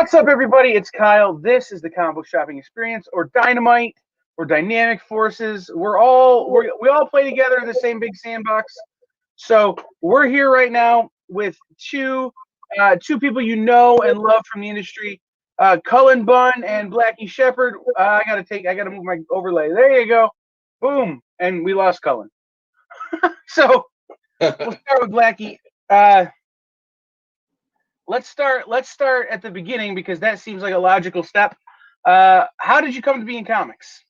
What's up, everybody? It's Kyle. This is the Comic Book Shopping Experience, or Dynamite, or Dynamic Forces. We all play together in the same big sandbox. So we're here right now with two people you know and love from the industry, Cullen, Bunn, and Blacky Shepherd. I gotta move my overlay. There you go. Boom, and we lost Cullen. So we'll start with Blacky. Let's start at the beginning because that seems like a logical step. How did you come to be in comics?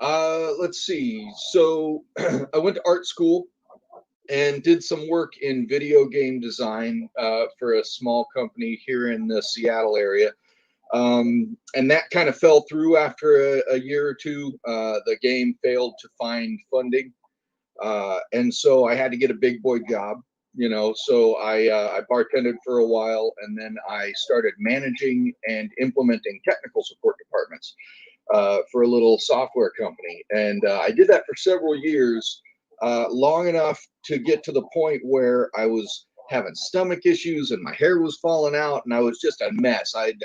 Let's see. So I went to art school and did some work in video game design for a small company here in the Seattle area. And that kind of fell through after a year or two. The game failed to find funding. And so I had to get a big boy job. So I bartended for a while, and then I started managing and implementing technical support departments for a little software company. And I did that for several years, long enough to get to the point where I was having stomach issues and my hair was falling out and I was just a mess. It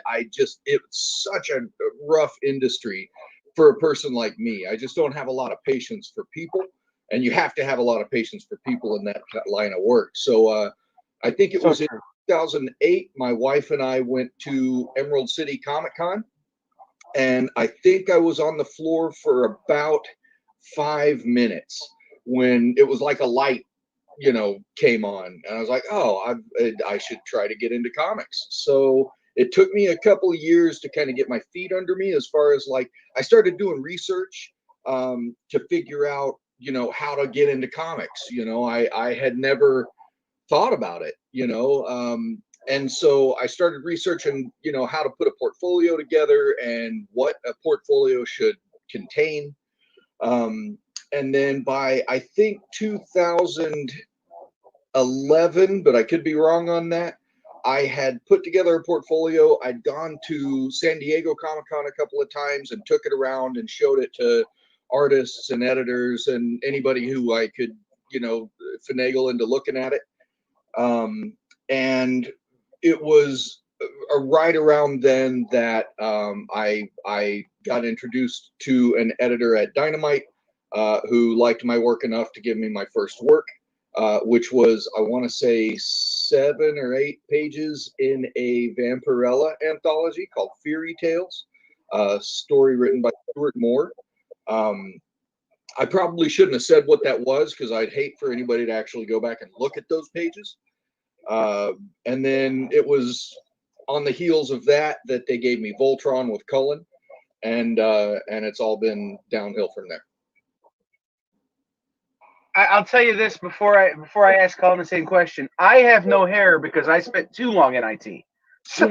was such a rough industry for a person like me. I just don't have a lot of patience for people. And you have to have a lot of patience for people in that line of work. So I think it was in 2008, my wife and I went to Emerald City Comic Con. And I think I was on the floor for about 5 minutes when it was like a light, came on. And I was like, oh, I should try to get into comics. So it took me a couple of years to kind of get my feet under me as far as I started doing research to figure out, how to get into comics. I had never thought about it, and so I started researching, how to put a portfolio together and what a portfolio should contain. And then by, I think, 2011, but I could be wrong on that, I had put together a portfolio. I'd gone to San Diego Comic-Con a couple of times and took it around and showed it to artists and editors and anybody who I could, finagle into looking at it. And it was right around then that I got introduced to an editor at Dynamite who liked my work enough to give me my first work, which was, I want to say, 7 or 8 pages in a Vampirella anthology called Fury Tales, a story written by Stuart Moore. I probably shouldn't have said what that was because I'd hate for anybody to actually go back and look at those pages. And then it was on the heels of that they gave me Voltron with Cullen, and it's all been downhill from there. I'll tell you this before I ask Cullen the same question. I have no hair because I spent too long in IT. So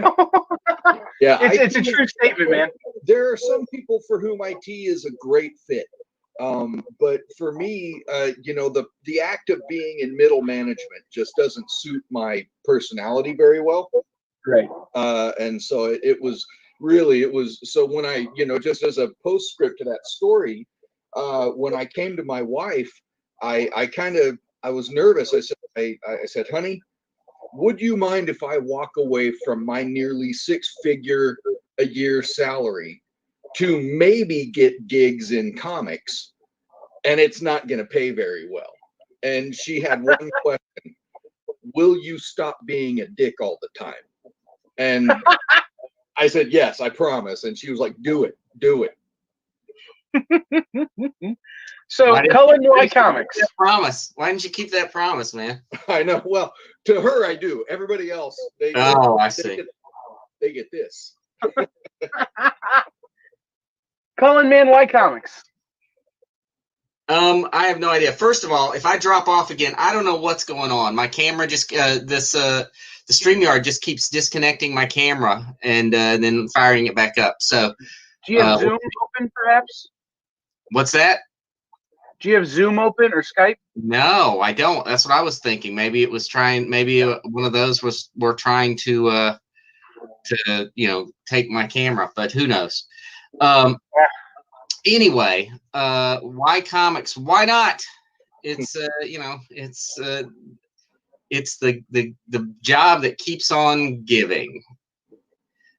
yeah, it's a true statement, man. There are some people for whom IT is a great fit. But for me, the act of being in middle management just doesn't suit my personality very well. Right. And so it was so when I, just as a postscript to that story, when I came to my wife, I was nervous. I said, honey, would you mind if I walk away from my nearly 6-figure a year salary to maybe get gigs in comics, and it's not going to pay very well? And she had one question: will you stop being a dick all the time? And I said, yes, I promise. And she was like, do it. So Cullen, why comics? Promise. Why didn't you keep that promise, man? I know. Well, to her, I do. Everybody else, I see. They get this. Cullen, man, why comics? I have no idea. First of all, if I drop off again, I don't know what's going on. My camera just the StreamYard just keeps disconnecting my camera and then firing it back up. So, do you have Zoom open, perhaps? What's that? Do you have Zoom open or Skype? No, I don't. That's what I was thinking. Maybe it was trying. Maybe one of those were trying to take my camera, but who knows? Anyway, why comics? Why not? It's it's the job that keeps on giving.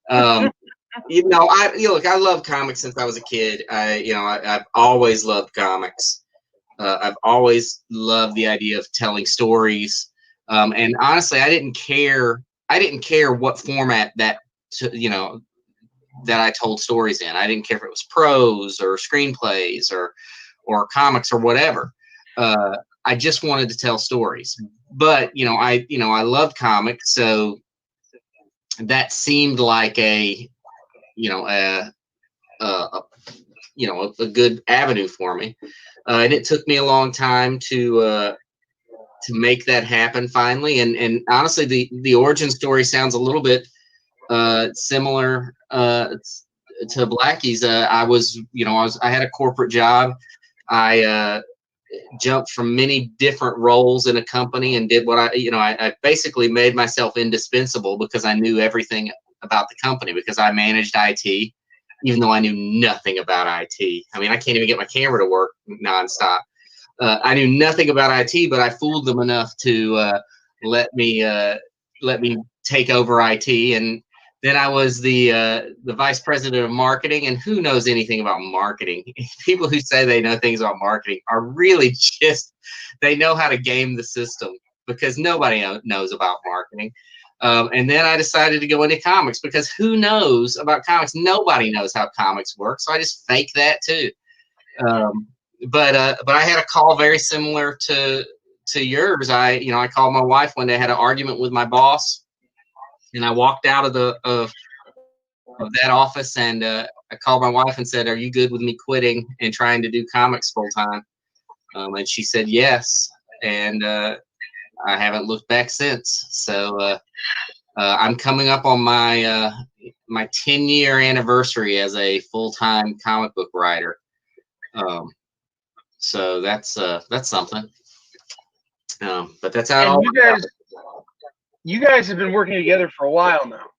Look, I love comics since I was a kid. I've always loved comics. I've always loved the idea of telling stories. And honestly, I didn't care what format that I told stories in. I didn't care if it was prose or screenplays or comics or whatever. I just wanted to tell stories. But I loved comics, so that seemed like a good avenue for me. And it took me a long time to make that happen finally. And honestly, the origin story sounds a little bit similar to Blacky's. I had a corporate job. I jumped from many different roles in a company and did what I basically made myself indispensable because I knew everything about the company, because I managed IT, even though I knew nothing about IT. I mean, I can't even get my camera to work nonstop. I knew nothing about IT, but I fooled them enough to let me take over IT. And then I was the vice president of marketing, and who knows anything about marketing? People who say they know things about marketing are really they know how to game the system, because nobody knows about marketing. And then I decided to go into comics, because who knows about comics? Nobody knows how comics work. So I just fake that too. But I had a call very similar to yours. I called my wife one day. I had an argument with my boss, and I walked out of that office, and I called my wife and said, "Are you good with me quitting and trying to do comics full time?" And she said yes, and I haven't looked back since. So I'm coming up on my 10-year anniversary as a full-time comic book writer. So that's something. But that's how it all worked out. You guys have been working together for a while now.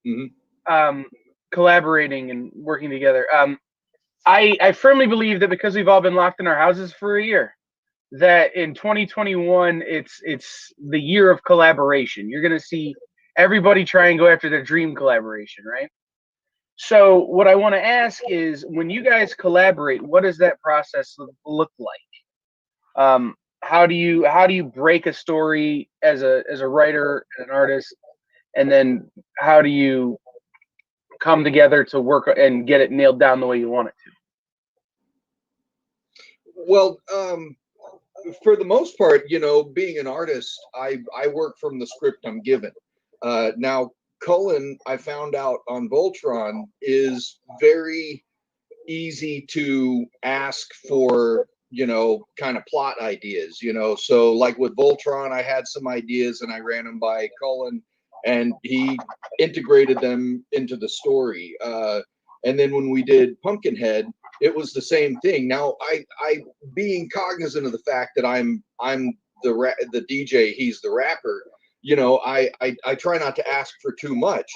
Mm-hmm. Collaborating and working together. I firmly believe that because we've all been locked in our houses for a year, that in 2021 it's the year of collaboration. You're going to see everybody try and go after their dream collaboration, right? So what I want to ask is, when you guys collaborate, what does that process look like? How do you break a story as a writer and an artist, and then how do you come together to work and get it nailed down the way you want it to? Well, for the most part, being an artist, I work from the script I'm given. Now, Cullen, I found out on Voltron, is very easy to ask for, kind of plot ideas, So like with Voltron, I had some ideas and I ran them by Cullen, and he integrated them into the story. And then when we did Pumpkinhead, it was the same thing. Now, I being cognizant of the fact that I'm the DJ, he's the rapper. I try not to ask for too much,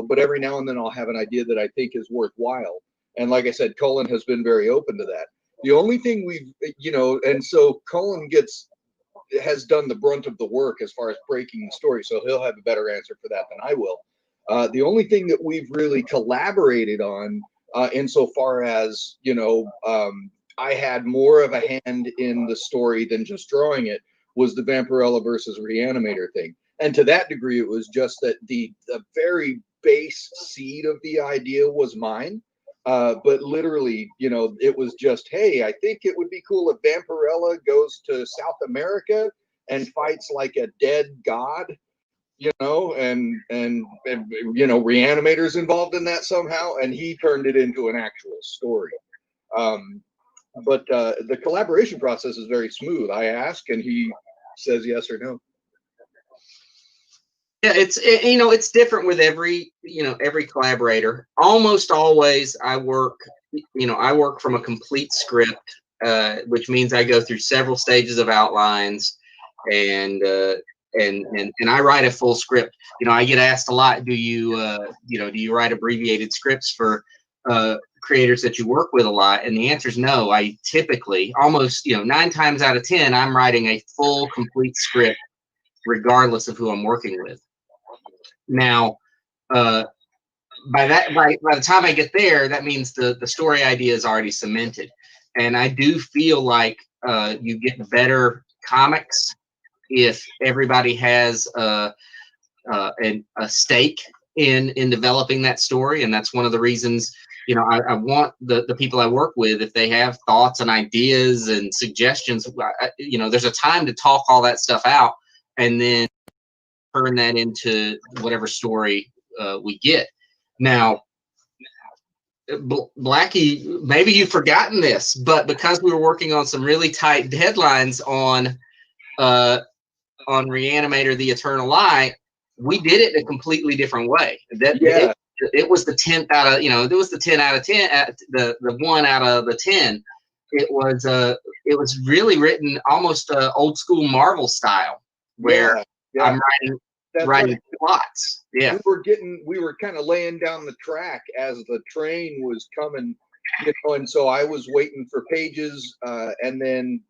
but every now and then I'll have an idea that I think is worthwhile. And like I said, Cullen has been very open to that. The only thing and so Cullen has done the brunt of the work as far as breaking the story, so he'll have a better answer for that than I will. The only thing that we've really collaborated on, insofar as, I had more of a hand in the story than just drawing it, was the Vampirella versus Reanimator thing. And to that degree, it was just that the very base seed of the idea was mine. But literally, it was just, hey, I think it would be cool if Vampirella goes to South America and fights like a dead god, and Reanimator's involved in that somehow, and he turned it into an actual story. But the collaboration process is very smooth. I ask, and he says yes or no. Yeah, it's different with every collaborator. Almost always I work from a complete script, which means I go through several stages of outlines, and I write a full script. I get asked a lot, do you write abbreviated scripts for creators that you work with a lot? And the answer is no. I typically, almost 9 times out of 10, I'm writing a full complete script regardless of who I'm working with. Now, by the time I get there, that means the story idea is already cemented, and I do feel like you get better comics if everybody has a stake in developing that story, and that's one of the reasons. I want the people I work with, if they have thoughts and ideas and suggestions, there's a time to talk all that stuff out and then turn that into whatever story we get. Now, Blacky, maybe you've forgotten this, but because we were working on some really tight deadlines on Reanimator: The Eternal Lie, we did it in a completely different way. It was the 10th out of, it was the 10 out of 10, the 1 out of the 10. It was really written almost old school Marvel style, where I'm writing plots. Yeah, we were kind of laying down the track as the train was coming, and so I was waiting for pages, and then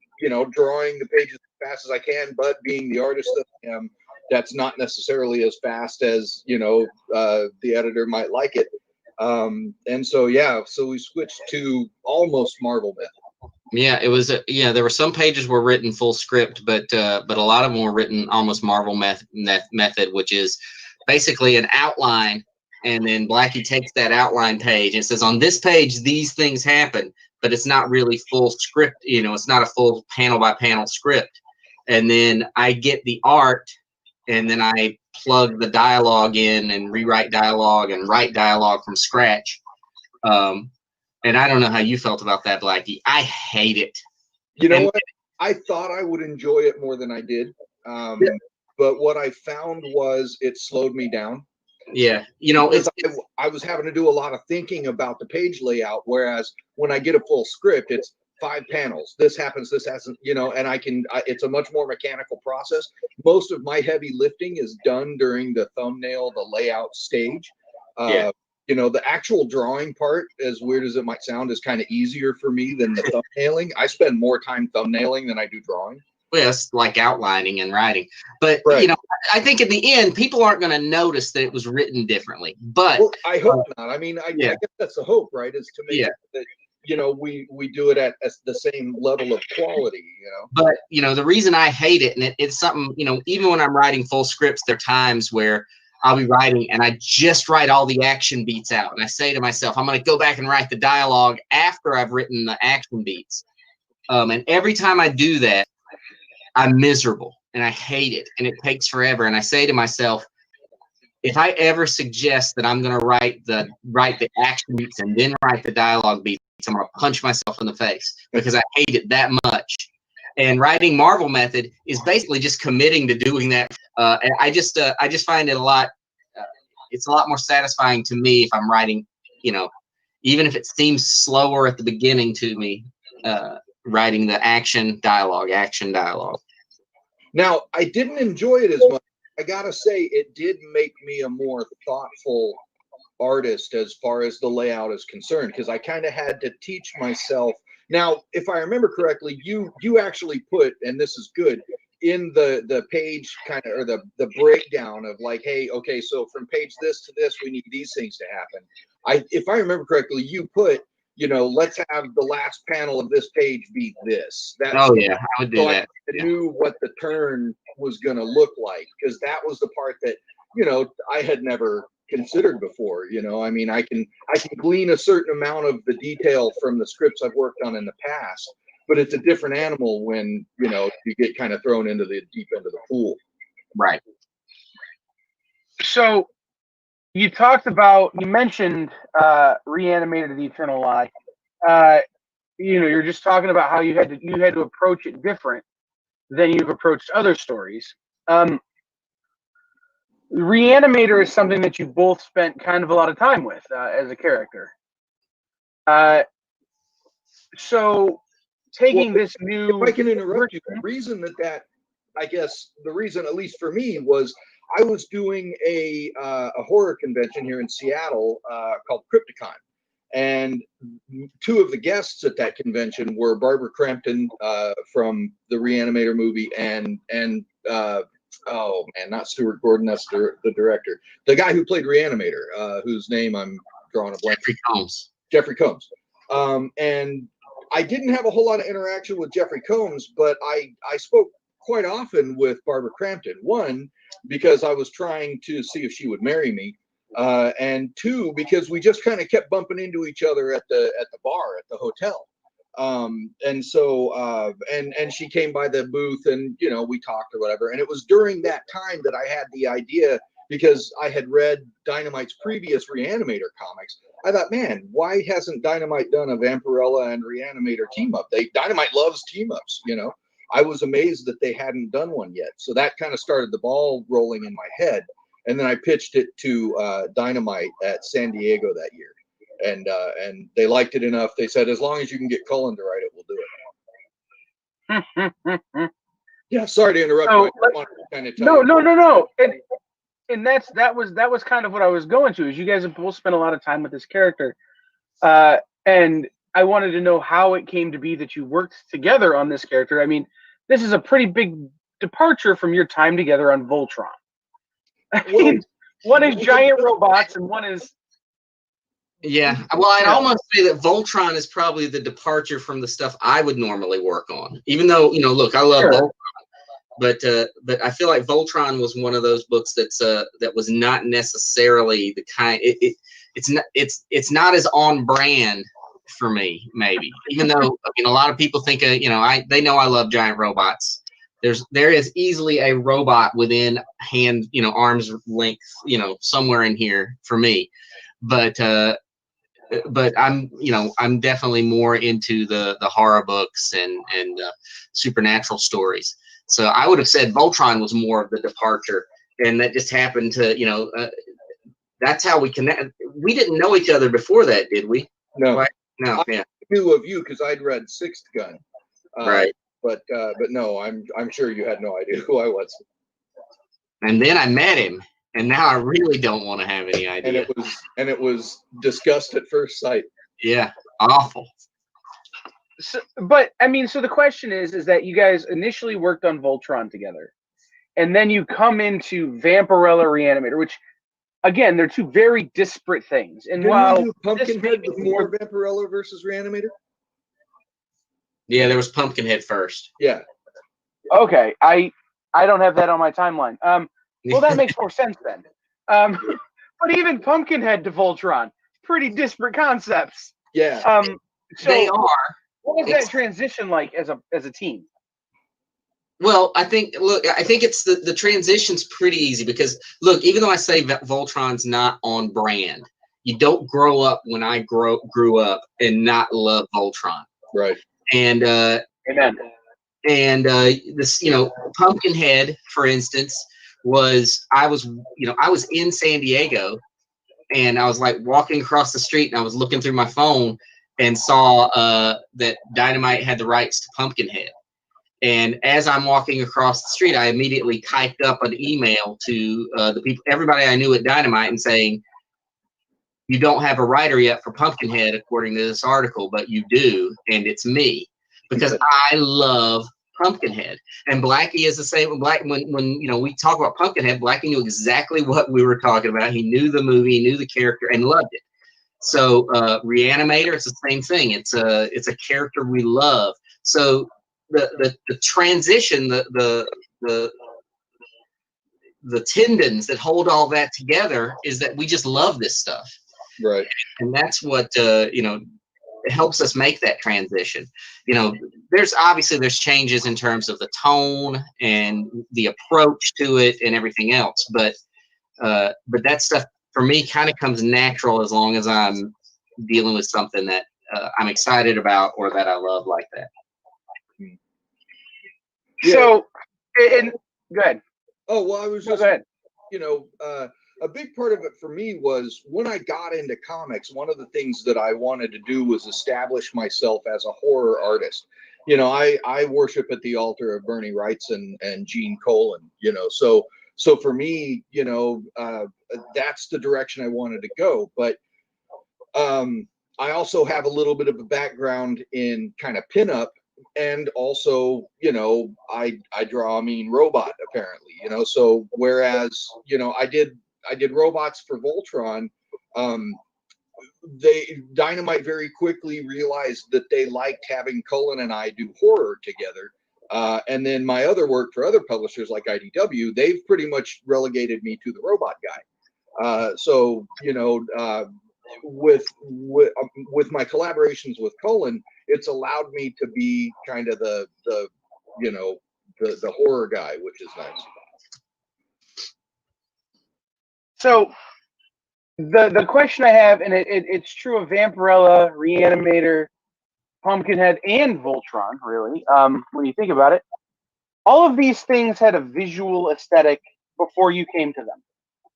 drawing the pages as fast as I can, but being the artist that I am, that's not necessarily as fast as the editor might like it, and so we switched to almost Marvel method. Yeah, it was. There were some pages were written full script, but a lot of them were written almost Marvel method, which is basically an outline, and then Blacky takes that outline page and says, on this page these things happen, but it's not really full script. It's not a full panel by panel script, and then I get the art. And then I plug the dialogue in and rewrite dialogue and write dialogue from scratch. And I don't know how you felt about that, Blacky. I hate it. What? I thought I would enjoy it more than I did. But what I found was it slowed me down. Yeah. I was having to do a lot of thinking about the page layout, whereas when I get a full script, it's 5 panels. This happens, this hasn't, and it's a much more mechanical process. Most of my heavy lifting is done during the thumbnail, the layout stage. The actual drawing part, as weird as it might sound, is kind of easier for me than the thumbnailing. I spend more time thumbnailing than I do drawing. Well, it's like outlining and writing. But, I think in the end, people aren't going to notice that it was written differently. But I hope not. I mean, I guess that's the hope, right? Is to make it that we do it at the same level of quality, But, the reason I hate it, and it's something, even when I'm writing full scripts, there are times where I'll be writing and I just write all the action beats out. And I say to myself, I'm going to go back and write the dialogue after I've written the action beats. And every time I do that, I'm miserable and I hate it and it takes forever. And I say to myself, if I ever suggest that I'm going to write the action beats and then write the dialogue beats, I'm going to punch myself in the face because I hate it that much. And writing Marvel method is basically just committing to doing that. And I just find it it's a lot more satisfying to me if I'm writing, even if it seems slower at the beginning to me, writing the action dialogue. Now, I didn't enjoy it as much. I gotta say, it did make me a more thoughtful artist as far as the layout is concerned, because I kind of had to teach myself. Now, if I remember correctly, you actually put, and this is good, in the page kind of, or the breakdown of like, hey, okay, so from page this to this, we need these things to happen. If I remember correctly, you put, let's have the last panel of this page be this. I would do that. I knew what the turn was going to look like, because that was the part that, I had never considered before. I mean, I can glean a certain amount of the detail from the scripts I've worked on in the past, but it's a different animal when, you get kind of thrown into the deep end of the pool. Right. So you mentioned Reanimator: The Eternal Lie. You're just talking about how you had to approach it different than you've approached other stories. Reanimator is something that you both spent kind of a lot of time with as a character. So taking this new... If I can interrupt you, the reason I guess the reason, at least for me, was I was doing a horror convention here in Seattle called Crypticon. And 2 of the guests at that convention were Barbara Crampton from the Reanimator movie and oh man, not Stuart Gordon, that's the director, the guy who played Reanimator, whose name I'm drawing a blank. Jeffrey Combs. And I didn't have a whole lot of interaction with Jeffrey Combs, but I spoke quite often with Barbara Crampton. One, because I was trying to see if she would marry me, and two, because we just kind of kept bumping into each other at the bar at the hotel. And so and she came by the booth, and you know, we talked or whatever. And it was during that time that I had the idea, because I had read Dynamite's previous Reanimator comics. I thought, man, why hasn't Dynamite done a Vampirella and Reanimator team up? Dynamite loves team ups, you know. I was amazed that they hadn't done one yet. So that kind of started the ball rolling in my head. And then I pitched it to Dynamite at San Diego that year. And they liked it enough. They said, as long as you can get Cullen to write it, we'll do it. Yeah, sorry to interrupt. So, you. I wanted to kind of tell no. And that was kind of what I was going to, is you guys have both spent a lot of time with this character. And I wanted to know how it came to be that you worked together on this character. I mean, this is a pretty big departure from your time together on Voltron. I mean, one is giant robots and one is... Yeah, well, I'd almost say that Voltron is probably the departure from the stuff I would normally work on. Even though, you know, look, I love Voltron, but I feel like Voltron was one of those books that was not necessarily the kind. It's not as on brand for me, maybe. Even though, I mean, a lot of people think, you know, they know I love giant robots. There is easily a robot within arm's length, you know, somewhere in here for me, but I'm definitely more into the horror books and supernatural stories. So I would have said Voltron was more of the departure, and that just happened to, you know, that's how we connect. We didn't know each other before that, did we? No, right? No, I knew of you because I'd read Sixth Gun, right? But no, I'm sure you had no idea who I was. And then I met him, and now I really don't want to have any idea. And it was disgust at first sight. Yeah, awful. So, but I mean, so the question is that you guys initially worked on Voltron together, and then you come into Vampirella Reanimator, which, again, they're two very disparate things. And Didn't we do Pumpkinhead before Vampirella versus Reanimator? Yeah, there was Pumpkinhead first. Yeah. Okay, I don't have that on my timeline. Well, that makes more sense then. But even Pumpkinhead to Voltron, pretty disparate concepts. Yeah. So they are. What was that transition like as a team? Well, I think it's the transition's pretty easy because, look, even though I say Voltron's not on brand, you don't grow up when I grew up and not love Voltron. Right. And Amen. And this, you know, Pumpkinhead, for instance, I was in San Diego, and I was like walking across the street, and I was looking through my phone and saw that Dynamite had the rights to Pumpkinhead. And as I'm walking across the street, I immediately typed up an email to everybody I knew at Dynamite, and saying, "You don't have a writer yet for Pumpkinhead, according to this article, but you do, and it's me, because I love Pumpkinhead." And Blacky is the same. When you know, we talk about Pumpkinhead, Blacky knew exactly what we were talking about. He knew the movie, he knew the character, and loved it. So Reanimator, it's the same thing. It's a character we love. So the transition, the tendons that hold all that together is that we just love this stuff. Right. And that's what you know, it helps us make that transition. You know, there's changes in terms of the tone and the approach to it and everything else, but that stuff for me kind of comes natural as long as I'm dealing with something that I'm excited about or that I love like that. Yeah. So, and go ahead. Oh, well, I was just, you know, a big part of it for me was when I got into comics, one of the things that I wanted to do was establish myself as a horror artist. You know, I worship at the altar of Bernie Wrightson and Gene Colan, you know, so for me, you know, that's the direction I wanted to go. But I also have a little bit of a background in kind of pinup and also, I draw a mean robot apparently, so whereas, I did robots for Voltron. Dynamite very quickly realized that they liked having Cullen and I do horror together. And then my other work for other publishers like IDW, they've pretty much relegated me to the robot guy. So, with my collaborations with Cullen, it's allowed me to be kind of the horror guy, which is nice. So the question I have, and it's true of Vampirella, Reanimator, Pumpkinhead, and Voltron, really, when you think about it, all of these things had a visual aesthetic before you came to them.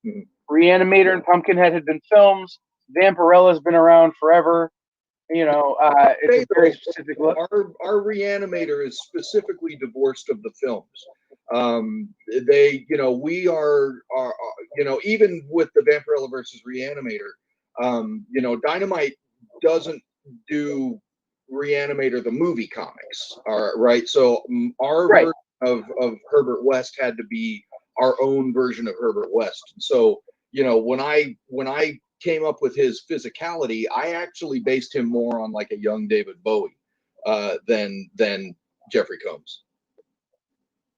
Mm-hmm. Reanimator and Pumpkinhead had been films. Vampirella's been around forever. It's a very specific look. Our Reanimator is specifically divorced of the films. We are, even with the Vampirella versus Reanimator, Dynamite doesn't do Reanimator the movie comics, right? So our version of Herbert West had to be our own version of Herbert West. So when I came up with his physicality, I actually based him more on like a young David Bowie than Jeffrey Combs.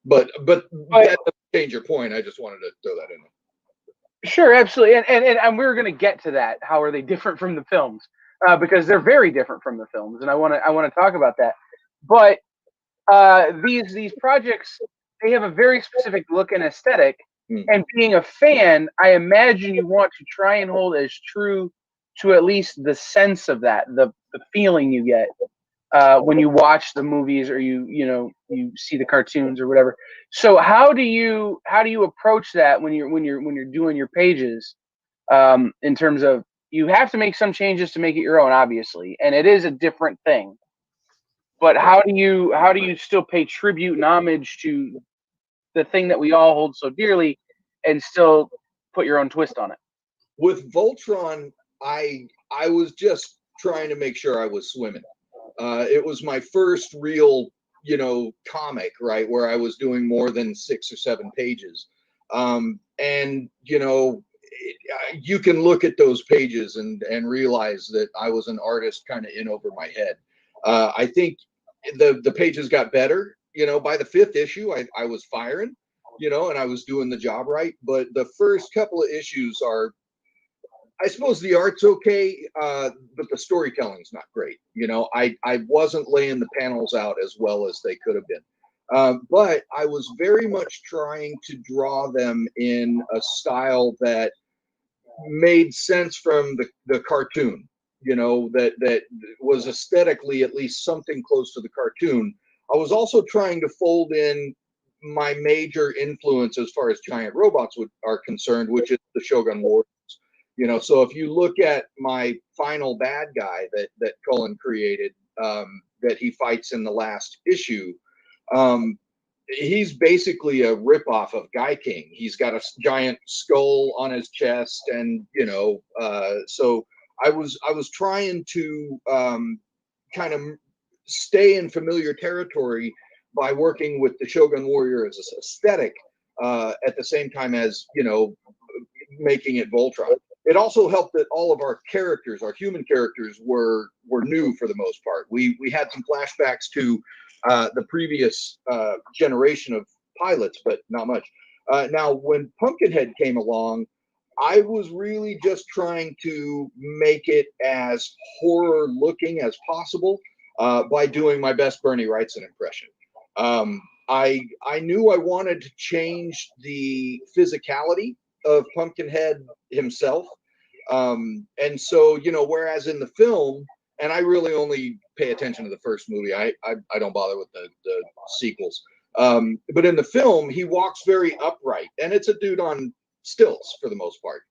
But that doesn't change your point. I just wanted to throw that in there. Sure, absolutely, and we're going to get to that. How are they different from the films? Because they're very different from the films, and I want to talk about that. But these projects, they have a very specific look and aesthetic. And being a fan, I imagine you want to try and hold as true to at least the sense of that, the feeling you get when you watch the movies or you see the cartoons or whatever. So how do you approach that when you're doing your pages, in terms of, you have to make some changes to make it your own, obviously, and it is a different thing. But how do you still pay tribute and homage to the thing that we all hold so dearly and still put your own twist on it? With Voltron, I was just trying to make sure I was swimming. It was my first real, comic, right, where I was doing more than 6 or 7 pages. And, you can look at those pages and realize that I was an artist kind of in over my head. I think the pages got better. By the 5th issue, I was firing, and I was doing the job right. But the first couple of issues are, I suppose the art's okay, but the storytelling's not great. I wasn't laying the panels out as well as they could have been. But I was very much trying to draw them in a style that made sense from the cartoon, that was aesthetically at least something close to the cartoon. I was also trying to fold in my major influence as far as giant robots are concerned, which is the Shogun Warriors. So if you look at my final bad guy that Cullen created, that he fights in the last issue, he's basically a ripoff of Guy King. He's got a giant skull on his chest, and so I was trying to kind of stay in familiar territory by working with the Shogun Warrior as an aesthetic, at the same time as making it Voltron. It also helped that all of our characters, our human characters, were new for the most part. We had some flashbacks to the previous generation of pilots, but not much. Now, when Pumpkinhead came along, I was really just trying to make it as horror looking as possible by doing my best Bernie Wrightson impression. I knew I wanted to change the physicality of Pumpkinhead himself. And so, whereas in the film, and I really only pay attention to the first movie, I don't bother with the sequels. But in the film, he walks very upright, and it's a dude on stilts for the most part,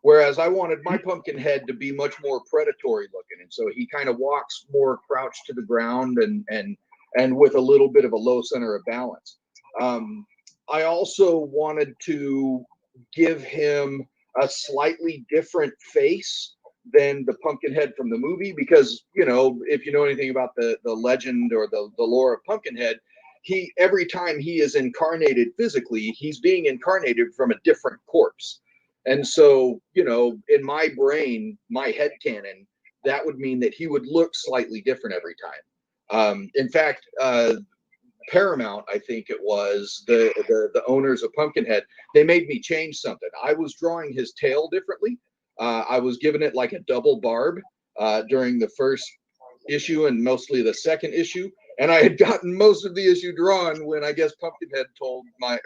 whereas I wanted my Pumpkinhead to be much more predatory looking. And so he kind of walks more crouched to the ground and with a little bit of a low center of balance. I also wanted to give him a slightly different face than the Pumpkinhead from the movie, because, you know, if you know anything about the legend or the lore of Pumpkinhead, every time he is incarnated physically, he's being incarnated from a different corpse. And so, you know, in my brain, my headcanon, that would mean that he would look slightly different every time. In fact, Paramount, I think it was, the owners of Pumpkinhead, they made me change something. I was drawing his tail differently. I was giving it like a double barb during the first issue and mostly the second issue. And I had gotten most of the issue drawn when I guess Paramount told my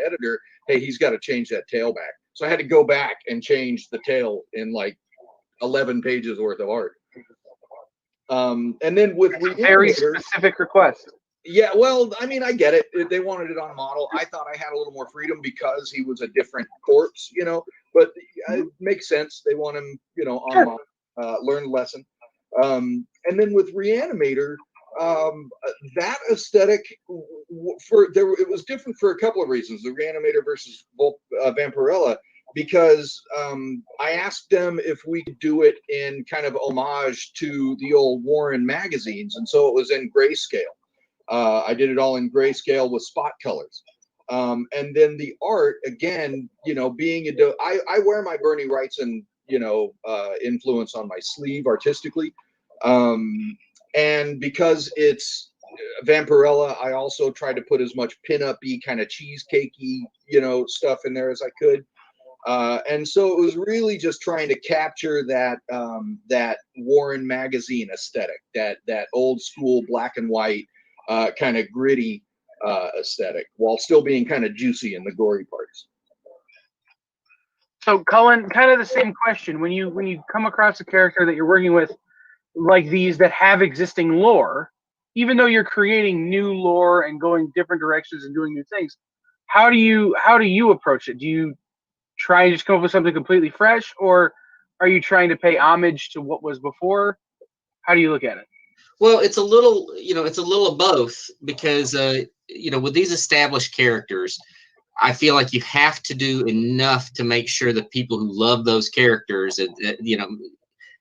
editor, hey, he's got to change that tail back. So I had to go back and change the tail in like 11 pages worth of art. And then with very specific request. Yeah, well, I mean, I get it. They wanted it on model. I thought I had a little more freedom because he was a different corpse, you know, but it makes sense. They want him, you know, on model, learn lesson. And then with Reanimator, that aesthetic it was different for a couple of reasons. The Reanimator versus Vampirella, because I asked them if we could do it in kind of homage to the old Warren magazines, and so it was in grayscale. I did it all in grayscale with spot colors. And then the art, again, you know, being I wear my Bernie Wrightson, you know, influence on my sleeve artistically. And because it's Vampirella, I also tried to put as much pin-up-y kind of cheesecakey, you know, stuff in there as I could. And so it was really just trying to capture that that Warren magazine aesthetic, that old school black and white kind of gritty aesthetic, while still being kind of juicy in the gory parts. So, Cullen, kind of the same question. When you come across a character that you're working with, like these that have existing lore, even though you're creating new lore and going different directions and doing new things, how do you approach it? Do you try and just come up with something completely fresh, or are you trying to pay homage to what was before? How do you look at it? Well, it's a little of both, because you know, with these established characters, I feel like you have to do enough to make sure that people who love those characters, you know,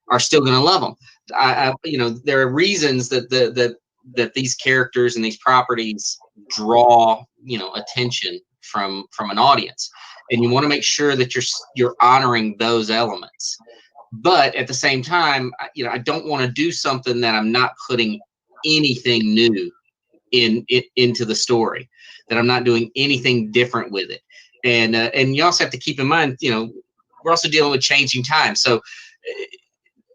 are still going to love them. You know, there are reasons that that these characters and these properties draw, you know, attention from an audience, and you want to make sure that you're honoring those elements. But at the same time, you know, I don't want to do something that I'm not putting anything new into the story, that I'm not doing anything different with it. And you also have to keep in mind, you know, we're also dealing with changing times. So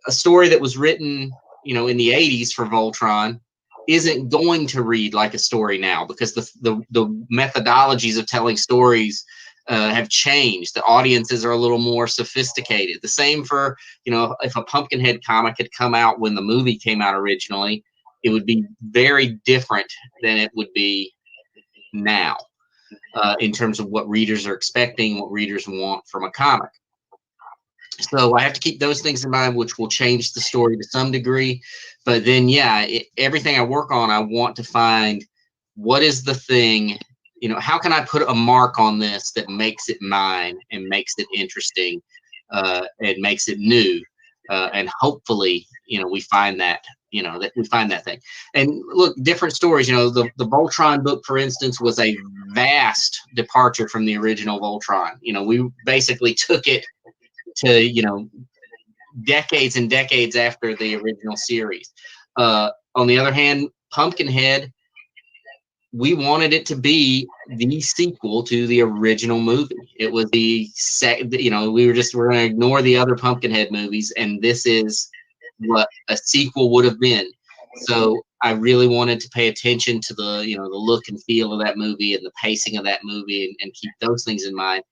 a story that was written, you know, in the 80s for Voltron isn't going to read like a story now, because the methodologies of telling stories have changed. The audiences are a little more sophisticated. The same for, you know, if a Pumpkinhead comic had come out when the movie came out originally, it would be very different than it would be now in terms of what readers are expecting, what readers want from a comic. So I have to keep those things in mind, which will change the story to some degree. But then, yeah, everything I work on, I want to find what is the thing, you know, how can I put a mark on this that makes it mine and makes it interesting and makes it new. And hopefully, you know, we find that, you know, that we find that thing. And look, different stories, you know, the Voltron book, for instance, was a vast departure from the original Voltron. You know, we basically took it to, you know, decades and decades after the original series. On the other hand, Pumpkinhead, we wanted it to be the sequel to the original movie. It was you know, we're going to ignore the other Pumpkinhead movies, and this is what a sequel would have been. So I really wanted to pay attention to the, you know, the look and feel of that movie and the pacing of that movie, and keep those things in mind.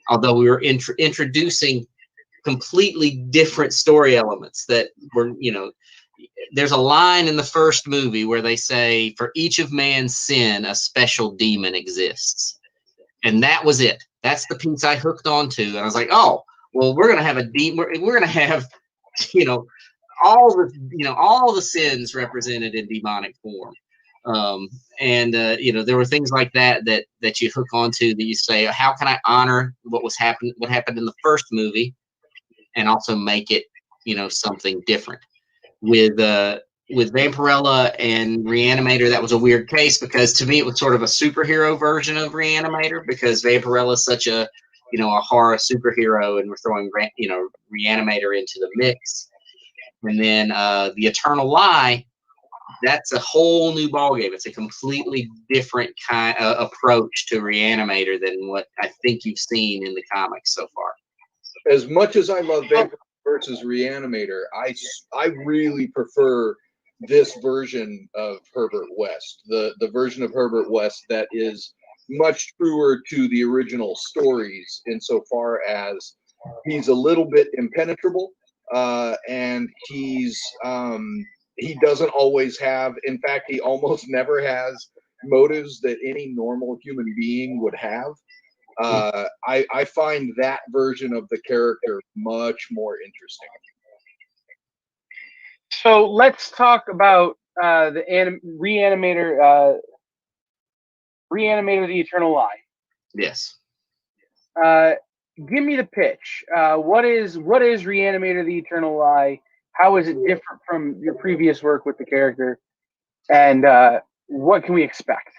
Although we were introducing completely different story elements that were, you know, there's a line in the first movie where they say, for each of man's sin, a special demon exists. And that was it. That's the piece I hooked onto. And I was like, oh, well, we're going to have a demon. We're going to have, you know, all the sins represented in demonic form. You know, there were things like that you hook onto, that you say, how can I honor what happened in the first movie, and also make it, something different. With Vampirella and Reanimator, that was a weird case because to me it was sort of a superhero version of Reanimator, because Vampirella is such a horror superhero, and we're throwing Reanimator into the mix. And then the Eternal Lie, that's a whole new ballgame. It's a completely different kind of approach to Reanimator than what I think you've seen in the comics so far. As much as I love Vampire versus Reanimator, I really prefer this version of Herbert West, the version of Herbert West that is much truer to the original stories insofar as he's a little bit impenetrable, and he doesn't always have, in fact, he almost never has motives that any normal human being would have. I find that version of the character much more interesting. So let's talk about the Reanimator, Reanimator: The Eternal Lie. Yes. Give me the pitch. What is Reanimator: The Eternal Lie? How is it different from your previous work with the character? And what can we expect?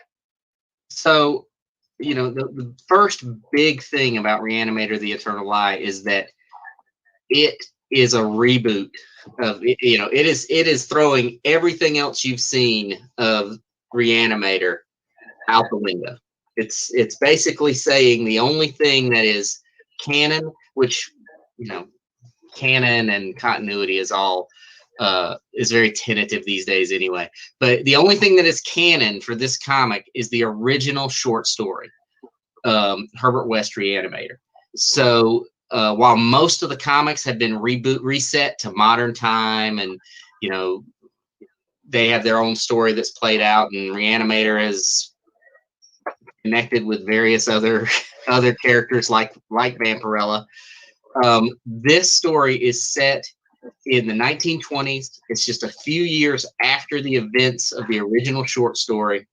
So, the first big thing about Reanimator: The Eternal Lie is that it is a reboot of it. It is throwing everything else you've seen of Reanimator out the window. It's basically saying the only thing that is canon, which canon and continuity is all is very tentative these days anyway. But the only thing that is canon for this comic is the original short story, Herbert West Reanimator. So while most of the comics have been reset to modern time, and they have their own story that's played out, and Reanimator is connected with various other characters like Vampirella. This story is set in the 1920s. It's just a few years after the events of the original short story.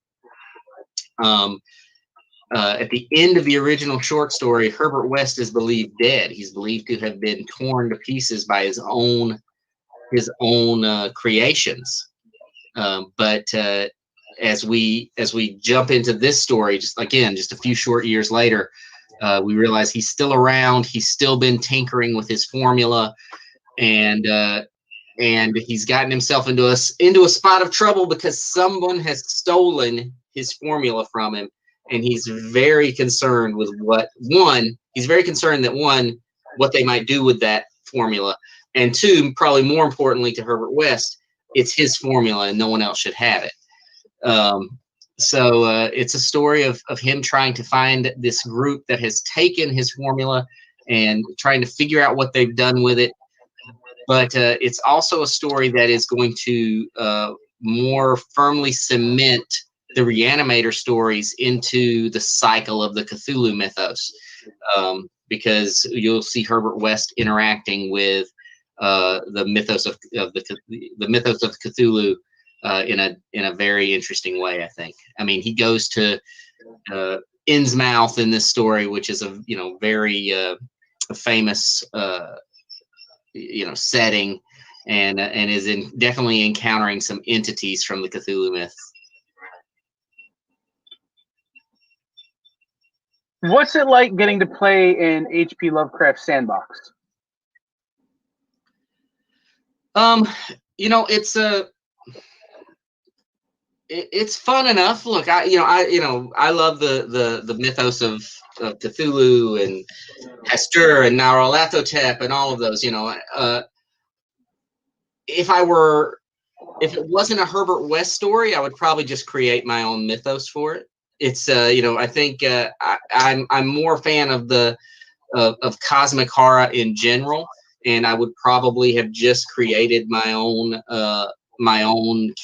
At the end of the original short story, Herbert West is believed dead. He's believed to have been torn to pieces by his own creations. But as we jump into this story, just a few short years later, we realize he's still around. He's still been tinkering with his formula, and he's gotten himself into a spot of trouble because someone has stolen his formula from him, and he's very concerned with what they might do with that formula, and two, probably more importantly to Herbert West, it's his formula and no one else should have it. So it's a story of him trying to find this group that has taken his formula and trying to figure out what they've done with it. But it's also a story that is going to more firmly cement the Reanimator stories into the cycle of the Cthulhu mythos, because you'll see Herbert West interacting with the mythos of Cthulhu in a very interesting way, I think. I mean, he goes to Innsmouth in this story, which is a very famous setting, and is definitely encountering some entities from the Cthulhu myth. What's it like getting to play in H.P. Lovecraft's sandbox? It's fun enough. Look, I love the mythos of Cthulhu and Hastur and Nyarlathotep and all of those. If it wasn't a Herbert West story, I would probably just create my own mythos for it. It's I think I'm more a fan of cosmic horror in general, and I would probably have just created my own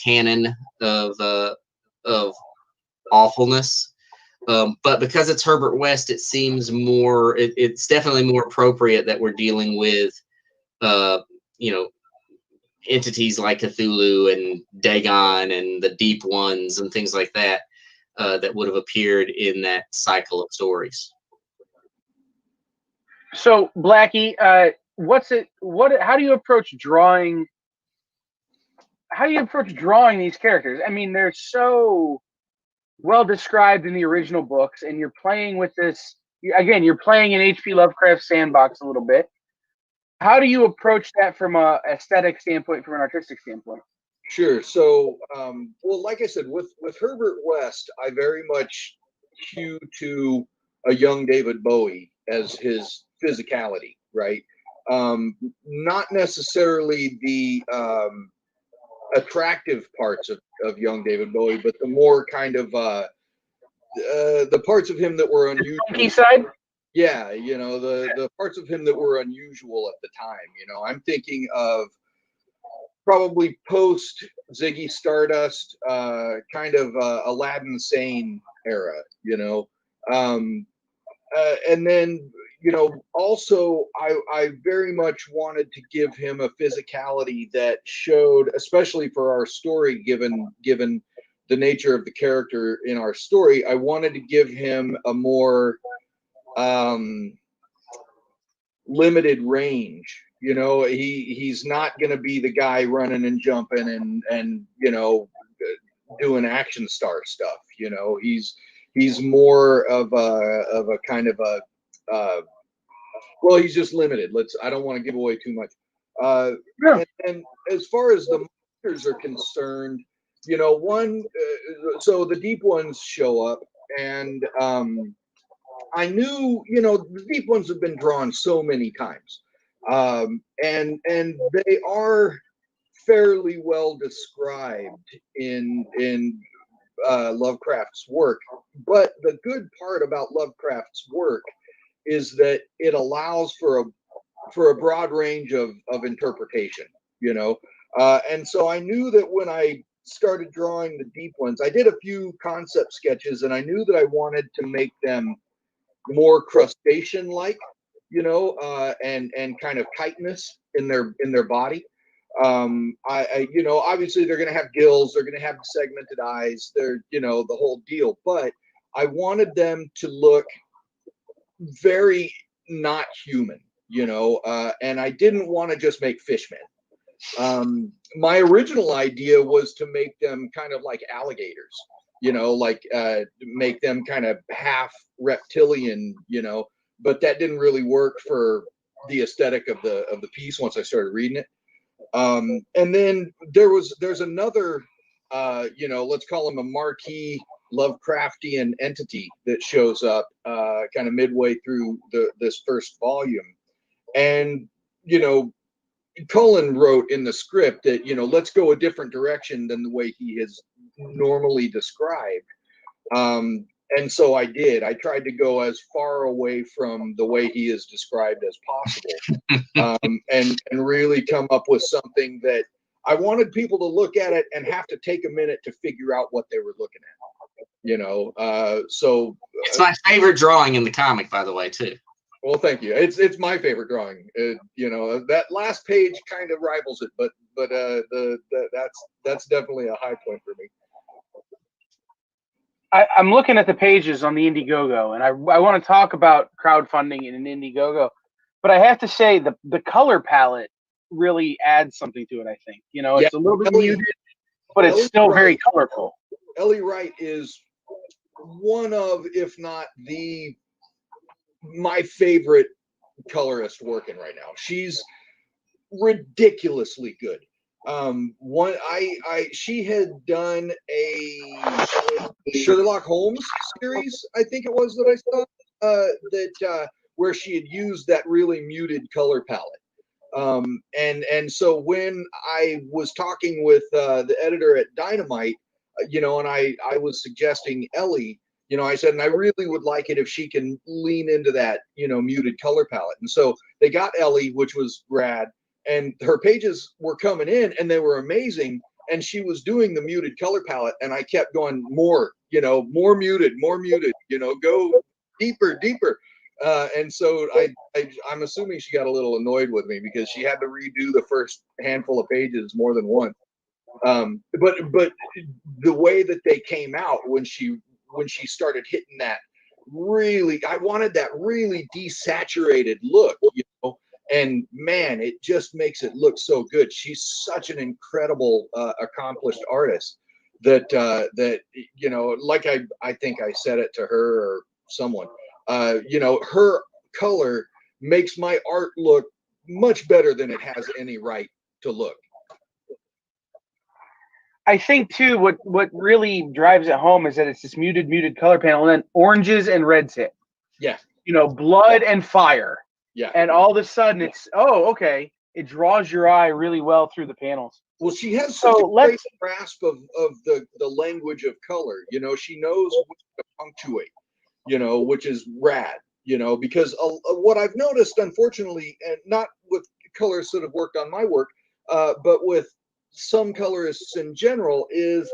canon of awfulness. But because it's Herbert West, it seems more. It's definitely more appropriate that we're dealing with entities like Cthulhu and Dagon and the Deep Ones and things like that. That would have appeared in that cycle of stories. So, Blacky, how do you approach drawing? How do you approach drawing these characters? I mean, they're so well described in the original books, and you're playing with this again. You're playing in H.P. Lovecraft sandbox a little bit. How do you approach that from a aesthetic standpoint, from an artistic standpoint? Sure. So, well, like I said, with Herbert West, I very much hew to a young David Bowie as his physicality, right? Not necessarily the attractive parts of young David Bowie, but the more kind of the parts of him that were unusual. Funky side? Yeah, the parts of him that were unusual at the time. I'm thinking of probably post Ziggy Stardust, kind of Aladdin Sane era, and then also I very much wanted to give him a physicality that showed, especially for our story, given the nature of the character in our story, I wanted to give him a more limited range. He's not going to be the guy running and jumping and doing action star stuff. He's more of a kind of a well, he's just limited. I don't want to give away too much. And as far as the monsters are concerned, so the deep ones show up, and I knew, the deep ones have been drawn so many times, and they are fairly well described in Lovecraft's work. But the good part about Lovecraft's work is that it allows for a broad range of interpretation, and so I knew that when I started drawing the deep ones, I did a few concept sketches, and I knew that I wanted to make them more crustacean like, and kind of chitinous in their body. Obviously they're going to have gills, they're going to have segmented eyes, they're, the whole deal, but I wanted them to look very not human, and I didn't want to just make fishmen. My original idea was to make them kind of like alligators, make them kind of half reptilian, but that didn't really work for the aesthetic of the piece once I started reading it. And then there's another, let's call him a marquee Lovecraftian entity that shows up kind of midway through this first volume. And, Cullen wrote in the script that, let's go a different direction than the way he is normally described. And so I did. I tried to go as far away from the way he is described as possible, and really come up with something that I wanted people to look at it and have to take a minute to figure out what they were looking at. So it's my favorite drawing in the comic, by the way, too. Well, thank you. It's my favorite drawing. That last page kind of rivals it, but that's definitely a high point for me. I'm looking at the pages on the Indiegogo, and I want to talk about crowdfunding in an Indiegogo, but I have to say the color palette really adds something to it. I think it's a little bit muted, but it's still very colorful. Ellie Wright is one of, if not my favorite colorist working right now. She's ridiculously good. She had done a Sherlock Holmes series, I think it was, that I saw, where she had used that really muted color palette. And so when I was talking with the editor at Dynamite, and I was suggesting Ellie, I said, and I really would like it if she can lean into that, muted color palette. And so they got Ellie, which was rad. And her pages were coming in and they were amazing. And she was doing the muted color palette. And I kept going more muted, go deeper. And so I'm assuming she got a little annoyed with me because she had to redo the first handful of pages more than once. But the way that they came out when she started hitting that, really, I wanted that really desaturated look, and man, it just makes it look so good. She's such an incredible, accomplished artist that like I think I said it to her or someone. Her color makes my art look much better than it has any right to look. I think too, what really drives it home is that it's this muted color panel, and then oranges and reds hit. Yeah. Blood and fire. Yeah. And all of a sudden it's, okay. It draws your eye really well through the panels. Well, she has such a great grasp of the language of color. She knows what to punctuate, which is rad, because what I've noticed, unfortunately, and not with colorists that have worked on my work, but with some colorists in general, is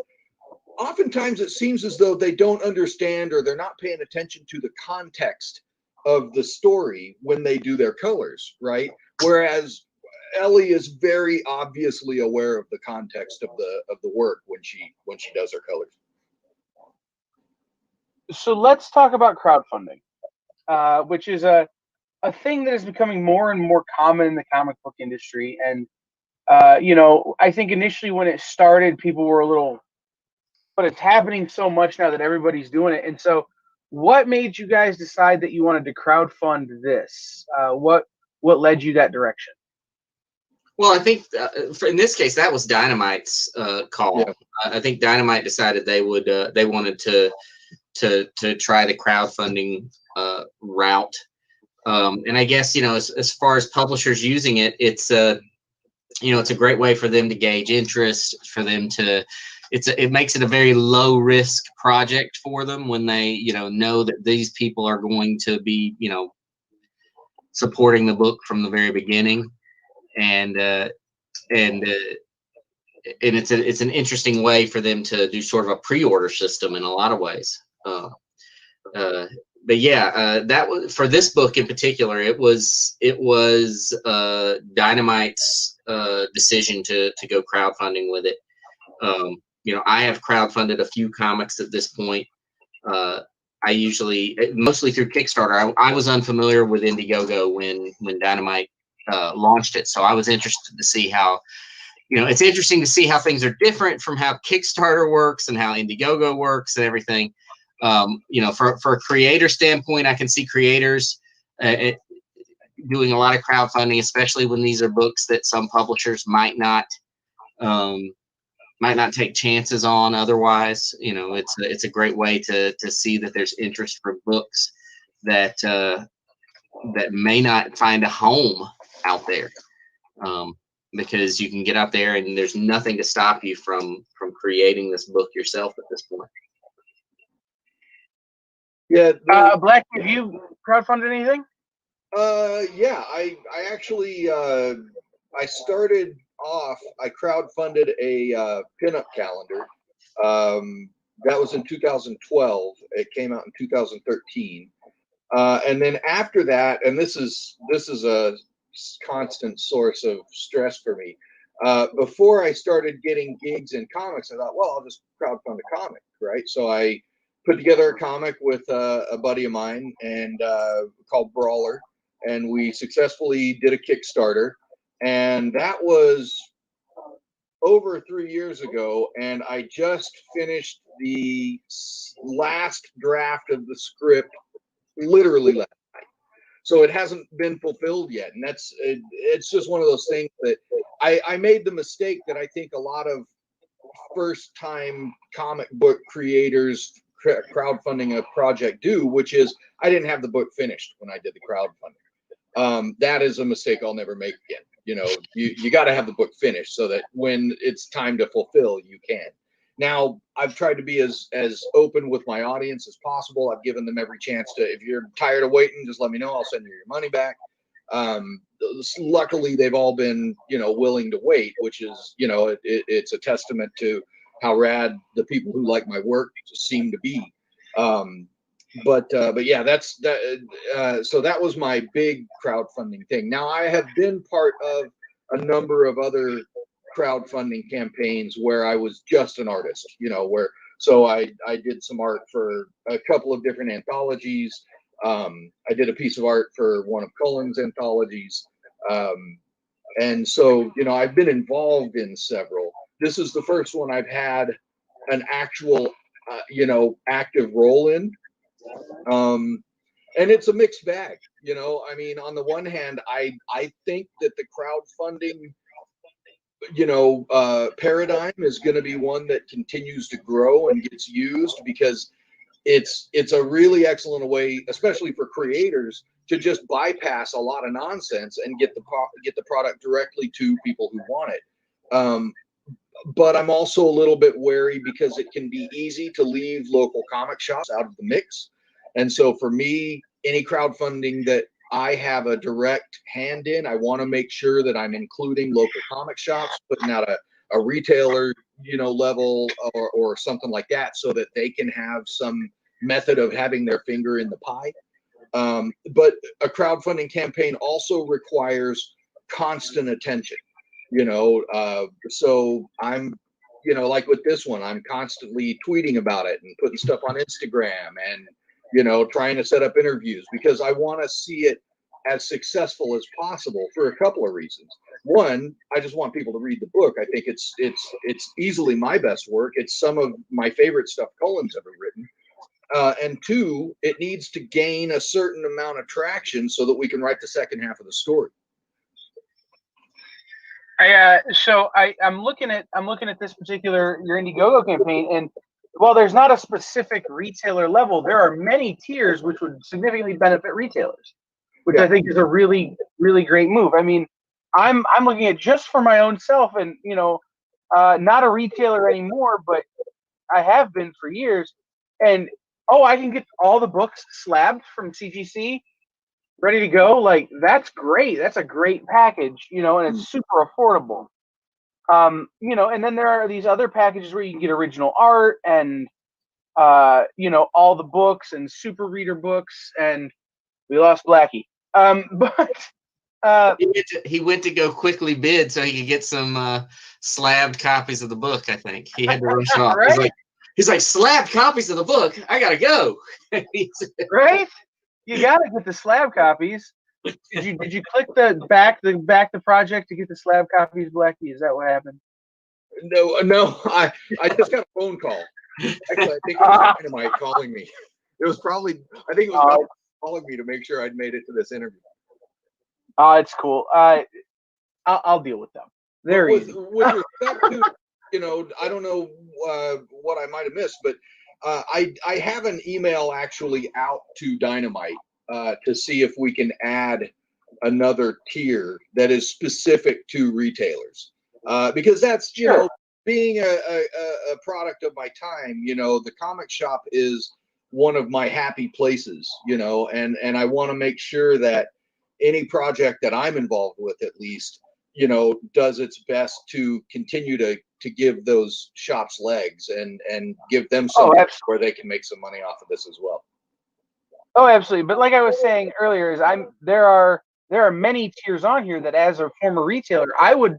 oftentimes it seems as though they don't understand or they're not paying attention to the context of the story when they do their colors, right? Whereas Ellie is very obviously aware of the context of the work when she does her colors. So let's talk about crowdfunding, which is a thing that is becoming more and more common in the comic book industry. And I think initially when it started, people were a little, but it's happening so much now that everybody's doing it. And so, what made you guys decide that you wanted to crowdfund this? What led you that direction? Well, I think in this case that was Dynamite's call. Yeah. I think Dynamite decided they wanted to try the crowdfunding route, and I guess as far as publishers using it, it's a great way for them to gauge interest, for them to. It makes it a very low risk project for them when they know that these people are going to be supporting the book from the very beginning, and it's an interesting way for them to do sort of a pre-order system in a lot of ways. But yeah, that was for this book in particular. It was Dynamite's decision to go crowdfunding with it. I have crowdfunded a few comics at this point. I usually, mostly through Kickstarter. I was unfamiliar with Indiegogo when Dynamite launched it, so I was interested to see how. It's interesting to see how things are different from how Kickstarter works and how Indiegogo works and everything. For a creator standpoint, I can see creators doing a lot of crowdfunding, especially when these are books that some publishers might not take chances on otherwise. It's a great way to see that there's interest for books that may not find a home out there, because you can get out there and there's nothing to stop you from creating this book yourself at this point. Yeah. Black, have you crowdfunded anything? Yeah, I actually I started off. I crowdfunded a pinup calendar. That was in 2012. It came out in 2013, and then after that, and this is a constant source of stress for me. Before I started getting gigs in comics, I thought, well, I'll just crowdfund a comic, right? So I put together a comic with a buddy of mine and called Brawler, and we successfully did a Kickstarter, and that was over 3 years ago, and I just finished the last draft of the script literally last night. So it hasn't been fulfilled yet, and it's just one of those things that I made the mistake that I think a lot of first-time comic book creators crowdfunding a project do, which is I didn't have the book finished when I did the crowdfunding. That is a mistake I'll never make again. You got to have the book finished so that when it's time to fulfill, you can. Now, I've tried to be as open with my audience as possible. I've given them every chance to, if you're tired of waiting, just let me know. I'll send you your money back. Luckily, they've all been, willing to wait, which is, it's a testament to how rad the people who like my work seem to be. But yeah, that's that. So that was my big crowdfunding thing. Now I have been part of a number of other crowdfunding campaigns where I was just an artist, so I did some art for a couple of different anthologies. I did a piece of art for one of Cullen's anthologies. And so, I've been involved in several. This is the first one I've had an actual, active role in. And it's a mixed bag. I mean, on the one hand, I think that the crowdfunding, paradigm is going to be one that continues to grow and gets used, because it's a really excellent way, especially for creators, to just bypass a lot of nonsense and get the product directly to people who want it. But I'm also a little bit wary, because it can be easy to leave local comic shops out of the mix. And so for me, any crowdfunding that I have a direct hand in, I want to make sure that I'm including local comic shops, putting out a retailer, level or something like that, so that they can have some method of having their finger in the pie. But a crowdfunding campaign also requires constant attention, so I'm, like with this one, I'm constantly tweeting about it and putting stuff on Instagram and, trying to set up interviews, because I want to see it as successful as possible for a couple of reasons. One, I just want people to read the book. I think it's easily my best work. It's some of my favorite stuff Cullen's ever written. And two, it needs to gain a certain amount of traction so that we can write the second half of the story. I'm looking at this particular your Indiegogo campaign, and while there's not a specific retailer level, there are many tiers which would significantly benefit retailers, which I think is a really, really great move. I mean, I'm looking at just for my own self, and not a retailer anymore, but I have been for years, and I can get all the books slabbed from CGC, ready to go. Like, that's great. That's a great package, and it's super affordable. And then there are these other packages where you can get original art and all the books and super reader books, and we lost Blacky. But he went to go quickly bid so he could get some slabbed copies of the book. I think he had to rush off. Right? He's like, slabbed copies of the book. I gotta go. Right? You gotta get the slab copies. Did you click the back the project to get the slab copies, Blacky? Is that what happened? No. I just got a phone call. Actually, I think it was Dynamite calling me. I think it was calling me to make sure I'd made it to this interview. It's cool. I'll deal with them. They're easy. With respect to, I don't know what I might have missed, but I have an email actually out to Dynamite to see if we can add another tier that is specific to retailers, because that's being a product of my time. The comic shop is one of my happy places, and I want to make sure that any project that I'm involved with, at least, does its best to continue to give those shops legs and give them something where they can make some money off of this as well. Oh, absolutely. But like I was saying earlier, there are many tiers on here that, as a former retailer, I would,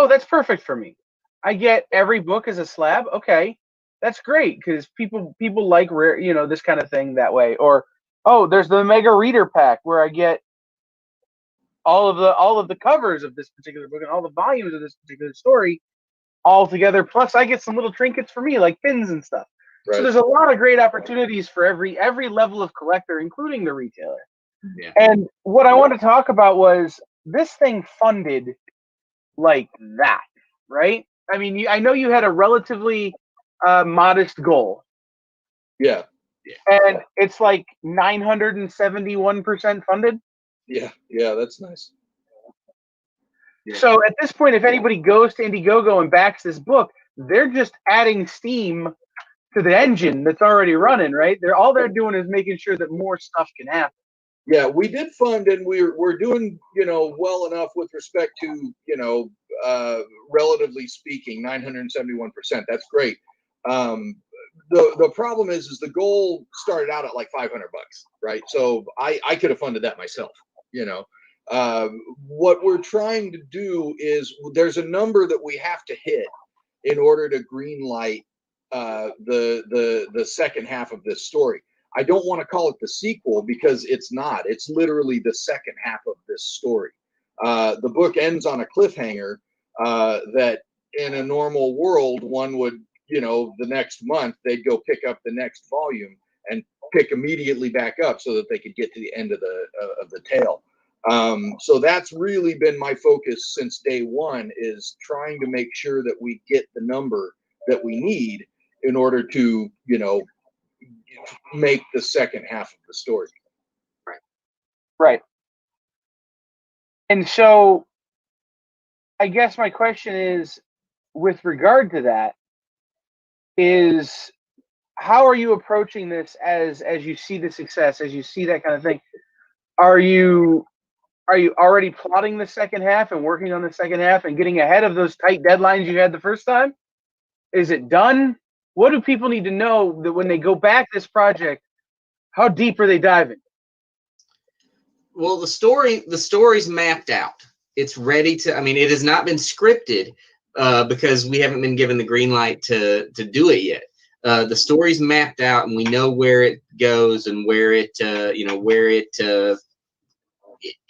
that's perfect for me. I get every book as a slab. Okay, that's great, because people like rare, this kind of thing that way. Or, there's the mega reader pack where I get all of the covers of this particular book and all the volumes of this particular story all together. Plus, I get some little trinkets for me, like pins and stuff. Right. So there's a lot of great opportunities for every level of collector, including the retailer. Yeah. And what I want to talk about was this thing funded like that, right? I mean, I know you had a relatively modest goal. Yeah. And it's like 971% funded. Yeah, that's nice. Yeah. So at this point, if anybody goes to Indiegogo and backs this book, they're just adding steam to the engine that's already running, right? All they're doing is making sure that more stuff can happen. Yeah, we did fund, and we're doing, well enough with respect to, relatively speaking, 971%. That's great. The problem is the goal started out at like $500, right? So I could have funded that myself. What we're trying to do is there's a number that we have to hit in order to green light the second half of this story. I don't want to call it the sequel, because it's not. It's literally the second half of this story. The book ends on a cliffhanger that in a normal world, one would, the next month they'd go pick up the next volume and pick immediately back up so that they could get to the end of the tale. So that's really been my focus since day one, is trying to make sure that we get the number that we need in order to, make the second half of the story. Right. And so I guess my question is, with regard to that, is how are you approaching this as you see the success, as you see that kind of thing? Are you already plotting the second half and working on the second half and getting ahead of those tight deadlines you had the first time? Is it done? What do people need to know that when they go back this project, how deep are they diving? Well, the story's mapped out. It's ready to, I mean, it has not been scripted because we haven't been given the green light to do it yet. The story's mapped out, and we know where it goes and where it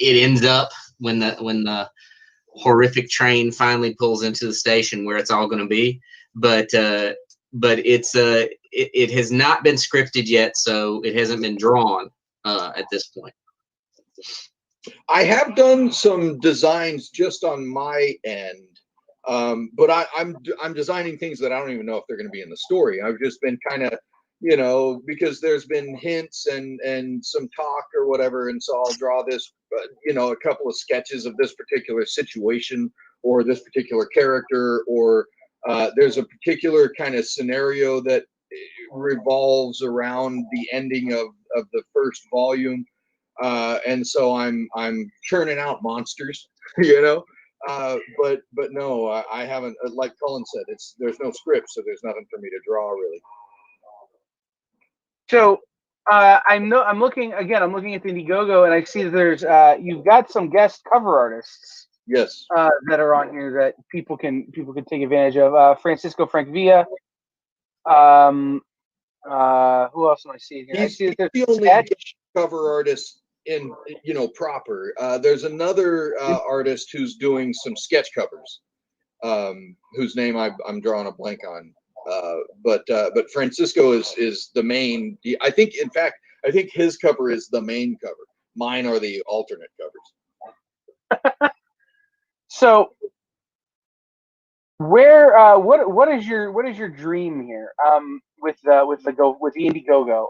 ends up when the horrific train finally pulls into the station where it's all going to be. But it has not been scripted yet, so it hasn't been drawn at this point. I have done some designs just on my end, but I'm designing things that I don't even know if they're going to be in the story. I've just been kind of, because there's been hints and some talk or whatever, and so I'll draw this, a couple of sketches of this particular situation or this particular character, or there's a particular kind of scenario that revolves around the ending of the first volume. And so I'm churning out monsters, but no, I haven't, like Cullen said, there's no script, so there's nothing for me to draw really. So I'm looking at the Indiegogo, and I see that there's you've got some guest cover artists. Yes. That are on here that people can take advantage of. Francisco Francvilla. Who else am I seeing here? He's the only cover artist in proper. There's another artist who's doing some sketch covers, whose name I'm drawing a blank on. But Francisco is the main. I think his cover is the main cover. Mine are the alternate covers. So, where what is your dream here? With the Indiegogo.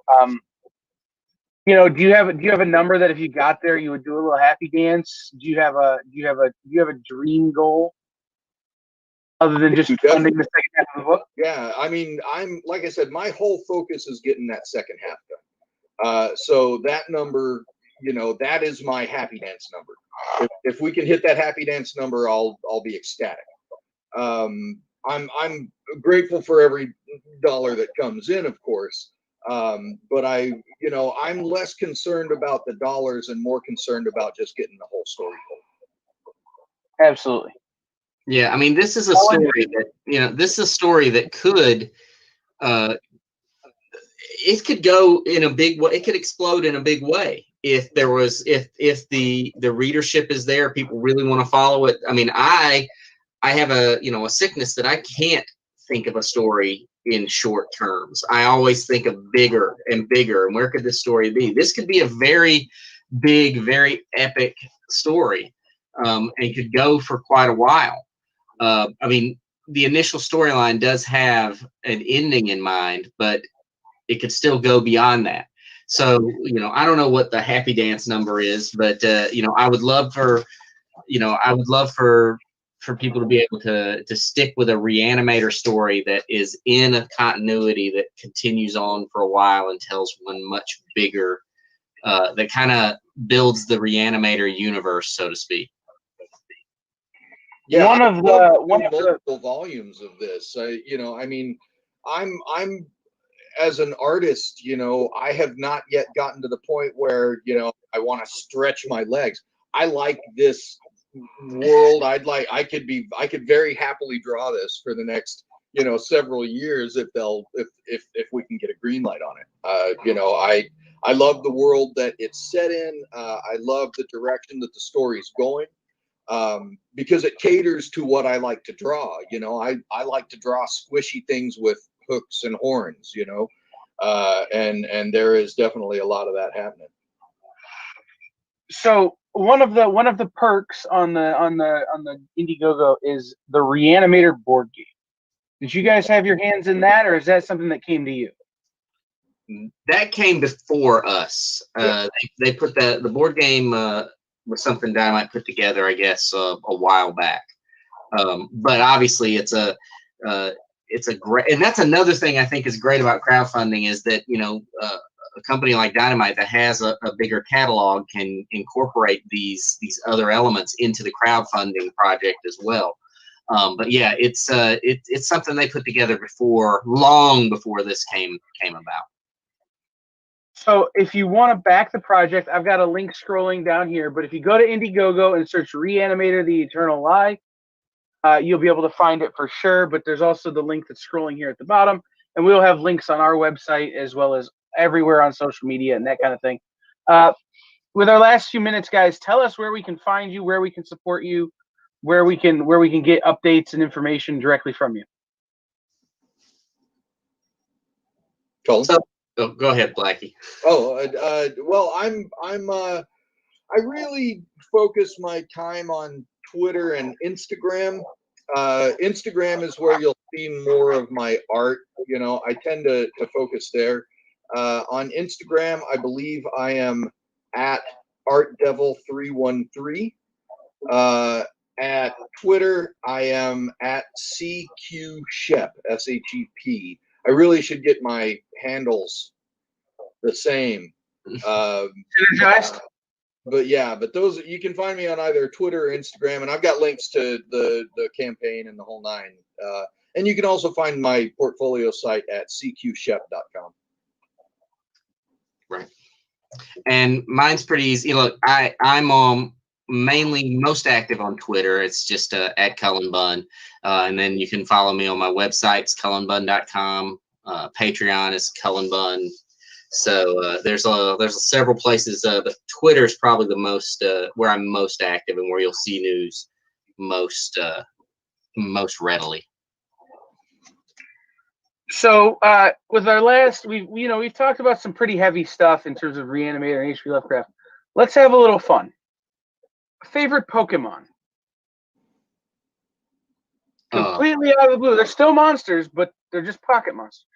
Do you have a number that if you got there you would do a little happy dance? Do you have a dream goal other than just funding the second half of the book? Yeah, I mean, like I said, my whole focus is getting that second half done. So that number, that is my happy dance number. If we can hit that happy dance number, I'll be ecstatic. I'm grateful for every dollar that comes in, of course. But I'm less concerned about the dollars and more concerned about just getting the whole story told. Absolutely. Yeah, I mean, this is a story that could, it could go in a big way. It could explode in a big way if the readership is there. People really want to follow it. I mean, I have a sickness that I can't think of a story in short terms. I always think of bigger and bigger. And where could this story be? This could be a very big, very epic story, and could go for quite a while. I mean, the initial storyline does have an ending in mind, but it could still go beyond that. So, I don't know what the happy dance number is, but I would love for people to be able to stick with a Reanimator story that is in a continuity that continues on for a while and tells one much bigger, that kind of builds the Reanimator universe, so to speak. Yeah, one of multiple volumes of this. I mean, I'm as an artist, I have not yet gotten to the point where I want to stretch my legs. I like this world. I could very happily draw this for the next several years if we can get a green light on it. I love the world that it's set in. I love the direction that the story's going. because it caters to what I like to draw. You know, I like to draw squishy things with hooks and horns, you know, and there is definitely a lot of that happening. So one of the perks on the Indiegogo is the Reanimator board game. Did you guys have your hands in that, or is that something that came to you? That came before us. They put the board game was something Dynamite put together, I guess, a while back. But obviously, it's a great, and that's another thing I think is great about crowdfunding is that, you know, a company like Dynamite that has a bigger catalog can incorporate these other elements into the crowdfunding project as well. But yeah, it's something they put together long before this came about. So if you want to back the project, I've got a link scrolling down here. But if you go to Indiegogo and search Reanimator: The Eternal Lie, you'll be able to find it for sure. But there's also the link that's scrolling here at the bottom. And we'll have links on our website as well as everywhere on social media and that kind of thing. With our last few minutes, guys, tell us where we can find you, where we can support you, where we can get updates and information directly from you. Cullen? So, go ahead, Blacky. Well, I really focus my time on Twitter and Instagram. Instagram is where you'll see more of my art. You know, I tend to focus there. On Instagram, I believe I am at ArtDevil313. At Twitter, I am at CQShep, SHEP. I really should get my handles the same. Energized? But those, you can find me on either Twitter or Instagram, and I've got links to the campaign and the whole nine. And you can also find my portfolio site at cqshep.com. Right. And mine's pretty easy. Look, I'm mainly most active on Twitter. It's just at Cullen Bunn. And then you can follow me on my website, it's cullenbunn.com. Patreon is Cullen Bunn. So there's several places, but Twitter is probably the most where I'm most active and where you'll see news most readily. So with our last, we've talked about some pretty heavy stuff in terms of Reanimator and H.P. Lovecraft. Let's have a little fun. Favorite Pokemon? Completely out of the blue. They're still monsters, but they're just pocket monsters.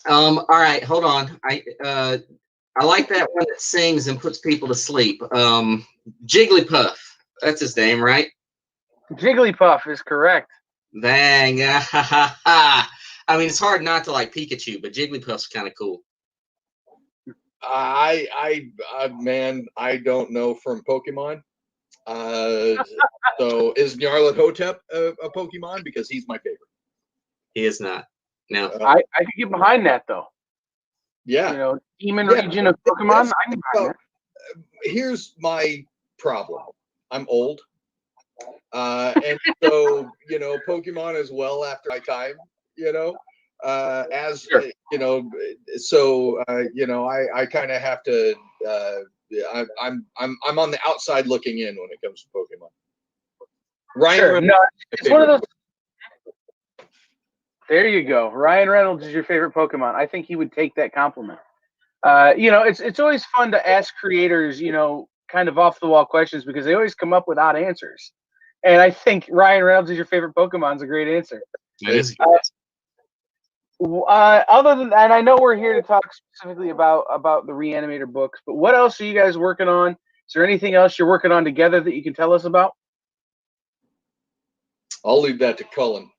All right, hold on. I like that one that sings and puts people to sleep. Jigglypuff. That's his name, right? Jigglypuff is correct. Dang. I mean, it's hard not to like Pikachu, but Jigglypuff's kind of cool. Man, I don't know from Pokemon. So is Nyarlathotep a Pokemon? Because he's my favorite. He is not. No. I could get behind that though. Yeah. You know, Demon region of Pokemon. I can behind that. Here's my problem. I'm old. And so, you know, Pokemon is well after my time, you know, Sure. you know, so, you know, I kind of have to, I'm on the outside looking in when it comes to Pokemon. Ryan Sure. Reynolds, No, it's one of those. There you go. Ryan Reynolds is your favorite Pokemon. I think he would take that compliment. You know, it's always fun to ask creators, you know, kind of off the wall questions because they always come up with odd answers. And I think Ryan Reynolds is your favorite Pokemon is a great answer. That is a good answer. Other than that, and I know we're here to talk specifically about the Reanimator books, but what else are you guys working on? Is there anything else you're working on together that you can tell us about? I'll leave that to Cullen.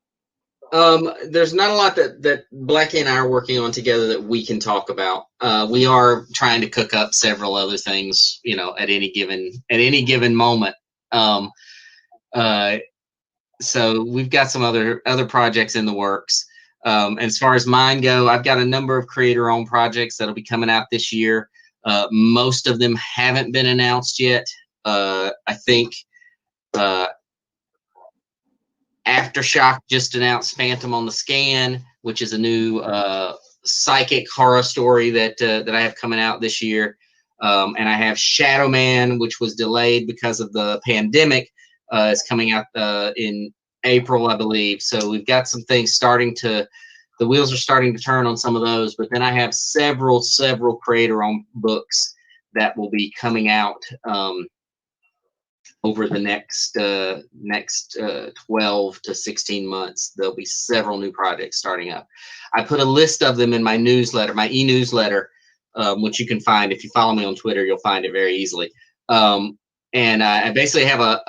There's not a lot that Blacky and I are working on together that we can talk about. We are trying to cook up several other things, you know, at any given moment. So we've got some other projects in the works. As far as mine go, I've got a number of creator-owned projects that'll be coming out this year. Most of them haven't been announced yet. I think Aftershock just announced Phantom on the Scan, which is a new psychic horror story that I have coming out this year. And I have Shadow Man, which was delayed because of the pandemic. It's coming out in April, I believe. So we've got some things the wheels are starting to turn on some of those. But then I have several creator-owned books that will be coming out over the next 12 to 16 months. There'll be several new projects starting up. I put a list of them in my newsletter, my e-newsletter, which you can find if you follow me on Twitter. You'll find it very easily. And I basically have a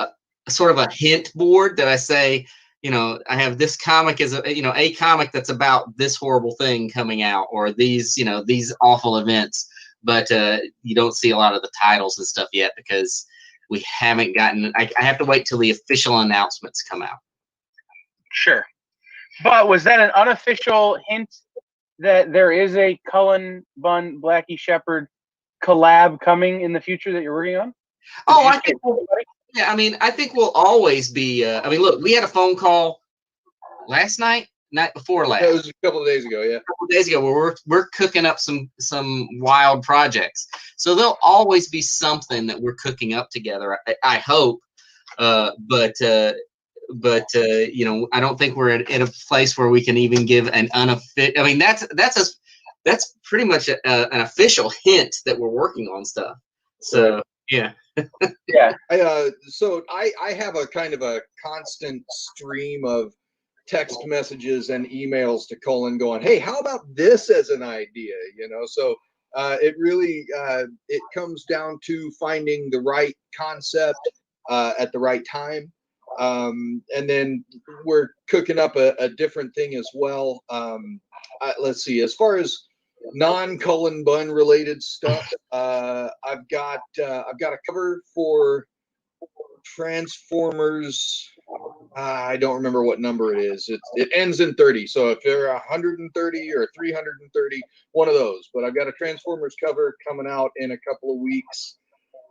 sort of a hint board that I say, I have this comic as a comic that's about this horrible thing coming out, or these awful events. But you don't see a lot of the titles and stuff yet because we haven't gotten. I have to wait till the official announcements come out. Sure, but was that an unofficial hint that there is a Cullen, Bunn, Blacky, Shepherd collab coming in the future that you're working on? Oh, I think. Yeah, I think we'll always be. Look, we had a phone call night before last. It was a couple of days ago. Yeah, a couple of days ago, where we're cooking up some wild projects. So there'll always be something that we're cooking up together. I hope, but I don't think we're in a place where we can even give an unofficial. That's pretty much an official hint that we're working on stuff. So yeah. Yeah. So I have a kind of a constant stream of text messages and emails to Cullen going, hey, how about this as an idea? So it really it comes down to finding the right concept at the right time. And then we're cooking up a different thing as well. Let's see, as far as non-Cullen Bunn related stuff, I've got a cover for Transformers. I don't remember what number it is. It ends in 30. So if they're 130 or 330, one of those. But I've got a Transformers cover coming out in a couple of weeks.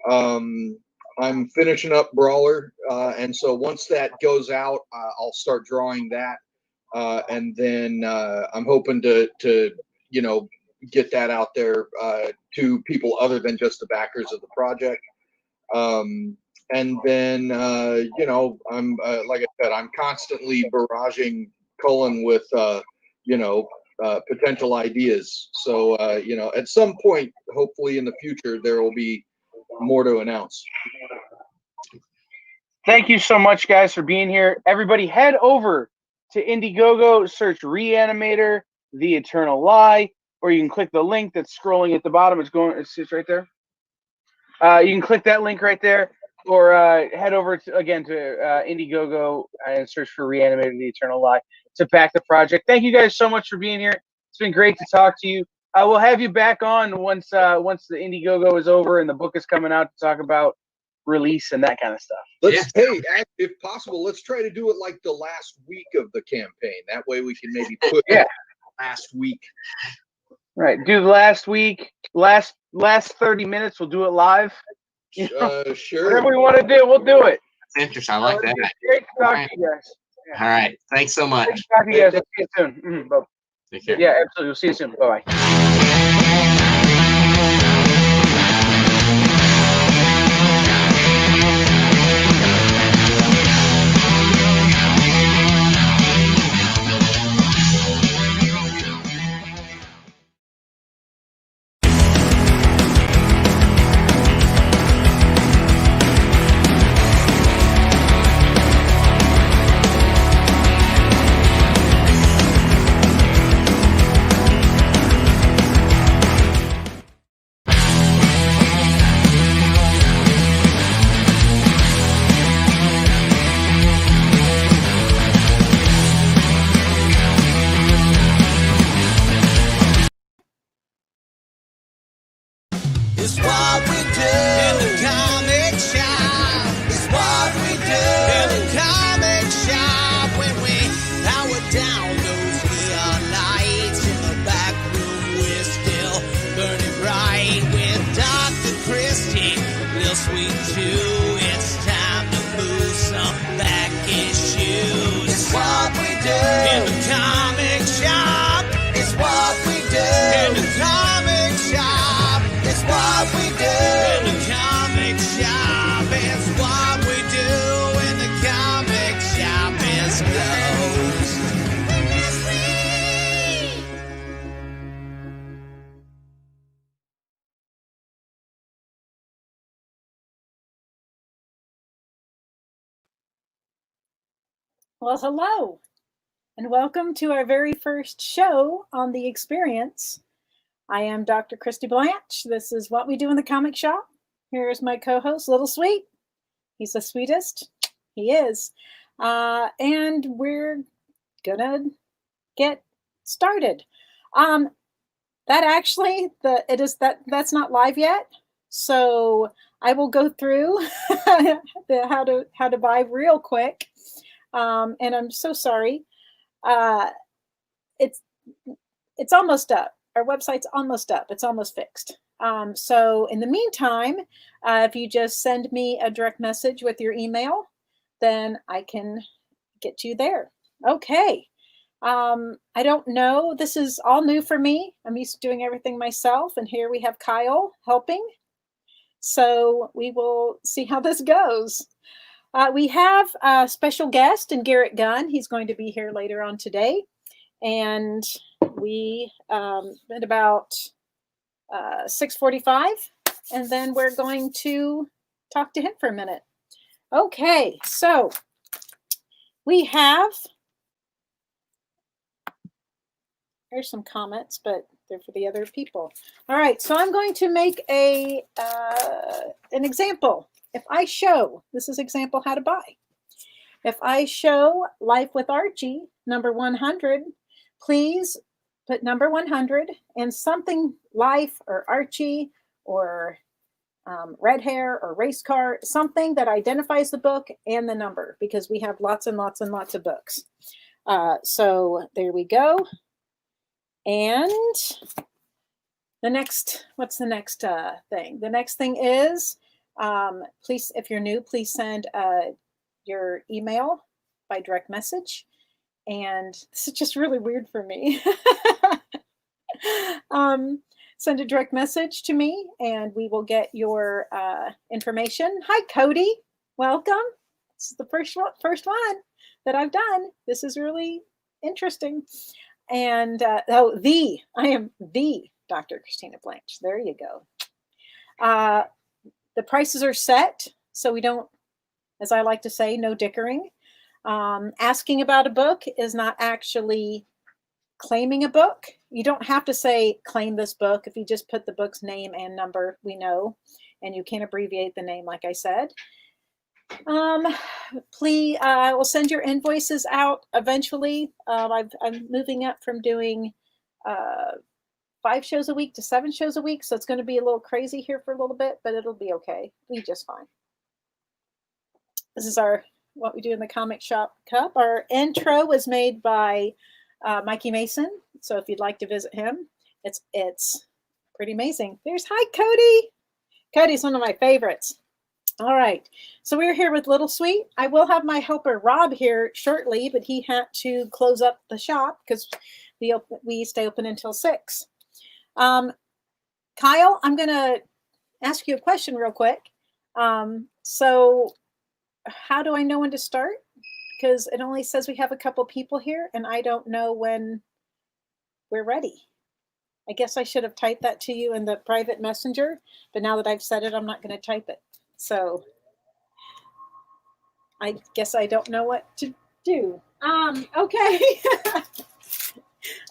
I'm finishing up Brawler, and so once that goes out, I'll start drawing that, and then I'm hoping to get that out there to people other than just the backers of the project. And then I'm like I said, I'm constantly barraging Cullen with potential ideas. So at some point, hopefully in the future, there will be more to announce. Thank you so much, guys, for being here. Everybody, head over to Indiegogo, search Reanimator, The Eternal Lie, or you can click the link that's scrolling at the bottom. It's right there. You can click that link right there, or head over to Indiegogo and search for Reanimator, The Eternal Lie to back the project. Thank you guys so much for being here. It's been great to talk to you. I will have you back on once the Indiegogo is over and the book is coming out to talk about release and that kind of stuff. Hey, if possible, let's try to do it like the last week of the campaign. That way we can maybe put last week. Right. Do the last week, last 30 minutes. We'll do it live. Sure. Whatever we want to do, we'll do it. That's interesting. I like that. Great to talk to you guys. Yeah. All right. Thanks so much. Great to talk to you guys. I'll see you soon. Mm-hmm. Take care. Yeah, absolutely. We'll see you soon. Bye-bye. Well, hello, and welcome to our very first show on The Experience. I am Dr. Christy Blanch. This is What We Do in the Comic Shop. Here's my co-host, Little Sweet. He's the sweetest. He is. And we're gonna get started. That's not live yet. So I will go through how to buy real quick. And I'm so sorry. It's almost up. Our website's almost up. It's almost fixed. So in the meantime, if you just send me a direct message with your email, then I can get you there. Okay. I don't know. This is all new for me. I'm used to doing everything myself. And here we have Kyle helping. So we will see how this goes. We have a special guest in Garrett Gunn. He's going to be here later on today. And we at about 6:45, and then we're going to talk to him for a minute. Okay, so we have, here's some comments, but they're for the other people. All right, so I'm going to make an example. If I show, this is example how to buy. If I show Life with Archie, number 100, please put number 100 and something Life or Archie or red hair or race car, something that identifies the book and the number, because we have lots and lots and lots of books. So there we go. And the next, what's the next thing? The next thing is, please, if you're new, please send your email by direct message. And this is just really weird for me. Send a direct message to me and we will get your information. Hi, Cody. Welcome. This is the first one that I've done. This is really interesting. And I am the Dr. Christina Blanch. There you go. The prices are set, so we don't, as I like to say, no dickering. Asking about a book is not actually claiming a book. You don't have to say claim this book. If you just put the book's name and number, we know, and you can abbreviate the name, like I said. Please, I will send your invoices out eventually. I'm moving up from doing 5 shows a week to 7 shows a week, so it's going to be a little crazy here for a little bit, but it'll be okay. It'll be just fine. This is our What We Do in the Comic Shop cup. Our intro was made by Mikey Mason, so if you'd like to visit him, it's pretty amazing. There's hi Cody. Cody's one of my favorites. All right, so we're here with Little Sweet. I will have my helper Rob here shortly, but he had to close up the shop because we stay open until 6. Kyle, I'm going to ask you a question real quick. So how do I know when to start? Because it only says we have a couple people here and I don't know when we're ready. I guess I should have typed that to you in the private messenger, but now that I've said it, I'm not going to type it. So I guess I don't know what to do. Okay.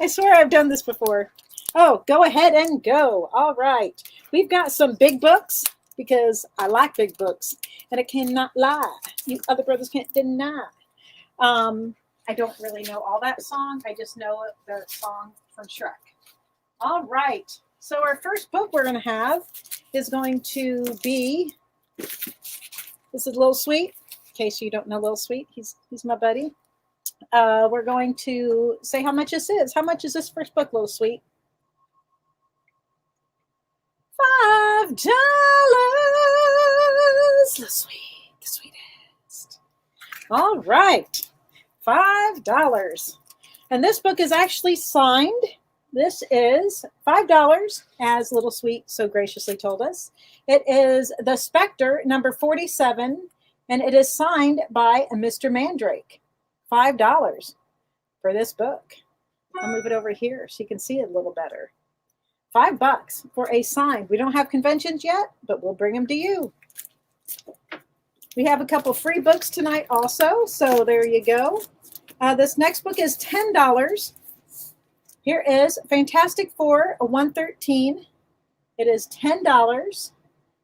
I swear I've done this before. Oh, go ahead and go. All right. We've got some big books because I like big books and I cannot lie. You other brothers can't deny. I don't really know all that song. I just know the song from Shrek. All right. So our first book we're going to have is going to be, this is Little Sweet. In case you don't know Little Sweet, he's my buddy. We're going to say how much this is. How much is this first book, Little Sweet? $5. Little Sweet, the sweetest. All right. $5. And this book is actually signed. This is $5, as Little Sweet so graciously told us. It is The Spectre, number 47, and it is signed by Mr. Mandrake. $5 for this book. I'll move it over here so you can see it a little better. $5 for a sign. We don't have conventions yet, but we'll bring them to you. We have a couple free books tonight also, so there you go. This next book is $10. Here is Fantastic Four 113. It is $10.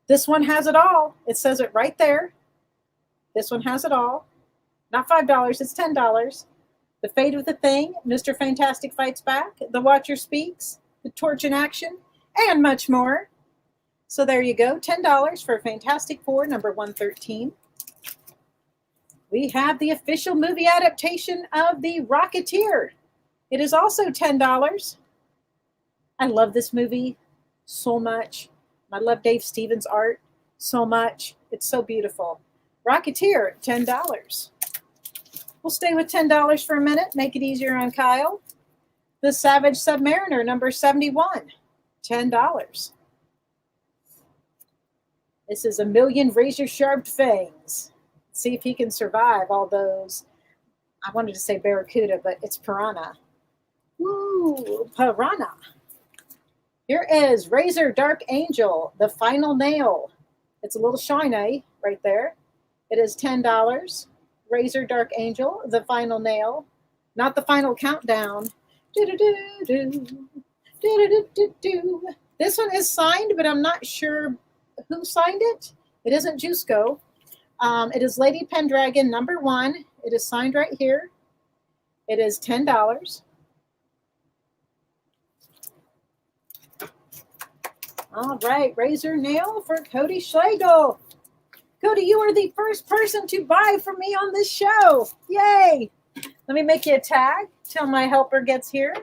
This one has it all. It says it right there. This one has it all. Not $5, it's $10. The Fate of the Thing, Mr. Fantastic Fights Back, The Watcher Speaks, The Torch in Action, and much more. So there you go, $10 for Fantastic Four number 113. We have the official movie adaptation of The Rocketeer. It is also $10. I love this movie so much. I love Dave Stevens' art so much. It's so beautiful. Rocketeer, $10. We'll stay with $10 for a minute, make it easier on Kyle. The Savage Submariner, number 71, $10. This is A Million Razor-Sharp Fangs. See if he can survive all those. I wanted to say barracuda, but it's piranha. Woo, piranha. Here is Razor Dark Angel, The Final Nail. It's a little shiny right there. It is $10. Razor Dark Angel, The Final Nail. Not The Final Countdown. This one is signed, but I'm not sure who signed it. It isn't Jusco. It is Lady Pendragon, number 1. It is signed right here. It is $10. All right, Razor Nail for Cody Schlegel. Cody, you are the first person to buy from me on this show. Yay! Let me make you a tag till my helper gets here.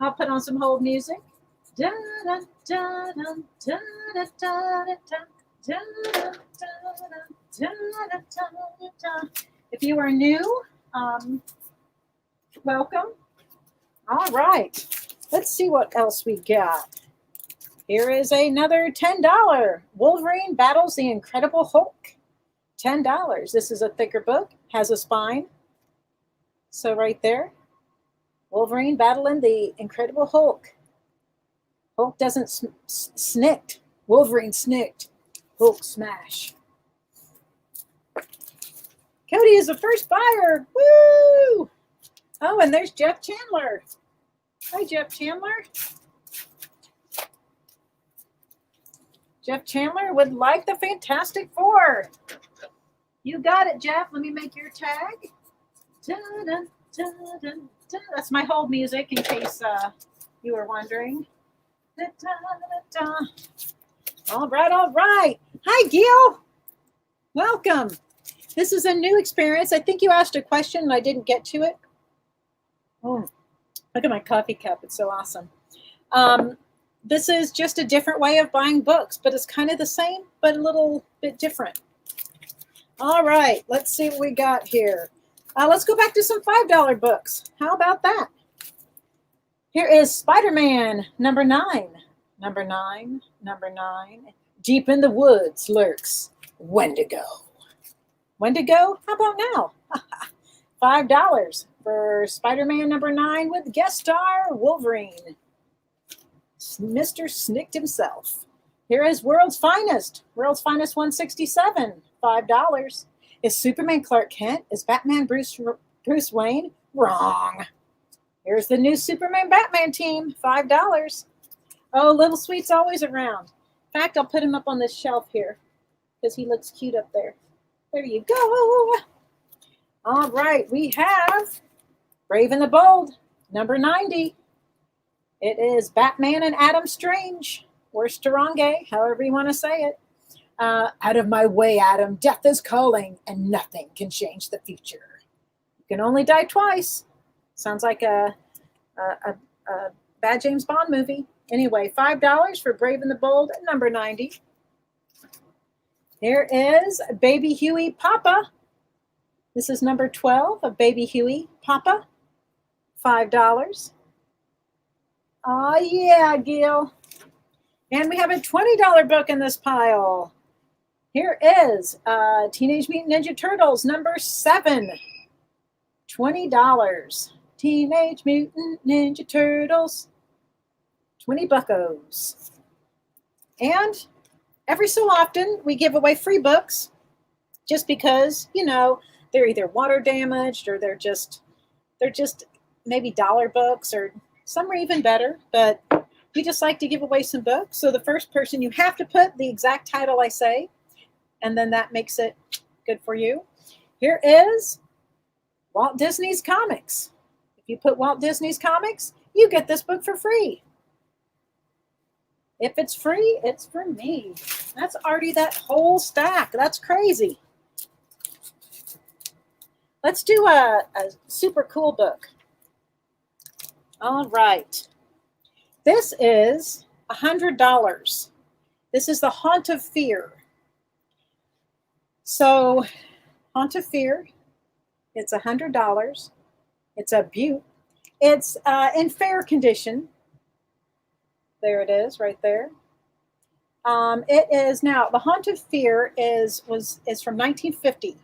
I'll put on some hold music. If you are new, welcome. All right, let's see what else we got. Here is another $10. Wolverine Battles the Incredible Hulk. $10. This is a thicker book, has a spine. So right there, Wolverine battling the Incredible Hulk. Hulk doesn't snicked. Wolverine snicked. Hulk smash. Cody is the first buyer. Woo! Oh, and there's Jeff Chandler. Hi, Jeff Chandler. Jeff Chandler would like the Fantastic Four. You got it, Jeff. Let me make your tag. Dun, dun, dun, dun, dun. That's my hold music in case you were wondering. Dun, dun, dun, dun. All right, all right. Hi, Gil. Welcome. This is a new experience. I think you asked a question and I didn't get to it. Oh, look at my coffee cup. It's so awesome. This is just a different way of buying books, but it's kind of the same, but a little bit different. All right, let's see what we got here. Let's go back to some $5 books. How about that? Here is Spider-Man, number 9. Number 9, number 9. Deep in the woods lurks Wendigo. Wendigo? How about now? $5 for Spider-Man number 9 with guest star Wolverine. Mr. Snicked himself. Here is World's Finest. World's Finest 167. $5. Is Superman Clark Kent? Is Batman Bruce Wayne? Wrong. Here's the new Superman Batman team. $5. Oh, Little Sweet's always around. In fact, I'll put him up on this shelf here because he looks cute up there. There you go. All right, we have Brave and the Bold, number 90. It is Batman and Adam Strange, or Starange, however you want to say it. Out of my way, Adam. Death is calling, and nothing can change the future. You can only die twice. Sounds like a bad James Bond movie. Anyway, $5 for Brave and the Bold, number 90. Here is Baby Huey Papa. This is number 12 of Baby Huey Papa. $5. Oh, yeah, Gil. And we have a $20 book in this pile. Here is Teenage Mutant Ninja Turtles, number 7. $20. Teenage Mutant Ninja Turtles. 20 buckos. And every so often, we give away free books just because, you know, they're either water damaged or they're just maybe dollar books, or some are even better, but we just like to give away some books. So the first person, you have to put the exact title I say, and then that makes it good for you. Here is Walt Disney's Comics. If you put Walt Disney's Comics, you get this book for free. If it's free, it's for me. That's already that whole stack. That's crazy. Let's do a super cool book. All right. This is $100. This is The Haunt of Fear. So, Haunt of Fear, it's $100. It's a beaut. It's in fair condition. There it is, right there. It is now, The Haunt of Fear is from 1950.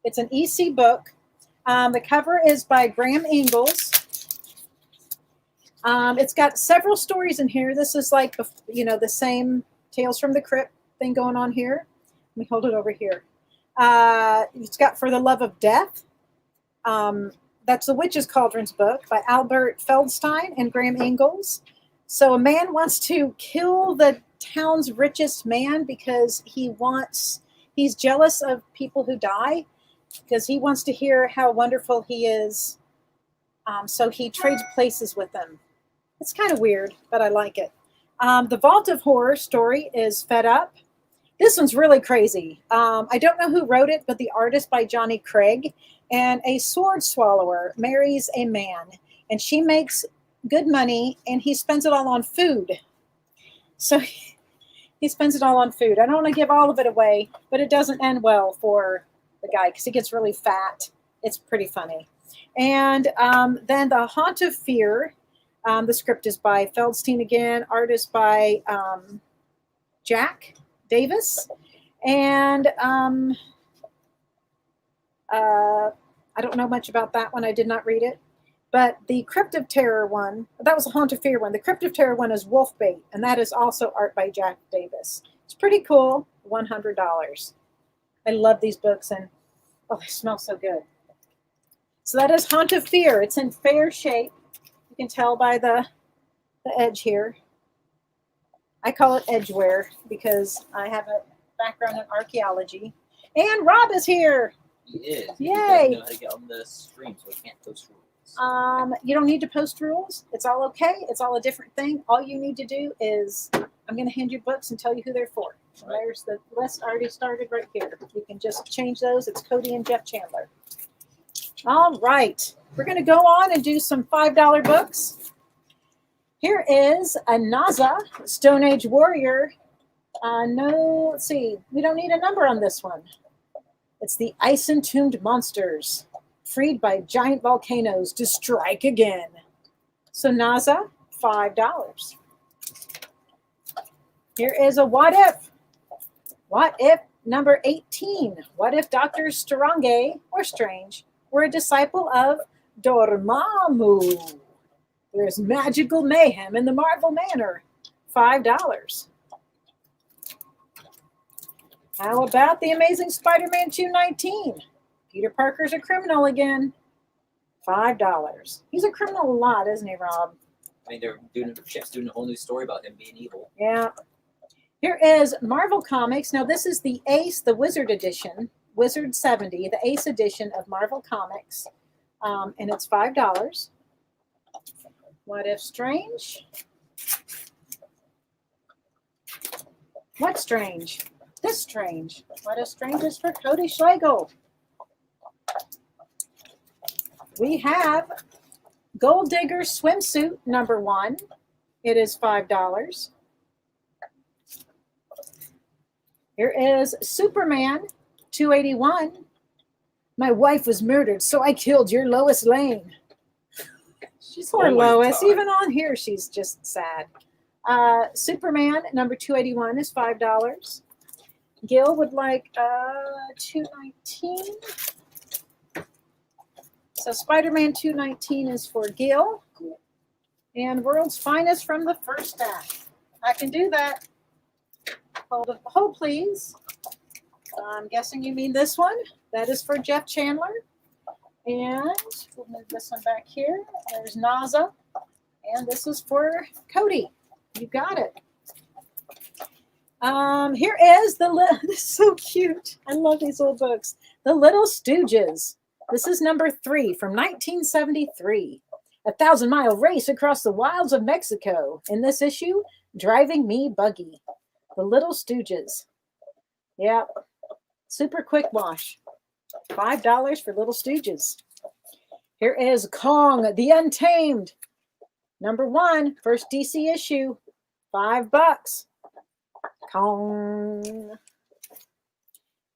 It's an EC book. The cover is by Graham Ingalls. It's got several stories in here. This is like, the same Tales from the Crypt thing going on here. Let me hold it over here. It's got For the Love of Death. That's the Witch's Cauldrons book by Albert Feldstein and Graham Ingalls. So a man wants to kill the town's richest man because he's jealous of people who die, because he wants to hear how wonderful he is. So he trades places with them. It's kind of weird, but I like it. The Vault of Horror story is Fed Up. This one's really crazy. I don't know who wrote it, but the artist by Johnny Craig. And a sword swallower marries a man, and she makes good money, and he spends it all on food. So he spends it all on food. I don't want to give all of it away, but it doesn't end well for the guy because he gets really fat. It's pretty funny. And then The Haunt of Fear. The script is by Feldstein again, artist by Jack Davis. And I don't know much about that one. I did not read it. But the Crypt of Terror one, that was a Haunt of Fear one. The Crypt of Terror one is Wolfbait, and that is also art by Jack Davis. It's pretty cool, $100. I love these books, and oh, they smell so good. So that is Haunt of Fear. It's in fair shape. You can tell by the edge here. I call it edgeware because I have a background in archaeology. And Rob is here. He is. Yay. He doesn't know how to get on the stream, so he can't post rules. You don't need to post rules. It's all okay. It's all a different thing. All you need to do is, I'm going to hand you books and tell you who they're for. Right. There's the list already started right here. You can just change those. It's Cody and Jeff Chandler. All right. We're going to go on and do some $5 books. Here is a Naza Stone Age Warrior. Let's see. We don't need a number on this one. It's the Ice Entombed Monsters, freed by giant volcanoes to strike again. So Naza, $5. Here is a What If. What If number 18. What if Dr. Strange were a disciple of Dormammu? There's magical mayhem in the Marvel Manor. $5. How about The Amazing Spider-Man 219? Peter Parker's a criminal again. $5. He's a criminal a lot, isn't he, Rob? I mean, Chef's doing a whole new story about him being evil. Yeah. Here is Marvel Comics. Now, this is the Ace, the Wizard edition, Wizard 70, the Ace edition of Marvel Comics. And it's $5. What If Strange? What's Strange? This Strange. What If Strange is for Cody Schlegel. We have Gold Digger Swimsuit number 1. It is $5. Here is Superman 281. My wife was murdered, so I killed your Lois Lane. She's Poor always Lois. tired. Even on here, she's just sad. Superman number 281 is $5. Gil would like 219. So Spider-Man 219 is for Gil. And World's Finest from the first stack. I can do that. Hold, please. I'm guessing you mean this one. That is for Jeff Chandler. And we'll move this one back here. There's Naza. And this is for Cody. You got it. Here is this is so cute. I love these little books. The Little Stooges. This is number 3 from 1973. A 1,000-mile race across the wilds of Mexico. In this issue, Driving Me Buggy. The Little Stooges. Yep. Super quick wash. $5 for Little Stooges. Here is Kong the Untamed. Number 1, first DC issue. $5. Kong.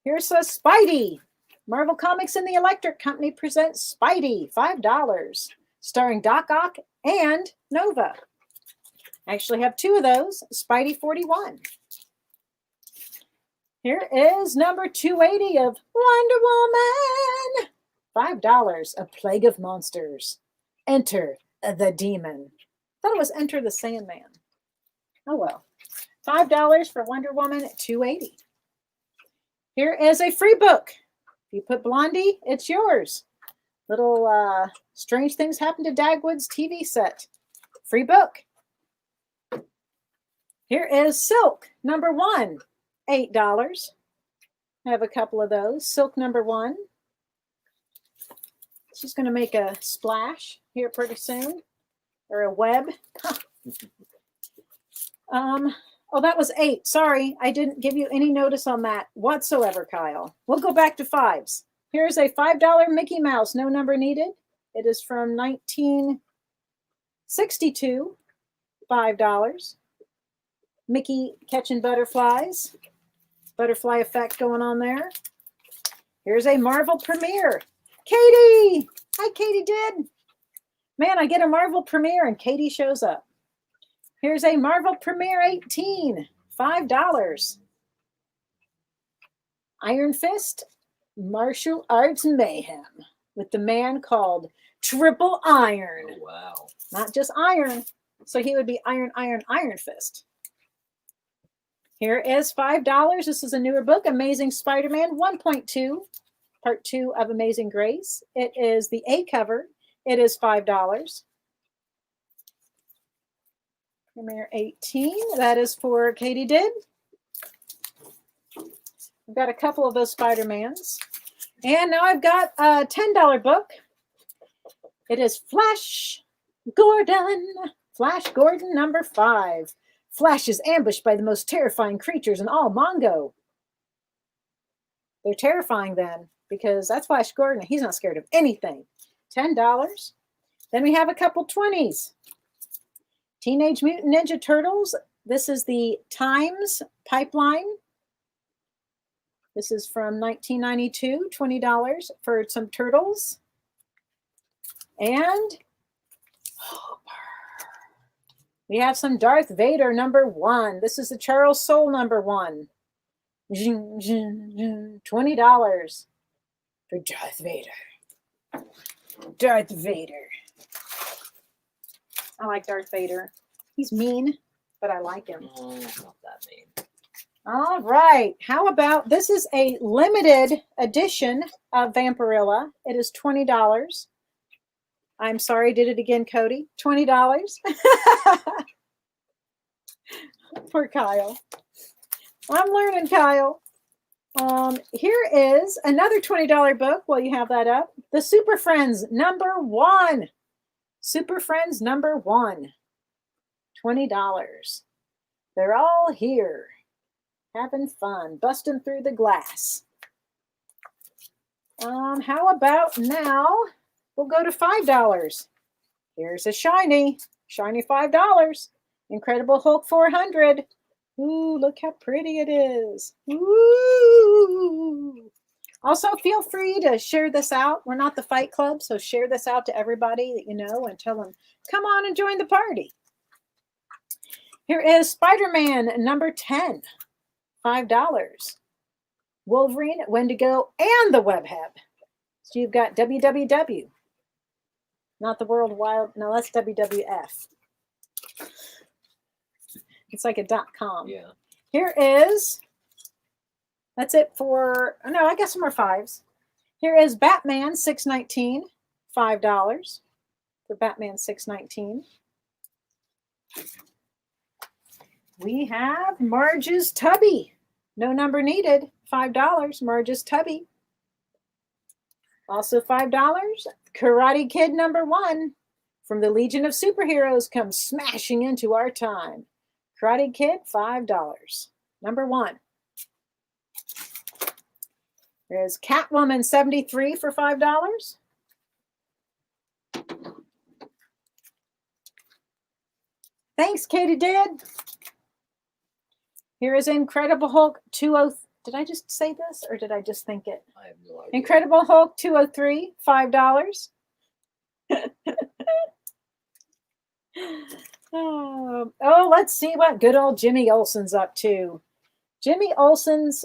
Here's a Spidey. Marvel Comics and the Electric Company presents Spidey. $5. Starring Doc Ock and Nova. I actually have 2 of those. Spidey 41. Here is number 280 of Wonder Woman. $5. A Plague of Monsters. Enter the Demon. I thought it was Enter the Sandman. Oh well. $5 for Wonder Woman at $2.80. Here is a free book. If you put Blondie, it's yours. Little Strange Things Happen to Dagwood's TV set. Free book. Here is Silk, number 1, $8. I have a couple of those. Silk number 1. She's going to make a splash here pretty soon. Or a web. Oh, that was 8. Sorry, I didn't give you any notice on that whatsoever, Kyle. We'll go back to 5s. Here's a $5 Mickey Mouse, no number needed. It is from 1962, $5. Mickey catching butterflies. Butterfly effect going on there. Here's a Marvel premiere. Katie! Hi, Katie did. Man, I get a Marvel premiere and Katie shows up. Here's a Marvel premiere 18, $5. Iron Fist, Martial Arts Mayhem with the man called Triple Iron. Oh, wow. Not just iron. So he would be Iron Fist. Here is $5. This is a newer book, Amazing Spider-Man 1.2, Part 2 of Amazing Grace. It is the A cover. It is $5. Premiere 18. That is for Katie Did. I've got a couple of those Spider-Mans. And now I've got a $10 book. It is Flash Gordon. Flash Gordon number 5. Flash is ambushed by the most terrifying creatures in all Mongo. They're terrifying then, because that's Flash Gordon. He's not scared of anything. $10. Then we have a couple 20s. Teenage Mutant Ninja Turtles. This is the Times Pipeline. This is from 1992, $20 for some turtles. And we have some Darth Vader number 1. This is the Charles Soule number 1. $20 for Darth Vader. Darth Vader. I like Darth Vader. He's mean, but I like him. Oh, not that mean. All right. How about this is a limited edition of Vampirilla. It is $20. I'm sorry, did it again, Cody. $20. Poor Kyle. I'm learning, Kyle. Here is another $20 book while you have that up. The Super Friends number 1. Super Friends number 1. $20. They're all here. Having fun. Busting through the glass. How about now? We'll go to $5. Here's a shiny $5. Incredible Hulk 400. Ooh, look how pretty it is. Ooh. Also, feel free to share this out. We're not the Fight Club, so share this out to everybody that you know and tell them, come on and join the party. Here is Spider-Man number 10. $5. Wolverine, Wendigo, and the Webhead. So you've got WWW. Not the World Wild. No, that's WWF. It's like a .com. Yeah. Here is, that's it for, no, I got some more 5s. Here is Batman 619, $5 for Batman 619. We have Marge's Tubby. No number needed. $5. Marge's Tubby. Also $5. Karate Kid #1 from the Legion of Superheroes comes smashing into our time. Karate Kid, $5. #1. There's Catwoman 73 for $5. Thanks, Katie did. Here is Incredible Hulk 20. Did I just say this or did I just think it? I have no idea. Incredible Hulk 203, $5. Oh, let's see what good old Jimmy Olsen's up to. Jimmy Olsen's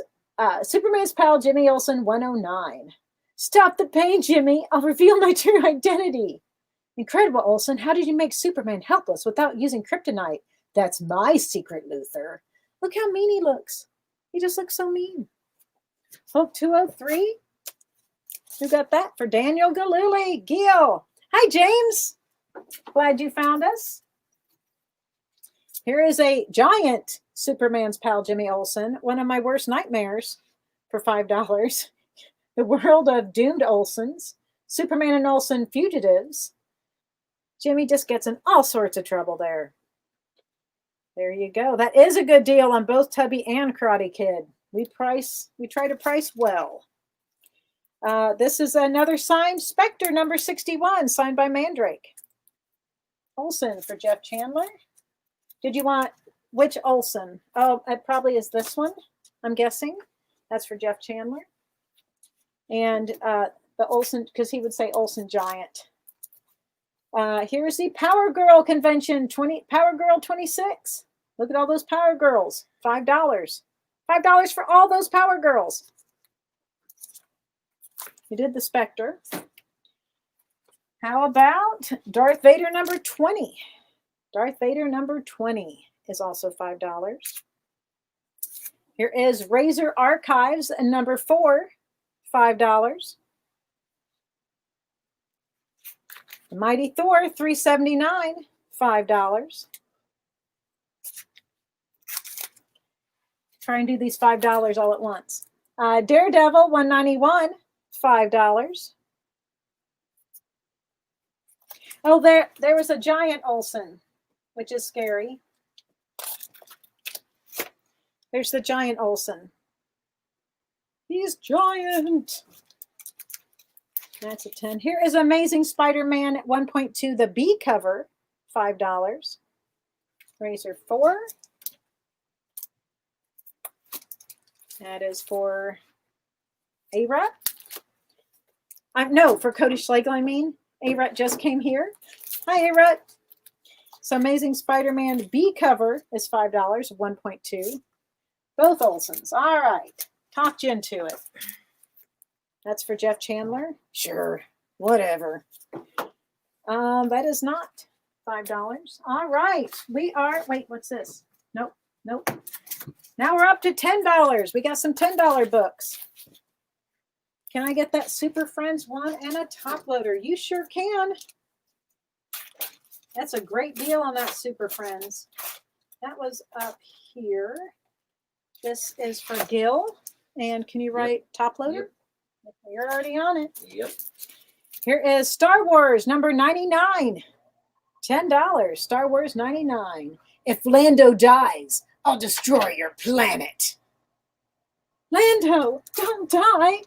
Superman's pal Jimmy Olsen 109. Stop the pain, Jimmy. I'll reveal my true identity. Incredible Olsen, how did you make Superman helpless without using kryptonite? That's my secret, Luthor. Look how mean he looks. He just looks so mean. Hulk 203. Who got that? For Daniel Galuli. Gil. Hi, James. Glad you found us. Here is a giant Superman's pal, Jimmy Olsen. One of my worst nightmares for $5. The World of Doomed Olsens. Superman and Olsen Fugitives. Jimmy just gets in all sorts of trouble there. There you go. That is a good deal on both Tubby and Karate Kid. We try to price well. This is another signed Spectre #61, signed by Mandrake. Olsen for Jeff Chandler. Did you want which Olsen? Oh, it probably is this one, I'm guessing. That's for Jeff Chandler. And the Olsen, because he would say Olsen Giant. Here's the Power Girl convention, Power Girl 26. Look at all those Power Girls, $5. $5 for all those Power Girls. We did the Spectre. How about Darth Vader #20? Darth Vader #20 is also $5. Here is Razor Archives #4, $5. The Mighty Thor 379, $5. Try and do these $5 all at once. Daredevil 191, $5. Oh, there was a giant Olsen, which is scary. There's the giant Olsen. He's giant. That's a 10. Here is Amazing Spider-Man 1.2, the B cover, $5. Razor 4. That is for A-Rut. No, for Cody Schlegel, I mean. A-Rut just came here. Hi, A-Rut. So Amazing Spider-Man B cover is $5, 1.2. Both Olsens. All right. Talked you into it. That's for Jeff Chandler. Sure. Whatever. That is not $5. All right. We are, wait, what's this? Nope. Now we're up to $10. We got some $10 books. Can I get that Super Friends one and a top loader? You sure can. That's a great deal on that Super Friends. That was up here. This is for Gil. And can you write top loader? Yep. You're already on it. Yep. Here is Star Wars #99. $10. Star Wars 99. If Lando dies, I'll destroy your planet. Lando, don't die.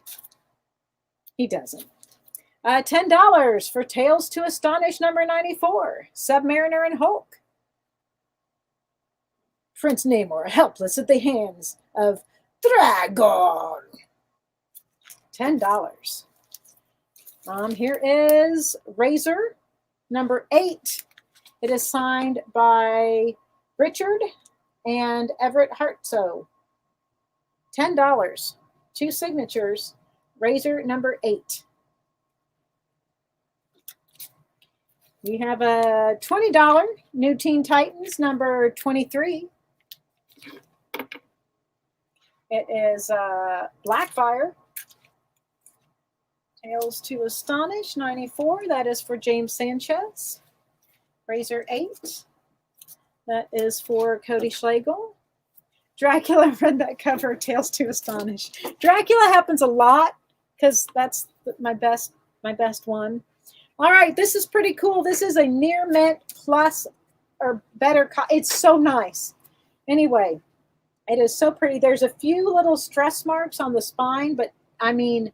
He doesn't. $10 for Tales to Astonish #94. Submariner and Hulk. Prince Namor helpless at the hands of Dragon. $10. Here is Razor #8. It is signed by Richard and Everett Hartso. $10. 2 signatures. Razor #8. We have a $20 New Teen Titans #23. It is Blackfire. Tales to Astonish, 94. That is for James Sanchez. Razor 8. That is for Cody Schlegel. Dracula, read that cover, Tales to Astonish. Dracula happens a lot because that's my best one. All right, this is pretty cool. This is a near mint plus or better. It's so nice. Anyway, it is so pretty. There's a few little stress marks on the spine, but I mean,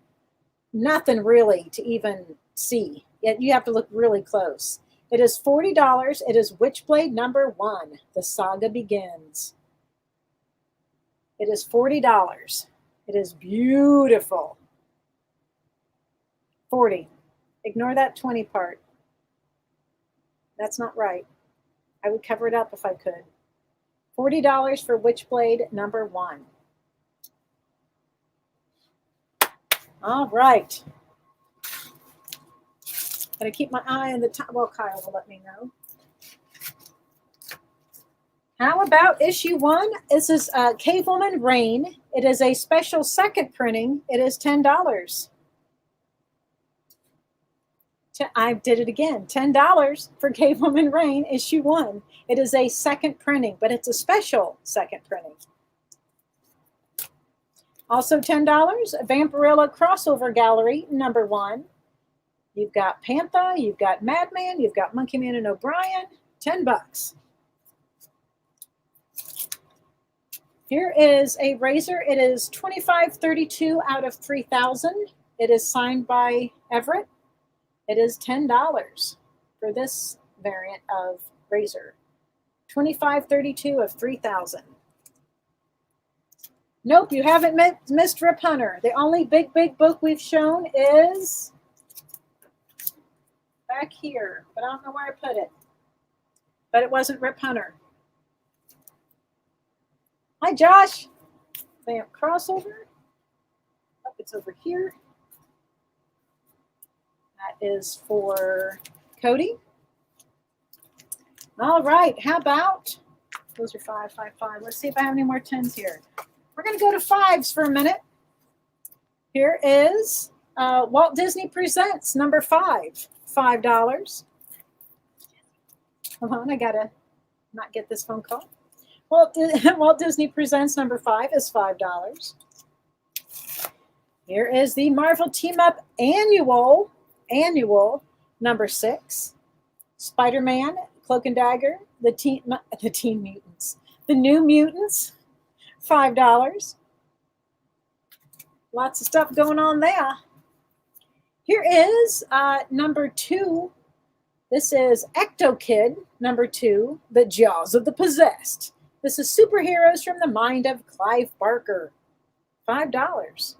nothing really to even see. Yet you have to look really close. It is $40. It is Witchblade number 1. The saga begins. It is $40. It is beautiful. 40. Ignore that 20 part. That's not right. I would cover it up if I could. $40 for Witchblade number 1. All right. Gotta keep my eye on the top. Well, Kyle will let me know. How about issue 1? This is Cavewoman Rain. It is a special second printing. It is $10. I did it again. $10 for Cavewoman Rain, issue 1. It is a second printing, but it's a special second printing. Also $10, Vampirilla Crossover Gallery, number 1. You've got Pantha, you've got Madman, you've got Monkey Man and O'Brien, $10. Here is a razor. It is 2532 out of 3000. It is signed by Everett. It is $10 for this variant of razor. 2532 of 3000. Nope, you haven't missed Rip Hunter. The only big book we've shown is back here, but I don't know where I put it. But it wasn't Rip Hunter. Hi, Josh. Vamp Crossover. Oh, it's over here. That is for Cody. All right, how about, those are 5, 5, 5. Let's see if I have any more 10s here. We're going to go to 5s for a minute. Here is Walt Disney Presents number 5, $5. Hold on, I got to not get this phone call. Walt Disney Presents number 5 is $5. Here is the Marvel Team Up Annual number 6. Spider-Man, Cloak and Dagger, the Teen Mutants, the New Mutants, $5. Lots of stuff going on there. Here is number 2. This is Ecto Kid, number 2, The Jaws of the Possessed. This is Superheroes from the Mind of Clive Barker, $5.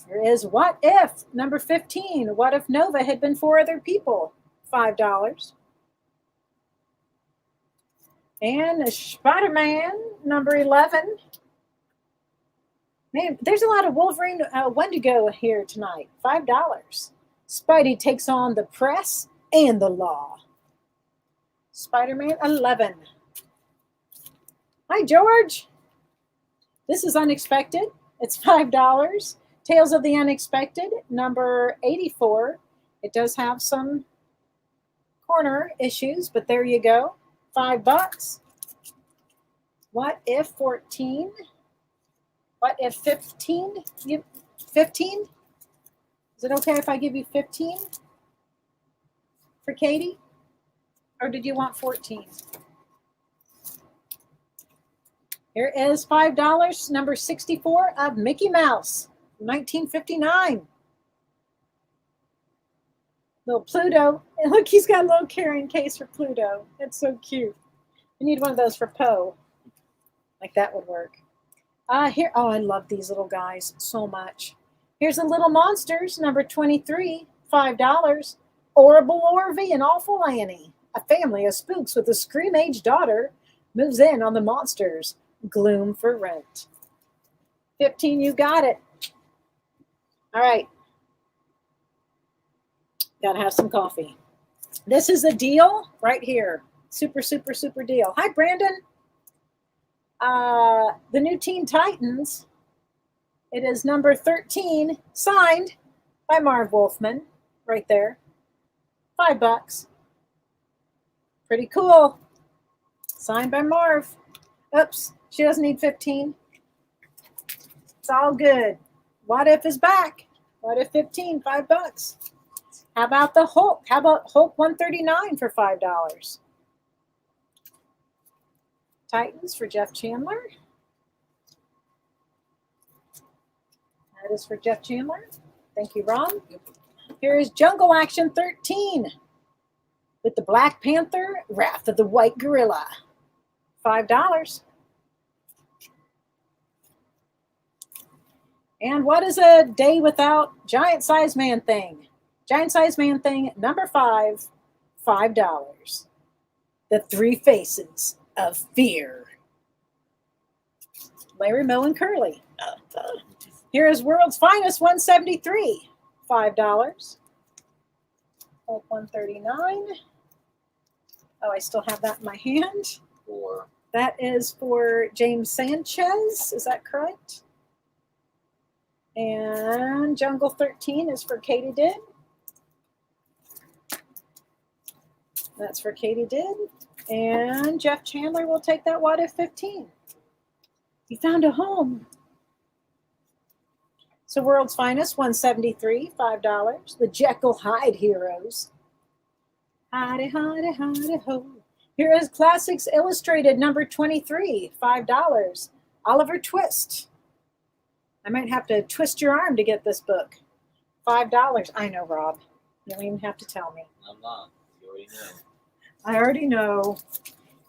Here is What If, number 15. What if Nova had been 4 other people? $5. And Spider-Man, number 11. Man, there's a lot of Wolverine Wendigo here tonight. $5. Spidey takes on the press and the law. Spider-Man 11. Hi, George. This is Unexpected. It's $5. Tales of the Unexpected, number 84. It does have some corner issues, but there you go. $5. What if 14? What if 15? 15? Is it okay if I give you 15 for Katie? Or did you want 14? Here is $5, number 64 of Mickey Mouse, 1959. Little Pluto. And look, he's got a little carrying case for Pluto. That's so cute. We need one of those for Poe. Like that would work. Here, oh, I love these little guys so much. Here's the Little Monsters, number 23, $5. Orrible Orvie and Awful Annie. A family of spooks with a scream-age daughter moves in on the monsters. Gloom for rent. 15, you got it. All right. Gotta have some coffee. This is a deal right here. Super, super, super deal. Hi, Brandon. The new Teen Titans It is number 13, signed by Marv Wolfman, right there. $5. Pretty cool. Signed by Marv. Oops, she doesn't need 15. It's all good. What If is back. What If 15, $5. How about the Hulk? How about Hulk 139 for $5? Titans for Jeff Chandler. That is for Jeff Chandler. Thank you, Ron. Here is Jungle Action 13 with the Black Panther, Wrath of the White Gorilla. $5. And what is a day without Giant Size Man Thing? Giant Size Man Thing, number 5, $5. The Three Faces of Fear. Larry, Moe, and Curly. Here is World's Finest 173, $5. Hulk 139. Oh, I still have that in my hand. That is for James Sanchez. Is that correct? And Jungle 13 is for Katie Did. That's for Katie Did. And Jeff Chandler will take that What If 15. He found a home. So World's Finest 173, $5. The Jekyll Hyde Heroes. Hidey, hidey, hidey, ho. Here is Classics Illustrated number 23, $5. Oliver Twist. I might have to twist your arm to get this book. $5. I know, Rob. You don't even have to tell me. I'm not. You already know. I already know.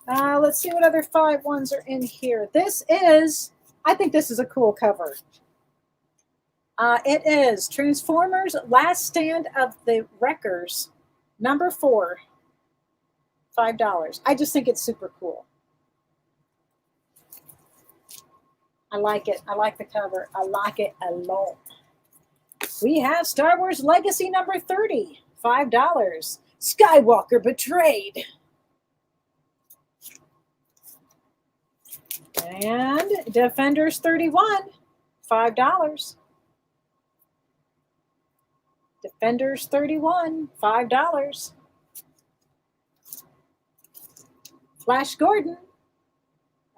Let's see what other 5 ones are in here. This is, I think this is a cool cover. It is Transformers Last Stand of the Wreckers, number 4, $5. I just think it's super cool. I like it. I like the cover. I like it a lot. We have Star Wars Legacy number 30, $5. Skywalker Betrayed. And Defenders 31, $5. Defenders 31, $5. Flash Gordon.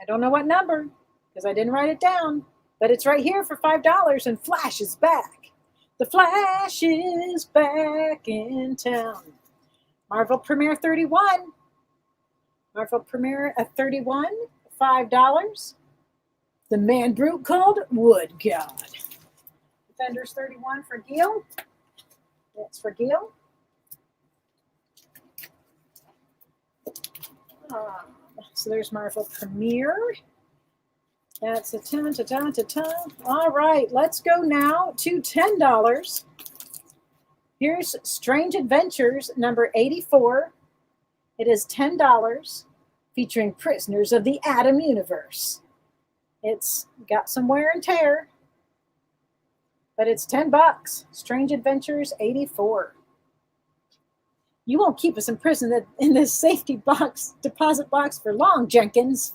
I don't know what number because I didn't write it down, but it's right here for $5, and Flash is back. The Flash is back in town. Marvel Premiere 31. Marvel Premiere at 31, $5. The Man Brute called Wood God. Defenders 31 for Gil. That's for Gil. So there's Marvel Premiere. That's a ta-ta-ta-ta-ta. All right, let's go now to $10. Here's Strange Adventures, number 84. It is $10, featuring Prisoners of the Atom Universe. It's got some wear and tear, but it's $10. Strange Adventures 84. You won't keep us in prison in this safety box, deposit box for long, Jenkins.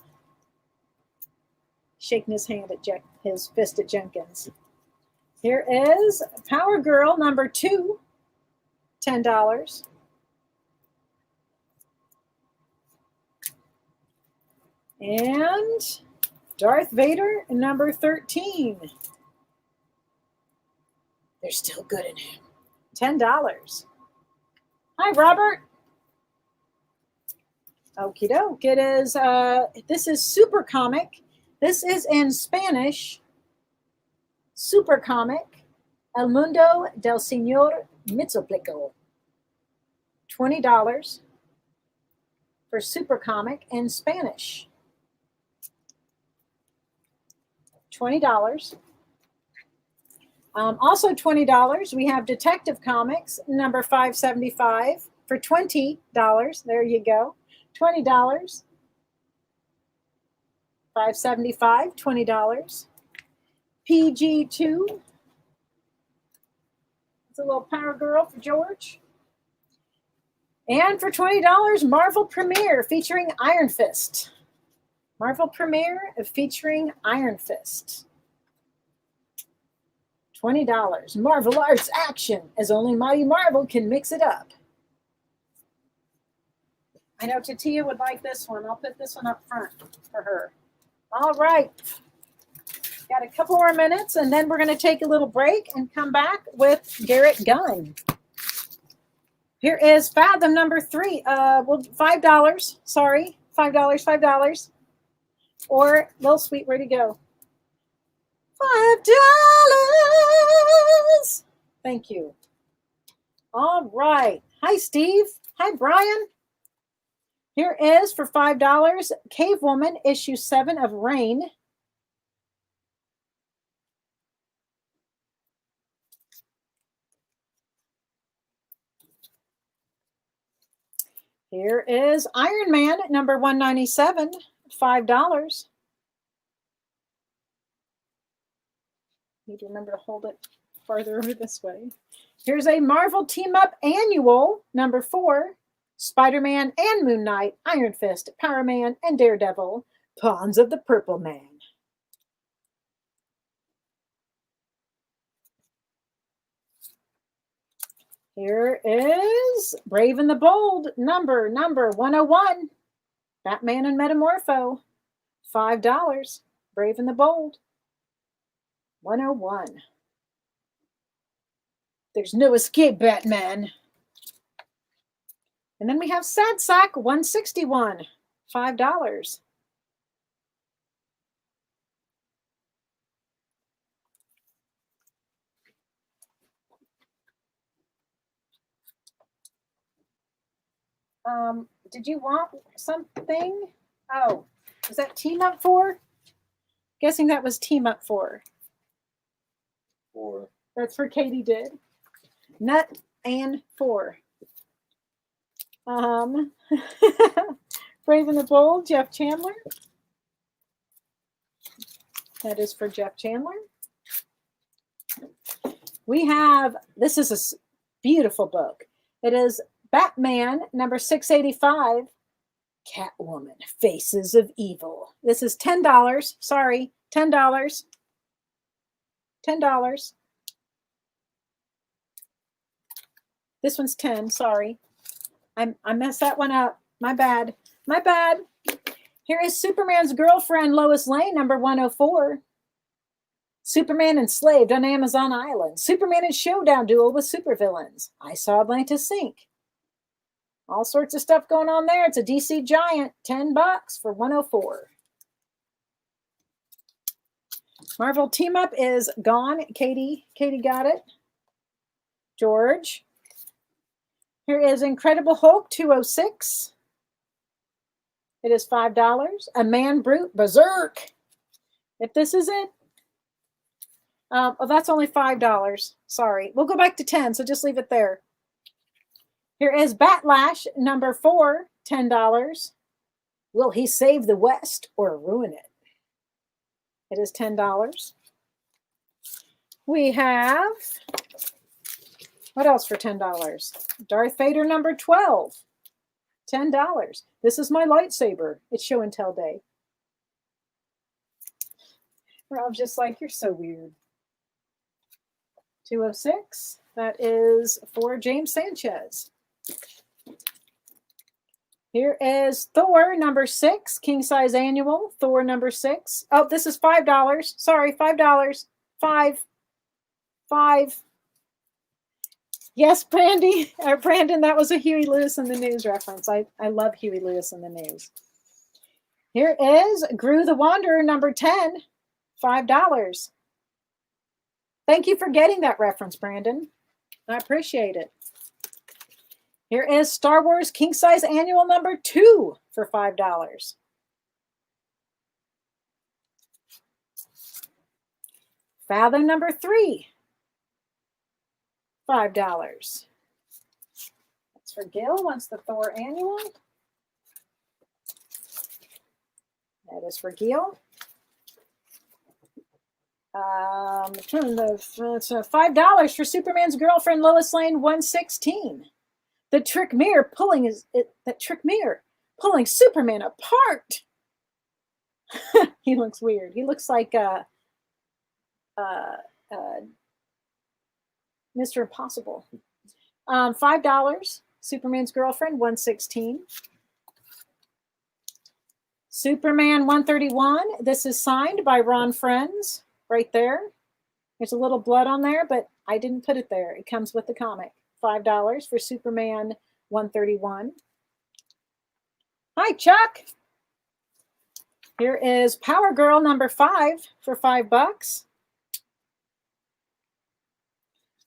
Shaking his hand at his fist at Jenkins. Here is Power Girl number 2, $10. And Darth Vader number 13. They're still good in him. $10. Hi, Robert. Okie doke. It is, this is Super Comic. This is in Spanish. Super Comic. El Mundo del Señor Mizzoplico. $20 for Super Comic in Spanish. $20. Also $20, we have Detective Comics, number 575 for $20. There you go. $20. 575, $20. PG2. It's a little Power Girl for George. And for $20, Marvel Premiere featuring Iron Fist. Marvel Premiere featuring Iron Fist. $20. Marvel Arts action, as only Mighty Marvel can mix it up. I know Tatia would like this one. I'll put this one up front for her. All right. Got a couple more minutes, and then we're going to take a little break and come back with Garrett Gunn. Here is Fathom number 3. Well, $5. Sorry, $5. Or Little Sweet, where'd he go? $5. Thank you. All right. Hi, Steve. Hi, Brian. Here is for $5, Cave Woman, issue 7 of Rain. Here is Iron Man, number 197, $5. Need to remember to hold it farther over this way. Here's a Marvel Team Up Annual, number 4, Spider-Man and Moon Knight, Iron Fist, Power Man, and Daredevil, Pawns of the Purple Man. Here is Brave and the Bold, number 101, Batman and Metamorpho, $5. Brave and the Bold, 101. There's no escape, Batman. And then we have Sad Sack 161, $5. Did you want something? Oh, was that Team Up 4? Guessing that was Team Up 4. 4. That's for Katie did. Nut and 4. Brave and the Bold, Jeff Chandler. That is for Jeff Chandler. We have, this is a beautiful book. It is Batman, number 685, Catwoman, Faces of Evil. This is $10. Sorry, $10. $10. This one's 10, sorry. I messed that one up. My bad. My bad. Here is Superman's Girlfriend, Lois Lane, number 104. Superman enslaved on Amazon Island. Superman in showdown duel with supervillains. I saw Atlantis sink. All sorts of stuff going on there. It's a DC Giant, $10 for 104. Marvel Team Up is gone. Katie got it. George. Here is Incredible Hulk 206. It is $5. A Man Brute Berserk. If this is it. Oh, that's only $5. Sorry. We'll go back to 10, so just leave it there. Here is Batlash, number 4, $10. Will he save the West or ruin it? It is $10. We have, what else for $10? Darth Vader, number 12, $10. This is my lightsaber. It's show and tell day. Rob's just like, you're so weird. 206, that is for James Sanchez. Here is Thor, number 6, King Size Annual, Thor number 6. Oh, this is $5. Sorry, $5. $5. Yes, Brandon, that was a Huey Lewis in the News reference. I love Huey Lewis in the News. Here is Gru the Wanderer, number 10, $5. Thank you for getting that reference, Brandon. I appreciate it. Here is Star Wars King Size Annual number 2 for $5. Fathom number 3, $5. That's for Gil, wants the Thor Annual. That is for Gil. It's $5 for Superman's Girlfriend, Lois Lane 116. The trick mirror pulling Superman apart. He looks weird. He looks like Mr. Impossible. $5. Superman's Girlfriend, 116. Superman 131. This is signed by Ron Friends right there. There's a little blood on there, but I didn't put it there. It comes with the comic. $5 for Superman 131. Hi, Chuck. Here is Power Girl number 5 for $5.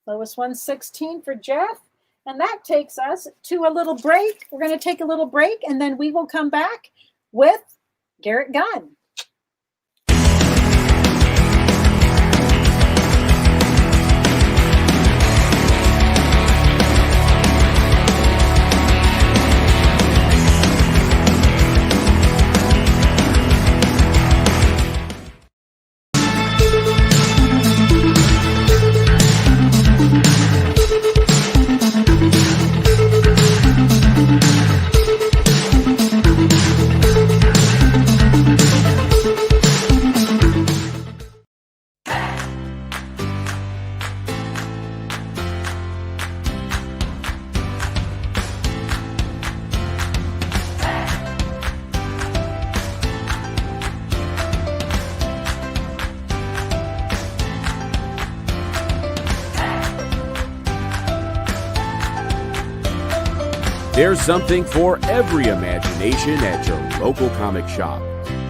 Lowest 116 for Jeff. And that takes us to a little break. We're going to take a little break, and then we will come back with Garrett Gunn. There's something for every imagination at your local comic shop.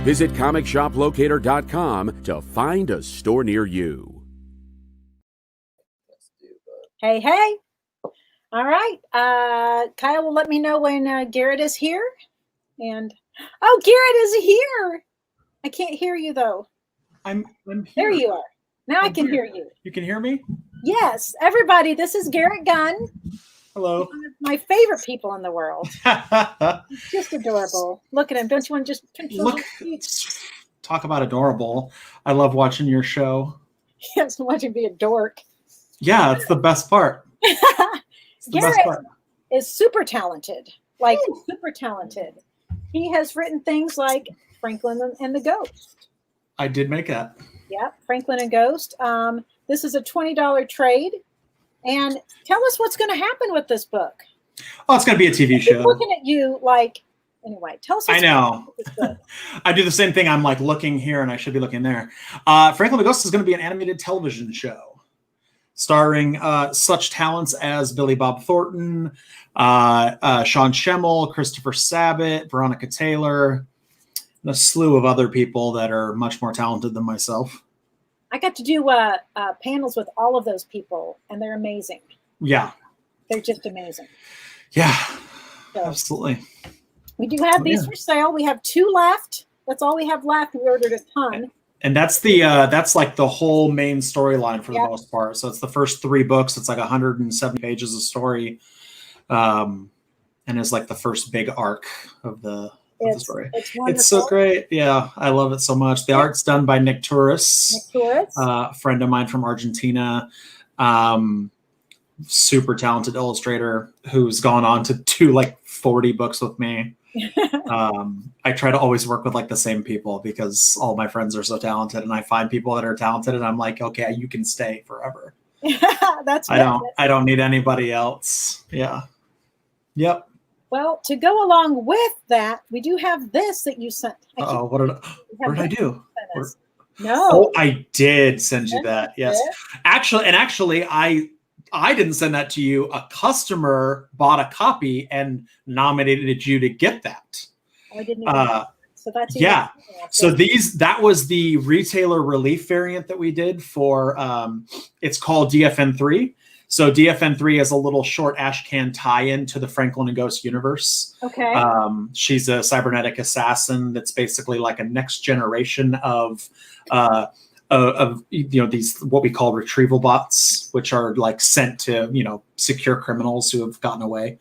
Visit ComicShopLocator.com to find a store near you. Hey, hey. All right. Kyle will let me know when Garrett is here. And, oh, Garrett is here. I can't hear you, though. I'm here. There you are. Now I can here. hear you. You can hear me? Yes. Everybody, this is Garrett Gunn. Hello. One of my favorite people in the world. Just adorable. Look at him. Don't you want to just Look, talk about adorable. I love watching your show. Yes, watch him be a dork. Yeah, it's the best part. It's the Garrett best part. is super talented. Like, super talented. He has written things like Franklin and the Ghost. I did make that. Yeah, Franklin and Ghost. This is a $20 trade. And tell us what's going to happen with this book. Oh, it's going to be a TV I'm show. looking at you like, anyway, tell us what's I know. going to happen with this book. I do the same thing. I'm like looking here and I should be looking there. Franklin the Ghost is going to be an animated television show starring such talents as Billy Bob Thornton, Sean Schemmel, Christopher Sabat, Veronica Taylor, and a slew of other people that are much more talented than myself. I got to do panels with all of those people, and they're amazing. Yeah. They're just amazing. Yeah, So, absolutely. we do have these for sale. We have 2 left. That's all we have left. We ordered a ton. And that's the that's like the whole main storyline for the Yep. most part. So it's the first 3 books. It's like 170 pages of story, and it's like the first big arc of the story. It's wonderful. It's so great. Yeah, I love it so much. The art's done by Nick Turris, a friend of mine from Argentina. Super talented illustrator who's gone on to do like 40 books with me. I try to always work with like the same people because all my friends are so talented, and I find people that are talented and I'm like, okay, you can stay forever. That's I don't need anybody else. Yeah. Yep. Well, to go along with that, we do have this that you sent. Oh, what did I do? No. Oh, I did send you that. Yes. Actually, I didn't send that to you. A customer bought a copy and nominated you to get that. Oh, I didn't even know. So that's yeah. So that was the retailer relief variant that we did for it's called DFN3. So DFN3 is a little short ash can tie-in to the Franklin and Ghost universe. Okay. She's a cybernetic assassin that's basically like a next generation of these what we call retrieval bots, which are like sent to secure criminals who have gotten away.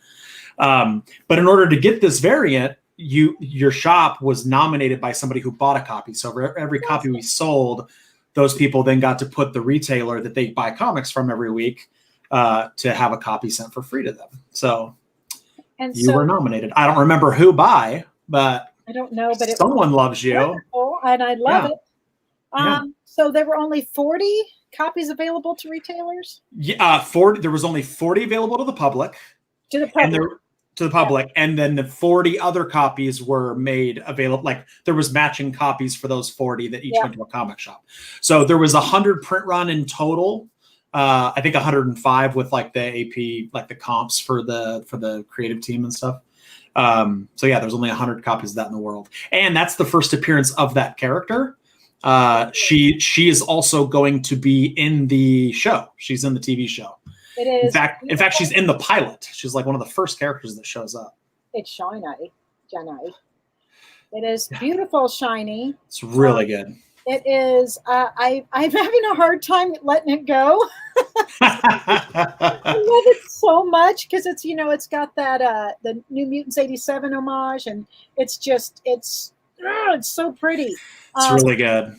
But in order to get this variant, your shop was nominated by somebody who bought a copy. So for every copy we sold, those people then got to put the retailer that they buy comics from every week to have a copy sent for free to them. So you were nominated. I don't remember who by, but I don't know, but someone loves you, wonderful, and I love it. So there were only 40 copies available to retailers? Yeah, 40. There was only 40 available to the public. To the public. And then the 40 other copies were made available. Like there was matching copies for those 40 that each went to a comic shop. So there was 100 print run in total. I think 105 with like the AP, like the comps for the creative team and stuff. So yeah, there's only 100 copies of that in the world, and that's the first appearance of that character. She is also going to be in the show. She's in the TV show. It is. In fact, she's in the pilot. She's like one of the first characters that shows up. It's shiny. It is beautiful, shiny. It's really good. It is. I'm having a hard time letting it go. I love it so much because it's it's got that the New Mutants '87 homage, and it's so pretty. It's really good.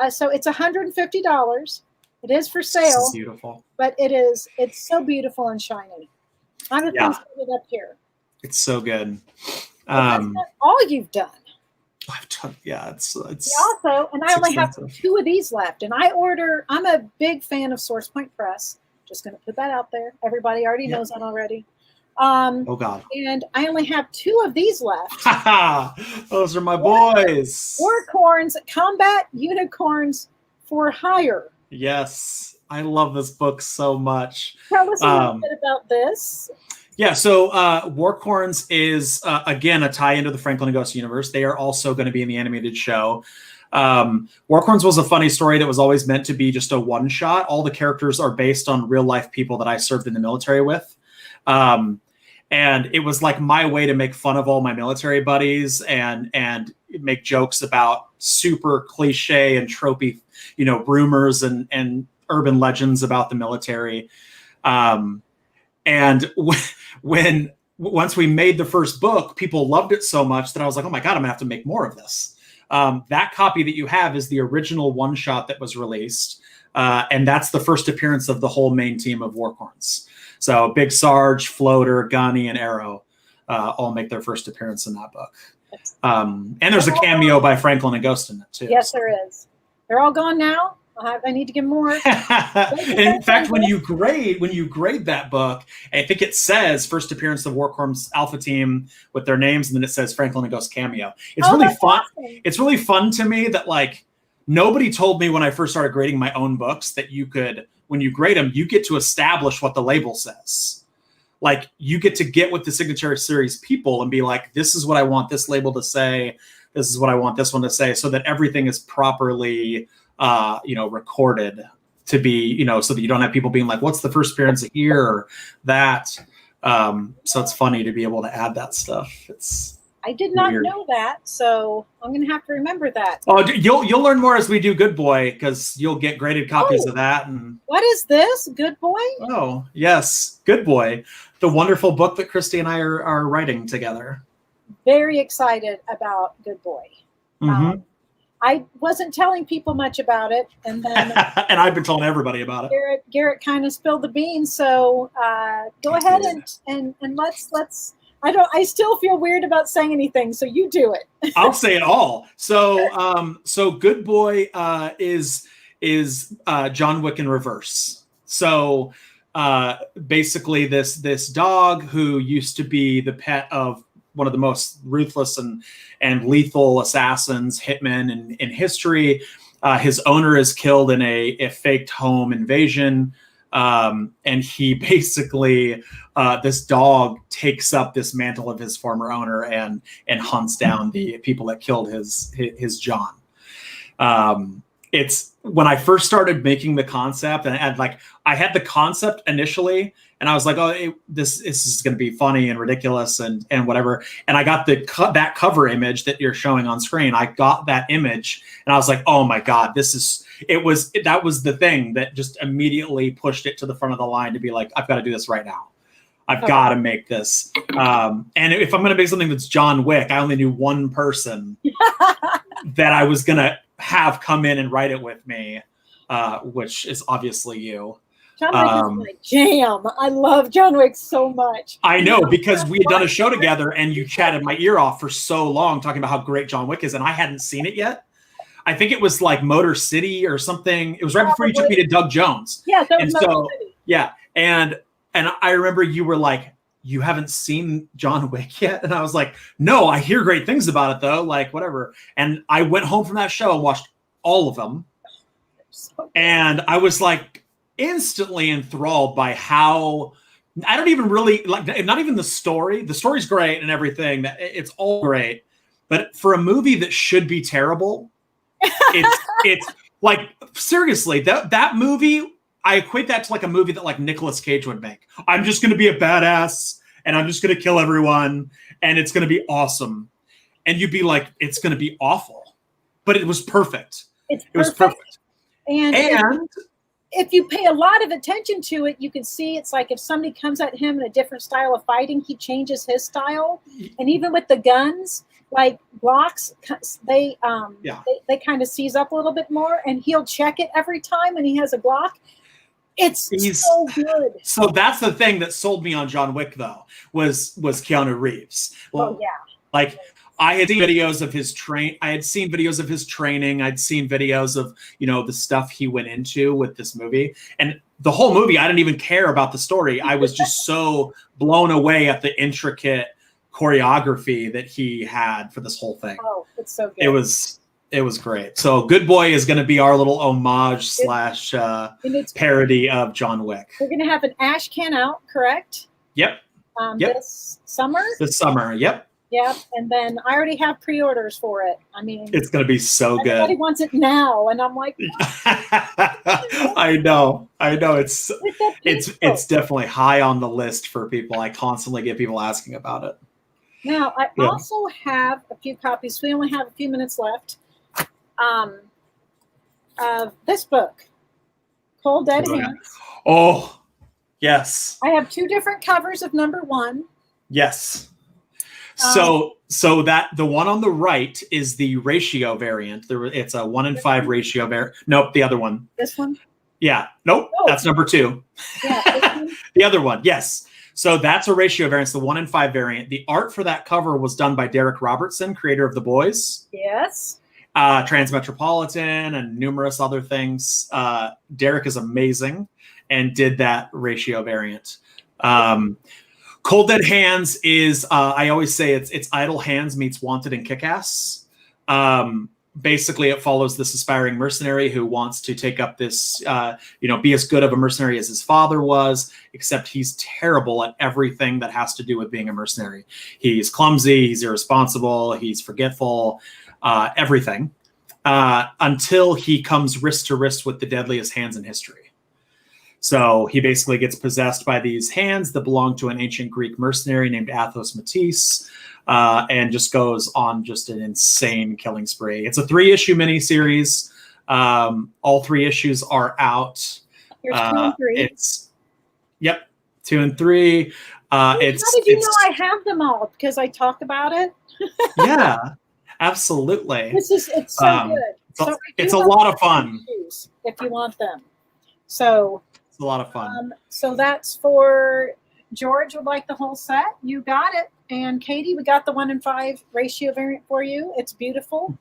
So it's $150. It is for sale. It's beautiful. But it's so beautiful and shiny. I'm just going to put it up here. It's so good. That's not all you've done. I've done, it's also, and I only have 2 of these left. And I'm a big fan of Source Point Press. Just going to put that out there. Everybody already knows that already. Oh God. And I only have 2 of these left. Those are my boys. Warcorns, Combat Unicorns for Hire. Yes, I love this book so much. Tell us a little bit about this. Yeah, so Warcorns is, again, a tie into the Franklin and Ghost universe. They are also going to be in the animated show. Warcorns was a funny story that was always meant to be just a one-shot. All the characters are based on real-life people that I served in the military with. And it was like my way to make fun of all my military buddies and make jokes about super cliche and tropey, rumors and urban legends about the military. And once we made the first book, people loved it so much that I was like, oh my God, I'm gonna have to make more of this. That copy that you have is the original one shot that was released. And that's the first appearance of the whole main team of Warcorns. So Big Sarge, Floater, Gunny, and Arrow all make their first appearance in that book. And there's a cameo by Franklin and Ghost in it too. Yes, there is. They're all gone now. I need to get more. In fact, when you grade that book, I think it says first appearance of Warcorns Alpha Team with their names, and then it says Franklin and Ghost cameo. It's really fun. Awesome. It's really fun to me that like nobody told me when I first started grading my own books that you could, when you grade them, you get to establish what the label says. Like you get to get with the Signature Series people and be like, this is what I want this label to say. This is what I want this one to say, so that everything is properly recorded to be, so that you don't have people being like, what's the first appearance here or that. So it's funny to be able to add that stuff. I did not know that, so I'm going to have to remember that. Oh, you'll learn more as we do Good Boy, because you'll get graded copies of that. And what is this, Good Boy? Oh, yes, Good Boy, the wonderful book that Christy and I are writing together. Very excited about Good Boy. Mm-hmm. I wasn't telling people much about it, and then and I've been telling everybody about it. Garrett kind of spilled the beans, so go ahead and let's. I still feel weird about saying anything, so you do it. I'll say it all. So Good Boy is John Wick in reverse. So basically, this dog who used to be the pet of one of the most ruthless and lethal assassins, hitmen in history. His owner is killed in a faked home invasion. And he basically, this dog takes up this mantle of his former owner and hunts down the people that killed his John. It's when I first started making the concept, and I had the concept initially, and I was like, oh, this is going to be funny and ridiculous and whatever. And I got that cover image that you're showing on screen. I got that image, and I was like, oh my God, that was the thing that just immediately pushed it to the front of the line to be like, I've got to do this right now. I've got to make this. And if I'm going to make something that's John Wick, I only knew one person that I was going to have come in and write it with me, which is obviously you. John Wick is my jam. I love John Wick so much. I know, because we had done a show together and you chatted my ear off for so long talking about how great John Wick is, and I hadn't seen it yet. I think it was like Motor City or something. It was right before you took me to Doug Jones. Yeah, that And was Motor so, City. yeah. And I remember you were like, you haven't seen John Wick yet? And I was like, no, I hear great things about it though. Like whatever. And I went home from that show and watched all of them. And I was like instantly enthralled by how I don't even really like, not even the story. The story's great and everything. It's all great. But for a movie that should be terrible, it's like, seriously, that movie, I equate that to like a movie that like Nicolas Cage would make. I'm just going to be a badass and I'm just going to kill everyone and it's going to be awesome. And you'd be like, it's going to be awful. But it was perfect. It was perfect. And if you pay a lot of attention to it, you can see it's like if somebody comes at him in a different style of fighting, he changes his style. And even with the guns, like blocks, they kind of seize up a little bit more, and he'll check it every time when he has a block. It's so good. So that's the thing that sold me on John Wick, though, was Keanu Reeves. Well, yeah. Like I had seen videos of his training. I'd seen videos of, the stuff he went into with this movie. And the whole movie, I didn't even care about the story. I was just so blown away at the intricate choreography that he had for this whole thing. Oh, it's so good. It was great. So Good Boy is going to be our little homage / parody of John Wick. We're going to have an Ash Can out, correct? Yep. This summer? This summer, yep. Yep, and then I already have pre-orders for it. I mean, it's going to be so good. Everybody wants it now, and I'm like, I know. It's definitely high on the list for people. I constantly get people asking about it. Now, I also have a few copies. We only have a few minutes left. Of this book, Cold Dead Hands. Oh, yes. I have 2 different covers of number 1. Yes. So that the one on the right is the ratio variant. It's a 1-in-5 ratio variant. Nope, the other one. This one? Yeah. Nope, that's number 2. Yeah. The other one, yes. So that's a ratio variant, it's the 1-in-5 variant. The art for that cover was done by Derek Robertson, creator of The Boys. Yes. Transmetropolitan and numerous other things. Derek is amazing and did that ratio variant. Cold Dead Hands is, I always say it's Idle Hands meets Wanted and Kick-Ass. Basically, it follows this aspiring mercenary who wants to take up this, be as good of a mercenary as his father was, except he's terrible at everything that has to do with being a mercenary. He's clumsy, he's irresponsible, he's forgetful, everything, until he comes wrist to wrist with the deadliest hands in history. So he basically gets possessed by these hands that belong to an ancient Greek mercenary named Athos Matisse, and just goes on just an insane killing spree. It's a 3-issue miniseries. All 3 issues are out. Here's 2 and 3. It's 2 and 3. How did you know I have them all? Because I talk about it. Yeah, absolutely. It's so good. It's a lot of fun if you want them. So it's a lot of fun. So that's for George would like the whole set. You got it. And Katie, we got the 1-in-5 ratio variant for you. It's beautiful.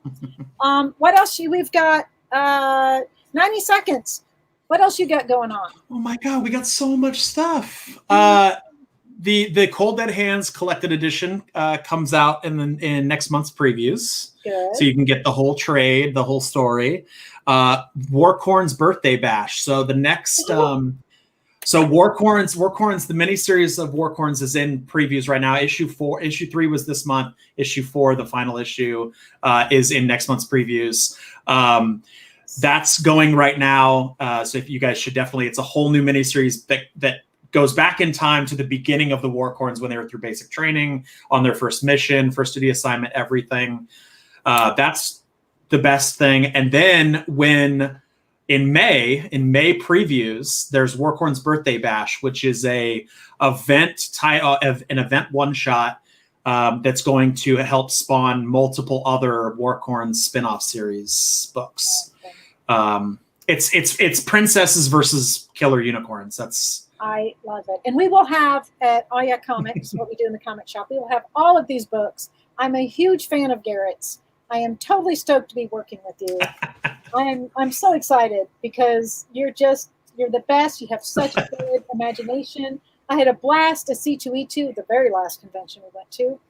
What else? We've got 90 seconds. What else you got going on? Oh my God, we got so much stuff. The Cold Dead Hands collected edition comes out in next month's previews. Good. So you can get the whole trade, the whole story. Warcorn's Birthday Bash. So the next so Warcorns, the miniseries of Warcorns is in previews right now. Issue 3 was this month. Issue 4, the final issue, is in next month's previews. That's going right now. So if you guys should definitely, it's a whole new miniseries that goes back in time to the beginning of the Warcorns when they were through basic training on their first mission, first duty assignment, everything. That's the best thing. And then when in May previews, there's Warcorn's Birthday Bash, which is an event one-shot that's going to help spawn multiple other Warcorn spin-off series books. It's princesses versus killer unicorns. I love it. And we will have at Oh Yeah Comics, what we do in the comic shop, we will have all of these books. I'm a huge fan of Garrett's. I am totally stoked to be working with you. I'm so excited because you're the best. You have such a good imagination. I had a blast at C2E2, the very last convention we went to.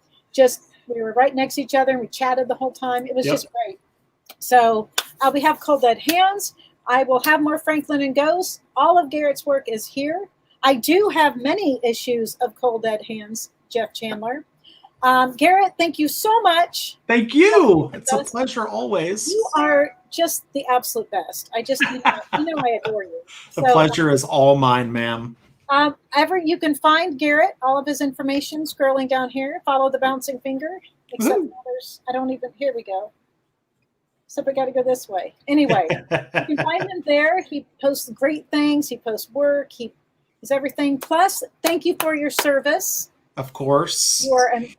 We were right next to each other and we chatted the whole time. It was just great. So we have Cold Dead Hands. I will have more Franklin and Ghosts. All of Garrett's work is here. I do have many issues of Cold Dead Hands, Jeff Chandler. Garrett, thank you so much. Thank you. It's a pleasure always. You are just the absolute best. I adore you. The pleasure is all mine, ma'am. You can find Garrett, all of his information scrolling down here. Follow the bouncing finger. Except others, here we go. So we got to go this way. Anyway, you can find him there. He posts great things. He posts work. He's everything. Plus, thank you for your service. Of course.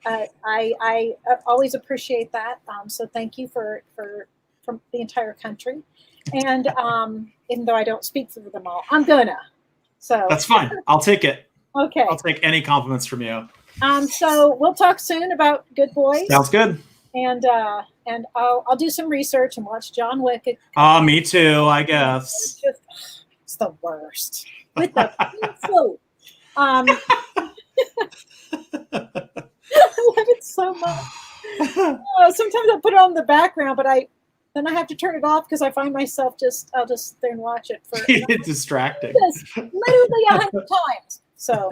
I always appreciate that. So thank you from the entire country. And even though I don't speak for them all, I'm gonna. So that's fine. I'll take it. Okay. I'll take any compliments from you. So we'll talk soon about Good Boys. Sounds good. And I'll do some research and watch John Wick. Me too, I guess. It's the worst. With the pencil. I love it so much. Sometimes I put it on the background, but then I have to turn it off because I find myself I'll just sit there and watch it for distracting. Literally 100 times. So,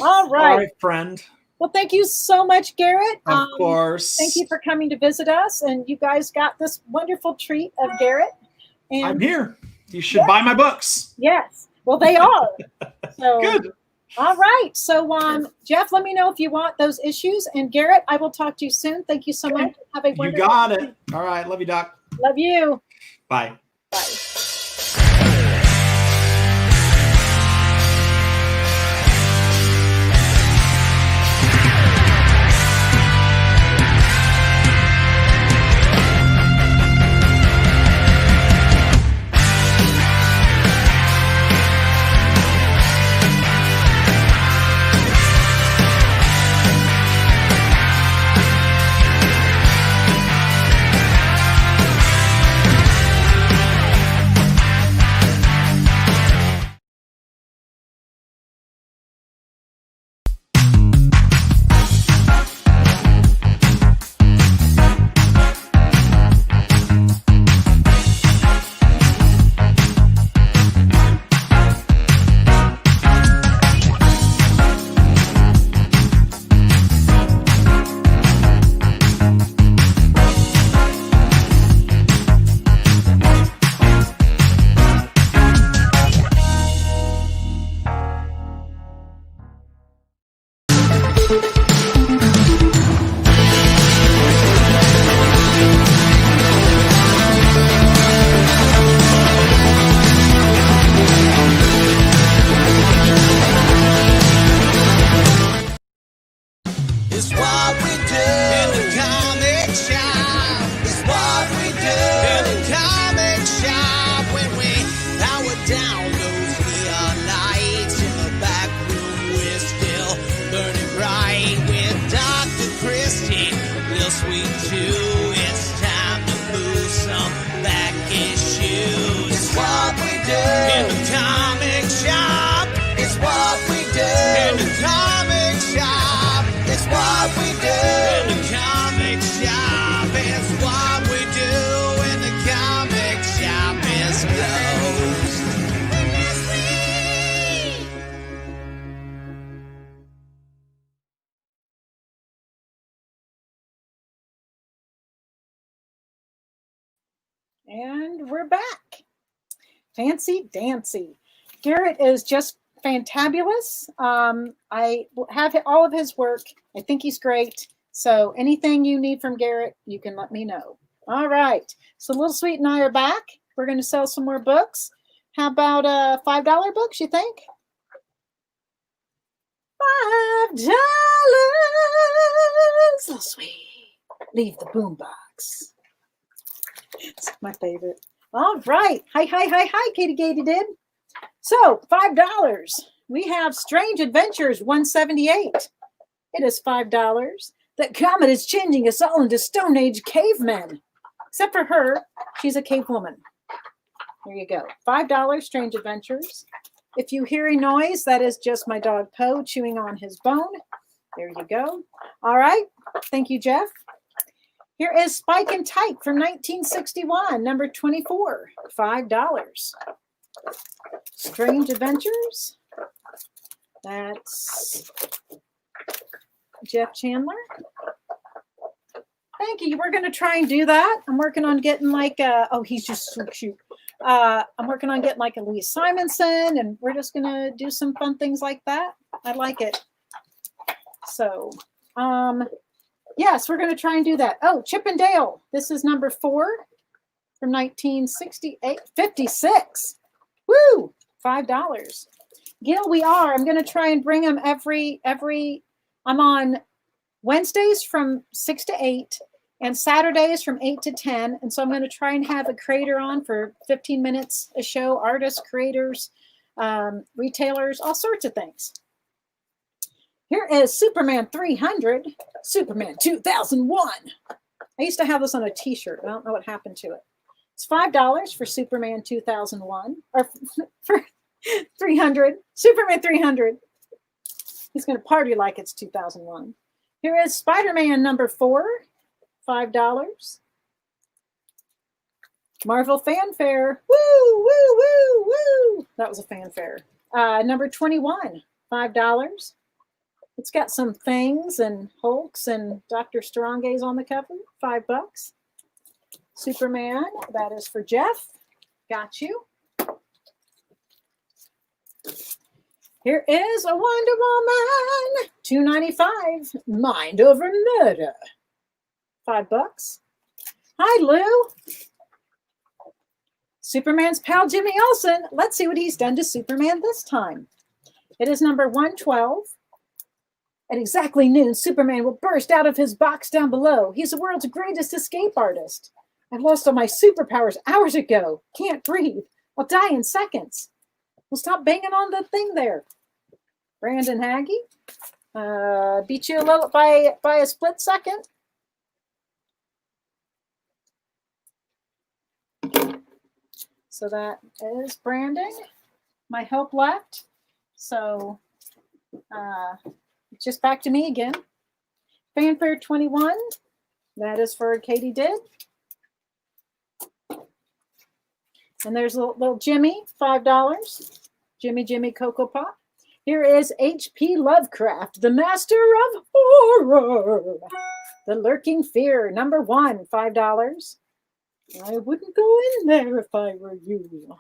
all right, friend. Well, thank you so much, Garrett. Of course. Thank you for coming to visit us, and you guys got this wonderful treat of Garrett. And I'm here. You should buy my books. Yes. Well, they are. So good. All right. So, Jeff, let me know if you want those issues. And Garrett, I will talk to you soon. Thank you so much. Have a wonderful You got it. All right. Love you, Doc. Love you. Bye. Bye. And we're back. Fancy dancy. Garrett is just fantabulous. I have all of his work. I think he's great. So anything you need from Garrett, you can let me know. All right. So Little Sweet and I are back. We're going to sell some more books. How about $5 books, you think? $5. Little Sweet. Leave the boombox. It's my favorite. All right. Hi, Katie Gaty did. So, $5. We have Strange Adventures 178. It is $5. That comet is changing us all into Stone Age cavemen. Except for her, she's a cave woman. There you go. $5, Strange Adventures. If you hear a noise, that is just my dog Poe chewing on his bone. There you go. All right. Thank you, Jeff. Here is Spike and Tyke from 1961, number 24, $5. Strange Adventures. That's Jeff Chandler. Thank you. We're going to try and do that. I'm working on getting like he's just so cute. I'm working on getting like a Louise Simonson, and we're just going to do some fun things like that. I like it. So, yes, we're going to try and do that. Oh, Chip and Dale. This is number 4 from 1956. Woo! $5. Gil, we are. I'm going to try and bring them every. I'm on Wednesdays from 6 to 8 and Saturdays from 8 to 10. And so I'm going to try and have a creator on for 15 minutes a show, artists, creators, retailers, all sorts of things. Here is Superman 300, Superman 2001. I used to have this on a t-shirt. I don't know what happened to it. It's $5 for Superman 2001, or for 300, Superman 300. He's going to party like it's 2001. Here is Spider-Man number 4, $5. Marvel Fanfare. Woo, woo, woo, woo. That was a fanfare. Number 21, $5. It's got some Things and Hulks and Dr. Strange's on the cover, $5. Superman, that is for Jeff. Got you. Here is a Wonder Woman, $2.95. Mind Over Murder, $5. Hi, Lou. Superman's pal Jimmy Olsen. Let's see what he's done to Superman this time. It is number 112. At exactly noon, Superman will burst out of his box down below. He's the world's greatest escape artist. I lost all my superpowers hours ago. Can't breathe. I'll die in seconds. Well, stop banging on the thing there. Brandon Haggie. Beat you a little by a split second. So that is Brandon. My help left. So just back to me again. Fanfare 21. That is for Katie Did. And there's a little Jimmy, $5. Jimmy Cocoa Pop. Here is H.P. Lovecraft, the master of horror. The Lurking Fear, number 1, $5. I wouldn't go in there if I were you.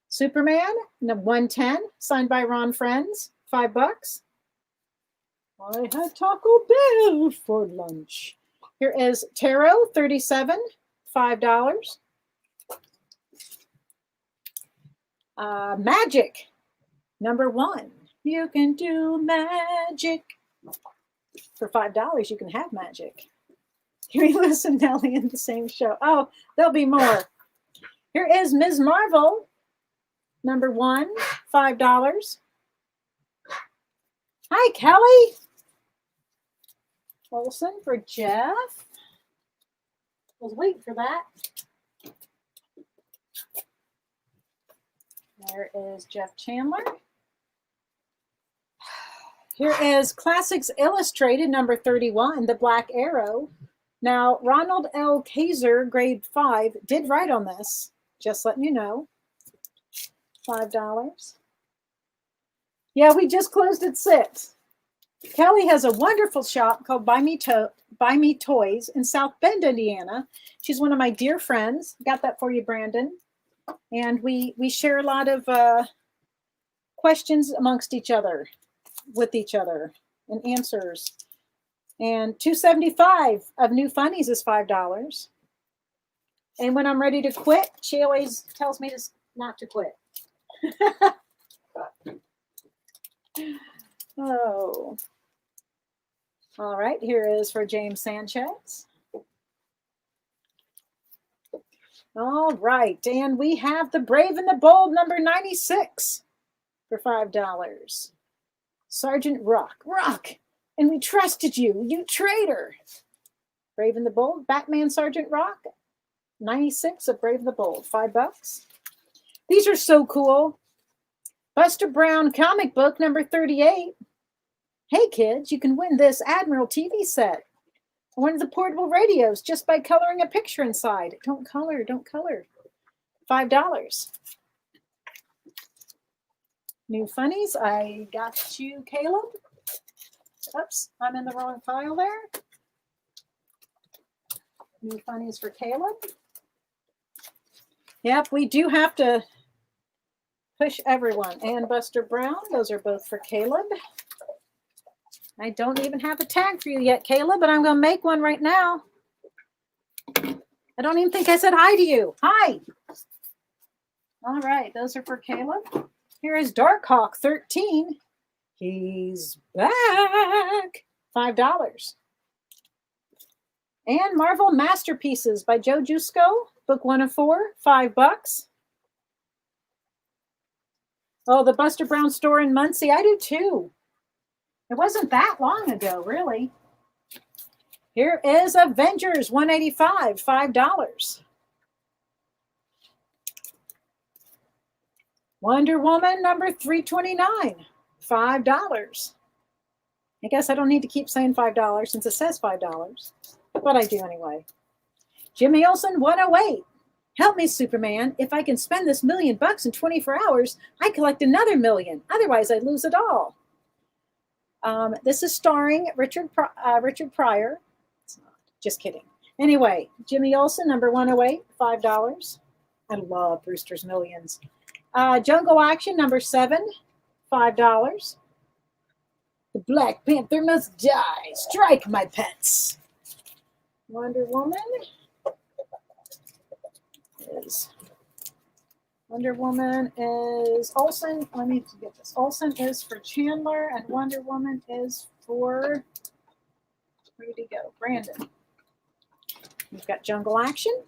Superman, number 110, signed by Ron Friends, $5. I had Taco Bell for lunch. Here is Tarot, 37, $5. Magic, number 1. You can do magic. For $5, you can have magic. Huey Lewis and Nelly in the same show. Oh, there'll be more. Here is Ms. Marvel, number 1, $5. Hi, Kelly. Olson for Jeff. I was waiting for that. There is Jeff Chandler. Here is Classics Illustrated, number 31, The Black Arrow. Now, Ronald L. Kaiser, grade 5, did write on this. Just letting you know. $5. Yeah, we just closed at 6. Kelly has a wonderful shop called Buy Me Toys in South Bend, Indiana. She's one of my dear friends. Got that for you, Brandon. And we share a lot of questions amongst each other, with each other, and answers. And $2.75 of New Funnies is $5. And when I'm ready to quit, she always tells me not to quit. Oh. All right, here is for James Sanchez. All right, and we have The Brave and the Bold, number 96 for $5. Sergeant Rock, And we trusted you, you traitor. Brave and the Bold, Batman Sergeant Rock, 96 of Brave and the Bold, $5. These are so cool. Buster Brown comic book number 38. Hey kids, you can win this Admiral TV set. One of the portable radios just by coloring a picture inside. Don't color, don't color. $5. New funnies, I got you, Caleb. Oops, I'm in the wrong file there. New funnies for Caleb. Yep, we do have to push everyone. And Buster Brown, those are both for Caleb. I don't even have a tag for you yet, Caleb, but I'm going to make one right now. I don't even think I said hi to you. Hi. All right, those are for Caleb. Here is Darkhawk 13. He's back. $5. And Marvel Masterpieces by Joe Jusko, book 1 of 4, $5. Oh, the Buster Brown store in Muncie. I do too. It wasn't that long ago, really. Here is Avengers 185, $5. Wonder Woman number 329, $5. I guess I don't need to keep saying $5 since it says $5, but I do anyway. Jimmy Olsen 108. Help me, Superman. If I can spend this $1 million in 24 hours, I collect another $1 million. Otherwise, I lose it all. This is starring Richard Pryor. Just kidding. Anyway, Jimmy Olsen, number 108, $5. I love Brewster's Millions. Jungle Action, number 7, $5. The Black Panther must die. Strike, my pets. Wonder Woman is Olsen. Let me get this. Olsen is for Chandler, and Wonder Woman is for, where did he go? Brandon. We've got Jungle Action.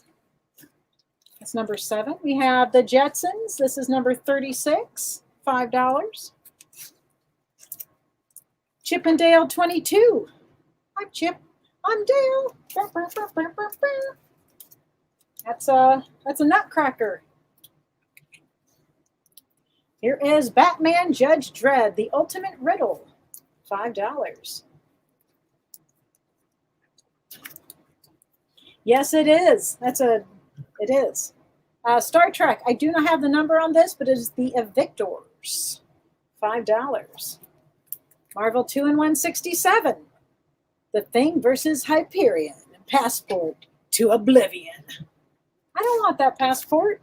That's number 7. We have the Jetsons. This is number 36, $5. Chip and Dale 22. I'm Chip. I'm Dale. That's a nutcracker. Here is Batman Judge Dredd, the Ultimate Riddle, $5. Yes, it is. It is. Star Trek. I do not have the number on this, but it is the Evictors, $5. Marvel 2 in 167. The Thing versus Hyperion. Passport to Oblivion. I don't want that passport.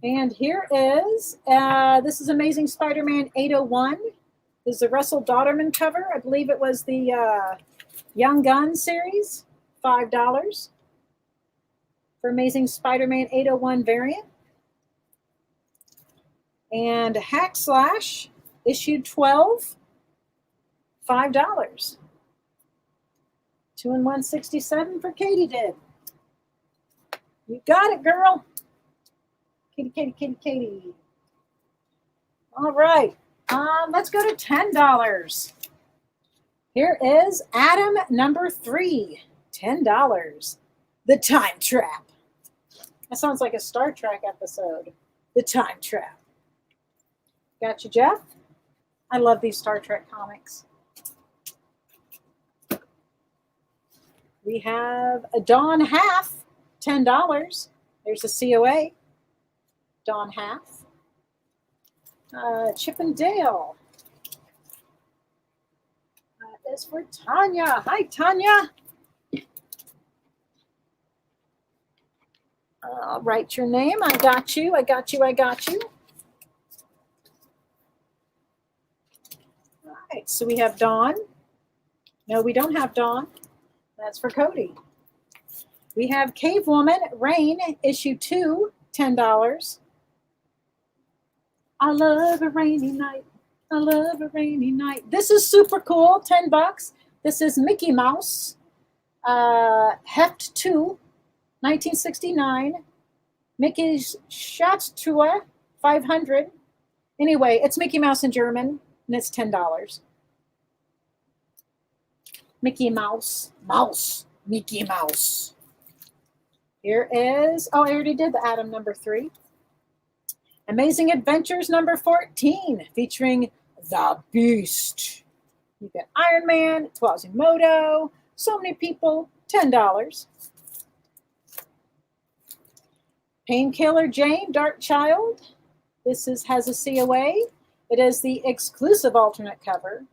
And here is, this is Amazing Spider-Man 801. This is a Russell Dauterman cover. I believe it was the Young Guns series, $5 for Amazing Spider-Man 801 variant. And Hack Slash, issue 12, $5. 2 in 167 for Katie did. You got it, girl. Katie. All right. Let's go to $10. Here is Adam number 3, $10. The Time Trap. That sounds like a Star Trek episode. The Time Trap. Got you, Jeff? I love these Star Trek comics. We have a Dawn Half, $10. There's a COA. Dawn Half. Chip and Dale. That is for Tanya. Hi, Tanya. Write your name. I got you. All right, so we have Dawn. No, we don't have Dawn. That's for Cody. We have Cave Woman, Rain, issue 2, $10. I love a rainy night. I love a rainy night. This is super cool, $10. This is Mickey Mouse, Heft 2, 1969. Mickey's Schatztruhe, 500. Anyway, it's Mickey Mouse in German, and it's $10. Mickey Mouse. Mouse. Mickey Mouse. Here is, oh, I already did the Atom number 3. Amazing Adventures number 14, featuring the Beast. You get Iron Man, Quasimodo, so many people, $10. Painkiller Jane, Dark Child. This has a COA. It is the exclusive alternate cover.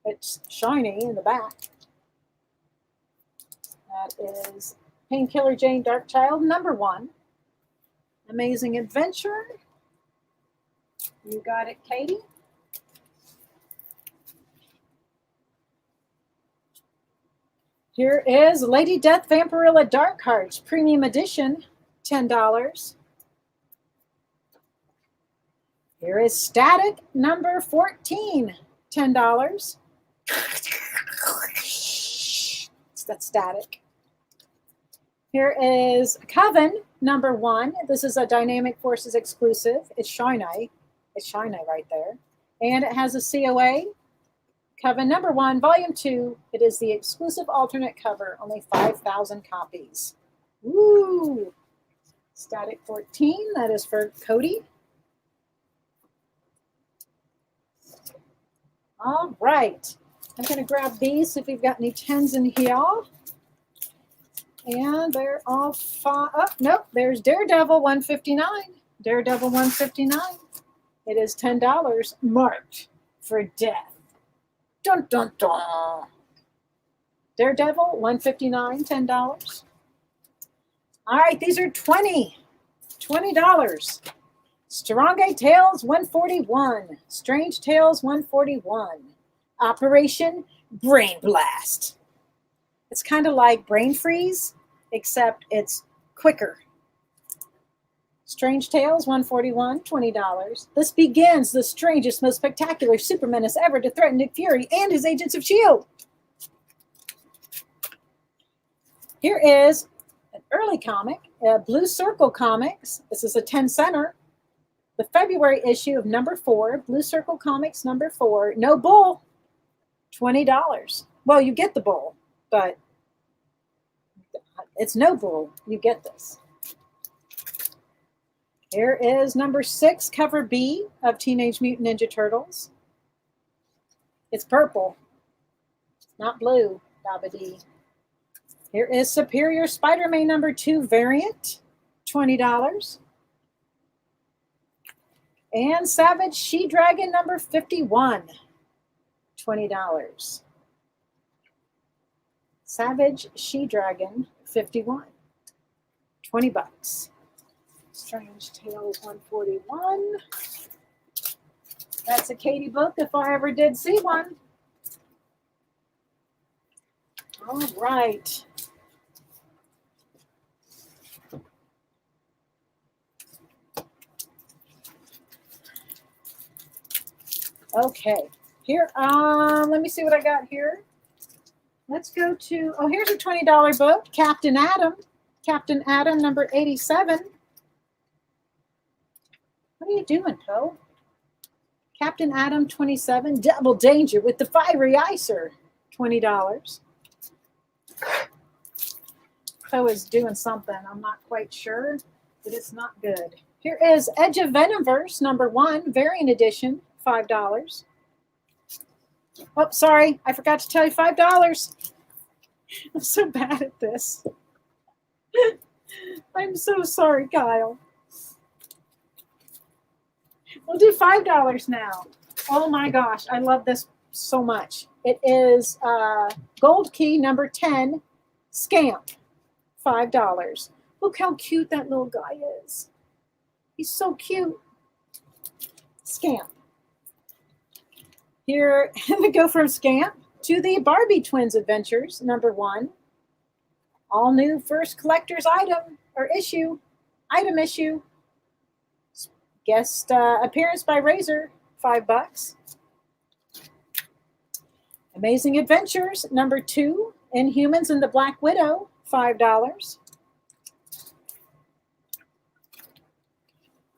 It's shiny in the back. That is Painkiller Jane, Dark Child, number 1. Amazing Adventure. You got it, Katie. Here is Lady Death Vampirilla Dark Hearts Premium Edition, $10. Here is Static number 14, $10. That's Static. Here is Coven number 1. This is a Dynamic Forces exclusive. It's shiny. It's shiny right there. And it has a COA. Coven number 1, volume 2. It is the exclusive alternate cover. Only 5,000 copies. Woo! Static 14. That is for Cody. All right. I'm going to grab these, see if we've got any 10s in here. And they're all fine. Oh, nope. There's Daredevil 159. Daredevil 159. It is $10 marked for death. Dun, dun, dun. Daredevil 159, $10. All right, these are $20. Strongay Tales 141. Strange Tales 141. Operation Brain Blast. It's kind of like Brain Freeze, except it's quicker. Strange Tales 141, $20. This begins the strangest, most spectacular super menace ever to threaten Nick Fury and his Agents of S.H.I.E.L.D. Here is an early comic, Blue Circle Comics. This is a 10-center. The February issue of number 4, Blue Circle Comics number 4. No bull, $20. Well, you get the bull, but it's no bull. You get this. Here is number 6, cover B of Teenage Mutant Ninja Turtles. It's purple, not blue, Dabba-dee. Here is Superior Spider-Man number 2 variant, $20. And Savage She-Dragon number 51, $20. Savage She-Dragon 51, $20. Strange Tales 141. That's a Katie book if I ever did see one. All right. Okay. Here, let me see what I got here. Let's go to, oh, here's a $20 book, Captain Atom. Captain Atom number 87. What are you doing, Poe? Captain Atom 27, Double Danger with the Fiery Icer, $20. Poe is doing something. I'm not quite sure, but it's not good. Here is Edge of Venomverse number 1, variant edition, $5. Oh, sorry. I forgot to tell you $5. I'm so bad at this. I'm so sorry, Kyle. We'll do $5 now. Oh my gosh, I love this so much. It is Gold Key number 10, Scamp, $5. Look how cute that little guy is. He's so cute. Scamp. Here we go from Scamp to the Barbie Twins Adventures, number 1. All new first collector's item or issue, item issue. Guest appearance by Razor, $5. Amazing Adventures, number 2. Inhumans and the Black Widow, $5.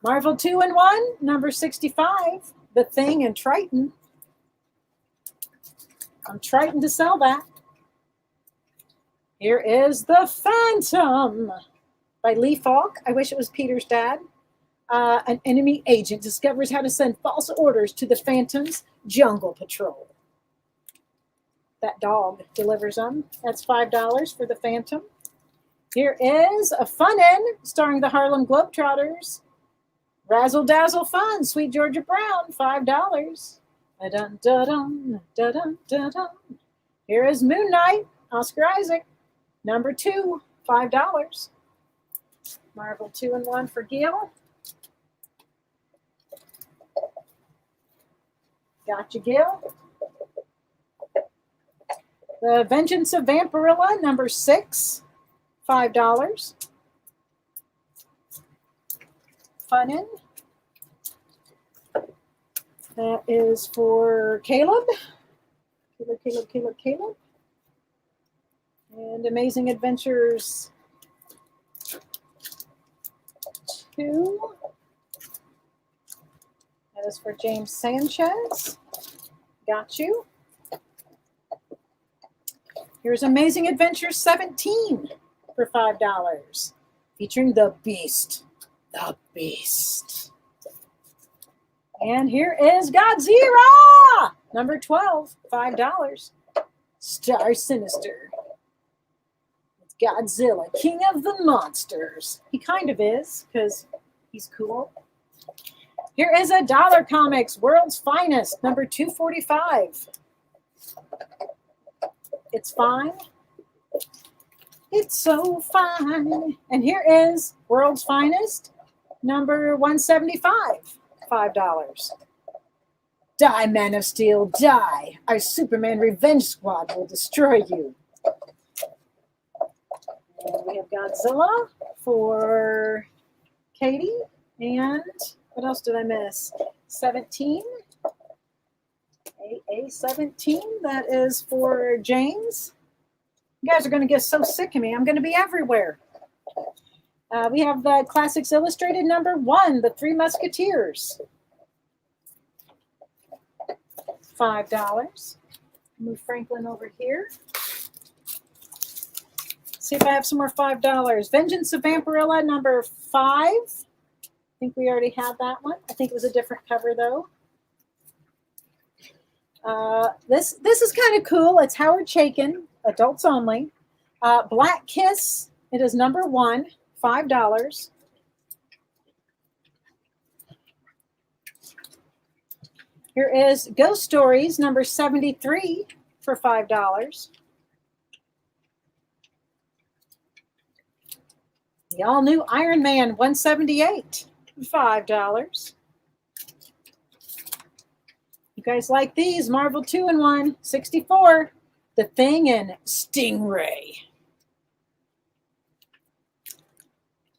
Marvel 2-in-1, number 65. The Thing and Triton. I'm trying to sell that. Here is The Phantom by Lee Falk. I wish it was Peter's dad. An enemy agent discovers how to send false orders to the Phantom's jungle patrol. That dog delivers them. That's $5 for The Phantom. Here is A Fun-In starring the Harlem Globetrotters. Razzle Dazzle Fun, Sweet Georgia Brown, $5. Da-dun, da-dun, da-dun, da-dun. Here is Moon Knight, Oscar Isaac, number 2, $5. Marvel 2-in-1 for Gil. Gotcha, Gil. The Vengeance of Vampirilla, number 6, $5. Fun-In. That is for Caleb. Caleb. And Amazing Adventures 2. That is for James Sanchez. Got you. Here's Amazing Adventures 17 for $5. Featuring the Beast. The Beast. And here is Godzilla, number 12, $5. Star Sinister. It's Godzilla, king of the monsters. He kind of is, because he's cool. Here is a Dollar Comics, World's Finest, number 245. It's fine. It's so fine. And here is World's Finest, number 175, $5. Die, Man of Steel, die. Our Superman Revenge Squad will destroy you. And we have Godzilla for Katie. And what else did I miss? 17. AA17. That is for James. You guys are going to get so sick of me. I'm going to be everywhere. We have the Classics Illustrated number 1, The Three Musketeers. $5. Move Franklin over here. See if I have some more $5. Vengeance of Vampirilla number 5. I think we already had that one. I think it was a different cover though. This is kind of cool. It's Howard Chaykin, adults only. Black Kiss. It is number 1, $5. Here is Ghost Stories number 73 for $5. The all-new Iron Man 178, $5. You guys like these? Marvel 2-in-1, 64. The Thing and Stingray.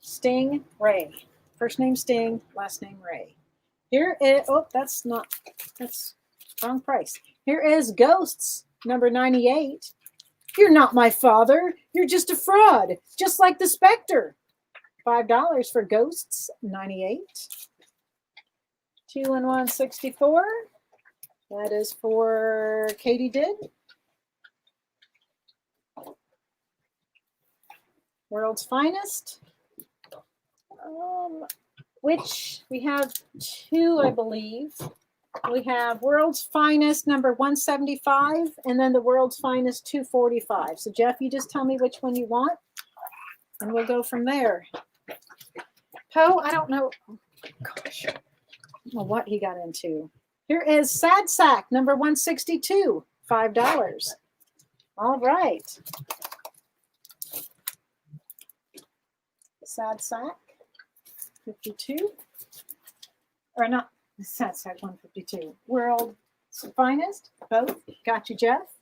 Stingray. First name Sting, last name Ray. Here is, that's wrong price. Here is Ghosts, number 98. You're not my father. You're just a fraud, just like the Spectre. $5 for Ghosts, 98. 2-in-1, 64. That is for Katie Did. World's Finest. Which we have 2, I believe. We have World's Finest number 175 and then the World's Finest 245. So Jeff, you just tell me which one you want and we'll go from there. Poe, I don't know. Gosh, I don't know what he got into. Here is Sad Sack number 162, $5. All right. Sad Sack. 52, or not, that's 152. World's Finest, both. Got you, Jeff.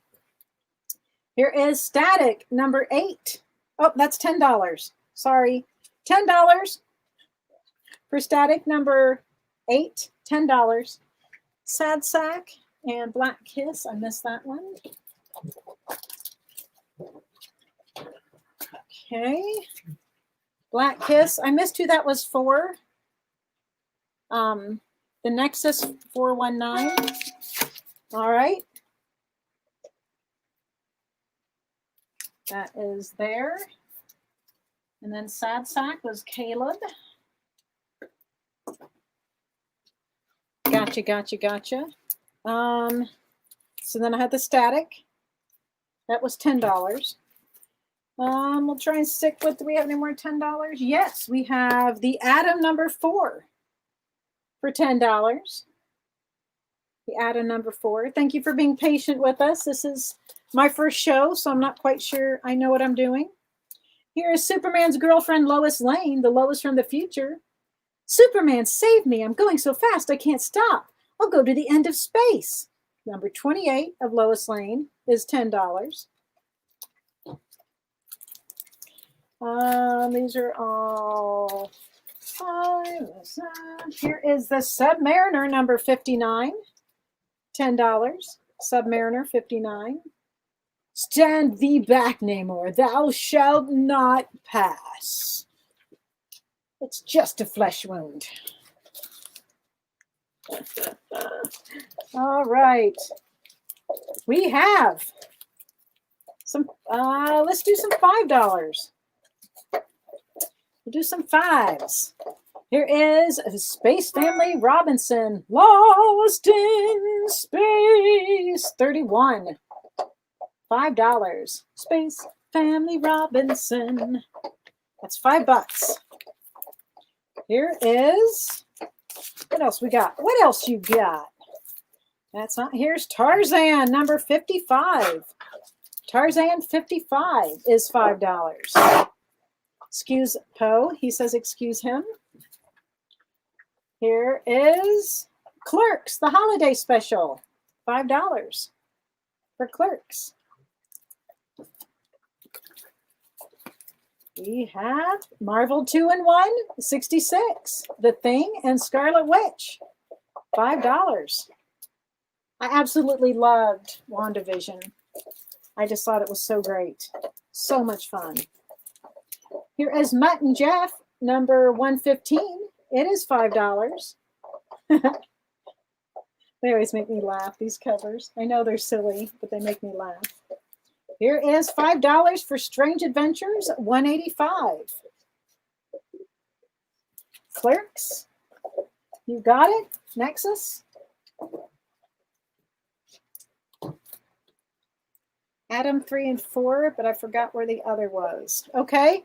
Here is Static, number 8. Oh, that's $10. Sorry, $10 for Static, number 8, $10. Sad Sack and Black Kiss, I missed that one. Okay. Black Kiss. I missed who that was for. The Nexus 419. All right. That is there. And then Sad Sack was Caleb. Gotcha. So then I had the Static. That was $10. We'll try and stick with, do we have any more $10? Yes, we have the Atom number 4 for $10. The Atom number 4. Thank you for being patient with us. This is my first show, so I'm not quite sure I know what I'm doing. Here is Superman's girlfriend, Lois Lane, the Lois from the future. Superman, save me. I'm going so fast I can't stop. I'll go to the end of space. Number 28 of Lois Lane is $10. These are all fine. Here is the Submariner number 59, $10. Submariner 59. Stand thee back, Namor. Thou shalt not pass. It's just a flesh wound. All right. We have some, let's do some $5. We'll do some 5s. Here is Space Family Robinson, Lost in Space, 31. $5. Space Family Robinson. That's $5. Here is, what else we got? What else you got? That's not, here's Tarzan, number 55. Tarzan 55 is $5. Excuse Poe, he says excuse him. Here is Clerks, the holiday special, $5 for Clerks. We have Marvel 2-in-1, 66. The Thing and Scarlet Witch, $5. I absolutely loved WandaVision. I just thought it was so great. So much fun. Here is Mutt and Jeff, number 115. It is $5. They always make me laugh, these covers. I know they're silly, but they make me laugh. Here is $5 for Strange Adventures, $185. Clerks, you got it? Nexus? Atom 3 and 4, but I forgot where the other was. Okay,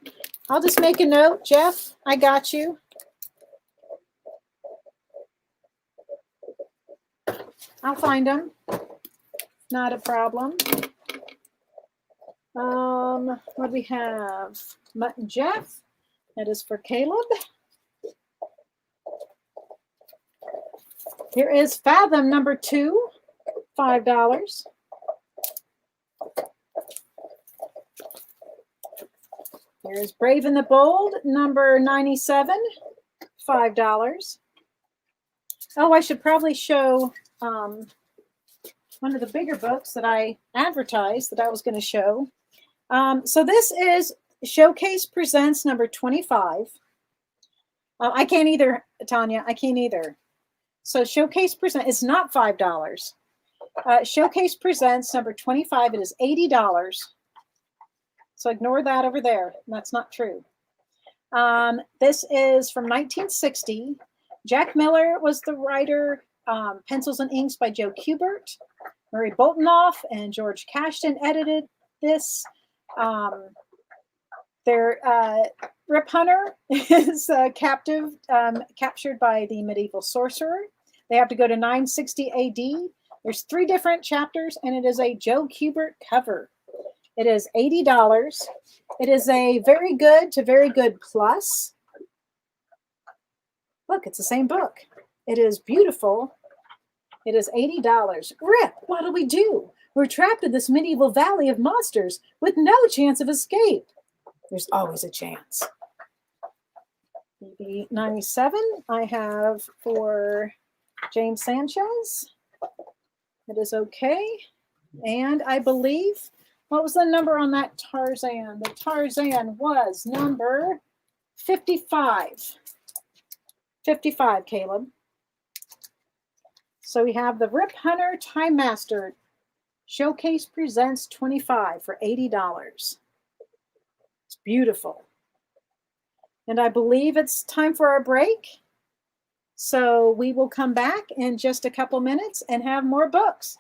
I'll just make a note. Jeff, I got you. I'll find them. Not a problem. What do we have? Mutt and Jeff. That is for Caleb. Here is Fathom number 2, $5. Here's Brave and the Bold number 97, $5. Oh, I should probably show one of the bigger books that I advertised that I was going to show. So this is Showcase Presents number 25. I can't either, Tanya. I can't either. So Showcase Presents is not $5. Showcase Presents number 25. It is $80. So ignore that over there. That's not true. This is from 1960. Jack Miller was the writer. Pencils and Inks by Joe Kubert. Murray Boltinoff and George Cashton edited this. Rip Hunter is captured by the medieval sorcerer. They have to go to 960 AD. There's 3 different chapters, and it is a Joe Kubert cover. It is $80. It is a very good to very good plus. Look, it's the same book. It is beautiful. It is $80. Rip, what do we do? We're trapped in this medieval valley of monsters with no chance of escape. There's always a chance. BB 97 I have for James Sanchez. It is okay. And I believe, what was the number on that Tarzan? The Tarzan was number 55. 55, Caleb. So we have the Rip Hunter Time Master Showcase Presents 25 for $80. beautiful. And I believe it's time for our break. So we will come back in just a couple minutes and have more books.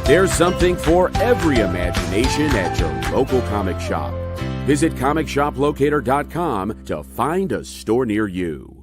There's something for every imagination at your local comic shop. Visit comicshoplocator.com to find a store near you.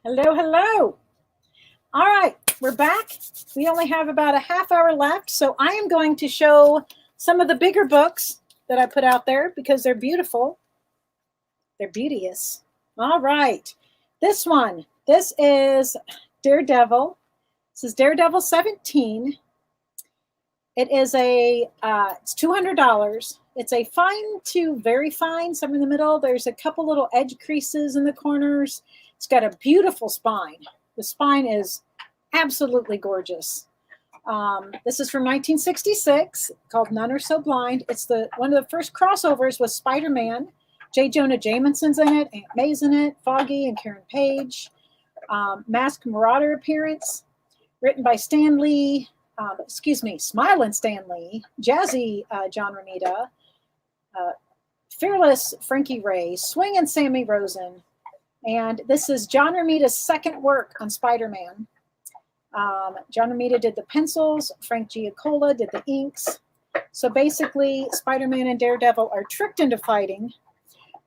Hello, hello. All right, we're back. We only have about a half hour left, so I am going to show some of the bigger books that I put out there because they're beautiful. They're beauteous. All right, this one. This is Daredevil. This is Daredevil 17. It is it's $200. It's a fine to very fine, somewhere in the middle. There's a couple little edge creases in the corners. It's got a beautiful spine. The spine is absolutely gorgeous. This is from 1966, called None Are So Blind. It's one of the first crossovers with Spider-Man. J. Jonah Jameson's in it, Aunt May's in it, Foggy and Karen Page. Masked Marauder appearance, written by Stan Lee, Smilin' Stan Lee, Jazzy John Romita, Fearless Frankie Ray, Swingin' Sammy Rosen. And this is John Romita's second work on Spider-Man. John Romita did the pencils, Frank Giacola did the inks. So basically, Spider-Man and Daredevil are tricked into fighting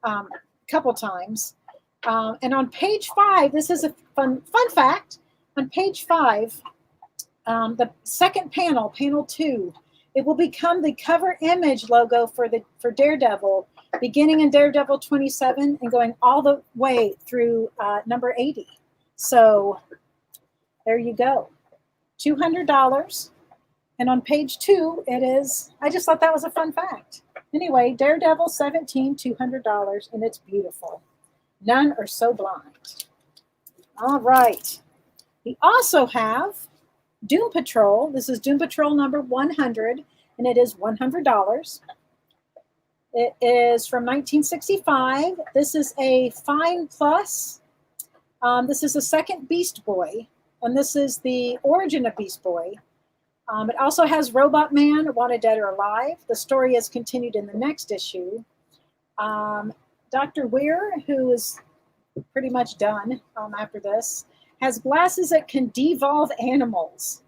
a couple times. And on page 5, this is a fun fact. On page 5, the second panel, panel 2, it will become the cover image logo for Daredevil, beginning in Daredevil 27 and going all the way through number 80. So there you go. $200. And on page 2, it is, I just thought that was a fun fact. Anyway, Daredevil 17, $200, and it's beautiful. None Are So Blind. All right. We also have Doom Patrol. This is Doom Patrol number 100, and it is $100. It is from 1965. This is a Fine Plus. This is the second Beast Boy, and this is the origin of Beast Boy. It also has Robot Man, Wanted Dead or Alive. The story is continued in the next issue. Dr. Weir, who is pretty much done after this, has glasses that can devolve animals.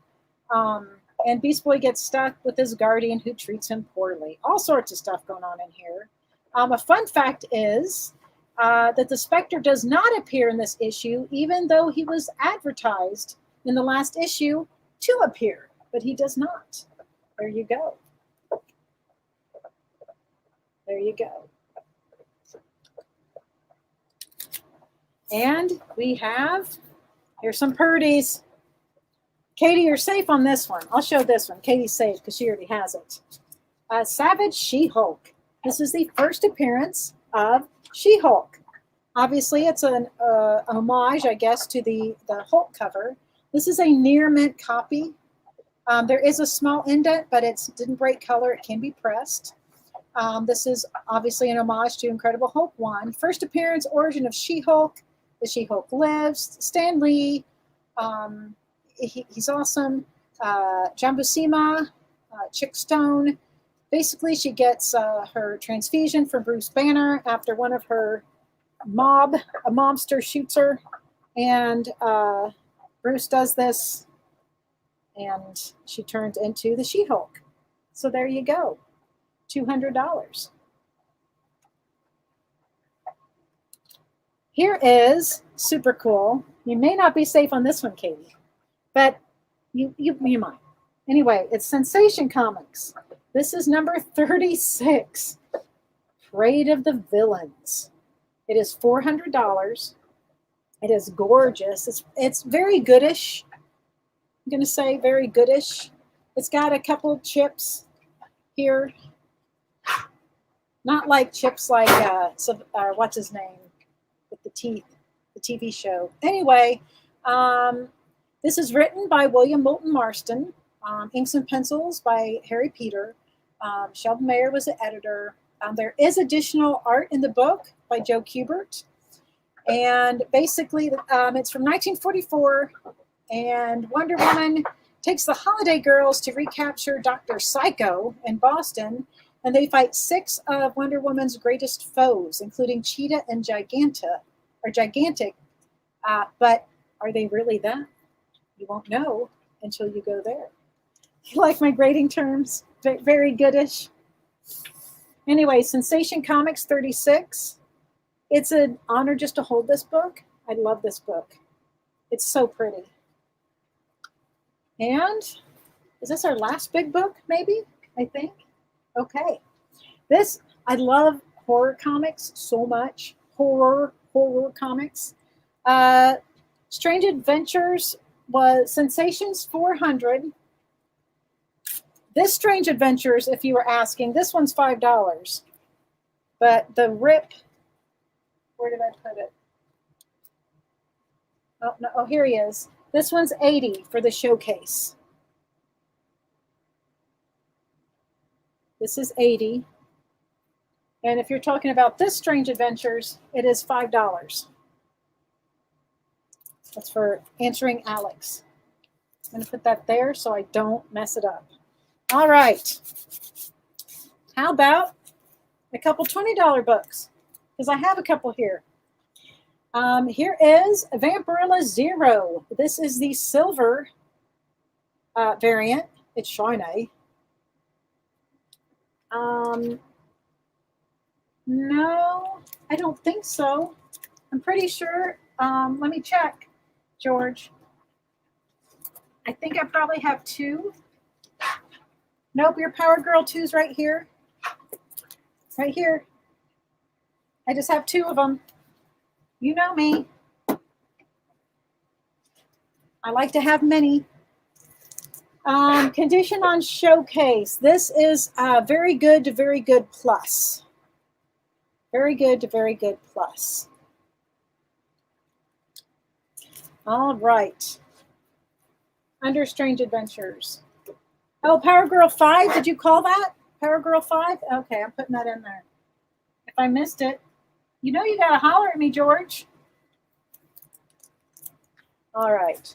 And Beast Boy gets stuck with his guardian who treats him poorly. All sorts of stuff going on in here. A fun fact is that the Spectre does not appear in this issue, even though he was advertised in the last issue to appear, but he does not. There you go. There you go. And we have, here's some purdies. Katie, you're safe on this one. I'll show this one. Katie's safe because she already has it. Savage She-Hulk. This is the first appearance of She-Hulk. Obviously, it's an homage, I guess, to the Hulk cover. This is a near mint copy. There is a small indent, but it didn't break color. It can be pressed. This is obviously an homage to Incredible Hulk 1. First appearance, origin of She-Hulk. The She-Hulk lives. Stan Lee. He's awesome. John Buscema, Chick Stone. Basically, she gets her transfusion from Bruce Banner after one of her a mobster shoots her. And Bruce does this, and she turns into the She-Hulk. So there you go. $200. Here is super cool. You may not be safe on this one, Katie, but you might. Anyway, it's Sensation Comics. This is number 36, Parade of the Villains. It is $400. It is gorgeous. It's very goodish. I'm going to say very goodish. It's got a couple chips here. Not like chips like, what's his name? With the teeth, the TV show. Anyway, this is written by William Moulton Marston. Inks and Pencils by Harry Peter. Sheldon Mayer was the editor. There is additional art in the book by Joe Kubert. And basically, it's from 1944. And Wonder Woman takes the Holiday Girls to recapture Dr. Psycho in Boston. And they fight 6 of Wonder Woman's greatest foes, including Cheetah and Gigantic. But are they really that? You won't know until you go there. You like my grading terms? Very goodish. Anyway, Sensation Comics 36. It's an honor just to hold this book. I love this book. It's so pretty. And is this our last big book, maybe? I think. Okay. I love horror comics so much. Horror comics. Strange Adventures was Sensations 400. This Strange Adventures, if you were asking, this one's $5. But the Rip, where did I put it? Oh, no, oh, here he is. This one's $80 for the showcase. This is $80. And if you're talking about this Strange Adventures, it is $5. That's for answering Alex. I'm going to put that there so I don't mess it up. All right. How about a couple $20 books? Because I have a couple here. Here is Vampirilla Zero. This is the silver variant. It's shiny. No, I don't think so. I'm pretty sure. Let me check, George. I think I probably have 2. Nope, your Power Girl 2's right here. Right here. I just have 2 of them. You know me. I like to have many. Condition on showcase. This is very good to very good plus. Very good to very good plus. All right. Under Strange Adventures. Oh, Power Girl 5. Did you call that? Power Girl 5? Okay, I'm putting that in there. If I missed it, you know you got to holler at me, George. All right.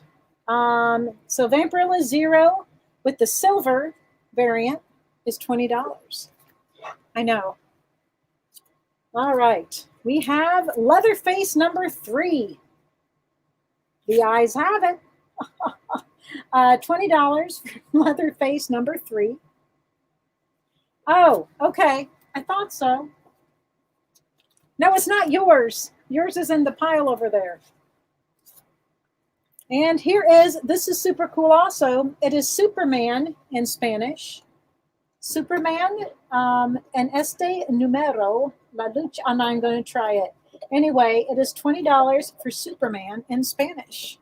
So Vampirilla Zero with the silver variant is $20. I know. All right. We have Leatherface number 3. The eyes have it. $20 for Leatherface number 3. Oh, okay. I thought so. No, it's not yours. Yours is in the pile over there. And this is super cool also. It is Superman in Spanish. Superman en este número, la lucha, and I'm going to try it. Anyway, it is $20 for Superman in Spanish.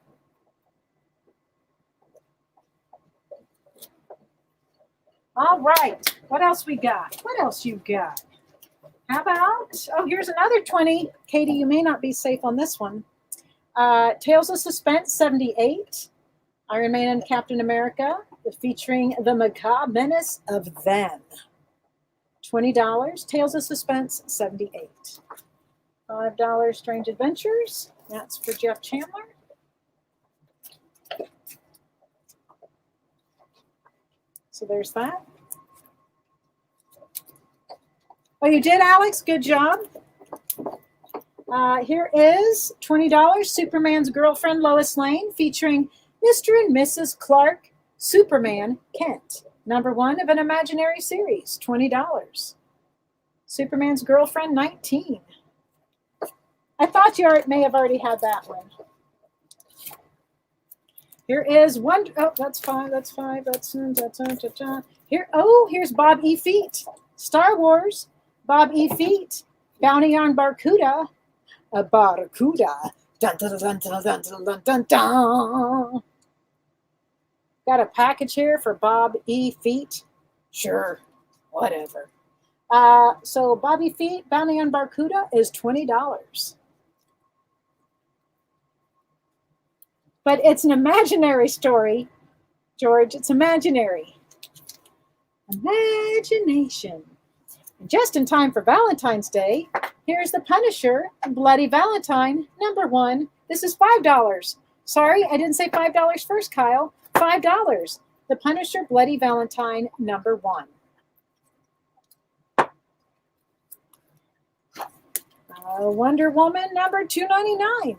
All right. What else we got? What else you got? How about, here's another 20. Katie, you may not be safe on this one. Tales of Suspense 78. Iron Man and Captain America, featuring the macabre menace of Then. $20. Tales of Suspense, $78. $5 Strange Adventures. That's for Jeff Chandler. So there's that. Oh, you did, Alex? Good job. Here is $20 Superman's Girlfriend Lois Lane featuring Mr. and Mrs. Clark Superman Kent. #1 of an imaginary series, $20. Superman's Girlfriend, $19. I thought you may have already had that one. Here is one. Oh, that's 5. That's 5. That's here. Oh, here's Bob E. Feet. Star Wars. Bob E. Feet. Bounty on Barracuda. A Barracuda. Dun, dun, dun, dun, dun, dun, dun, dun, dun. Got a package here for Bob E. Feet. Sure, whatever. So Bob E. Feet, Bounty on Barracuda is $20. But it's an imaginary story, George. It's imaginary. Imagination. And just in time for Valentine's Day, here's The Punisher, Bloody Valentine, #1. This is $5. Sorry, I didn't say $5 first, Kyle. $5. The Punisher, Bloody Valentine, #1. Wonder Woman, #299.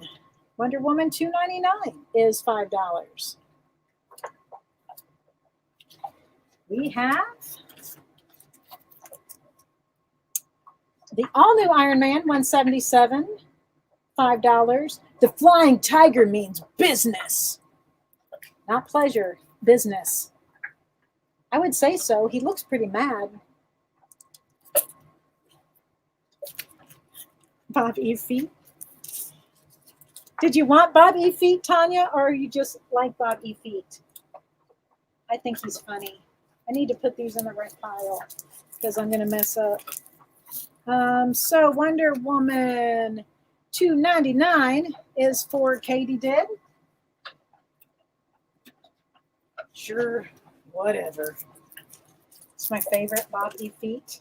Wonder Woman 299 is $5. We have the all-new Iron Man 177, $5. The Flying Tiger means business. Not pleasure, business. I would say so. He looks pretty mad. Bob E. Feet. Did you want Bob E. Feet, Tanya, or you just like Bob E. Feet? I think he's funny. I need to put these in the right pile because I'm going to mess up. So Wonder Woman 299 is for Katie Did. Sure, whatever. It's my favorite, Bob E. Feet.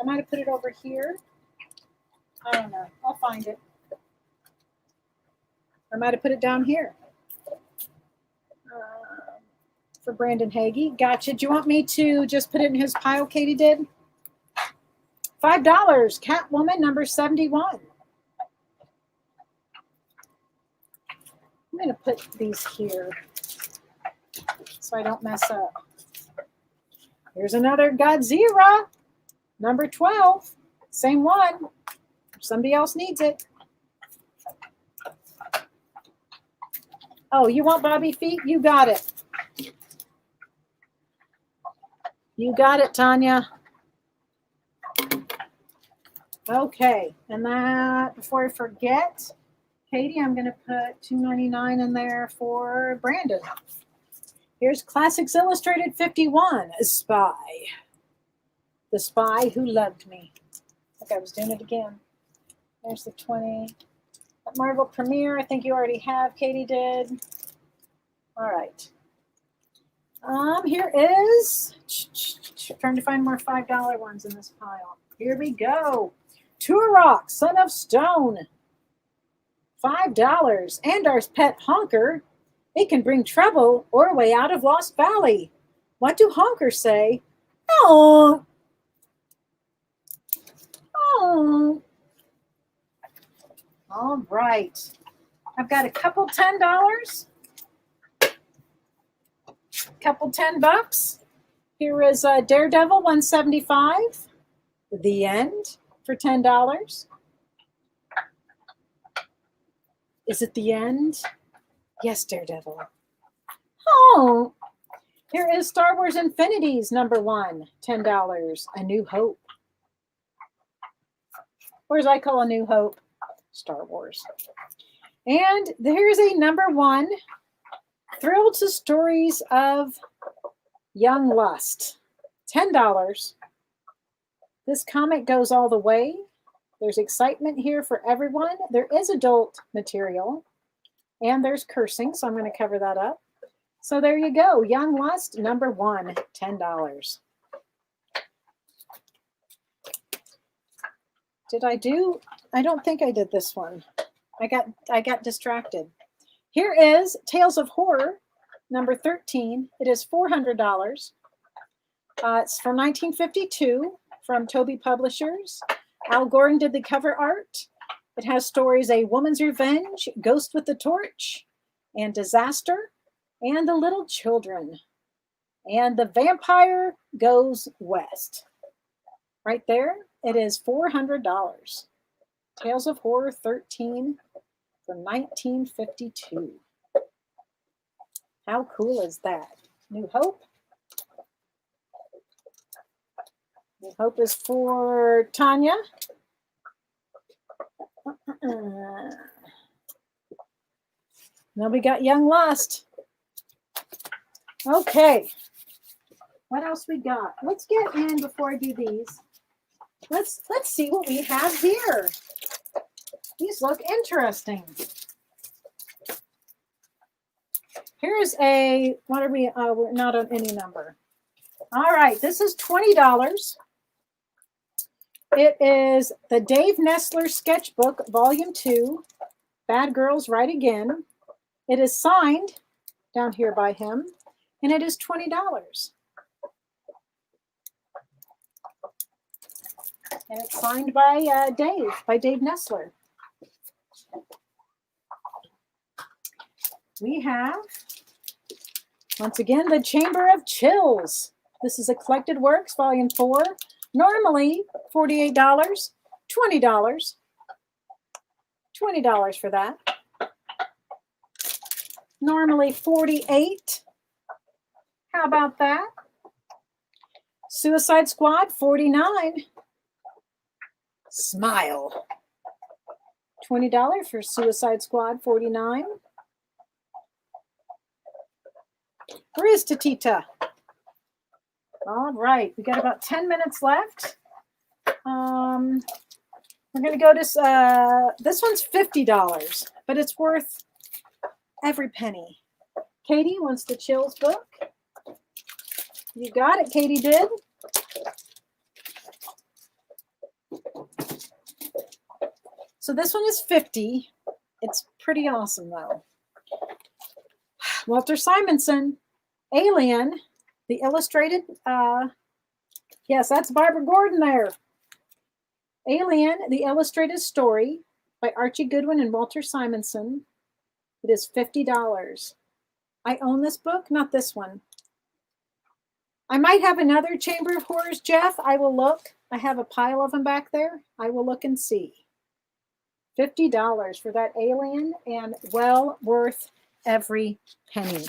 I might have put it over here. I don't know. I'll find it. I might have put it down here. For Brandon Hagee. Gotcha. Do you want me to just put it in his pile, Katie Did? $5. Catwoman, #71. I'm going to put these here so I don't mess up. Here's another Godzilla, #12. Same one. If somebody else needs it. Oh, you want Bobby Feet? You got it. You got it, Tanya. Okay, and that, before I forget, Katie, I'm going to put $2.99 in there for Brandon. Here's Classics Illustrated 51, A Spy. The Spy Who Loved Me. Look, I was doing it again. There's the 20. At Marvel Premiere, I think you already have, Katie Did. All right. Here is, trying to find more $5 ones in this pile. Here we go. Turok, Son of Stone, $5. Andar's Pet Honker. It can bring trouble or a way out of Lost Valley. What do honkers say? Oh. Oh. All right. I've got a couple $10. Couple $10. Here is Daredevil 175. The End for $10. Is it the end? Yes, Daredevil. Oh. Here is Star Wars Infinities #1, $10. A New Hope. Or as I call A New Hope, Star Wars. And here's a #1, Thrilled to Stories of Young Lust, $10. This comic goes all the way. There's excitement here for everyone. There is adult material, and there's cursing, so I'm going to cover that up. So there you go. Young Lust, #1, $10. Did I do? I don't think I did this one. I got distracted. Here is Tales of Horror, number 13. It is $400. It's from 1952 from Toby Publishers. Al Gordon did the cover art. It has stories A Woman's Revenge, Ghost with the Torch, and Disaster, and The Little Children. And The Vampire Goes West. Right there, it is $400. Tales of Horror 13 from 1952. How cool is that? New Hope. New Hope is for Tanya. Then we got Young Lust. Okay. What else we got? Let's get in before I do these. Let's see what we have here. These look interesting. Here's a, what are we, we're not on any number. All right, this is $20. It is the Dave Nestler Sketchbook, Volume 2, Bad Girls Write Again. It is signed down here by him, and it is $20. And it's signed by Dave Nestler. We have, once again, The Chamber of Chills. This is a Collected Works, Volume 4. Normally $48, $20. $20 for that. Normally $48. How about that? Suicide Squad, $49. Smile. $20 for Suicide Squad, $49. Where is Tatita? All right, we got about 10 minutes left. We're going to go to, this one's $50, but it's worth every penny. Katie wants the Chills book. You got it, Katie did. So this one is $50. It's pretty awesome, though. Walter Simonson, Alien, the illustrated, yes, that's Barbara Gordon there. Alien, the illustrated story by Archie Goodwin and Walter Simonson. It is $50. I own this book, not this one. I might have another Chamber of Horrors, Jeff. I will look. I have a pile of them back there. I will look and see. $50 for that Alien, and well worth every penny.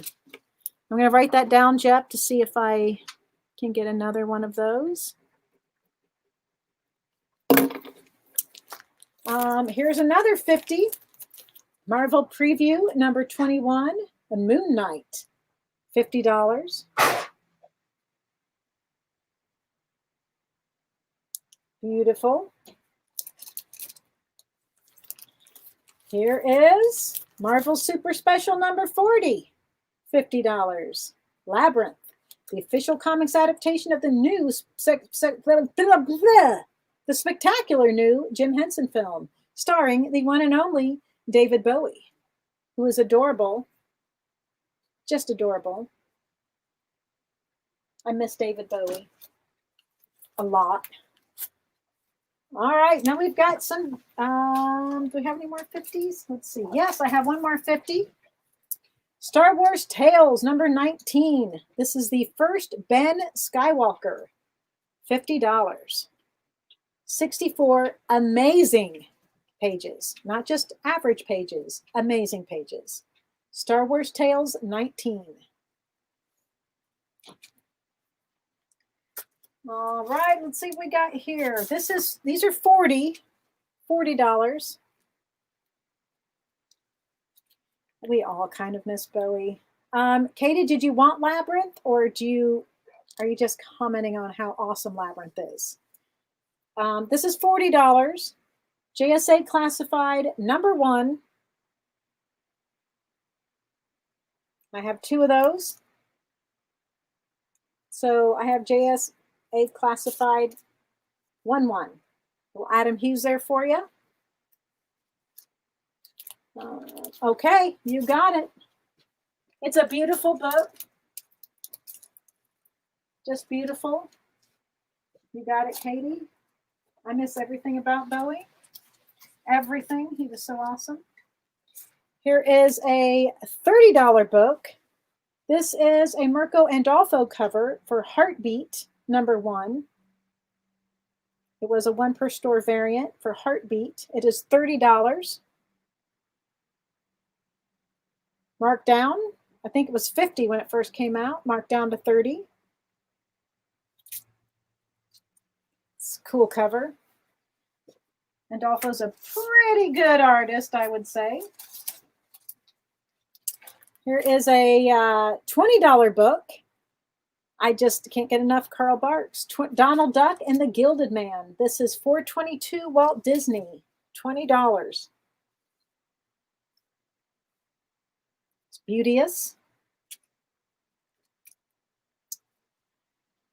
I'm going to write that down, Jeff, to see if I can get another one of those. Here's another 50. Marvel Preview, number 21, The Moon Knight, $50. Beautiful. Here is Marvel Super Special number 40, $50. Labyrinth, the official comics adaptation of the new, the spectacular new Jim Henson film, starring the one and only David Bowie, who is adorable, just adorable. I miss David Bowie a lot. All right, now we've got some, do we have any more 50s? Let's see. Yes, I have one more 50. Star Wars Tales, number 19. This is the first Ben Skywalker, $50. 64 amazing pages, not just average pages, amazing pages. Star Wars Tales, 19. All right, let's see what we got here. These are $40. We all kind of miss Bowie. Katie, did you want Labyrinth, or are you just commenting on how awesome Labyrinth is? This is $40. JSA Classified, number 1. I have 2 of those. So I have JSA Classified 1-1. Little Adam Hughes there for you. Okay, you got it. It's a beautiful book. Just beautiful. You got it, Katie. I miss everything about Bowie. Everything. He was so awesome. Here is a $30 book. This is a Mirko Andolfo cover for Heartbeat #1. It was a 1 per store variant for Heartbeat. It is $30. Marked down. I think it was $50 when it first came out. Marked down to $30. It's a cool cover. Andolfo's a pretty good artist, I would say. Here is a $20 book. I just can't get enough Carl Barks. Donald Duck and the Gilded Man. This is $4.22 Walt Disney. $20. It's beauteous.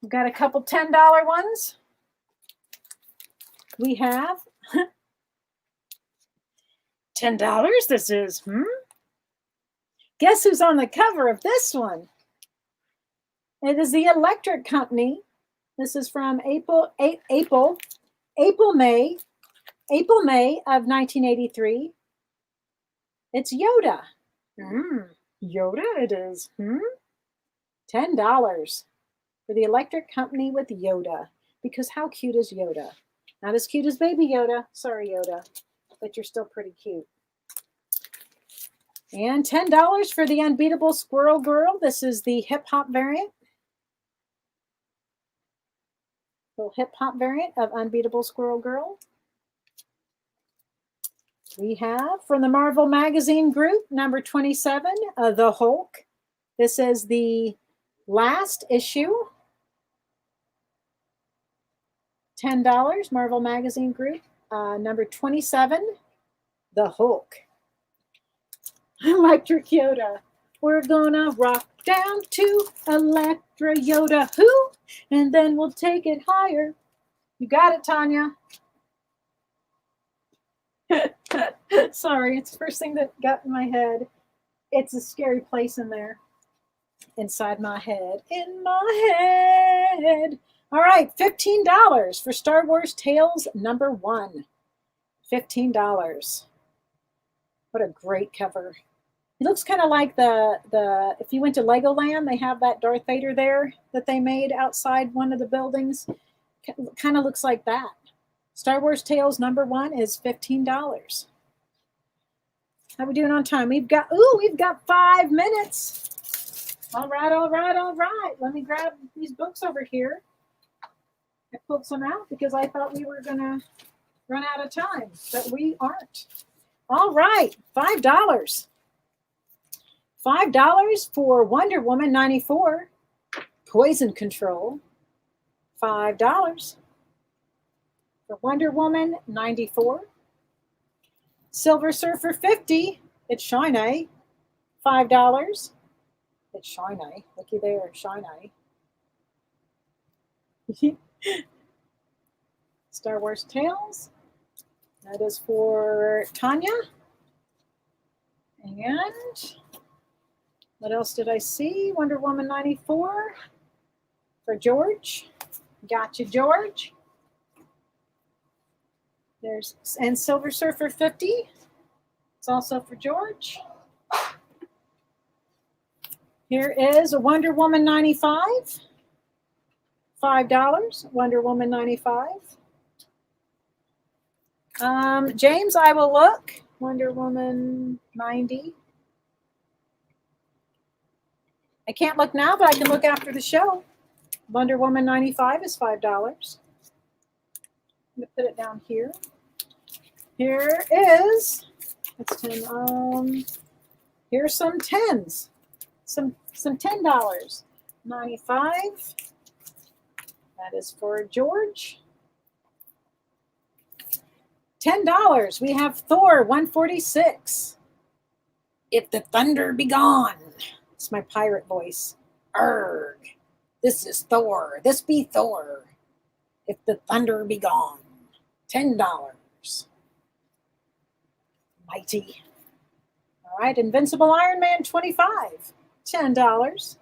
We've got a couple $10 ones. We have $10. This is, Guess who's on the cover of this one? It is the Electric Company. This is from April, May of 1983. It's Yoda. Yoda it is. $10 for the Electric Company with Yoda. Because how cute is Yoda? Not as cute as baby Yoda. Sorry, Yoda. But you're still pretty cute. And $10 for the Unbeatable Squirrel Girl. This is the hip-hop variant. Little hip-hop variant of Unbeatable Squirrel Girl. We have from the Marvel Magazine Group, #27, The Hulk. This is the last issue. $10, Marvel Magazine Group, #27, The Hulk. Electric Yoda. We're gonna rock down to Electra Yoda, who? And then we'll take it higher. You got it, Tanya. Sorry, it's the first thing that got in my head. It's a scary place in there. Inside my head. In my head. All right, $15 for Star Wars Tales #1. $15. What a great cover. It looks kind of like the if you went to Legoland, they have that Darth Vader there that they made outside one of the buildings. Kind of looks like that. Star Wars Tales #1 is $15. How we doing on time? We've got 5 minutes. All right. Let me grab these books over here. I pulled some out because I thought we were gonna run out of time, but we aren't. All right, $5. $5 for Wonder Woman '94. Poison Control. $5 for Wonder Woman '94. Silver Surfer 50. It's Shine. $5. It's Shine. Looky there, Shine. Star Wars Tales. That is for Tanya. And what else did I see? Wonder Woman '94 for George. Gotcha, George. And Silver Surfer 50. It's also for George. Here is a Wonder Woman '95. $5. Wonder Woman '95. James, I will look. Wonder Woman 90. I can't look now, but I can look after the show. Wonder Woman '95 is $5. I'm going to put it down here. Here is, that's 10. Here's some 10s. Some $10. 95. That is for George. $10. We have Thor 146. If the thunder be gone. It's my pirate voice. Arrgh. This is Thor. This be Thor. If the thunder be gone. $10. Mighty. All right, Invincible Iron Man 25, $10.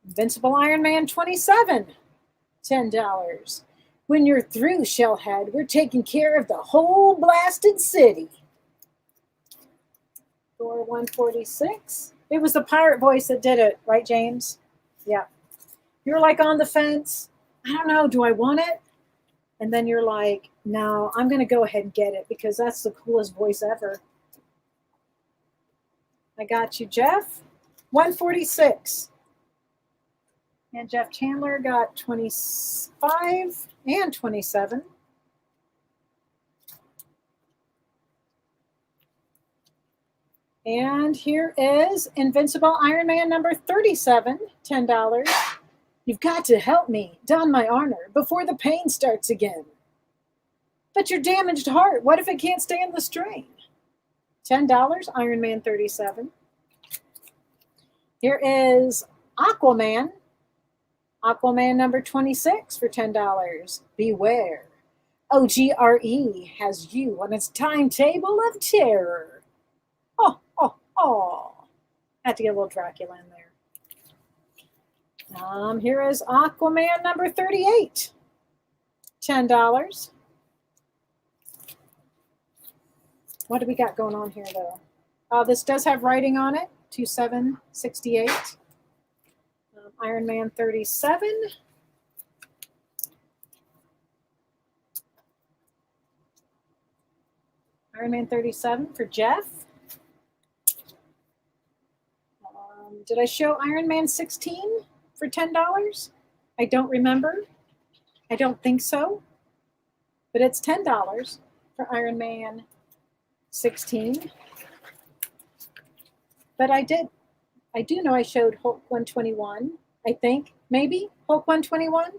Invincible Iron Man 27, $10. When you're through, Shellhead, we're taking care of the whole blasted city. Door 146. It was the pirate voice that did it, right, James? Yeah. You're like on the fence. I don't know, do I want it? And then you're like, no, I'm going to go ahead and get it because that's the coolest voice ever. I got you, Jeff. 146. And Jeff Chandler got 25 and 27. And here is Invincible Iron Man number 37, $10. You've got to help me don my armor before the pain starts again. But your damaged heart, what if it can't stand the strain? $10, Iron Man 37. Here is Aquaman. Aquaman number 26 for $10. Beware. OGRE has you on its timetable of terror. Oh. Had to get a little Dracula in there. Here is Aquaman number 38. $10. What do we got going on here, though? This does have writing on it. 2768. Iron Man 37. Iron Man 37 for Jeff. Did I show Iron Man 16 for $10? I don't remember. I don't think so. But it's $10 for Iron Man 16. But I do know I showed Hulk 121, I think. Maybe Hulk 121.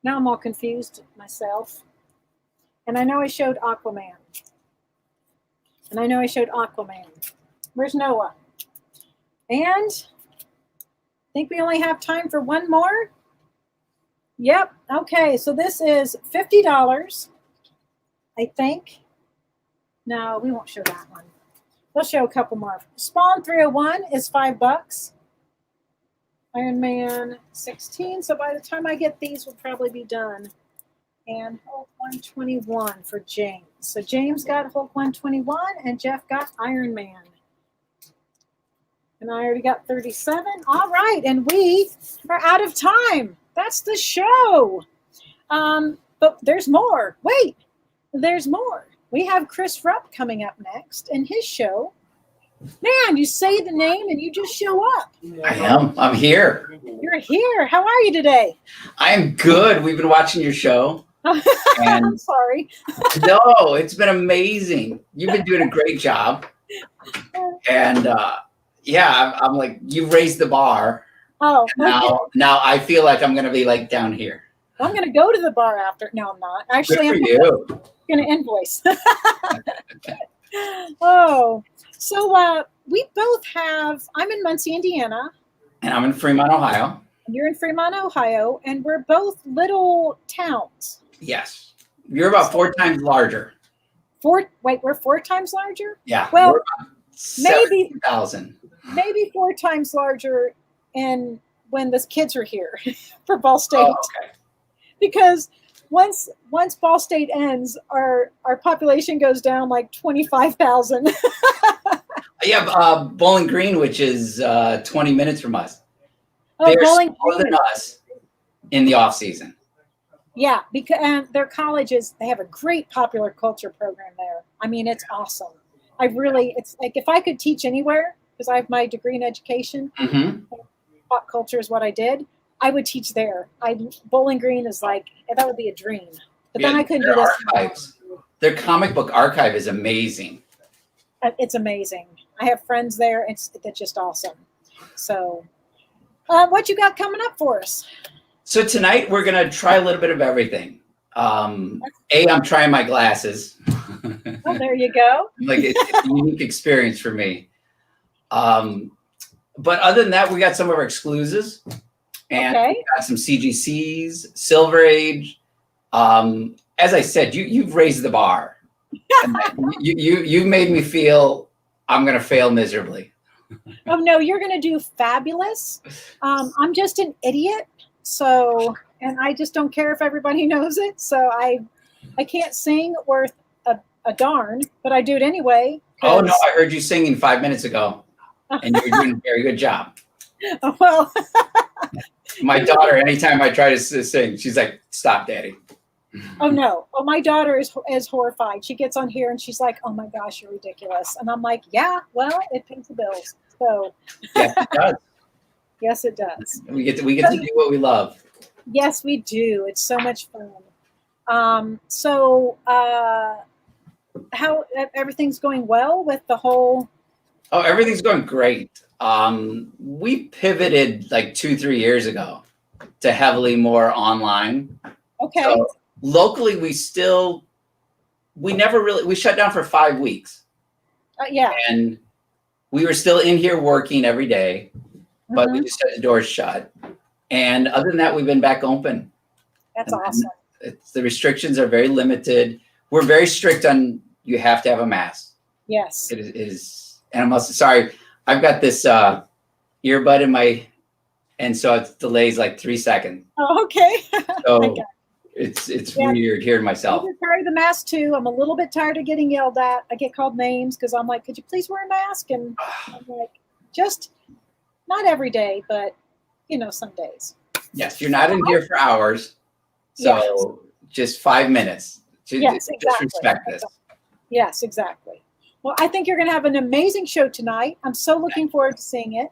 Now I'm all confused myself. And I know I showed Aquaman. Where's Noah? And I think we only have time for one more. Yep. Okay. So this is $50, I think. No, we won't show that one. We'll show a couple more. Spawn 301 is $5. Iron Man 16. So by the time I get these, we'll probably be done. And Hulk 121 for James. So James got Hulk 121 and Jeff got Iron Man. And I already got 37. All right. And we are out of time. That's the show. But there's more. Wait, there's more. We have Chris Rupp coming up next in his show. Man, you say the name and you just show up. I am. I'm here. You're here. How are you today? I'm good. We've been watching your show. And I'm sorry. No, it's been amazing. You've been doing a great job. And yeah, I'm like, you've raised the bar. Oh, now I feel like I'm going to be like down here. I'm going to go to the bar after. No, I'm not. Actually, I'm going to invoice. Oh, so we both have, I'm in Muncie, Indiana. And I'm in Fremont, Ohio. And you're in Fremont, Ohio. And we're both little towns. Yes. You're about 4 times larger. We're 4 times larger? Yeah. Well, maybe 7,000. Maybe 4 times larger when the kids are here for Ball State. Oh, okay. Because once Ball State ends, our population goes down like 25,000. Yeah, Bowling Green, which is 20 minutes from us. Oh, they're Bowling smaller Green than us in the off season. Yeah, because their colleges, they have a great popular culture program there. I mean, it's awesome. It's like if I could teach anywhere, because I have my degree in education, pop culture is what I did, I would teach there. Bowling Green is like, that would be a dream. But then I couldn't do this. Archives. Their comic book archive is amazing. It's amazing. I have friends there. It's just awesome. So what you got coming up for us? So tonight we're going to try a little bit of everything. I'm trying my glasses. Oh, there you go. Like it's a unique experience for me. But other than that, we got some of our exclusives. And Okay. we've got some CGCs, Silver Age. As I said, you've raised the bar. And you made me feel I'm going to fail miserably. Oh no, you're going to do fabulous. I'm just an idiot, so, and I just don't care if everybody knows it. So I can't sing worth a darn, but I do it anyway. Oh no, I heard you singing 5 minutes ago, and you're doing a very good job. Well, My daughter, anytime I try to sing, she's like, "Stop, Daddy." oh no. Well, my daughter is horrified. She gets on here and she's like, "Oh my gosh, you're ridiculous." And I'm like, "Yeah, well, it pays the bills." So Yes, it does. yes, it does. We get to do what we love. Yes, we do. It's so much fun. How everything's going well with the whole? Oh, everything's going great. We pivoted like 2-3 years ago to heavily more online. Okay. So locally, we shut down for 5 weeks. Yeah. And we were still in here working every day, but we just had the doors shut. And other than that, we've been back open. That's awesome. The restrictions are very limited. We're very strict on you have to have a mask. Yes. It is, and sorry, I've got this earbud in my, and so it delays like 3 seconds. Oh, okay. So it's weird hearing myself. I carry the mask too. I'm a little bit tired of getting yelled at. I get called names because I'm like, "Could you please wear a mask?" And I'm like, just not every day, but some days. Yes, you're not in here for hours, so just 5 minutes. Yes, Just exactly. respect this. Yes, exactly. Well, I think you're going to have an amazing show tonight. I'm so looking forward to seeing it.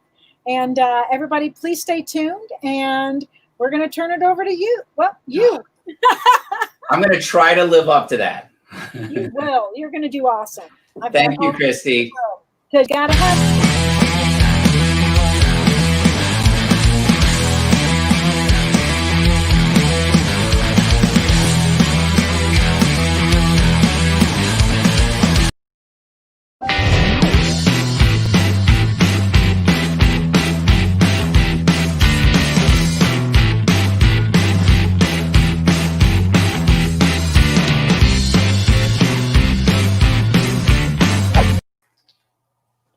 And everybody, please stay tuned. And we're going to turn it over to you. Well, you. I'm going to try to live up to that. You will. You're going to do awesome. Thank you, Christy. Because gotta have.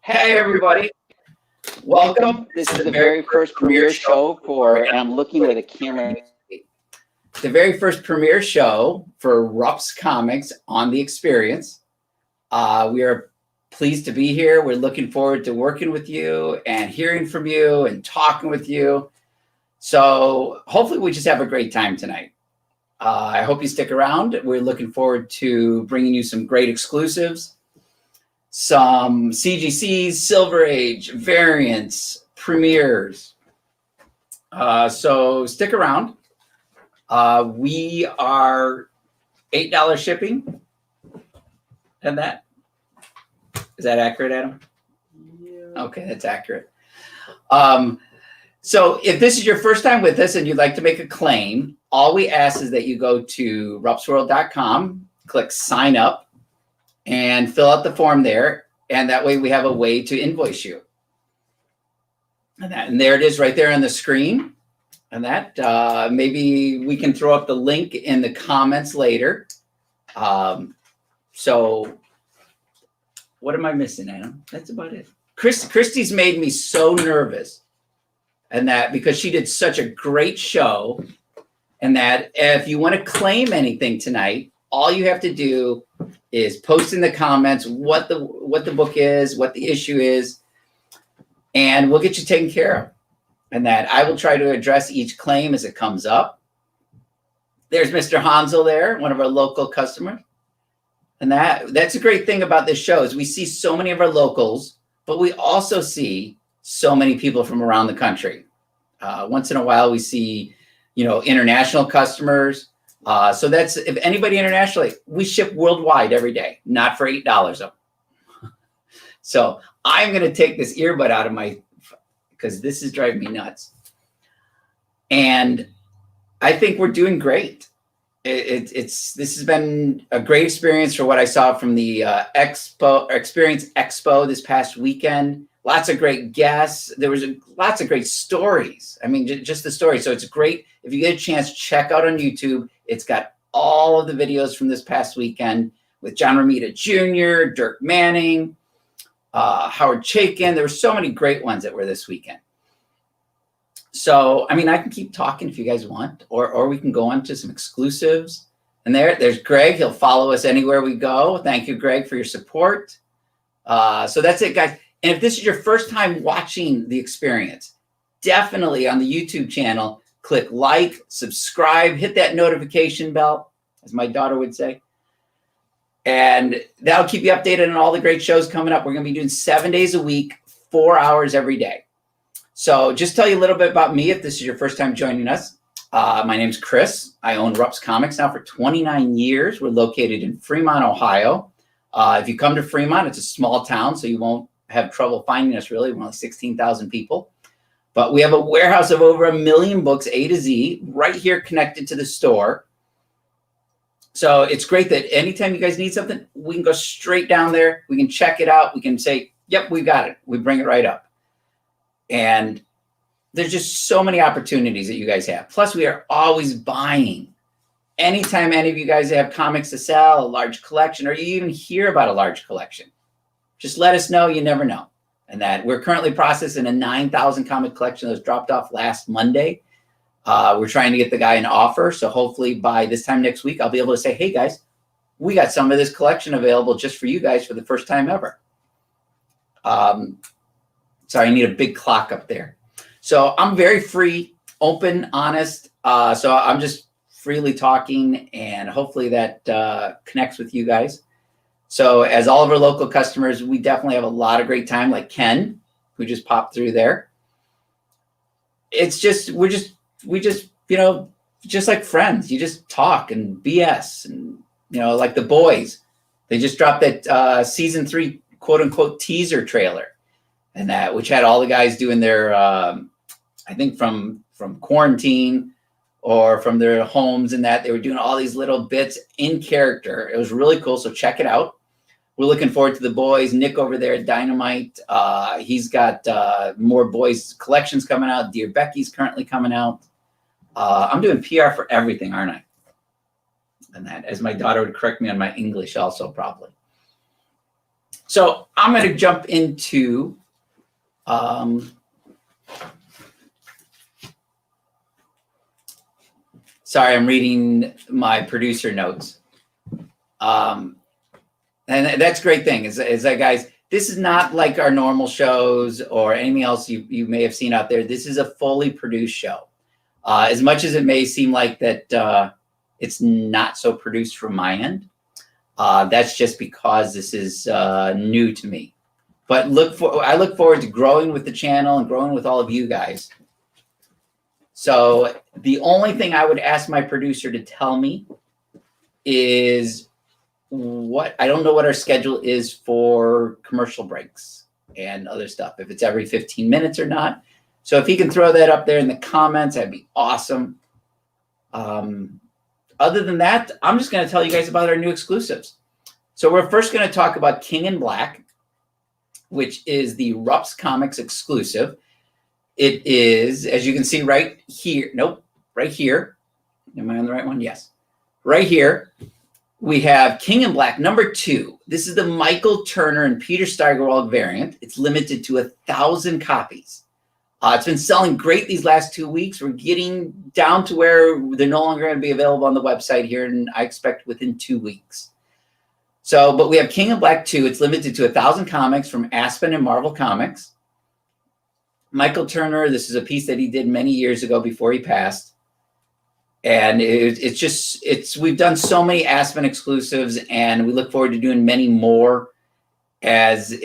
Hey everybody, welcome. This is the very first premiere show for, and I'm looking at a camera. The very first premiere show for Rupps Comics on the Experience. We are pleased to be here. We're looking forward to working with you and hearing from you and talking with you. So hopefully we just have a great time tonight. I hope you stick around. We're looking forward to bringing you some great exclusives. Some CGCs, Silver Age, variants, premieres. So stick around. We are $8 shipping. And is that accurate, Adam? Yeah. Okay, that's accurate. So if this is your first time with us and you'd like to make a claim, all we ask is that you go to ruppsworld.com, click sign up, and fill out the form there. And that way we have a way to invoice you. And there it is right there on the screen. And that maybe we can throw up the link in the comments later. So what am I missing, Adam? That's about it. Christy's made me so nervous. And that because she did such a great show. And that if you want to claim anything tonight, all you have to do is post in the comments what the book is, what the issue is, and we'll get you taken care of. And that I will try to address each claim as it comes up. There's Mr. Hansel there, one of our local customers. And that's a great thing about this show is we see so many of our locals, but we also see so many people from around the country. Once in a while, we see, international customers. So that's if anybody internationally, we ship worldwide every day, not for $8 though. So I'm going to take this earbud out of because this is driving me nuts. And I think we're doing great. This has been a great experience for what I saw from the Experience Expo this past weekend. lots of great guests. There was lots of great stories. I mean, just the story. So it's great. If you get a chance, check out on YouTube. It's got all of the videos from this past weekend with John Romita Jr., Dirk Manning, Howard Chaykin. There were so many great ones that were this weekend. So, I mean, I can keep talking if you guys want, or we can go on to some exclusives. And there's Greg. He'll follow us anywhere we go. Thank you, Greg, for your support. So that's it, guys. And if this is your first time watching the experience, definitely on the YouTube channel, click like, subscribe, hit that notification bell, as my daughter would say. And that'll keep you updated on all the great shows coming up. We're going to be doing 7 days a week, 4 hours every day. So just tell you a little bit about me if this is your first time joining us. My name's Chris. I own Rupps Comics now for 29 years. We're located in Fremont, Ohio. If you come to Fremont, it's a small town, so you won't have trouble finding us, really. We're only 16,000 people. But we have a warehouse of over 1 million books, A to Z, right here connected to the store. So it's great that anytime you guys need something, we can go straight down there. We can check it out. We can say, yep, we got it. We bring it right up. And there's just so many opportunities that you guys have. Plus, we are always buying. Anytime any of you guys have comics to sell, a large collection, or you even hear about a large collection, just let us know. You never know. And that we're currently processing a 9,000 comic collection that was dropped off last Monday. We're trying to get the guy an offer. So hopefully by this time next week, I'll be able to say, hey, guys, we got some of this collection available just for you guys for the first time ever. Sorry, I need a big clock up there. So I'm very free, open, honest. So I'm just freely talking, and hopefully that connects with you guys. So as all of our local customers, we definitely have a lot of great time, like Ken, who just popped through there. It's just, we just, you know, just like friends. You just talk and BS, and, you know, like the boys. They just dropped that season 3, quote unquote, teaser trailer, and that, which had all the guys doing their, I think from quarantine or from their homes, and that they were doing all these little bits in character. It was really cool. So check it out. We're looking forward to the boys. Nick over there at Dynamite. He's got more boys collections coming out. Dear Becky's currently coming out. I'm doing PR for everything, aren't I? And that, as my daughter would correct me on my English also, probably. So I'm going to jump into sorry, I'm reading my producer notes. And that's a great thing is that, guys, this is not like our normal shows or anything else you may have seen out there. This is a fully produced show. As much as it may seem like that it's not so produced from my end, that's just because this is new to me. But I look forward to growing with the channel and growing with all of you guys. So the only thing I would ask my producer to tell me is I don't know what our schedule is for commercial breaks and other stuff, if it's every 15 minutes or not. So if he can throw that up there in the comments, that'd be awesome. Other than that, I'm just going to tell you guys about our new exclusives. So we're first going to talk about King in Black, which is the Rupps Comics exclusive. It is, as you can see right here. Nope, right here. Am I on the right one? Yes. Right here, we have King in Black #2. This is the Michael Turner and Peter Steigerwald variant. It's limited to 1,000 copies. It's been selling great these last 2 weeks. We're getting down to where they're no longer going to be available on the website here, and I expect within 2 weeks. So, but we have King in Black 2. It's limited to 1,000 comics from Aspen and Marvel Comics. Michael Turner, this is a piece that he did many years ago before he passed. And we've done so many Aspen exclusives, and we look forward to doing many more, as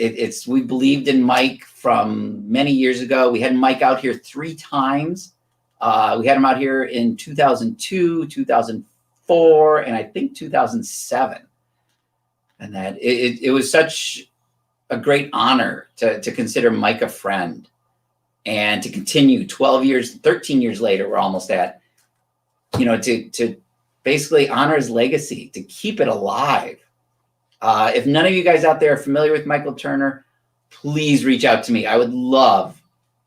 we believed in Mike from many years ago. We had Mike out here 3 times. We had him out here in 2002, 2004, and I think 2007. And that it was such a great honor to consider Mike a friend, and to continue 12 years, 13 years later, we're almost at, you know, to basically honor his legacy, to keep it alive. If none of you guys out there are familiar with Michael Turner, please reach out to me. I would love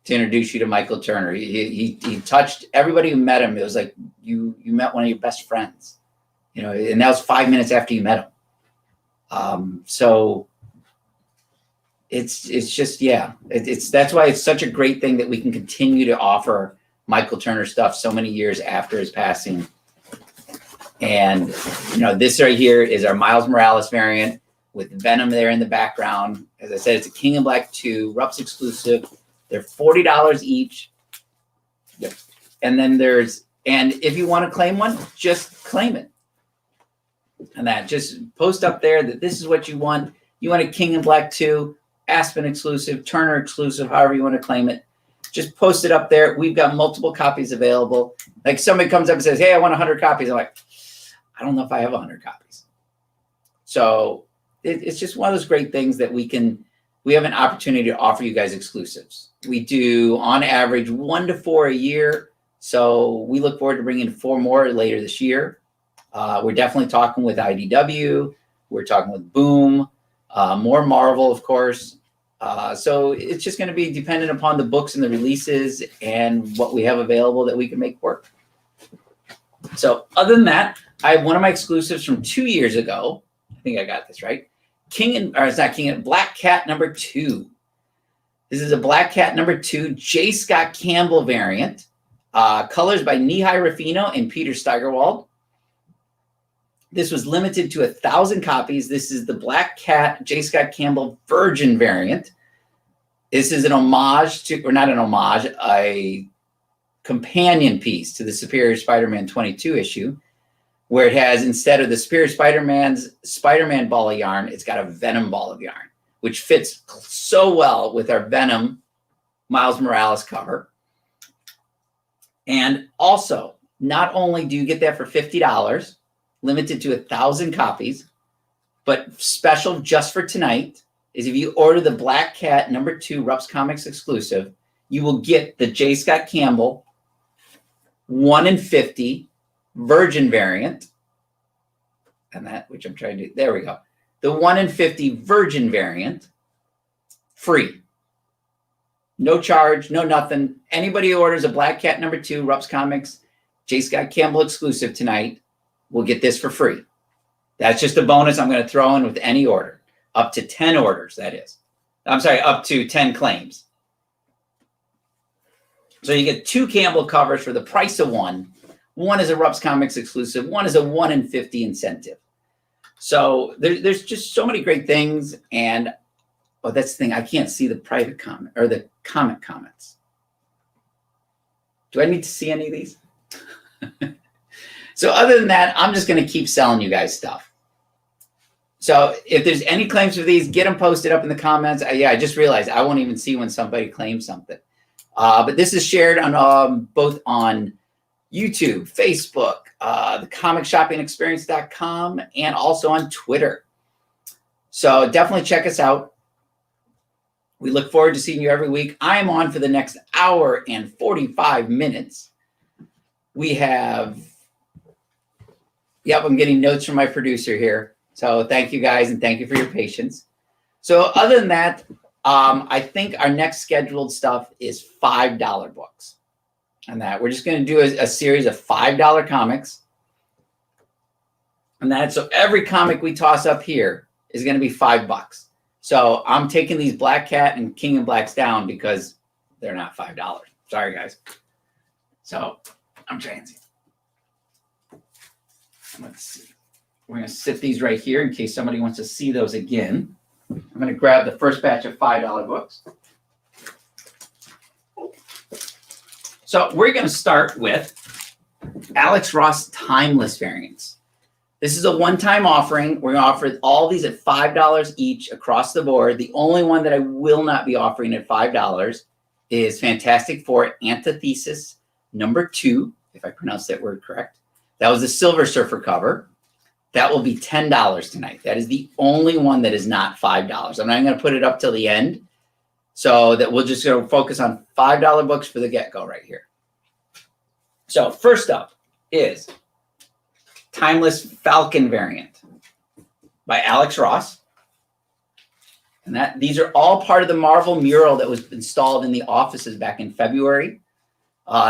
to introduce you to Michael Turner. He touched everybody who met him. It was like you met one of your best friends, you know, and that was 5 minutes after you met him. So it's just, yeah, that's why it's such a great thing that we can continue to offer Michael Turner stuff so many years after his passing. And, you know, this right here is our Miles Morales variant with Venom there in the background. As I said, it's a King in Black 2, Rupps exclusive. They're $40 each. Yep. And then and if you want to claim one, just claim it. And that, just post up there that this is what you want. You want a King in Black 2, Aspen exclusive, Turner exclusive, however you want to claim it. Just post it up there. We've got multiple copies available. Like somebody comes up and says, hey, I want 100 copies. I'm like, I don't know if I have 100 copies. So it's just one of those great things that we have an opportunity to offer you guys exclusives. We do on average 1 to 4 a year. So we look forward to bringing 4 more later this year. We're definitely talking with IDW. We're talking with Boom, more Marvel, of course. So it's just going to be dependent upon the books and the releases and what we have available that we can make work. So other than that, I have one of my exclusives from 2 years ago. I think I got this right. Black Cat number 2. This is a Black Cat number 2 J. Scott Campbell variant. Colors by Nihai Rufino and Peter Steigerwald. This was limited to 1,000 copies. This is the Black Cat J. Scott Campbell Virgin variant. This is an homage to, or not an homage, a companion piece to the Superior Spider-Man 22 issue, where it has, instead of the Superior Spider-Man's Spider-Man ball of yarn, it's got a Venom ball of yarn, which fits so well with our Venom Miles Morales cover. And also, not only do you get that for $50, limited to 1,000 copies, but special just for tonight is if you order the Black Cat number 2 Rupps Comics exclusive, you will get the J. Scott Campbell 1 in 50 Virgin variant. And that, which I'm trying to do, there we go. The 1 in 50 Virgin variant, free. No charge, no nothing. Anybody who orders a Black Cat number 2 Rupps Comics J. Scott Campbell exclusive tonight will get this for free. That's just a bonus I'm going to throw in with any order. Up to 10 orders, that is. I'm sorry, up to 10 claims. So you get 2 Campbell covers for the price of 1. One is a Rupps Comics exclusive. One is a 1 in 50 incentive. So there's just so many great things. And oh, that's the thing. I can't see the private comment or the comment comments. Do I need to see any of these? So other than that, I'm just going to keep selling you guys stuff. So if there's any claims for these, get them posted up in the comments. Yeah, I just realized I won't even see when somebody claims something. But this is shared on both on YouTube, Facebook, the comicshoppingexperience.com, and also on Twitter. So definitely check us out. We look forward to seeing you every week. I am on for the next hour and 45 minutes. We have, I'm getting notes from my producer here. So thank you guys, and thank you for your patience. So other than that, I think our next scheduled stuff is $5 books. And that we're just going to do a series of $5 comics. And that, so every comic we toss up here is going to be $5. So I'm taking these Black Cat and King in Blacks down because they're not $5. Sorry, guys. So I'm transient. Let's see. We're going to sit these right here in case somebody wants to see those again. I'm going to grab the first batch of $5 books. So we're going to start with Alex Ross Timeless variants. This is a one-time offering. We're going to offer all these at $5 each across the board. The only one that I will not be offering at $5 is Fantastic Four Antithesis number 2, if I pronounced that word correct. That was the Silver Surfer cover. That will be $10 tonight. That is the only one that is not $5. I'm not going to put it up till the end, so that we'll just go focus on $5 books for the get-go right here. So first up is Timeless Falcon variant by Alex Ross. And these are all part of the Marvel mural that was installed in the offices back in February.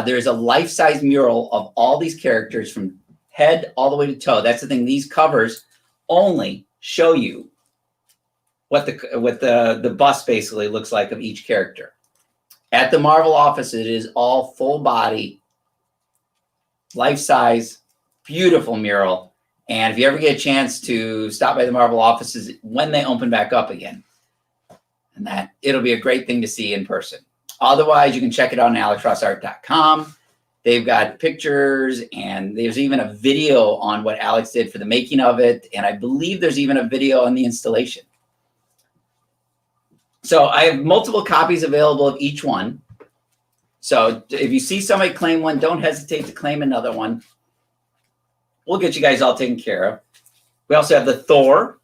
There's a life-size mural of all these characters from head all the way to toe. That's the thing. These covers only show you what the bust basically looks like of each character. At the Marvel office, it is all full body, life-size, beautiful mural. And if you ever get a chance to stop by the Marvel offices when they open back up again, and that it'll be a great thing to see in person. Otherwise, you can check it out on alexrossart.com. They've got pictures, and there's even a video on what Alex did for the making of it. And I believe there's even a video on the installation. So I have multiple copies available of each one. So if you see somebody claim one, don't hesitate to claim another one. We'll get you guys all taken care of. We also have the Thor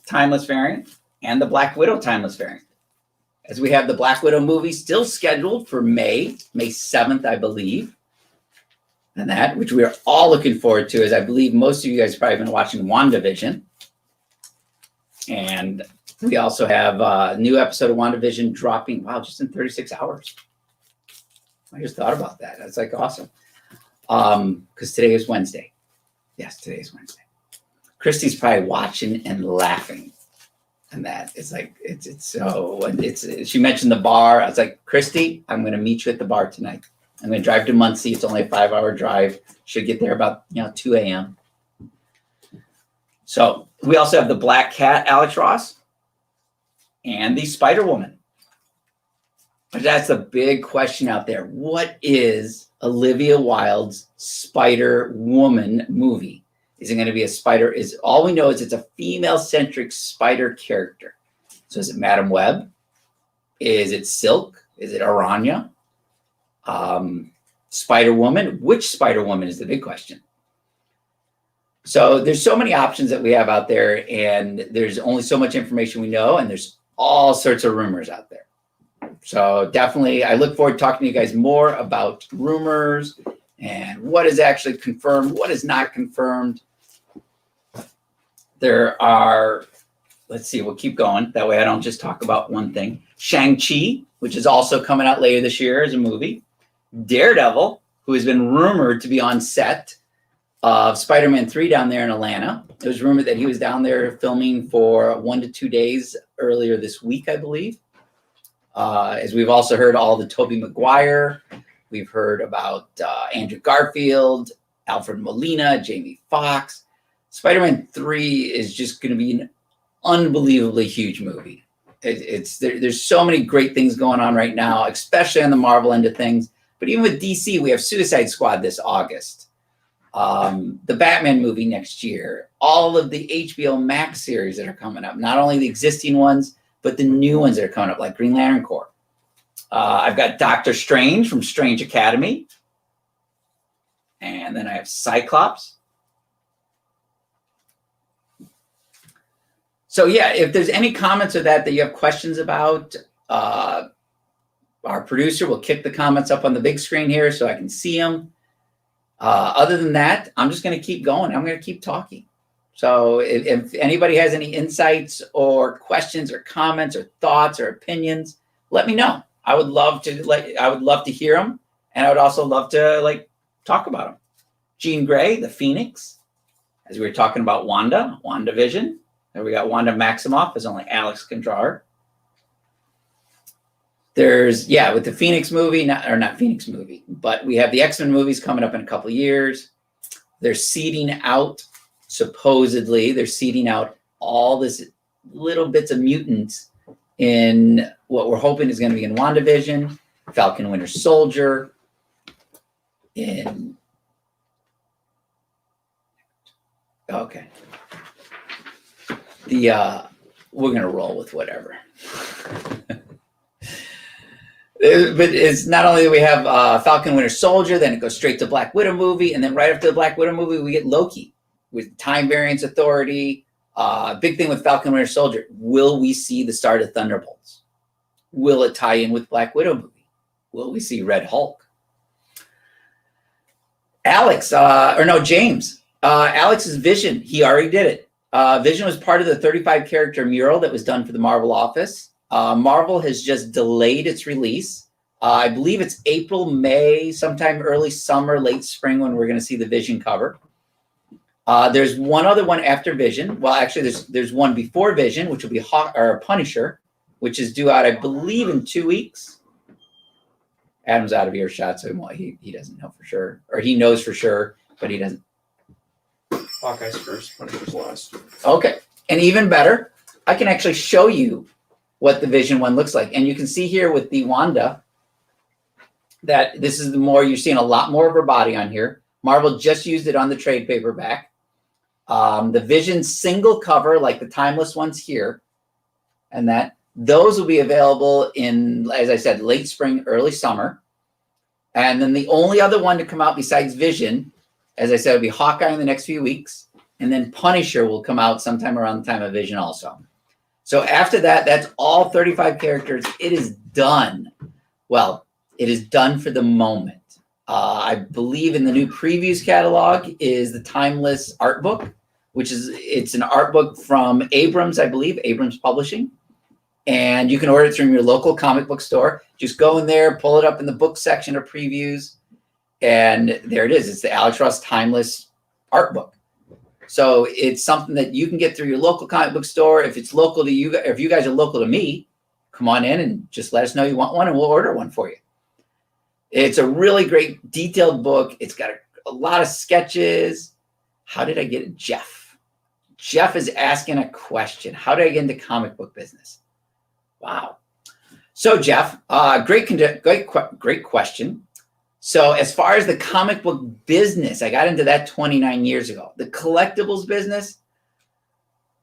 Timeless variant and the Black Widow Timeless variant. As we have the Black Widow movie still scheduled for May 7th, I believe. And that, which we are all looking forward to, as I believe most of you guys have probably been watching WandaVision. And we also have a new episode of WandaVision dropping, wow, just in 36 hours. I just thought about that. That's like awesome. Because today is Wednesday. Yes, today is Wednesday. Christy's probably watching and laughing. And that it's like she mentioned the bar. I was like, Christy, I'm going to meet you at the bar tonight. I'm going to drive to Muncie. It's only a 5-hour drive. Should get there about 2 a.m. So we also have the Black Cat, Alex Ross, and the Spider Woman. But that's a big question out there. What is Olivia Wilde's Spider Woman movie? Is it going to be a spider? All we know is it's a female-centric spider character. So is it Madam Web? Is it Silk? Is it Aranya? Spider Woman? Which Spider Woman is the big question. So there's so many options that we have out there, and there's only so much information we know, and there's all sorts of rumors out there. So definitely, I look forward to talking to you guys more about rumors and what is actually confirmed, what is not confirmed. There are, let's see, we'll keep going. That way I don't just talk about one thing. Shang-Chi, which is also coming out later this year as a movie. Daredevil, who has been rumored to be on set of Spider-Man 3 down there in Atlanta. It was rumored that he was down there filming for 1 to 2 days earlier this week, I believe. As we've also heard all the Tobey Maguire. We've heard about Andrew Garfield, Alfred Molina, Jamie Foxx. Spider-Man 3 is just going to be an unbelievably huge movie. There's so many great things going on right now, especially on the Marvel end of things. But even with DC, we have Suicide Squad this August. The Batman movie next year. All of the HBO Max series that are coming up. Not only the existing ones, but the new ones that are coming up, like Green Lantern Corps. I've got Doctor Strange from Strange Academy. And then I have Cyclops. So yeah, if there's any comments or that you have questions about, our producer will kick the comments up on the big screen here so I can see them. Other than that, I'm just going to keep going. I'm going to keep talking. So if anybody has any insights or questions or comments or thoughts or opinions, let me know. I would love to hear them, and I would also love to talk about them. Jean Grey, the Phoenix, as we were talking about WandaVision. And we got Wanda Maximoff, as only Alex can draw her. There's, with the Phoenix movie, not Phoenix movie, but we have the X-Men movies coming up in a couple of years. They're seeding out, supposedly, all this little bits of mutants in what we're hoping is going to be in WandaVision, Falcon Winter Soldier, we're going to roll with whatever. But it's not only that we have Falcon Winter Soldier, then it goes straight to Black Widow movie, and then right after the Black Widow movie, we get Loki with Time Variance Authority. Big thing with Falcon Winter Soldier, will we see the start of Thunderbolts? Will it tie in with Black Widow movie? Will we see Red Hulk? James. Alex's Vision, he already did it. Vision was part of the 35 character mural that was done for the Marvel office. Marvel has just delayed its release. I believe it's April, May, sometime early summer, late spring when we're going to see the Vision cover. There's one other one after Vision. Well, actually, there's one before Vision, which will be Punisher, which is due out, I believe, in 2 weeks. Adam's out of earshot, so he doesn't know for sure, or he knows for sure, but he doesn't. Hawkeye's first, Punisher's last. Okay, and even better, I can actually show you what the Vision one looks like, and you can see here with the Wanda that this is you're seeing a lot more of her body on here. Marvel just used it on the trade paperback. The Vision single cover, like the timeless ones here, and those will be available in, as I said, late spring, early summer. And then the only other one to come out besides Vision, as I said, will be Hawkeye in the next few weeks. And then Punisher will come out sometime around the time of Vision also. So after that, that's all 35 characters. It is done. Well, it is done for the moment. I believe in the new previews catalog is the Timeless art book, it's an art book from Abrams, I believe, Abrams Publishing. And you can order it from your local comic book store. Just go in there, pull it up in the book section of previews, and there it is. It's the Alex Ross Timeless art book. So it's something that you can get through your local comic book store. If it's local to you, if you guys are local to me, come on in and just let us know you want one, and we'll order one for you. It's a really great detailed book. It's got a lot of sketches. How did I get it? Jeff is asking a question. How did I get into comic book business? Wow. So Jeff, great question. So as far as the comic book business, I got into that 29 years ago. The collectibles business,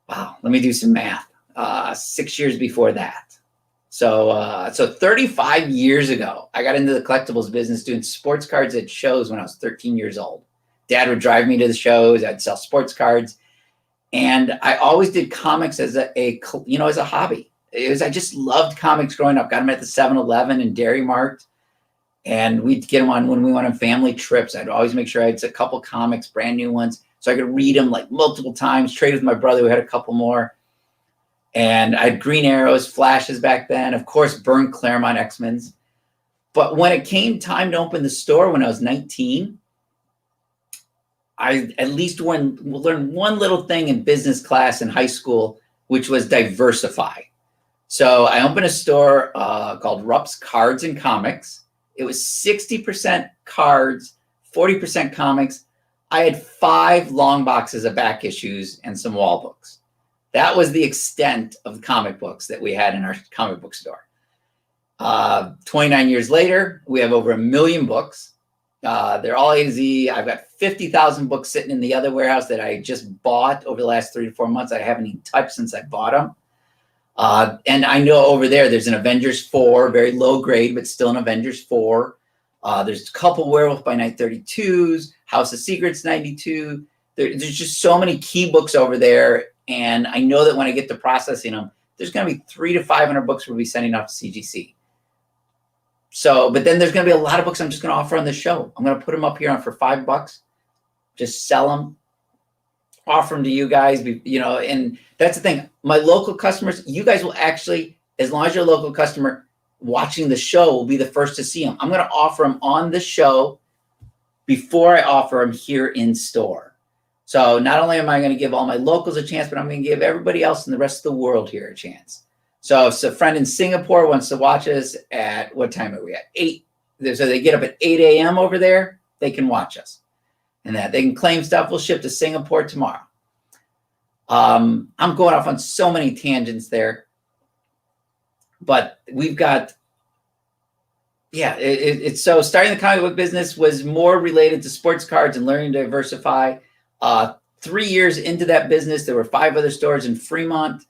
wow, let me do some math. 6 years before that. So 35 years ago, I got into the collectibles business doing sports cards at shows when I was 13 years old. Dad would drive me to the shows. I'd sell sports cards. And I always did comics as a hobby. I just loved comics growing up. Got them at the 7-Eleven and Dairy Mart. And we'd get them on when we went on family trips. I'd always make sure I had a couple comics, brand new ones, so I could read them like multiple times, trade with my brother who had a couple more. And I had Green Arrows, Flashes back then. Of course, Byrne Claremont X-Men's. But when it came time to open the store when I was 19, I at least learned one little thing in business class in high school, which was diversify. So I opened a store called Rupps Cards and Comics. It was 60% cards, 40% comics. I had 5 long boxes of back issues and some wall books. That was the extent of the comic books that we had in our comic book store. 29 years later, we have over 1 million books. They're all A to Z. I've got 50,000 books sitting in the other warehouse that I just bought over the last 3 to 4 months. I haven't even touched since I bought them. And I know over there's an Avengers 4, very low grade, but still an Avengers 4. There's a couple Werewolf by Night 32s, House of Secrets 92. There's just so many key books over there. And I know that when I get to processing them, there's going to be 300 to 500 books we'll be sending off to CGC. So, but then there's going to be a lot of books I'm just going to offer on the show. I'm going to put them up here for $5. Just sell them, offer them to you guys, and that's the thing. My local customers, you guys will actually, as long as you're a local customer watching the show, will be the first to see them. I'm going to offer them on the show before I offer them here in store. So not only am I going to give all my locals a chance, but I'm going to give everybody else in the rest of the world here a chance. So if a friend in Singapore wants to watch us at, what time are we at? 8. So they get up at 8 a.m. over there, they can watch us. And that they can claim stuff. We'll ship to Singapore tomorrow. I'm going off on so many tangents there. But we've got, it's so starting the comic book business was more related to sports cards and learning to diversify. 3 years into that business, there were 5 other stores in Fremont.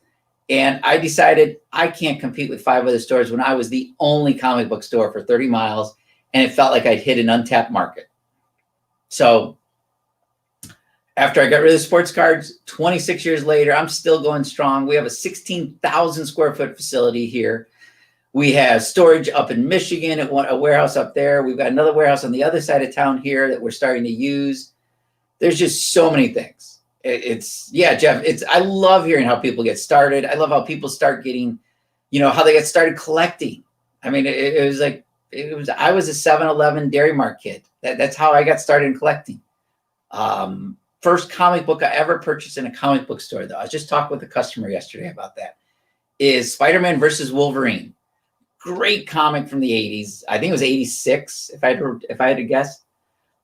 And I decided I can't compete with 5 other stores when I was the only comic book store for 30 miles. And it felt like I'd hit an untapped market. So after I got rid of the sports cards, 26 years later, I'm still going strong. We have a 16,000 square foot facility here. We have storage up in Michigan at a warehouse up there. We've got another warehouse on the other side of town here that we're starting to use. There's just so many things. It's yeah, Jeff. I love hearing how people get started. I love how people start getting, how they get started collecting. I mean, it was like I was a 7-Eleven Dairy Mart kid. That's how I got started in collecting. First comic book I ever purchased in a comic book store, though. I was just talking with a customer yesterday about that. Is Spider-Man versus Wolverine. Great comic from the 80s. I think it was 86, if I had to guess.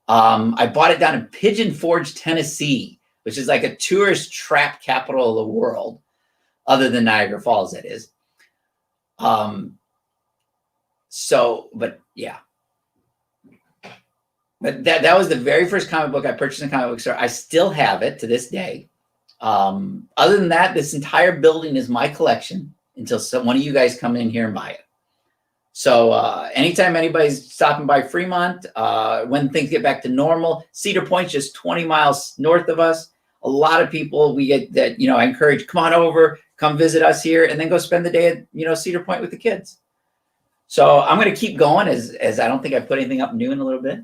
I bought it down in Pigeon Forge, Tennessee, which is like a tourist trap capital of the world, other than Niagara Falls, that is. But yeah. But that was the very first comic book I purchased in a comic book store. I still have it to this day. Other than that, this entire building is my collection until one of you guys come in here and buy it. So anytime anybody's stopping by Fremont, when things get back to normal, Cedar Point's just 20 miles north of us. A lot of people we get that, I encourage, come on over, come visit us here, and then go spend the day at, Cedar Point with the kids. So I'm going to keep going as I don't think I put anything up new in a little bit.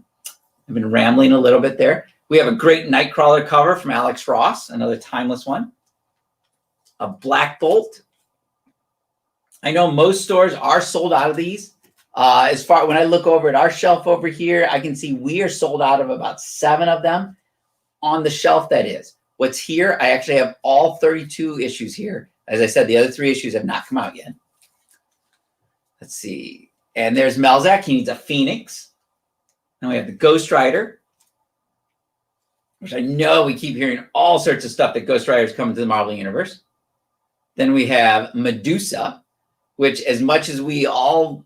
I've been rambling a little bit there. We have a great Nightcrawler cover from Alex Ross, another timeless one. A Black Bolt. I know most stores are sold out of these. When I look over at our shelf over here, I can see we are sold out of about 7 of them on the shelf, that is. What's here, I actually have all 32 issues here. As I said, the other 3 issues have not come out yet. Let's see. And there's Melzak. He needs a Phoenix. Then we have the Ghost Rider, which I know we keep hearing all sorts of stuff that Ghost Rider is coming to the Marvel Universe. Then we have Medusa, which, as much as we all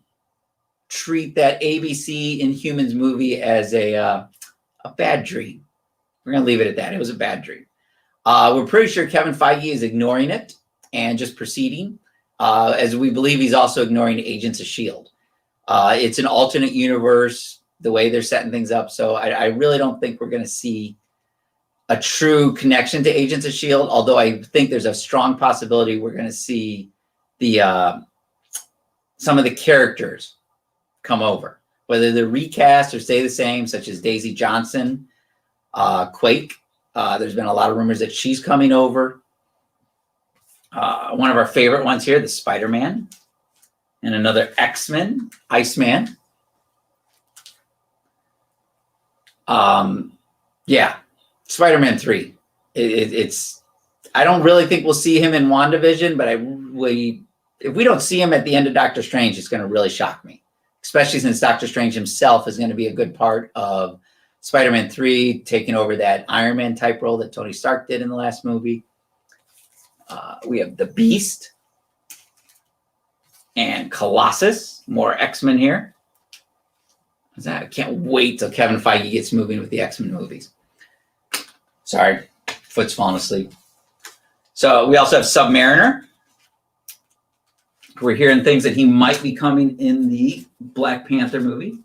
treat that ABC Inhumans movie as a bad dream, we're going to leave it at that. It was a bad dream. We're pretty sure Kevin Feige is ignoring it and just proceeding, as we believe he's also ignoring Agents of S.H.I.E.L.D. It's an alternate universe, the way they're setting things up. So I really don't think we're going to see a true connection to Agents of S.H.I.E.L.D., although I think there's a strong possibility we're going to see some of the characters come over, whether they're recast or stay the same, such as Daisy Johnson, Quake. There's been a lot of rumors that she's coming over. One of our favorite ones here, the Spider-Man, and another X-Men, Iceman. Yeah, Spider-Man 3. It's. I don't really think we'll see him in WandaVision, but if we don't see him at the end of Doctor Strange, it's going to really shock me, especially since Doctor Strange himself is going to be a good part of Spider-Man 3, taking over that Iron Man type role that Tony Stark did in the last movie. We have the Beast and Colossus, more X-Men here. I can't wait till Kevin Feige gets moving with the X-Men movies. Sorry, foot's falling asleep. So we also have Submariner. We're hearing things that he might be coming in the Black Panther movie.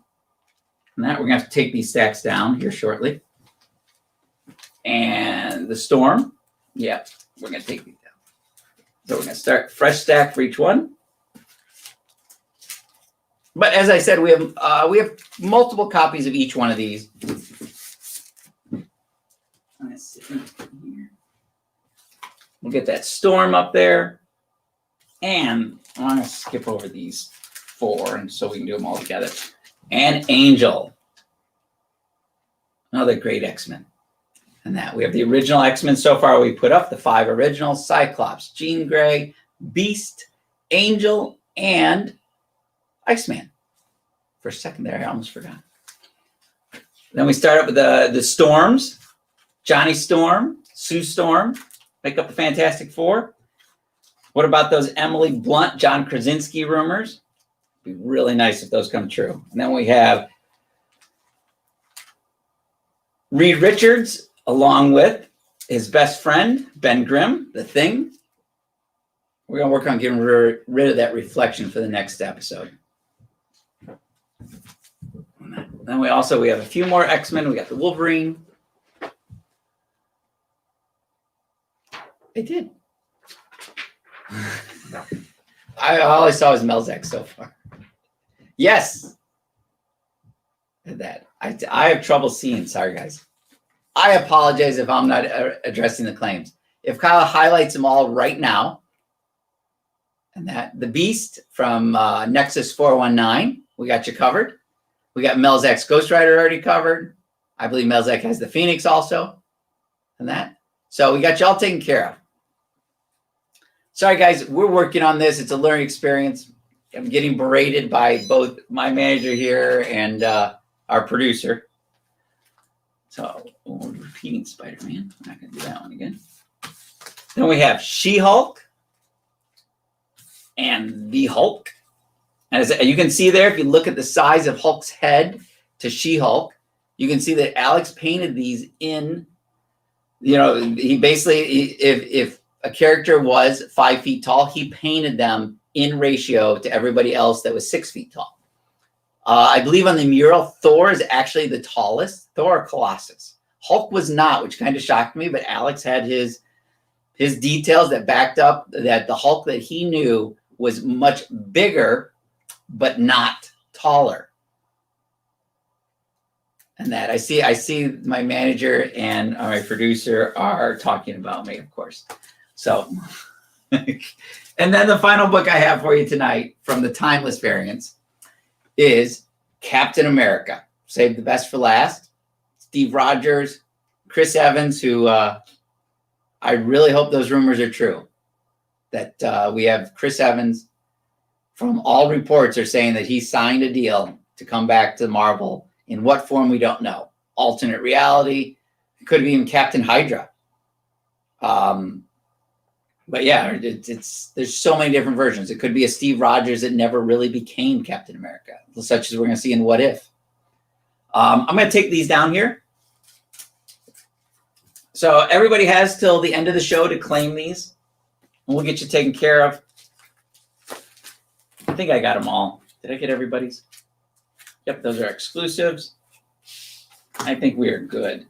And that we're going to have to take these stacks down here shortly. And the Storm. Yeah, we're going to take these down. So we're going to start fresh stack for each one. But as I said, we have multiple copies of each one of these. Let's see here. We'll get that Storm up there. And I'm going to skip over these 4 and so we can do them all together. And Angel. Another great X-Men. And that we have the original X-Men so far. We put up the 5 originals: Cyclops, Jean Grey, Beast, Angel, and Iceman. For a second there, I almost forgot. Then we start up with the Storms. Johnny Storm, Sue Storm, make up the Fantastic Four. What about those Emily Blunt, John Krasinski rumors? It'd be really nice if those come true. And then we have Reed Richards, along with his best friend, Ben Grimm, The Thing. We're going to work on getting rid of that reflection for the next episode. Then we have a few more X-Men. We got the Wolverine. I did. All I saw was Melzak so far. Yes. That I have trouble seeing. Sorry, guys. I apologize if I'm not addressing the claims. If Kyle highlights them all right now, and that the Beast from Nexus 419, we got you covered. We got Melzak's Ghost Rider already covered. I believe Melzak has the Phoenix also, and that. So we got you all taken care of. Sorry, guys, we're working on this. It's a learning experience. I'm getting berated by both my manager here and our producer. So, repeating Spider-Man. I'm not going to do that one again. Then we have She-Hulk and the Hulk. And as you can see there, if you look at the size of Hulk's head to She-Hulk, you can see that Alex painted these in, he basically, if a character was 5 feet tall, he painted them in ratio to everybody else that was 6 feet tall. I believe on the mural, Thor is actually the tallest. Thor or Colossus. Hulk was not, which kind of shocked me, but Alex had his details that backed up that the Hulk that he knew was much bigger, but not taller. And that I see my manager and my producer are talking about me, of course. So, and then the final book I have for you tonight from the Timeless variants is Captain America. Save the best for last. Steve Rogers, Chris Evans, who I really hope those rumors are true. That we have Chris Evans, from all reports, are saying that he signed a deal to come back to Marvel. In what form, we don't know. Alternate reality. It could be even Captain Hydra. But yeah, there's so many different versions. It could be a Steve Rogers that never really became Captain America, such as we're going to see in What If. I'm going to take these down here. So everybody has till the end of the show to claim these, and we'll get you taken care of. I think I got them all. Did I get everybody's? Yep, those are exclusives. I think we are good.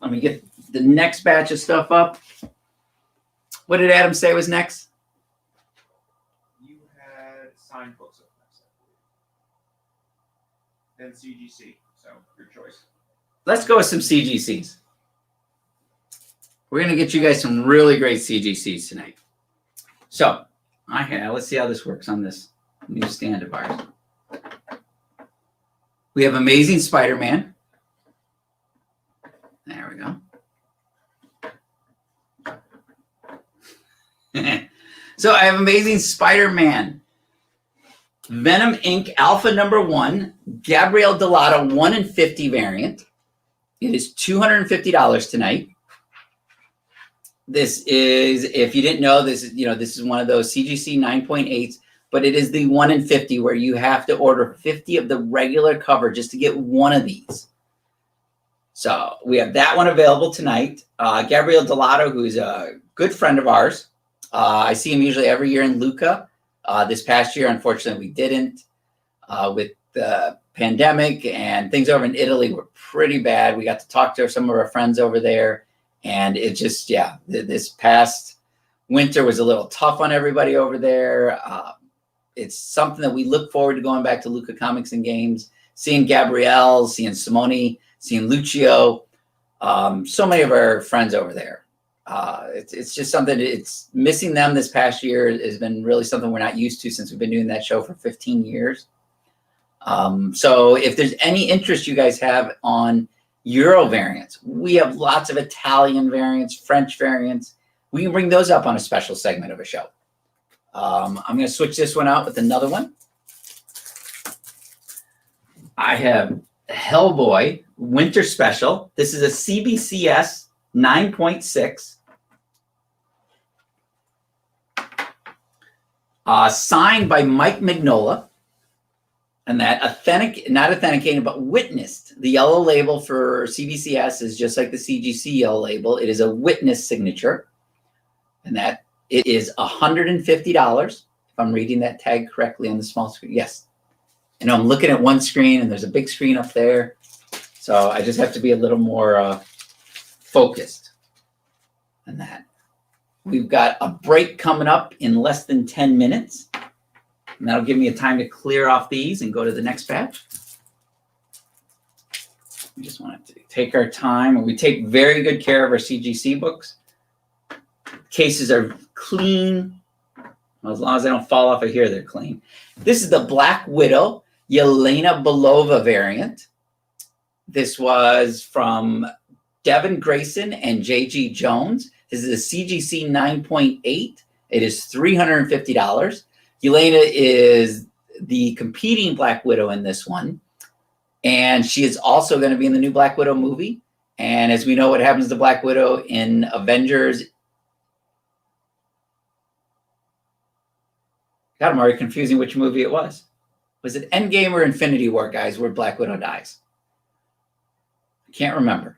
Let me get the next batch of stuff up. What did Adam say was next? You had signed books up next. Then CGC. So your choice. Let's go with some CGCs. We're going to get you guys some really great CGCs tonight. So let's see how this works on this new stand of ours. We have Amazing Spider-Man. There we go. So I have Amazing Spider-Man. Venom Inc. Alpha #1. Gabrielle Delato 1 in 50 variant. It is $250 tonight. This is, if you didn't know, this is one of those CGC 9.8s, but it is the 1 in 50 where you have to order 50 of the regular cover just to get one of these. So we have that one available tonight. Gabrielle Delato, who's a good friend of ours. I see him usually every year in Luca. This past year, unfortunately, we didn't. With the pandemic and things over in Italy were pretty bad. We got to talk to some of our friends over there. And it just, this past winter was a little tough on everybody over there. It's something that we look forward to going back to Luca Comics and Games, seeing Gabrielle, seeing Simone, seeing Lucio, so many of our friends over there. It's just something, it's missing them this past year has been really something we're not used to since we've been doing that show for 15 years. So if there's any interest you guys have on Euro variants, we have lots of Italian variants, French variants. We can bring those up on a special segment of a show. I'm going to switch this one out with another one. I have Hellboy Winter Special. This is a CBCS 9.6. Signed by Mike Mignola. And that not authenticated, but witnessed. The yellow label for CBCS is just like the CGC yellow label. It is a witness signature. And that it is $150. If I'm reading that tag correctly on the small screen. Yes. And I'm looking at one screen and there's a big screen up there. So I just have to be a little more focused on that. We've got a break coming up in less than 10 minutes. And that'll give me a time to clear off these and go to the next batch. We just want to take our time, and we take very good care of our CGC books. Cases are clean. As long as they don't fall off of here, they're clean. This is the Black Widow Yelena Belova variant. This was from Devin Grayson and J.G. Jones. This is a CGC 9.8. It is $350. Yelena is the competing Black Widow in this one. And she is also going to be in the new Black Widow movie. And as we know what happens to Black Widow in Avengers. God, I'm already confusing which movie it was. Was it Endgame or Infinity War, guys, where Black Widow dies? I can't remember.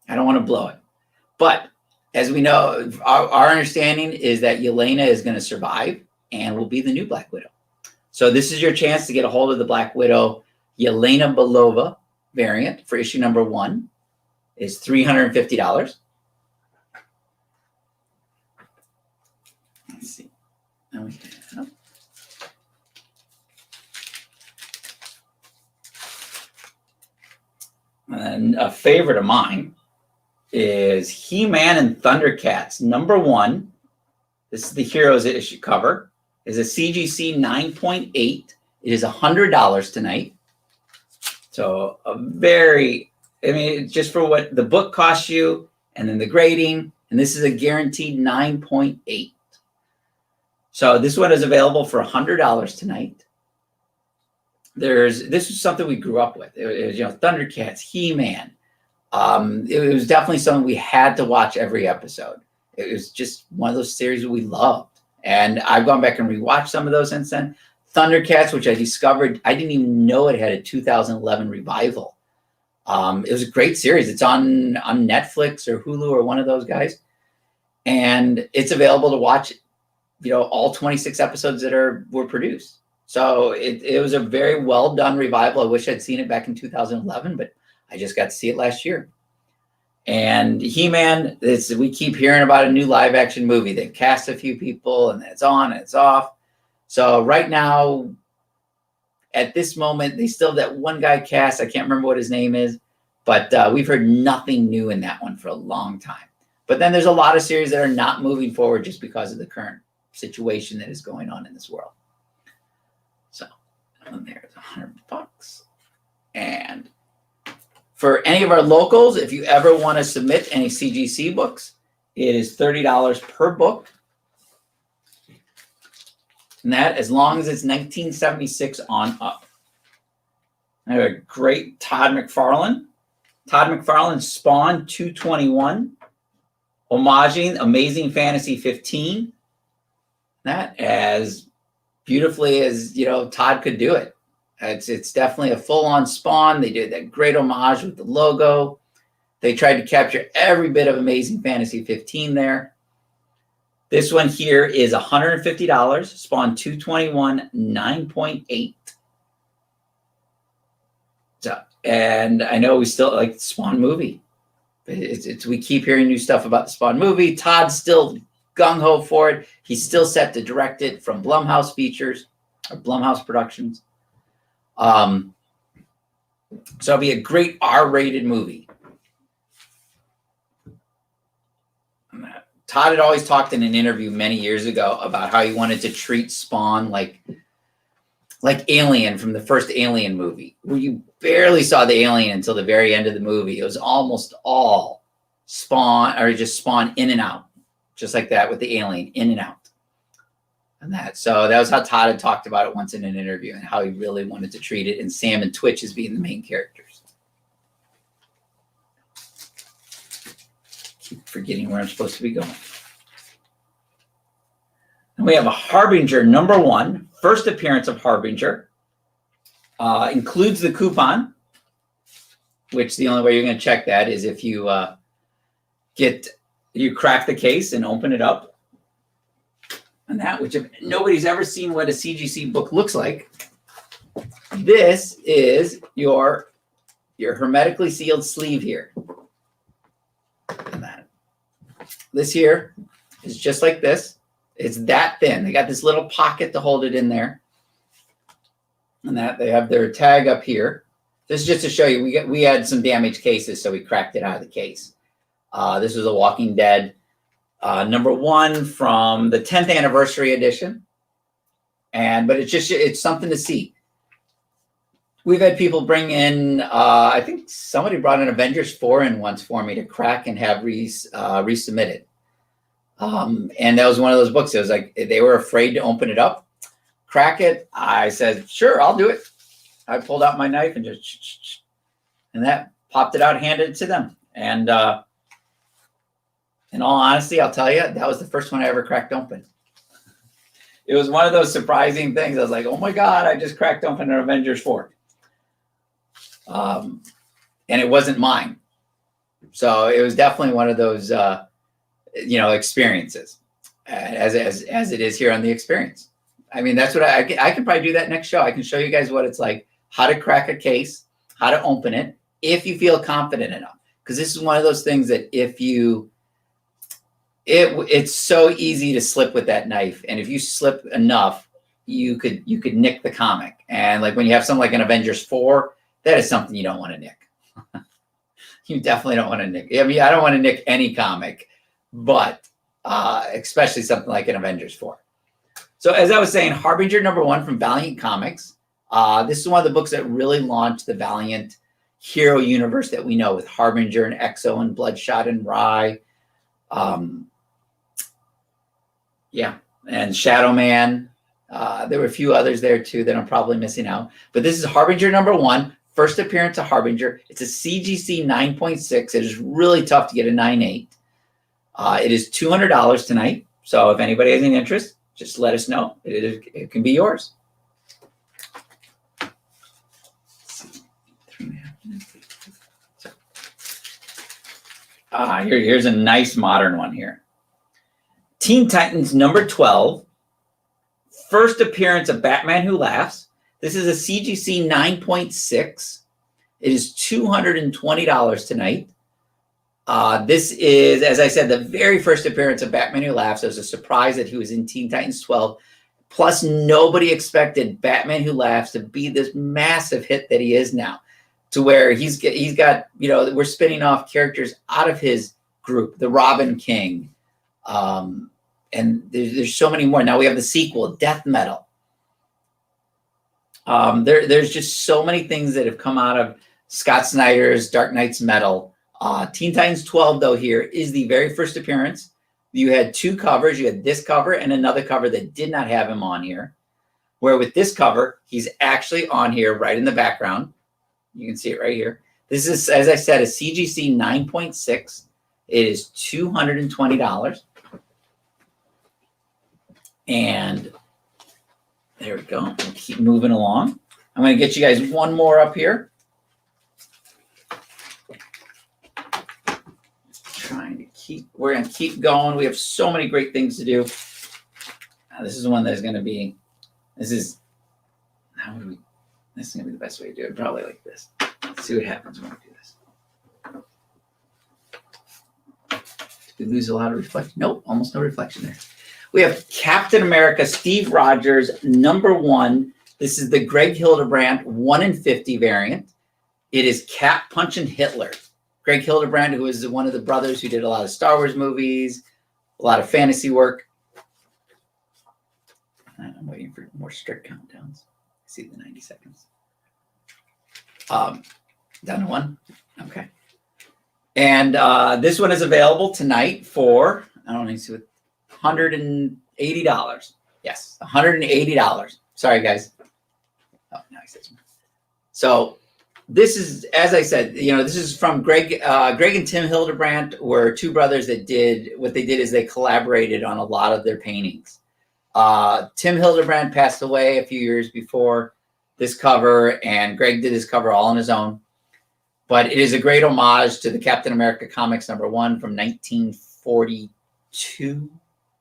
I don't want to blow it. But as we know, our understanding is that Yelena is going to survive and will be the new Black Widow. So this is your chance to get a hold of the Black Widow Yelena Belova variant for issue number 1. Is $350. Let's see. Now we have. And a favorite of mine is He-Man and Thundercats number 1. This is the Heroes issue cover. Is a CGC 9.8. It is $100 tonight. So a very, I mean, just for what the book costs you, and then the grading, and this is a guaranteed 9.8. So this one is available for $100 tonight. This is something we grew up with. It was, Thundercats, He-Man. It was definitely something we had to watch every episode. It was just one of those series that we loved. And I've gone back and rewatched some of those since then. Thundercats, which I discovered, I didn't even know it had a 2011 revival. It was a great series. It's on Netflix or Hulu or one of those guys. And it's available to watch, all 26 episodes that were produced. So it was a very well done revival. I wish I'd seen it back in 2011, but I just got to see it last year. And He-Man, we keep hearing about a new live action movie. They cast a few people and it's on and it's off. So right now, at this moment, they still have that one guy cast. I can't remember what his name is, but we've heard nothing new in that one for a long time. But then there's a lot of series that are not moving forward just because of the current situation that is going on in this world. So there's $100. And for any of our locals, if you ever want to submit any CGC books, it is $30 per book. And that as long as it's 1976 on up. I have a great Todd McFarlane. Todd McFarlane Spawn 221. Homaging Amazing Fantasy 15. That as beautifully as Todd could do it. It's definitely a full-on Spawn. They did that great homage with the logo. They tried to capture every bit of Amazing Fantasy 15 there. This one here is $150. Spawn 221 9.8. So, and I know we still like the Spawn movie. We keep hearing new stuff about the Spawn movie. Todd's still gung-ho for it. He's still set to direct it from Blumhouse Features or Blumhouse Productions. So it'll be a great R-rated movie. Todd had always talked in an interview many years ago about how he wanted to treat Spawn like Alien from the first Alien movie, where you barely saw the alien until the very end of the movie. It was almost all Spawn, or just Spawn in and out, just like that with the alien, in and out. So that was how Todd had talked about it once in an interview, and how he really wanted to treat it, and Sam and Twitch as being the main characters. Keep forgetting where I'm supposed to be going. And we have a Harbinger number 1, first appearance of Harbinger. Includes the coupon, which the only way you're going to check that is if you crack the case and open it up. And that, which if nobody's ever seen what a CGC book looks like, this is your hermetically sealed sleeve here. And that. This here is just like this. It's that thin. They got this little pocket to hold it in there. And that they have their tag up here. This is just to show you, we had some damaged cases, so we cracked it out of the case. This was a Walking Dead #1 from the 10th anniversary edition. But it's something to see. We've had people bring in, I think somebody brought an Avengers 4 in once for me to crack and have resubmitted. And that was one of those books. It was like, they were afraid to open it up, crack it. I said, sure, I'll do it. I pulled out my knife and just, and that popped it out, handed it to them. And in all honesty, I'll tell you, that was the first one I ever cracked open. It was one of those surprising things. I was like, oh my God, I just cracked open an Avengers 4. And it wasn't mine. So it was definitely one of those, experiences as it is here on The Experience. I mean, that's what I can probably do that next show. I can show you guys what it's like, how to crack a case, how to open it, if you feel confident enough. Because this is one of those things that it's so easy to slip with that knife. And if you slip enough, you could nick the comic. And like when you have something like an Avengers 4, that is something you don't want to nick. You definitely don't want to nick. I mean, I don't want to nick any comic, but especially something like an Avengers 4. So as I was saying, Harbinger #1 from Valiant Comics. This is one of the books that really launched the Valiant hero universe that we know, with Harbinger and Exo and Bloodshot and Rye. And Shadow Man. There were a few others there too that I'm probably missing out. But this is Harbinger #1, first appearance of Harbinger. It's a CGC 9.6. It is really tough to get a 9.8. It is $200 tonight. So if anybody has any interest, just let us know. It can be yours. Here's a nice modern one here. Teen Titans #12, first appearance of Batman Who Laughs. This is a CGC 9.6. It is $220 tonight. This is, as I said, the very first appearance of Batman Who Laughs. It was a surprise that he was in Teen Titans 12. Plus, nobody expected Batman Who Laughs to be this massive hit that he is now, to where he's got, we're spinning off characters out of his group, the Robin King. And there's so many more. Now we have the sequel, Death Metal. There's just so many things that have come out of Scott Snyder's Dark Knight's Metal. Teen Titans 12, though, here is the very first appearance. You had two covers. You had this cover and another cover that did not have him on here. Where with this cover, he's actually on here right in the background. You can see it right here. This is, as I said, a CGC 9.6. It is $220. And there we go. We'll keep moving along. I'm going to get you guys one more up here. We're going to keep going. We have so many great things to do. This is the one that's going to be, this is going to be the best way to do it. Probably like this. Let's see what happens when we do this. Did we lose a lot of reflection? Nope, almost no reflection there. We have Captain America, Steve Rogers, #1. This is the Greg Hildebrandt 1 in 50 variant. It is Cap punching Hitler. Greg Hildebrandt, who is one of the brothers who did a lot of Star Wars movies, a lot of fantasy work. I'm waiting for more strict countdowns. I see the 90 seconds. Down to 1. Okay. And this one is available tonight for, I don't know, see what, $180. Yes, $180. Sorry, guys. Oh, no, he says. So this is, as I said, this is from Greg. Greg and Tim Hildebrandt were two brothers that did, what they did is they collaborated on a lot of their paintings. Tim Hildebrandt passed away a few years before this cover, and Greg did his cover all on his own. But it is a great homage to the Captain America comics #1 from 1942.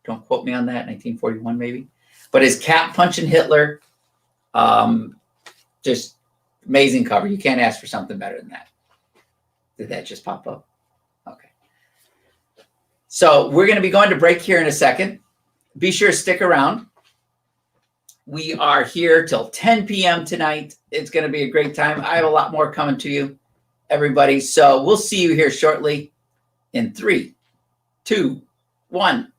Don't quote me on that, 1941 maybe. But his Cap punching Hitler, just amazing cover. You can't ask for something better than that. Did that just pop up? Okay. So we're going to be going to break here in a second. Be sure to stick around. We are here till 10 p.m. tonight. It's going to be a great time. I have a lot more coming to you, everybody. So we'll see you here shortly in 3, 2, 1.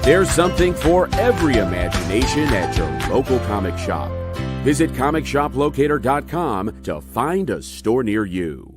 There's something for every imagination at your local comic shop. Visit ComicShopLocator.com to find a store near you.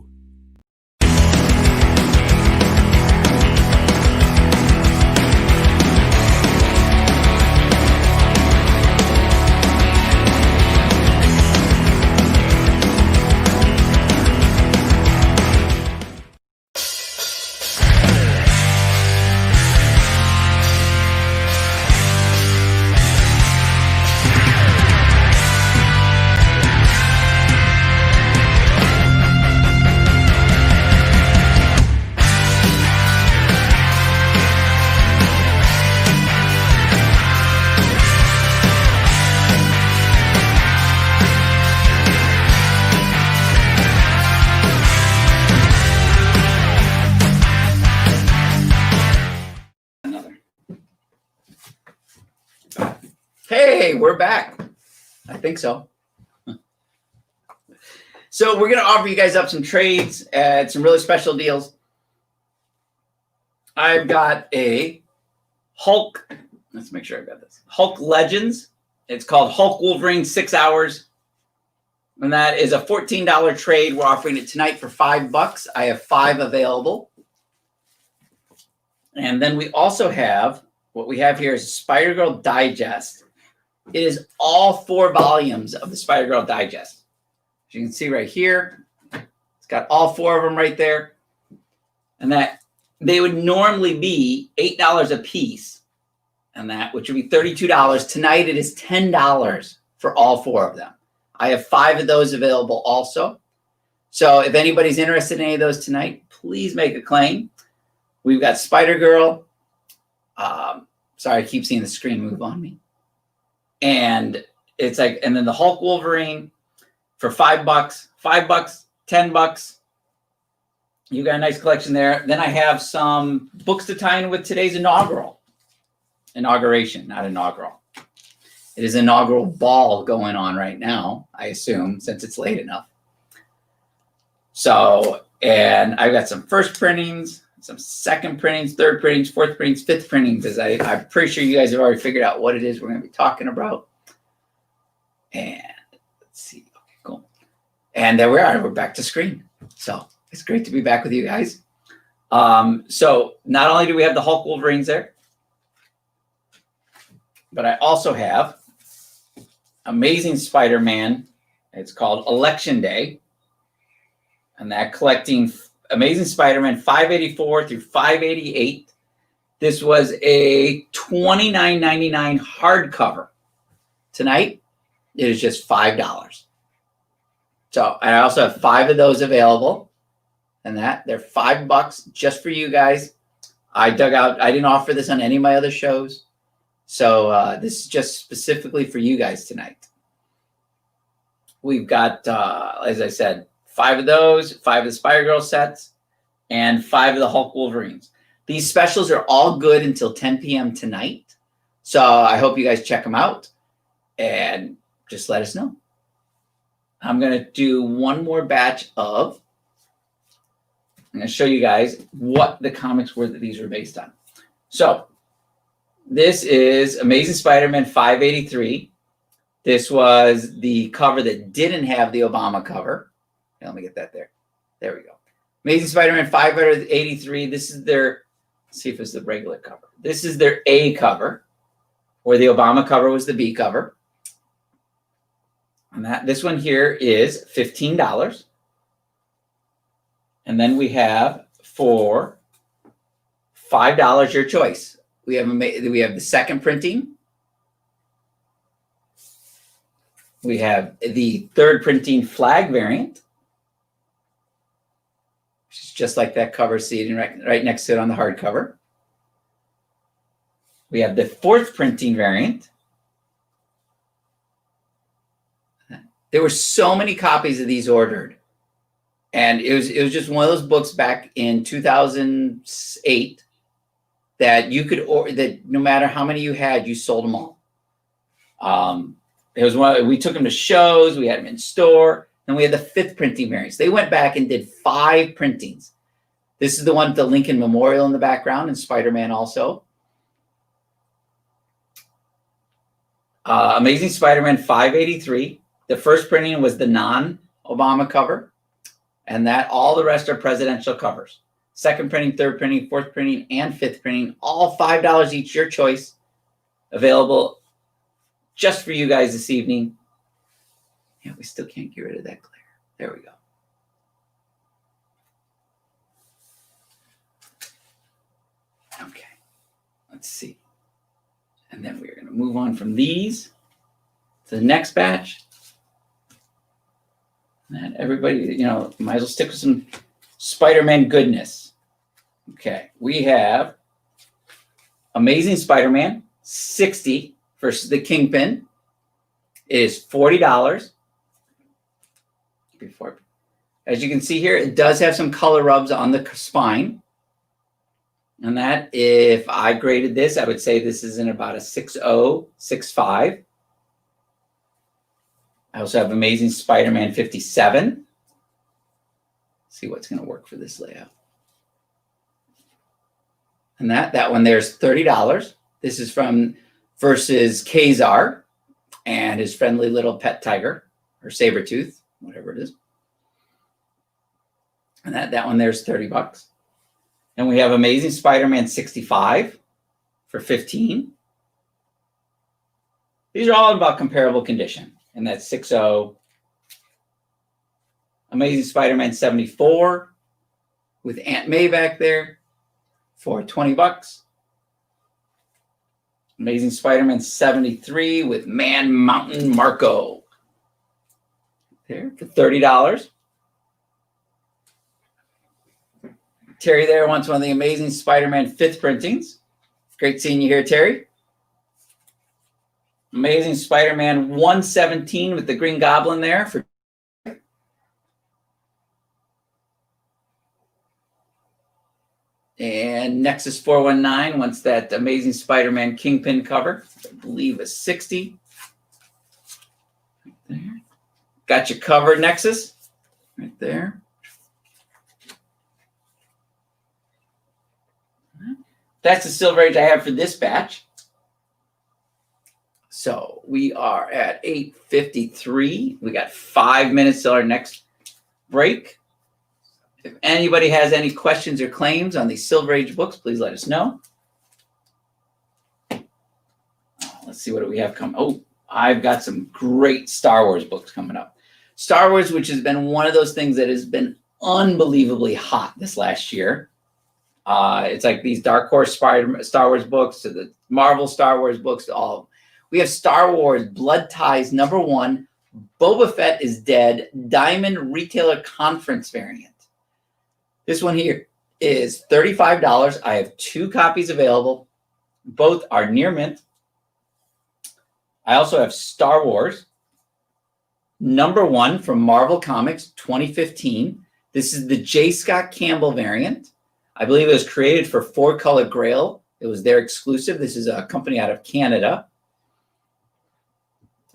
Hey, we're back. I think so. So we're going to offer you guys up some trades at some really special deals. I've got a Hulk. Let's make sure I've got this. Hulk Legends. It's called Hulk Wolverine 6 hours. And that is a $14 trade. We're offering it tonight for $5. I have 5 available. And then we also have, what we have here is Spider-Girl Digest. It is all 4 volumes of the Spider-Girl Digest. As you can see right here, it's got all 4 of them right there. And that they would normally be $8 a piece, and that, which would be $32. Tonight it is $10 for all 4 of them. I have 5 of those available also. So if anybody's interested in any of those tonight, please make a claim. We've got Spider-Girl. Sorry, I keep seeing the screen move on me. And it's like, and then the Hulk Wolverine for $5, $5, $10. You got a nice collection there. Then I have some books to tie in with today's inauguration, not inaugural. It is inaugural ball going on right now, I assume, since it's late enough. So, and I've got some first printings, some second printings, third printings, fourth printings, fifth printings, as I'm pretty sure you guys have already figured out what it is we're going to be talking about. And let's see. Okay, cool. And there we are. We're back to screen. So it's great to be back with you guys. So not only do we have the Hulk Wolverines there, but I also have Amazing Spider-Man. It's called Election Day. And that collecting Amazing Spider-Man 584 through 588. This was a $29.99 hardcover. Tonight, it is just $5. So I also have 5 of those available. And that they're $5 just for you guys. I dug out, I didn't offer this on any of my other shows. So this is just specifically for you guys tonight. We've got, as I said, 5 of those, 5 of the Spider-Girl sets, and 5 of the Hulk Wolverines. These specials are all good until 10 p.m. tonight. So I hope you guys check them out and just let us know. I'm going to do one more batch of, I'm going to show you guys what the comics were that these were based on. So this is Amazing Spider-Man 583. This was the cover that didn't have the Obama cover. Okay, let me get that there. There we go. Amazing Spider-Man 583. This is their, let's see if it's the regular cover. This is their A cover, where the Obama cover was the B cover. And that this one here is $15. And then we have for $5 your choice. We have the second printing. We have the third printing flag variant, which is just like that cover seating right next to it on the hardcover. We have the fourth printing variant. There were so many copies of these ordered. And it was just one of those books back in 2008 that you could that no matter how many you had, you sold them all. It was we took them to shows, we had them in store, and we had the fifth printing variants. They went back and did 5 printings. This is the one with the Lincoln Memorial in the background and Spider-Man also. Amazing Spider-Man 583. The first printing was the non-Obama cover, and that all the rest are presidential covers. Second printing, third printing, fourth printing, and fifth printing, all $5 each, your choice. Available just for you guys this evening. Yeah, we still can't get rid of that glare. There we go. Okay, let's see. And then we're going to move on from these to the next batch. And everybody, might as well stick with some Spider-Man goodness. Okay, we have Amazing Spider-Man 60 versus the Kingpin. It is $40. As you can see here, it does have some color rubs on the spine. And that, if I graded this, I would say this is in about a 6.0, 6.5. I also have Amazing Spider-Man 57. See what's going to work for this layout. And that one there's $30. This is from versus Kazar and his friendly little pet tiger or Sabretooth, whatever it is. And that one there's $30. And we have Amazing Spider-Man 65 for $15. These are all in about comparable condition. And that's 6.0. Amazing Spider-Man 74 with Aunt May back there for $20. Amazing Spider-Man 73 with Man Mountain Marco there for $30. Terry there wants one of the Amazing Spider-Man 5th printings. Great seeing you here, Terry. Amazing Spider-Man 117 with the Green Goblin there for and Nexus 419 wants that Amazing Spider-Man Kingpin cover. I believe is 60. Right there. Got you covered, Nexus. Right there. That's the Silver Age I have for this batch. So we are at 8:53. We got 5 minutes till our next break. If anybody has any questions or claims on these Silver Age books, please let us know. Let's see what do we have coming. Oh, I've got some great Star Wars books coming up. Star Wars, which has been one of those things that has been unbelievably hot this last year. It's like these Dark Horse Star Wars books to the Marvel Star Wars books to all of them. We have Star Wars Blood Ties #1, Boba Fett is Dead, Diamond Retailer Conference variant. This one here is $35. I have 2 copies available. Both are near mint. I also have Star Wars #1 from Marvel Comics 2015. This is the J. Scott Campbell variant. I believe it was created for 4-Color Grail. It was their exclusive. This is a company out of Canada.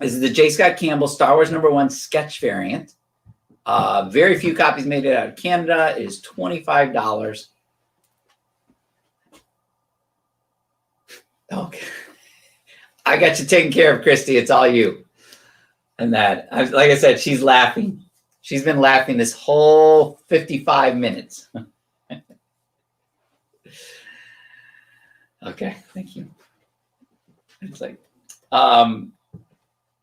This is the J. Scott Campbell Star Wars #1 sketch variant. Very few copies made it out of Canada. It is $25. Okay. I got you taken care of, Christy. It's all you. And that, like I said, she's laughing. She's been laughing this whole 55 minutes. Okay, thank you. It's like,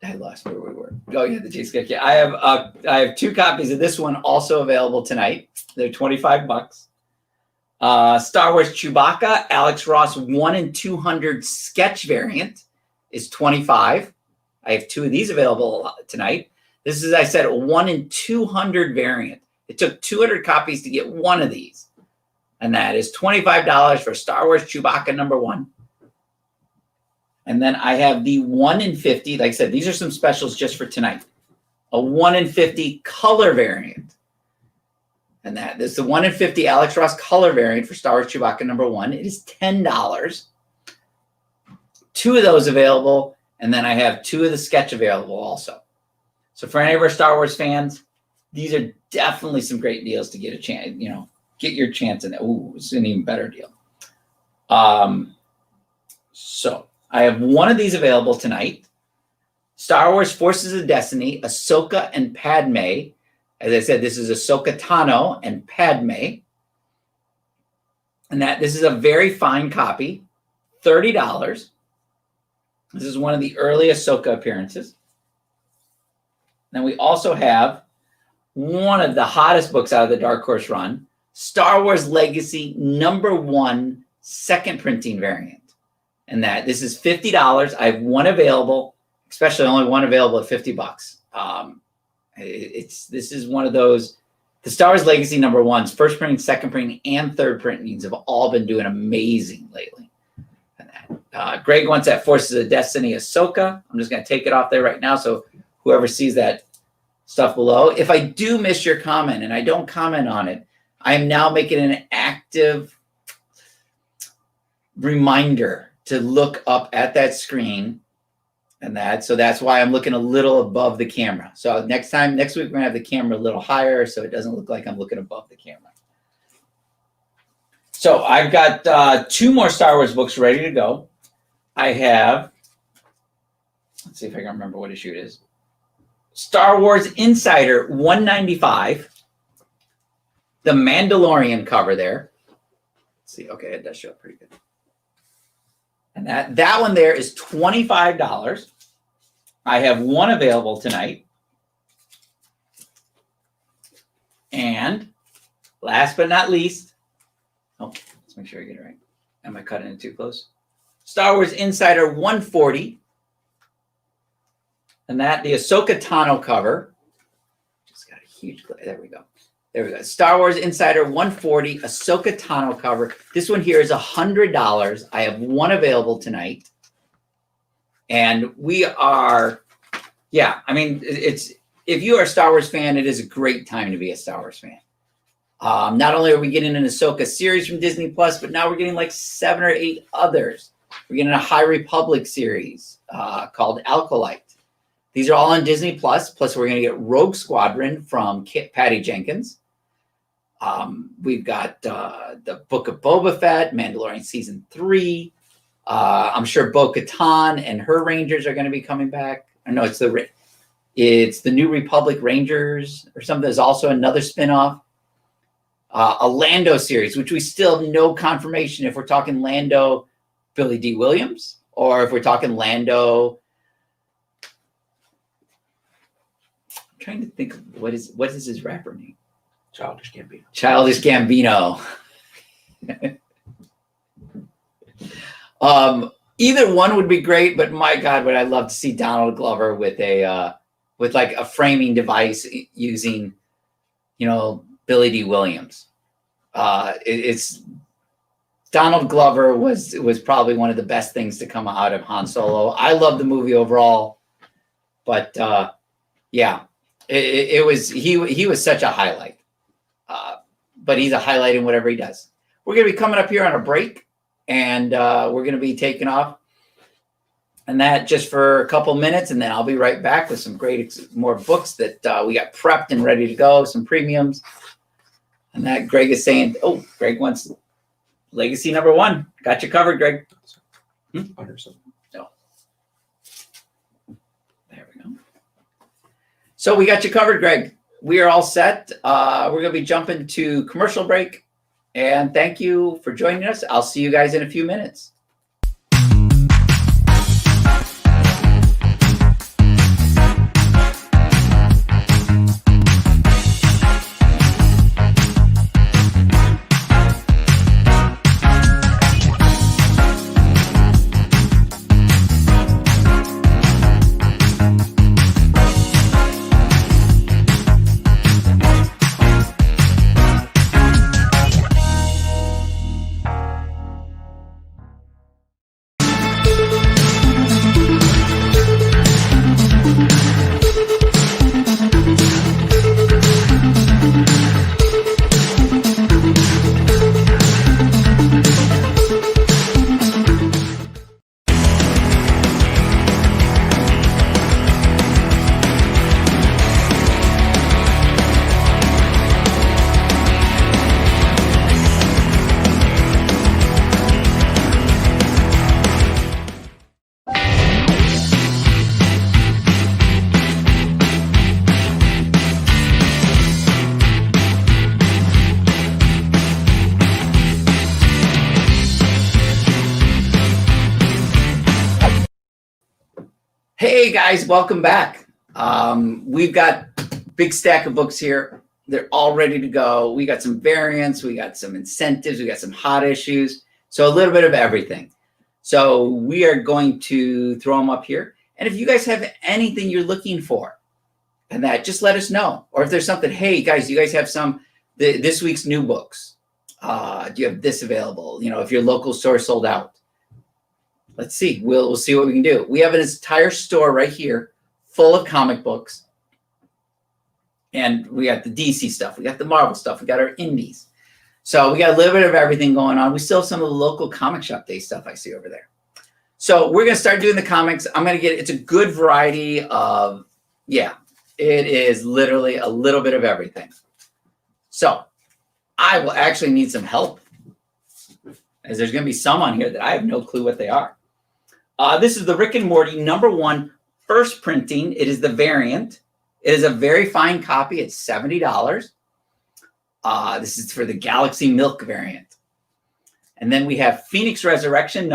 I lost where we were. Oh yeah, the cheesecake. Yeah, I have 2 copies of this one also available tonight. They're $25. Star Wars Chewbacca, Alex Ross 1 in 200 sketch variant is $25. I have 2 of these available tonight. This is, I said, a 1 in 200 variant. It took 200 copies to get 1 of these. And that is $25 for Star Wars Chewbacca #1. And then I have the 1 in 50. Like I said, these are some specials just for tonight. A 1 in 50 color variant. And that is the 1 in 50 Alex Ross color variant for Star Wars Chewbacca #1. It is $10. 2 of those available. And then I have 2 of the sketch available also. So for any of our Star Wars fans, these are definitely some great deals to get a chance, get your chance in it. Ooh, it's an even better deal. So I have 1 of these available tonight. Star Wars Forces of Destiny, Ahsoka and Padme. As I said, this is Ahsoka Tano and Padme. And this is a very fine copy, $30. This is one of the early Ahsoka appearances. Then we also have one of the hottest books out of the Dark Horse run, Star Wars Legacy #1 second printing variant. And this is $50. I have 1 available, especially only 1 available at $50. This is one of those, the Star Wars Legacy #1s, first printing, second printing, and third printings have all been doing amazing lately. And Greg wants that Forces of Destiny Ahsoka. I'm just going to take it off there right now. So whoever sees that stuff below, if I do miss your comment and I don't comment on it, I am now making an active reminder to look up at that screen and so that's why I'm looking a little above the camera. So next week, we're gonna have the camera a little higher so it doesn't look like I'm looking above the camera. So I've got 2 more Star Wars books ready to go. I have, let's see if I can remember what issue it is. Star Wars Insider 195. The Mandalorian cover there. Let's see, okay, it does show up pretty good. And that one there is $25. I have 1 available tonight. And last but not least, let's make sure I get it right. Am I cutting it too close? Star Wars Insider 140. And the Ahsoka Tano cover. Just got a huge, there we go. There we go. Star Wars Insider 140, Ahsoka Tano cover. This one here is $100. I have 1 available tonight. And we are, if you are a Star Wars fan, it is a great time to be a Star Wars fan. Not only are we getting an Ahsoka series from Disney Plus, but now we're getting like 7 or 8 others. We're getting a High Republic series called Alcolite. These are all on Disney Plus. Plus, we're going to get Rogue Squadron from Patty Jenkins. We've got the Book of Boba Fett, Mandalorian Season 3. I'm sure Bo-Katan and her Rangers are going to be coming back. I know it's the New Republic Rangers or something. There's also another spinoff. A Lando series, which we still have no confirmation if we're talking Lando Billy D. Williams or if we're talking Lando. I'm trying to think of what is his rapper name? Childish Gambino. Childish Gambino. Either one would be great, but my God, would I love to see Donald Glover with like a framing device using, Billy D. Williams. It's Donald Glover was probably one of the best things to come out of Han Solo. I love the movie overall, but he was such a highlight. But he's a highlight in whatever he does. We're going to be coming up here on a break, and we're going to be taking off, and that just for a couple minutes, and then I'll be right back with some more books that we got prepped and ready to go, some premiums. And that Greg is saying, Greg wants Legacy #1. Got you covered, Greg. No. There we go. So we got you covered, Greg. We are all set. We're going to be jumping to commercial break. And thank you for joining us. I'll see you guys in a few minutes. Hey guys, welcome back. We've got big stack of books here. They're all ready to go. We got some variants, we got some incentives, we got some hot issues. So a little bit of everything. So we are going to throw them up here. And if you guys have anything you're looking for, and that, just let us know. Or if there's something, hey guys, you guys have some this week's new books. Do you have this available? You know, if your local store sold out. Let's see. We'll see what we can do. We have an entire store right here full of comic books. And we got the DC stuff. We got the Marvel stuff. We got our indies. So we got a little bit of everything going on. We still have some of the local comic shop day stuff I see over there. So we're going to start doing the comics. I'm going to it's a good variety of, yeah, it is literally a little bit of everything. So I will actually need some help, as there's going to be some on here that I have no clue what they are. This is the Rick and Morty #1 first printing. It is the variant. It is a very fine copy. It's $70. This is for the Galaxy Milk variant. And then we have Phoenix Resurrection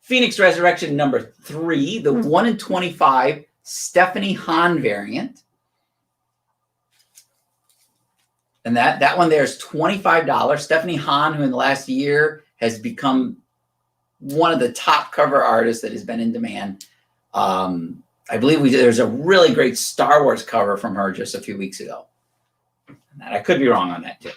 Phoenix Resurrection #3, the 1 in 25 Stephanie Hahn variant. And that one there is $25. Stephanie Hahn, who in the last year has become one of the top cover artists that has been in demand. I believe there's a really great Star Wars cover from her just a few weeks ago. And I could be wrong on that too.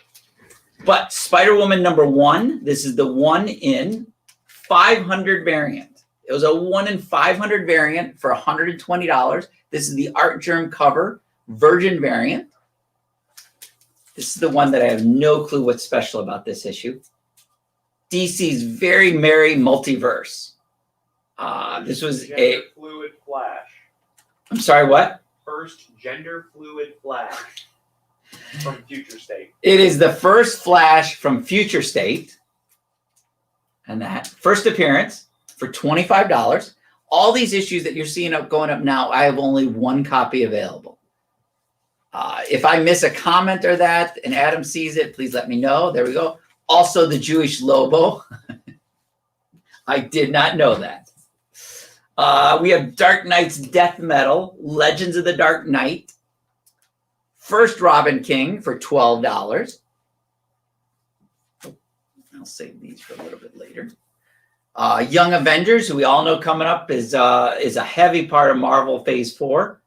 But Spider-Woman #1, this is the 1 in 500 variant. It was a 1 in 500 variant for $120. This is the Art Germ cover Virgin variant. This is the one that I have no clue what's special about this issue. DC's Very Merry Multiverse. This was Gender fluid Flash. I'm sorry, what? First gender fluid Flash from Future State. It is the first Flash from Future State. And that first appearance for $25. All these issues that you're seeing going up now, I have only one copy available. If I miss a comment or that and Adam sees it, please let me know. There we go. Also the Jewish Lobo. I did not know that. We have Dark Knight's Death Metal, Legends of the Dark Knight. First Robin King for $12. I'll save these for a little bit later. Young Avengers, who we all know coming up is a heavy part of Marvel Phase 4.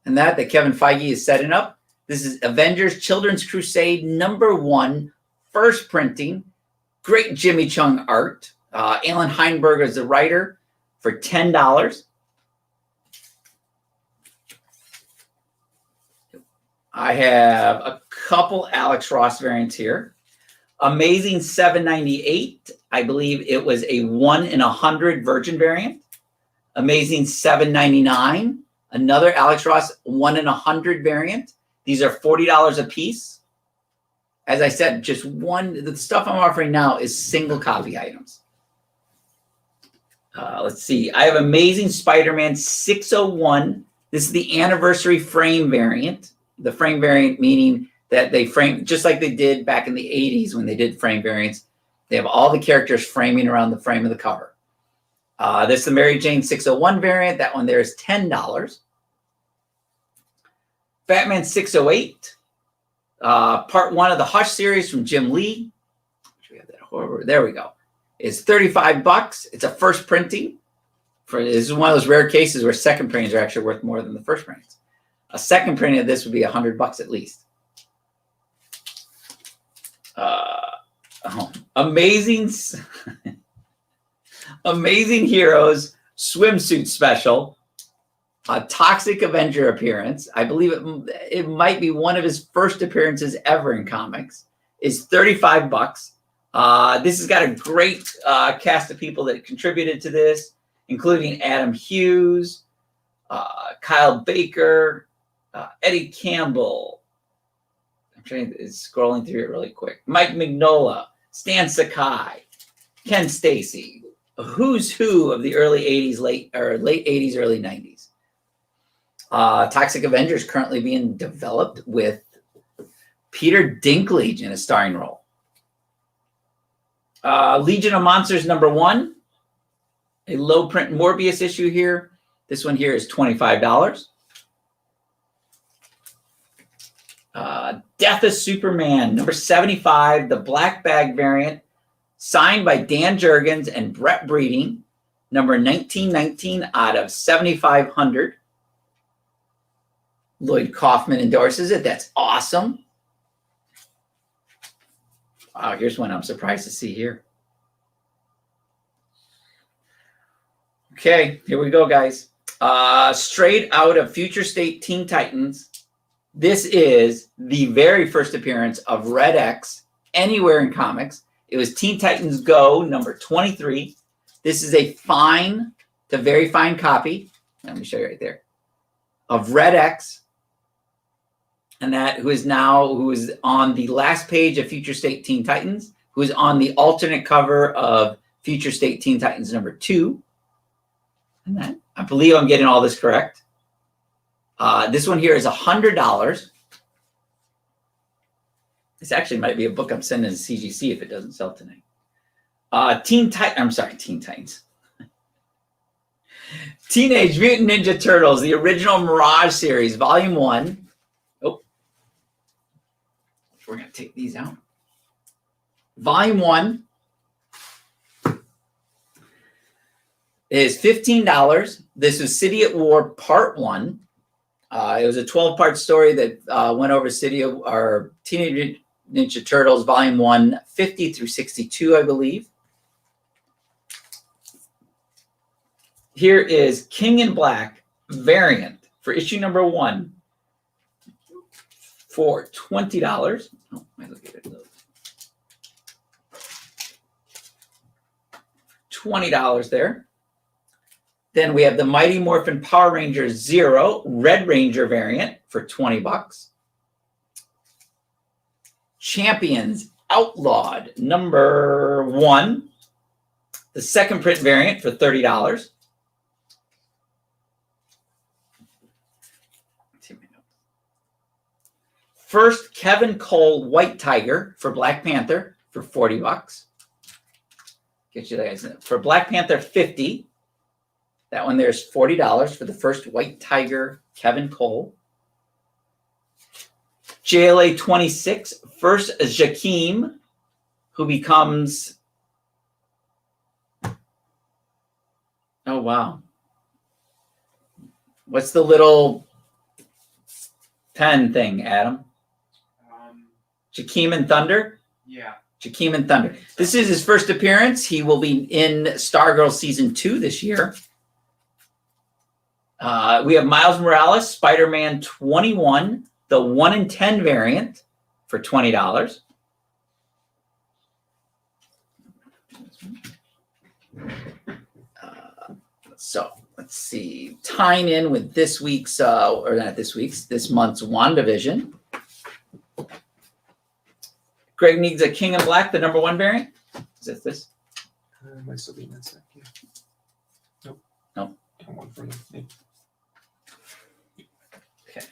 And that Kevin Feige is setting up. This is Avengers Children's Crusade #1, first printing. Great Jimmy Chung art. Alan Heinberg is the writer for $10. I have a couple Alex Ross variants here. Amazing 798. I believe it was a 1 in 100 Virgin variant. Amazing 799. Another Alex Ross 1 in 100 variant. These are $40 a piece. As I said, just one. The stuff I'm offering now is single copy items. Let's see. I have Amazing Spider-Man 601. This is the anniversary frame variant. The frame variant meaning that they frame just like they did back in the 80s when they did frame variants. They have all the characters framing around the frame of the cover. This is the Mary Jane 601 variant. That one there is $10. Batman 608. Part 1 of the Hush series from Jim Lee. We have that horror. There we go. It's $35. It's a first printing. This is one of those rare cases where second printings are actually worth more than the first printings. A second printing of this would be $100 at least. Amazing Heroes swimsuit special. A Toxic Avenger appearance. I believe it might be one of his first appearances ever in comics. Is $35. This has got a great cast of people that contributed to this, including Adam Hughes, Kyle Baker, Eddie Campbell. I'm scrolling through it really quick. Mike Mignola, Stan Sakai, Ken Stacy. Who's who of the early 80s, late 80s, early 90s. Toxic Avengers currently being developed with Peter Dinklage in a starring role. Legion of Monsters #1. a low print Morbius issue here. This one here is $25. Death of Superman, number 75, the black bag variant, signed by Dan Jurgens and Brett Breeding, number 1919 out of 7,500. Lloyd Kaufman endorses it. That's awesome. Wow, here's one I'm surprised to see here. Okay, here we go, guys. Straight out of Future State Teen Titans. This is the very first appearance of Red X anywhere in comics. It was Teen Titans Go, number 23. This is a fine to very fine copy. Let me show you right there. Of Red X. And that who is on the last page of Future State Teen Titans, who is on the alternate cover of Future State Teen Titans number 2. And that, I believe I'm getting all this correct. This one here is $100. This actually might be a book I'm sending to CGC if it doesn't sell tonight. Teen Titans. Teenage Mutant Ninja Turtles, the original Mirage series, Volume 1. Oh, we're going to take these out. Volume 1 is $15. This was City at War Part 1. It was a 12-part story that went over Teenage Ninja Turtles Volume 1, 50 through 62, I believe. Here is King in Black variant for issue number 1 for $20. Oh, I look at it. $20 there. Then we have the Mighty Morphin Power Rangers Zero Red Ranger variant for $20. Champions Outlawed number 1, the second print variant for $30. First Kevin Cole White Tiger for Black Panther for $40. Get you guys for Black Panther $50. That one there's $40 for the first White Tiger Kevin Cole. JLA 26, first Jakeem, who becomes. Oh wow. What's the little pen thing, Adam? Jakeem and Thunder? Yeah. Jakeem and Thunder. This is his first appearance. He will be in Stargirl Season 2 this year. We have Miles Morales, Spider-Man 21, the 1 in 10 variant for $20. So let's see. Tying in with this week's, this month's WandaVision. Greg needs a King in Black, the number 1 variant. Is that this? Might still be in that set. Yeah. Nope. Nope. One further. Yeah. Okay.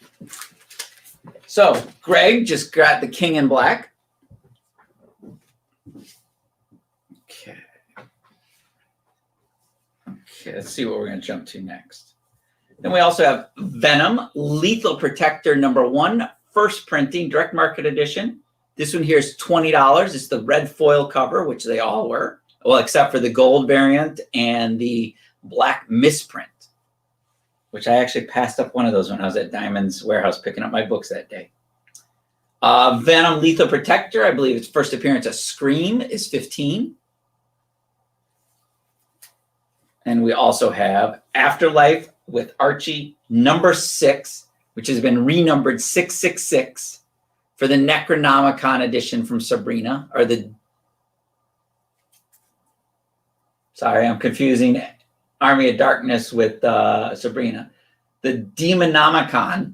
So Greg just got the King in Black. Okay. Okay, let's see what we're going to jump to next. Then we also have Venom, Lethal Protector number 1, first printing, direct market edition. This one here is $20. It's the red foil cover, which they all were. Well, except for the gold variant and the black misprint, which I actually passed up one of those when I was at Diamond's warehouse picking up my books that day. Venom Lethal Protector, I believe its first appearance of Scream is $15. And we also have Afterlife with Archie number 6, which has been renumbered 666 for the Necronomicon edition from Sabrina, or the. Sorry, I'm confusing Army of Darkness with Sabrina. The Demonomicon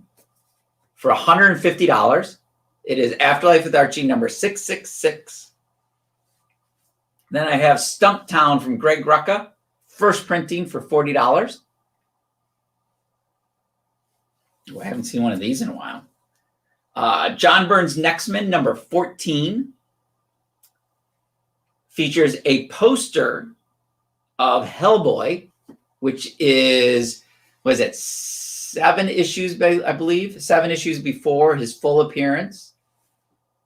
for $150. It is Afterlife with Archie number 666. Then I have Stumptown from Greg Rucka, first printing for $40. Oh, I haven't seen one of these in a while. John Byrne's Nextman number 14 features a poster of Hellboy, which is, was it 7 issues, I believe, 7 issues before his full appearance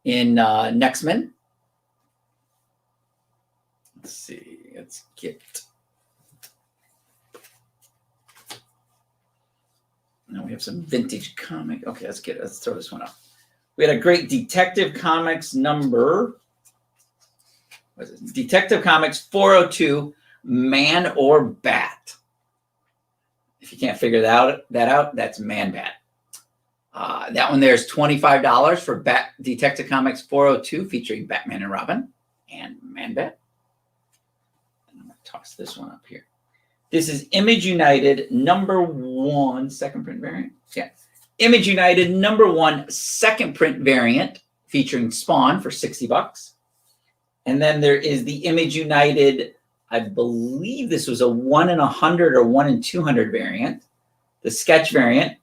in Nextman. Let's see. Let's get. Now we have some vintage comic. Okay, let's throw this one up. We had a great Detective Comics number. What is it? Detective Comics 402, Man or Bat. If you can't figure that out, that's Man Bat. That one there's $25 for Detective Comics 402, featuring Batman and Robin and Man Bat. I'm going to toss this one up here. This is Image United #1 second print variant. Yeah. Image United #1 second print variant featuring Spawn for $60. And then there is the Image United, I believe this was a 1 in 100 or 1 in 200 variant. The sketch variant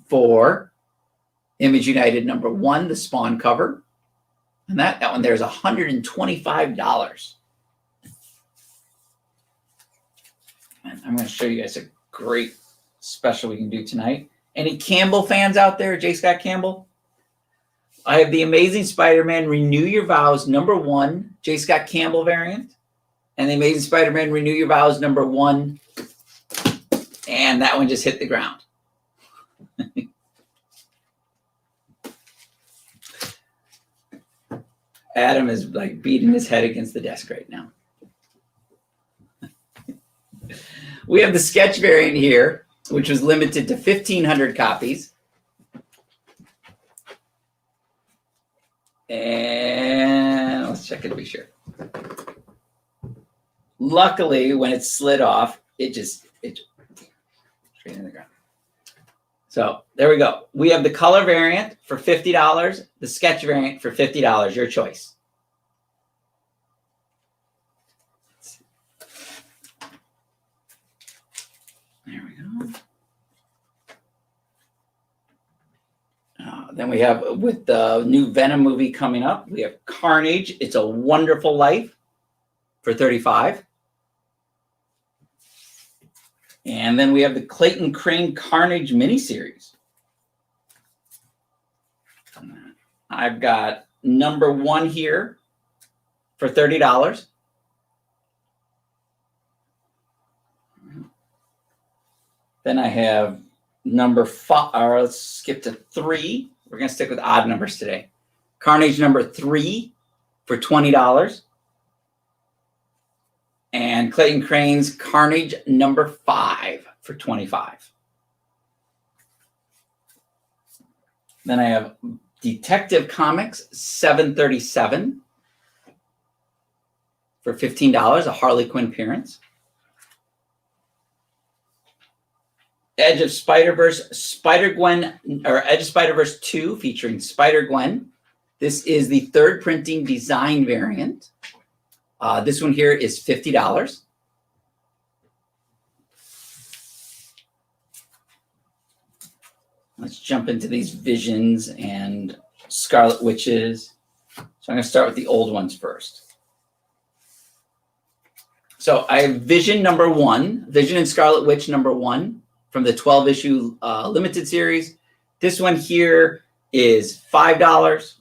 for Image United #1, the Spawn cover. And that one there's $125. And I'm going to show you guys a great special we can do tonight. Any Campbell fans out there? J. Scott Campbell? I have the Amazing Spider-Man Renew Your Vows #1 J. Scott Campbell variant. And the Amazing Spider-Man Renew Your Vows #1. And that one just hit the ground. Adam is like beating his head against the desk right now. We have the sketch variant here, which was limited to 1,500 copies. And let's check it to be sure. Luckily, when it slid off, it straight in the ground. So there we go. We have the color variant for $50, the sketch variant for $50, your choice. There we go. Then we have, with the new Venom movie coming up, we have Carnage, It's a Wonderful Life for $35. And then we have the Clayton Crane Carnage miniseries. I've got #1 here for $30. Then I have #5, or let's skip to 3. We're going to stick with odd numbers today. Carnage #3 for $20. And Clayton Crane's Carnage #5 for $25. Then I have Detective Comics 737 for $15, a Harley Quinn appearance. Edge of Spider-Verse, Spider-Gwen, or Edge of Spider-Verse 2 featuring Spider-Gwen. This is the 3rd printing design variant. This one here is $50. Let's jump into these Visions and Scarlet Witches. So I'm going to start with the old ones first. So I have Vision #1, Vision and Scarlet Witch #1 from the 12-issue limited series. This one here is $5.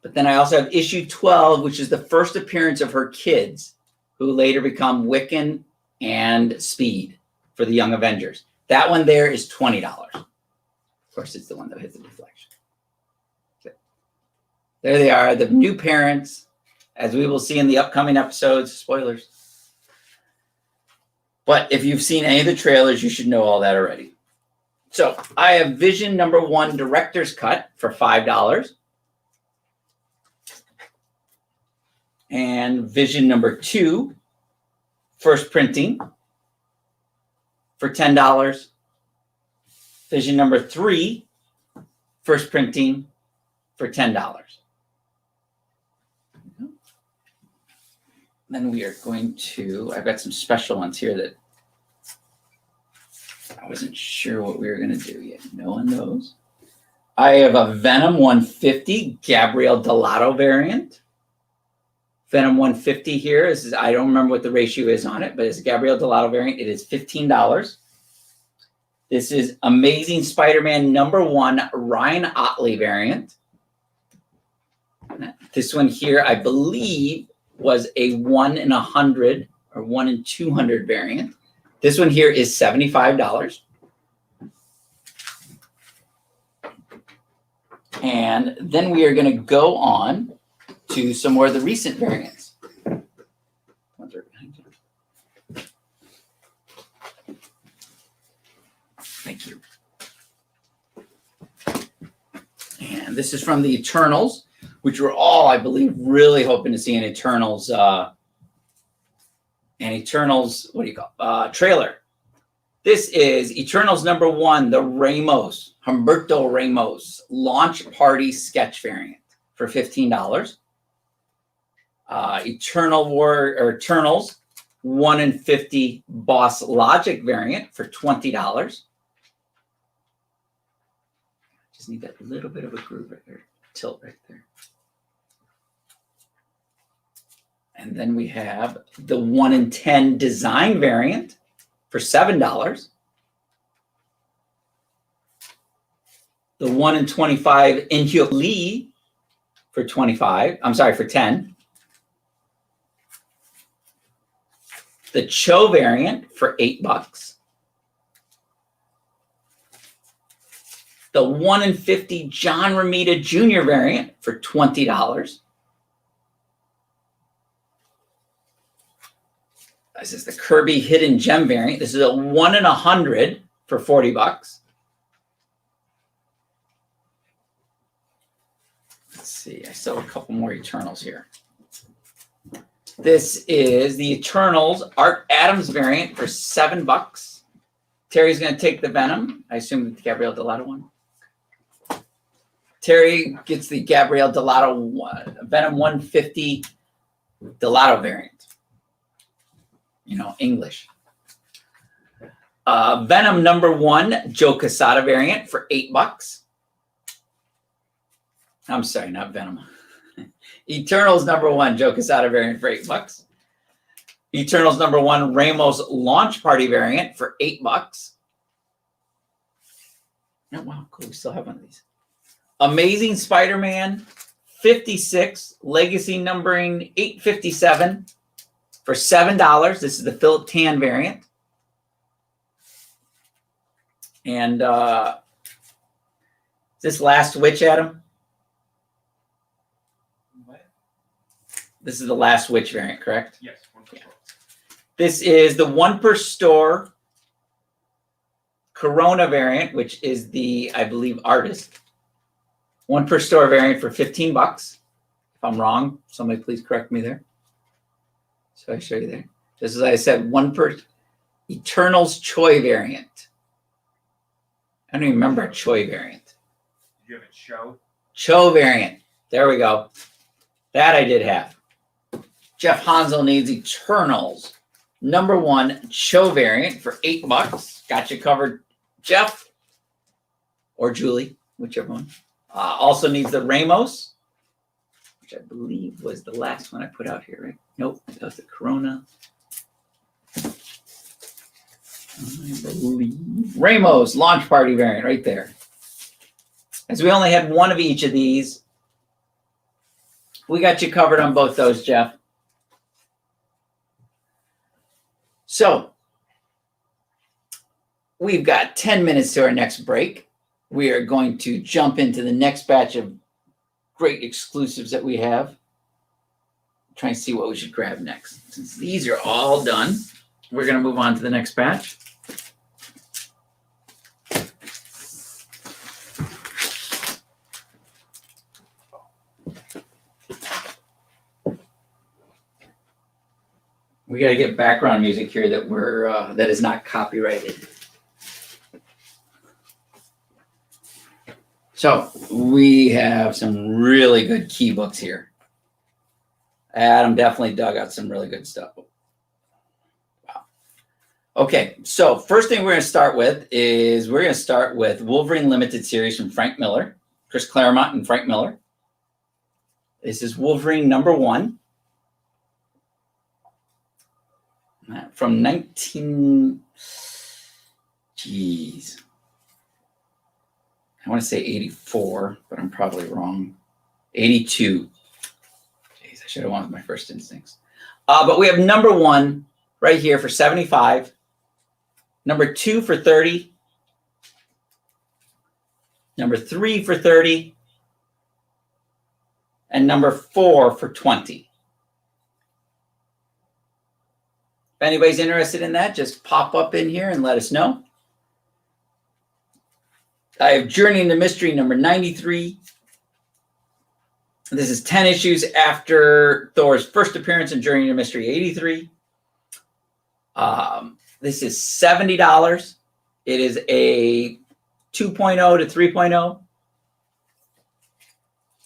But then I also have issue 12, which is the first appearance of her kids, who later become Wiccan and Speed for the Young Avengers. That one there is $20. Of course, it's the one that hits the reflection. So there they are, the new parents, as we will see in the upcoming episodes. Spoilers. But if you've seen any of the trailers, you should know all that already. So I have Vision #1 Director's Cut for $5. And Vision #2 first printing for $10. Vision #3 first printing for $10. Then we are going to, I've got some special ones here that I wasn't sure what we were going to do yet. No one knows. I have a Venom 150 Gabrielle Delato variant Venom 150 here is, I don't remember what the ratio is on it, but it's a Gabrielle Delato variant. It is $15. This is Amazing Spider-Man #1 Ryan Otley variant. This one here, I believe, was a 1 in 100 or 1 in 200 variant. This one here is $75. And then we are going to go on to some more of the recent variants. Thank you. And this is from the Eternals, which we're all, I believe, really hoping to see an Eternals, what do you call, trailer. This is Eternals #1, the Humberto Ramos launch party sketch variant for $15. Eternals 1 in 50 Boss Logic variant for $20. Just need that little bit of a groove right there, tilt right there. And then we have the 1 in 10 design variant for $7. The 1 in 25 Inhyuk Lee for $10. The Cho variant for $8. The 1 in 50 John Romita Jr. variant for $20. This is the Kirby Hidden Gem variant. This is a 1 in 100 for $40. Let's see. I still have a couple more Eternals here. This is the Eternals Art Adams variant for $7. Terry's going to take the Venom. I assume the Gabrielle Delato one. Terry gets the Gabrielle Delato Venom 150 Delato variant. You know, English. Venom #1 Joe Quesada variant for $8. I'm sorry, not Venom. Eternals #1 Joe Quesada variant for $8. Eternals #1 Ramos launch party variant for $8. Oh, wow, cool. We still have one of these. Amazing Spider-Man 56 legacy numbering 857 for $7. This is the Philip Tan variant. And is this Last Witch, Adam? What? This is the Last Witch variant, correct? Yes. Yeah. This is the 1 per store Corona variant, which is the, I believe, artist. 1 per store variant for $15. If I'm wrong, somebody please correct me there. So I show you there. Just as I said, 1 per Eternals Choi variant. I don't even remember a Choi variant. Did you have a show? Cho variant. There we go. That I did have. Jeff Hansel needs Eternals #1 Cho variant for $8. Got you covered, Jeff or Julie, whichever one. Also needs the Ramos, which I believe was the last one I put out here, right? Nope, that was the Corona. I believe Ramos launch party variant right there. As we only had one of each of these, we got you covered on both those, Jeff. So we've got 10 minutes to our next break. We are going to jump into the next batch of great exclusives that we have. Try and see what we should grab next. Since these are all done, we're going to move on to the next batch. We got to get background music here that is not copyrighted. So we have some really good key books here. Adam definitely dug out some really good stuff. Wow. Okay, so first thing we're going to start with is Wolverine Limited Series from Frank Miller, Chris Claremont and Frank Miller. This is Wolverine #1. from 19. Jeez. I want to say 84, but I'm probably wrong. 82. Jeez, I should have went with my first instincts. But we have number 1 right here for 75. Number 2 for 30. Number 3 for 30. And number 4 for 20. If anybody's interested in that, just pop up in here and let us know. I have Journey into Mystery number 93. This is 10 issues after Thor's first appearance in Journey into Mystery 83. This is $70. It is a 2.0 to 3.0.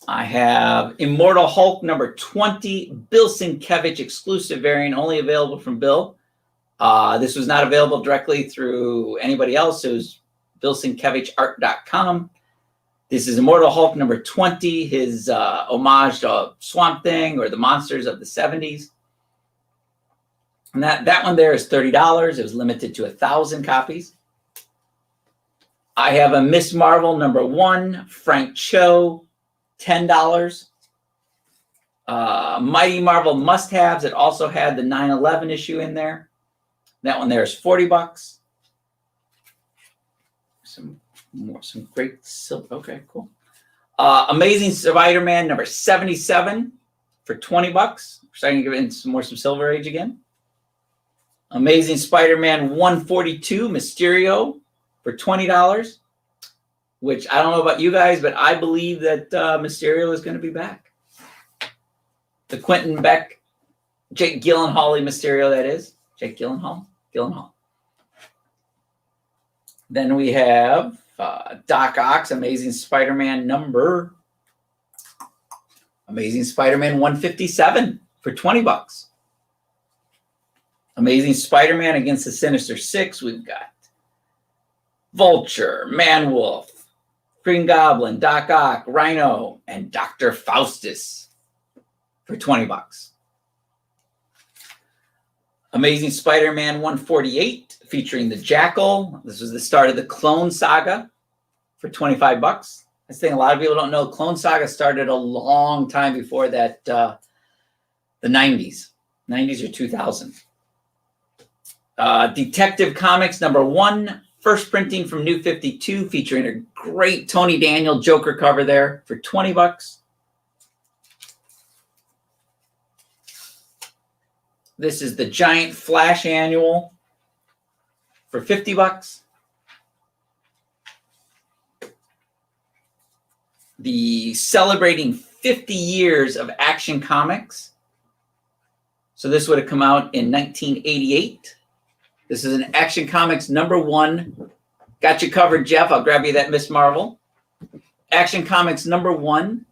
I have Immortal Hulk number 20, Bill Sienkiewicz exclusive variant, only available from Bill. This was not available directly through anybody else. It was BillSienkiewiczArt.com. This is Immortal Hulk number 20, his homage to Swamp Thing or the monsters of the 70s. And that one there is $30. It was limited to 1,000 copies. I have a Miss Marvel number 1, Frank Cho, $10. Mighty Marvel must-haves. It also had the 9/11 issue in there. That one there is $40. Some great silver. Okay, cool. Amazing Spider-Man number 77 for $20. We're starting to get into some Silver Age again. Amazing Spider-Man 142 Mysterio for $20. Which I don't know about you guys, but I believe that Mysterio is going to be back. The Quentin Beck, Jake Gyllenhaal Mysterio, that is. Jake Gyllenhaal? Gyllenhaal. Then we have Doc Ock, Amazing Spider-Man 157 for $20. Amazing Spider-Man against the Sinister Six. We've got Vulture, Man-Wolf, Green Goblin, Doc Ock, Rhino, and Dr. Faustus for $20. Amazing Spider-Man 148 featuring the Jackal. This was the start of the Clone Saga for $25. I think a lot of people don't know Clone Saga started a long time before that, the 90s or 2000. Detective Comics number 1. First printing from New 52, featuring a great Tony Daniel Joker cover there for $20. This is the Giant Flash Annual for $50. The celebrating 50 years of Action Comics. So this would have come out in 1988. This is an Action Comics number 1. Got you covered, Jeff. I'll grab you that Miss Marvel. Action Comics number 1.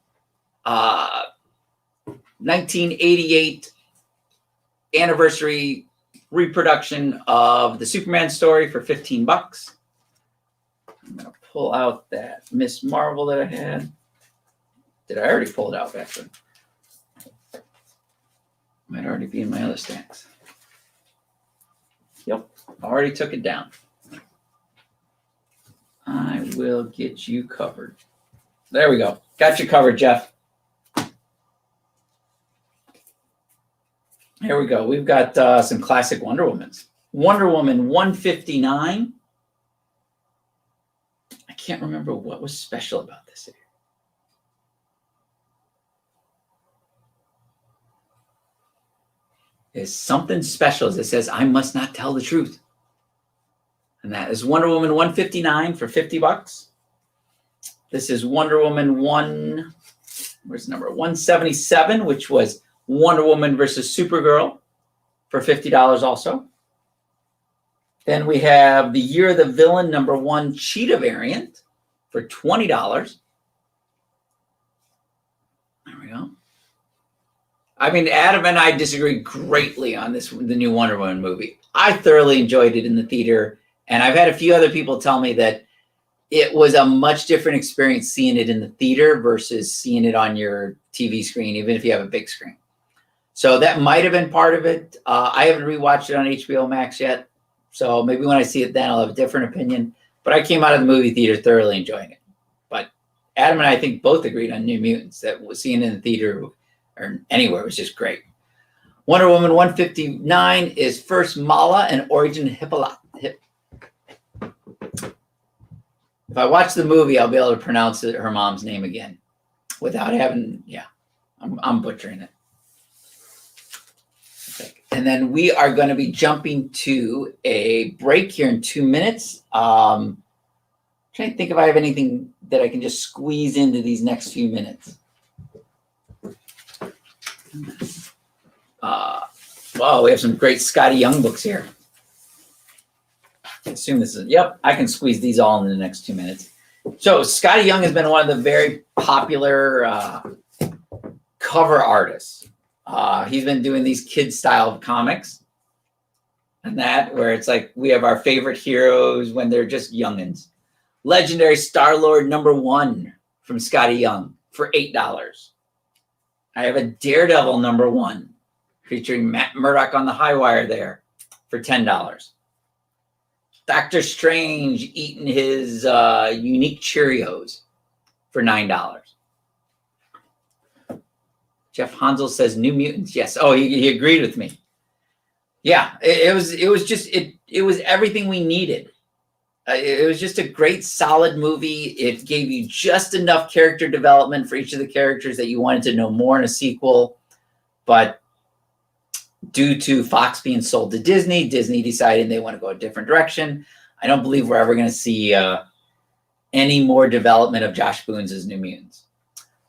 1988 anniversary reproduction of the Superman story for $15. I'm going to pull out that Miss Marvel that I had. Did I already pull it out back then? Might already be in my other stacks. Yep, already took it down. I will get you covered. There we go. Got you covered, Jeff. Here we go. We've got some classic Wonder Womans. Wonder Woman 159. I can't remember what was special about this here. There's something special that says, I must not tell the truth. And that is Wonder Woman 159 for $50. This is Wonder Woman 177, which was Wonder Woman versus Supergirl for $50 also. Then we have the Year of the Villain number 1 Cheetah variant for $20. There we go. I mean, Adam and I disagree greatly on the new Wonder Woman movie. I thoroughly enjoyed it in the theater, and I've had a few other people tell me that it was a much different experience seeing it in the theater versus seeing it on your TV screen, even if you have a big screen. So that might have been part of it. I haven't rewatched it on HBO Max yet. So maybe when I see it then I'll have a different opinion. But I came out of the movie theater thoroughly enjoying it. But Adam and I think both agreed on New Mutants. That was seeing in the theater or anywhere was just great. Wonder Woman 159 is First Mala and Origin Hippolyte. If I watch the movie, I'll be able to pronounce her mom's name again without having, I'm butchering it. Okay. And then we are going to be jumping to a break here in 2 minutes. Trying to think if I have anything that I can just squeeze into these next few minutes. Wow, we have some great Scotty Young books here. I assume this is, yep, I can squeeze these all in the next 2 minutes. So Scotty Young has been one of the very popular cover artists. He's been doing these kid style comics and that where it's like we have our favorite heroes when they're just youngins. Legendary Star-Lord #1 from Scotty Young for $8. I have a Daredevil #1 featuring Matt Murdock on the high wire there for $10. Doctor Strange eating his unique Cheerios for $9. Jeff Hansel says New Mutants. Yes. Oh, he agreed with me. Yeah, it was everything we needed. It was just a great, solid movie. It gave you just enough character development for each of the characters that you wanted to know more in a sequel. But due to Fox being sold to Disney, Disney decided they want to go a different direction. I don't believe we're ever going to see any more development of Josh Boone's New Mutants.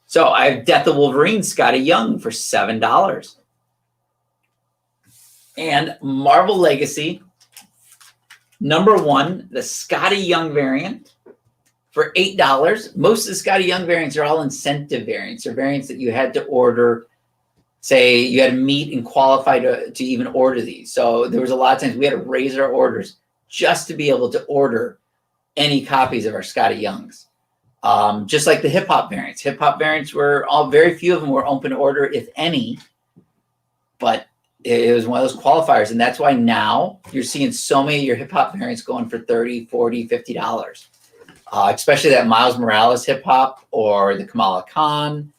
So I have Death of Wolverine, Scotty Young for $7. And Marvel Legacy #1, the Scotty Young variant for $8. Most of the Scotty Young variants are all incentive variants, or variants that you had to order. Say you had to meet and qualify to even order these. So there was a lot of times we had to raise our orders just to be able to order any copies of our Scotty Youngs. Just like the hip hop variants. Hip hop variants were very few of them were open to order, if any. But it was one of those qualifiers. And that's why now you're seeing so many of your hip hop variants going for $30, $40, $50. Especially that Miles Morales hip hop or the Kamala Khan.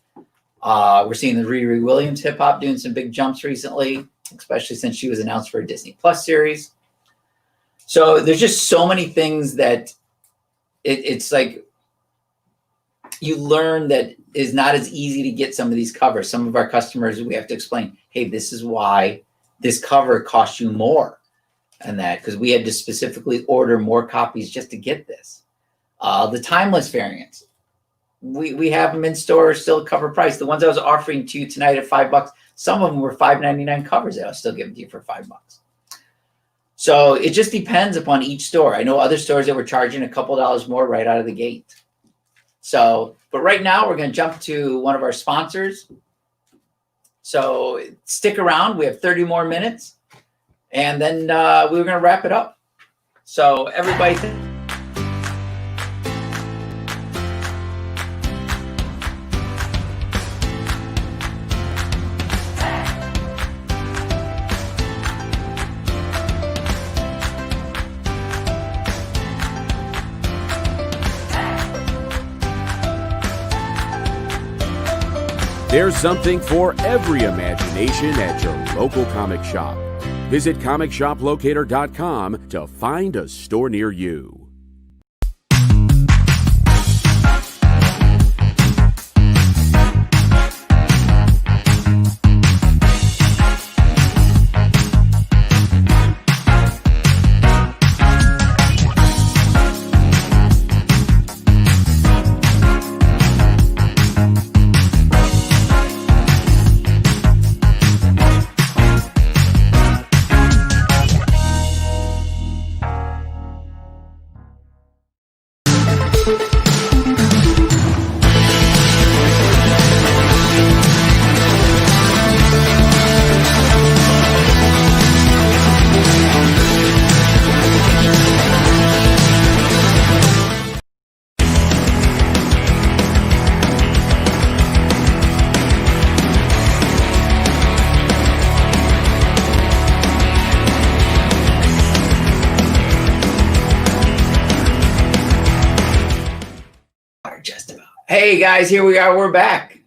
We're seeing the Riri Williams hip hop doing some big jumps recently, especially since she was announced for a Disney Plus series. So there's just so many things that it's like you learn that is not as easy to get some of these covers. Some of our customers, we have to explain, hey, this is why this cover costs you more, and that because we had to specifically order more copies just to get this. The timeless variants. We have them in store still cover price. The ones I was offering to you tonight at $5, some of them were $5.99 covers that I was still giving to you for $5. So it just depends upon each store. I know other stores that were charging a couple dollars more right out of the gate. So, but right now we're going to jump to one of our sponsors. So stick around. We have 30 more minutes, and then we're going to wrap it up. So everybody. There's something for every imagination at your local comic shop. Visit ComicShopLocator.com to find a store near you. Hey guys, here we are. We're back.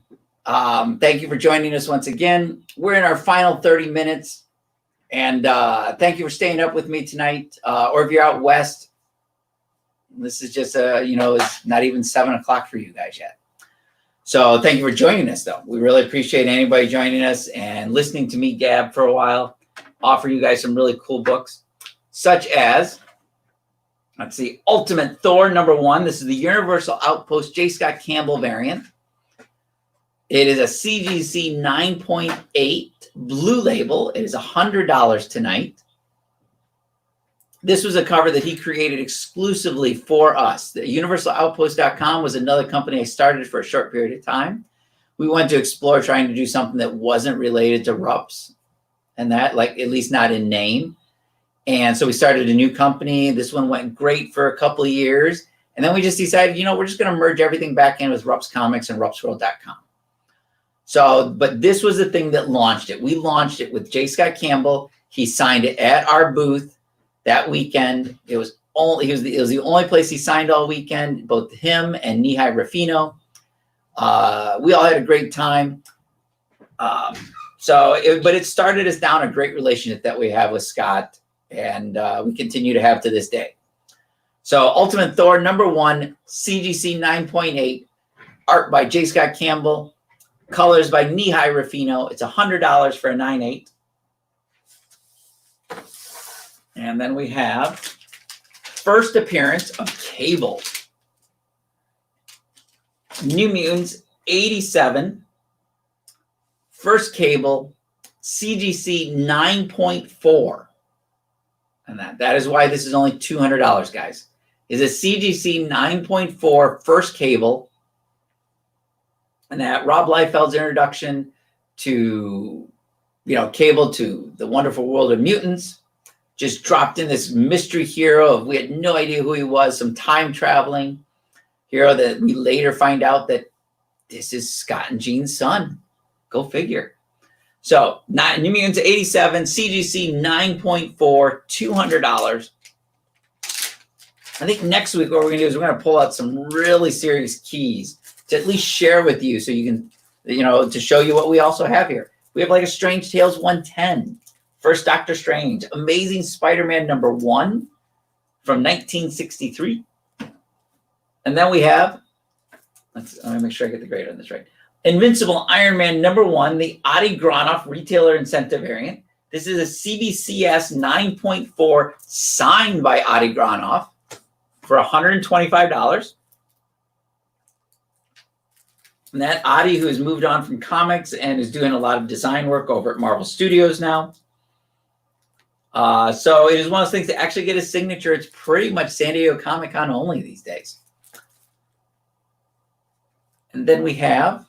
Thank you for joining us once again. We're in our final 30 minutes. And thank you for staying up with me tonight. Or if you're out west, this is just, it's not even 7 o'clock for you guys yet. So thank you for joining us, though. We really appreciate anybody joining us and listening to me gab for a while, offer you guys some really cool books, such as, let's see, Ultimate Thor #1. This is the Universal Outpost J. Scott Campbell variant. It is a CGC 9.8 blue label. It is $100 tonight. This was a cover that he created exclusively for us. The UniversalOutpost.com was another company I started for a short period of time. We went to explore trying to do something that wasn't related to Rupps, and that, like, at least not in name. And so we started a new company. This one went great for a couple of years. And then we just decided, we're just going to merge everything back in with Rupps Comics and RuppsWorld.com. So, but this was the thing that launched it. We launched it with J. Scott Campbell. He signed it at our booth that weekend. It was the only place he signed all weekend, both him and Nihai Rufino. We all had a great time. But it started us down a great relationship that we have with Scott, and we continue to have to this day. So Ultimate Thor #1, CGC 9.8, art by J. Scott Campbell, colors by Nihai Rufino. It's $100 for a 9.8. And then we have first appearance of Cable. New Mutants 87. First Cable, CGC 9.4. And that is why this is only $200, guys. Is a CGC 9.4 first Cable. And that Rob Liefeld's introduction to, Cable to the wonderful world of mutants. Just dropped in this mystery hero. We had no idea who he was. Some time traveling hero that we later find out that this is Scott and Jean's son. Go figure. So New Mutants 87, CGC 9.4, $200. I think next week what we're going to do is we're going to pull out some really serious keys to at least share with you so you can, to show you what we also have here. We have like a Strange Tales 110. First Doctor Strange, Amazing Spider-Man #1 from 1963. And then we have, let me make sure I get the grade on this right. Invincible Iron Man #1, the Adi Granoff Retailer Incentive variant. This is a CBCS 9.4 signed by Adi Granoff for $125. And that Adi, who has moved on from comics and is doing a lot of design work over at Marvel Studios now. So it is one of those things to actually get a signature. It's pretty much San Diego Comic-Con only these days. And then we have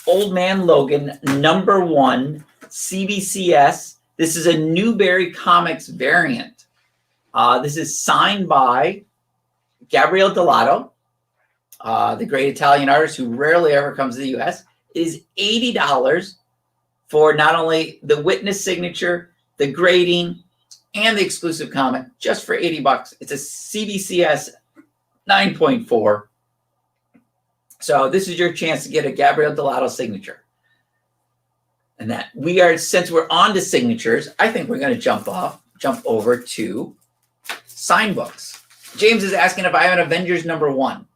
Old Man Logan #1 CBCS. This is a Newberry Comics variant. This is signed by Gabriele Delato, the great Italian artist who rarely ever comes to the U.S. It is $80 for not only the witness signature, the grading, and the exclusive comic, just for $80. It's a CBCS 9.4. So this is your chance to get a Gabriele Delato signature. And that we are, since we're on to signatures, I think we're going to jump over to sign books. James is asking if I have an Avengers #1.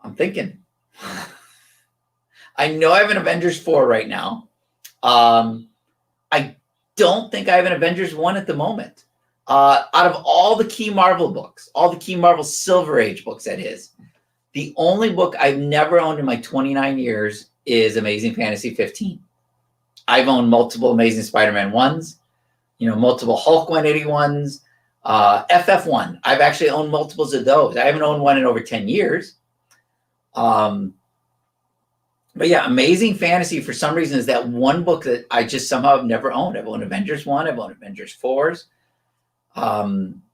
I'm thinking. I know I have an Avengers 4 right now. I don't think I have an Avengers 1 at the moment. Out of all the key Marvel books, all the key Marvel Silver Age books, that is, the only book I've never owned in my 29 years is Amazing Fantasy 15. I've owned multiple Amazing Spider-Man 1s, multiple Hulk 181s, FF1. I've actually owned multiples of those. I haven't owned one in over 10 years. But yeah, Amazing Fantasy, for some reason, is that one book that I just somehow have never owned. I've owned Avengers 1, I've owned Avengers 4s.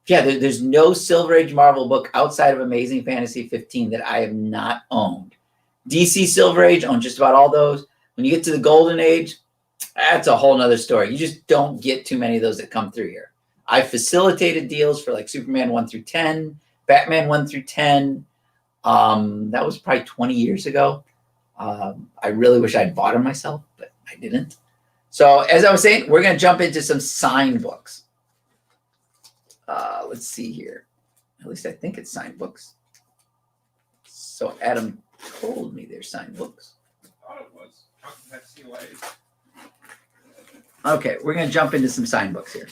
There's no Silver Age Marvel book outside of Amazing Fantasy 15 that I have not owned. DC Silver Age, owned just about all those. When you get to the Golden Age, that's a whole nother story. You just don't get too many of those that come through here. I facilitated deals for like Superman 1 through 10, Batman 1 through 10. That was probably 20 years ago. I really wish I'd bought them myself, but I didn't. So as I was saying, we're going to jump into some signed books. Let's see here. At least I think it's signed books. So Adam told me they're signed books. I thought it was. Had COAs. Okay, we're going to jump into some signed books here.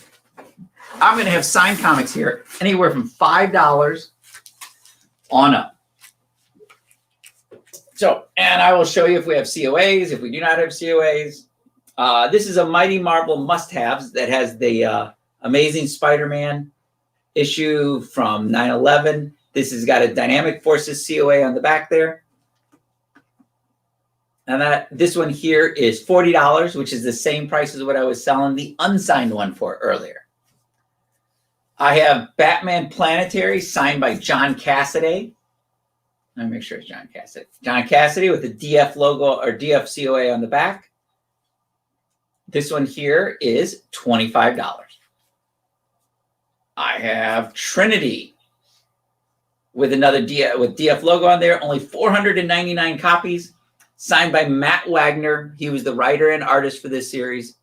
I'm going to have signed comics here, anywhere from $5 on up. So, and I will show you if we have COAs, if we do not have COAs. This is a Mighty Marvel must-haves that has the Amazing Spider-Man issue from 9/11. This has got a Dynamic Forces COA on the back there. And this one here is $40, which is the same price as what I was selling the unsigned one for earlier. I have Batman Planetary signed by John Cassaday. Let me make sure it's John Cassaday. John Cassaday with the DF logo or DF COA on the back. This one here is $25. I have Trinity with another DF logo on there. Only 499 copies. Signed by Matt Wagner. He was the writer and artist for this series.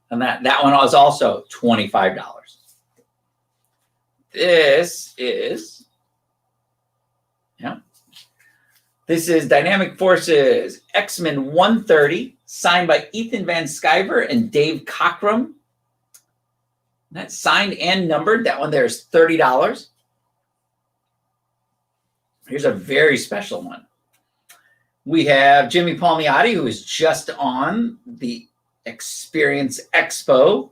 And that one was also $25. This is Dynamic Forces X-Men 130, signed by Ethan Van Sciver and Dave Cockrum. That's signed and numbered. That one there is $30. Here's a very special one. We have Jimmy Palmiotti, who is just on the Experience Expo.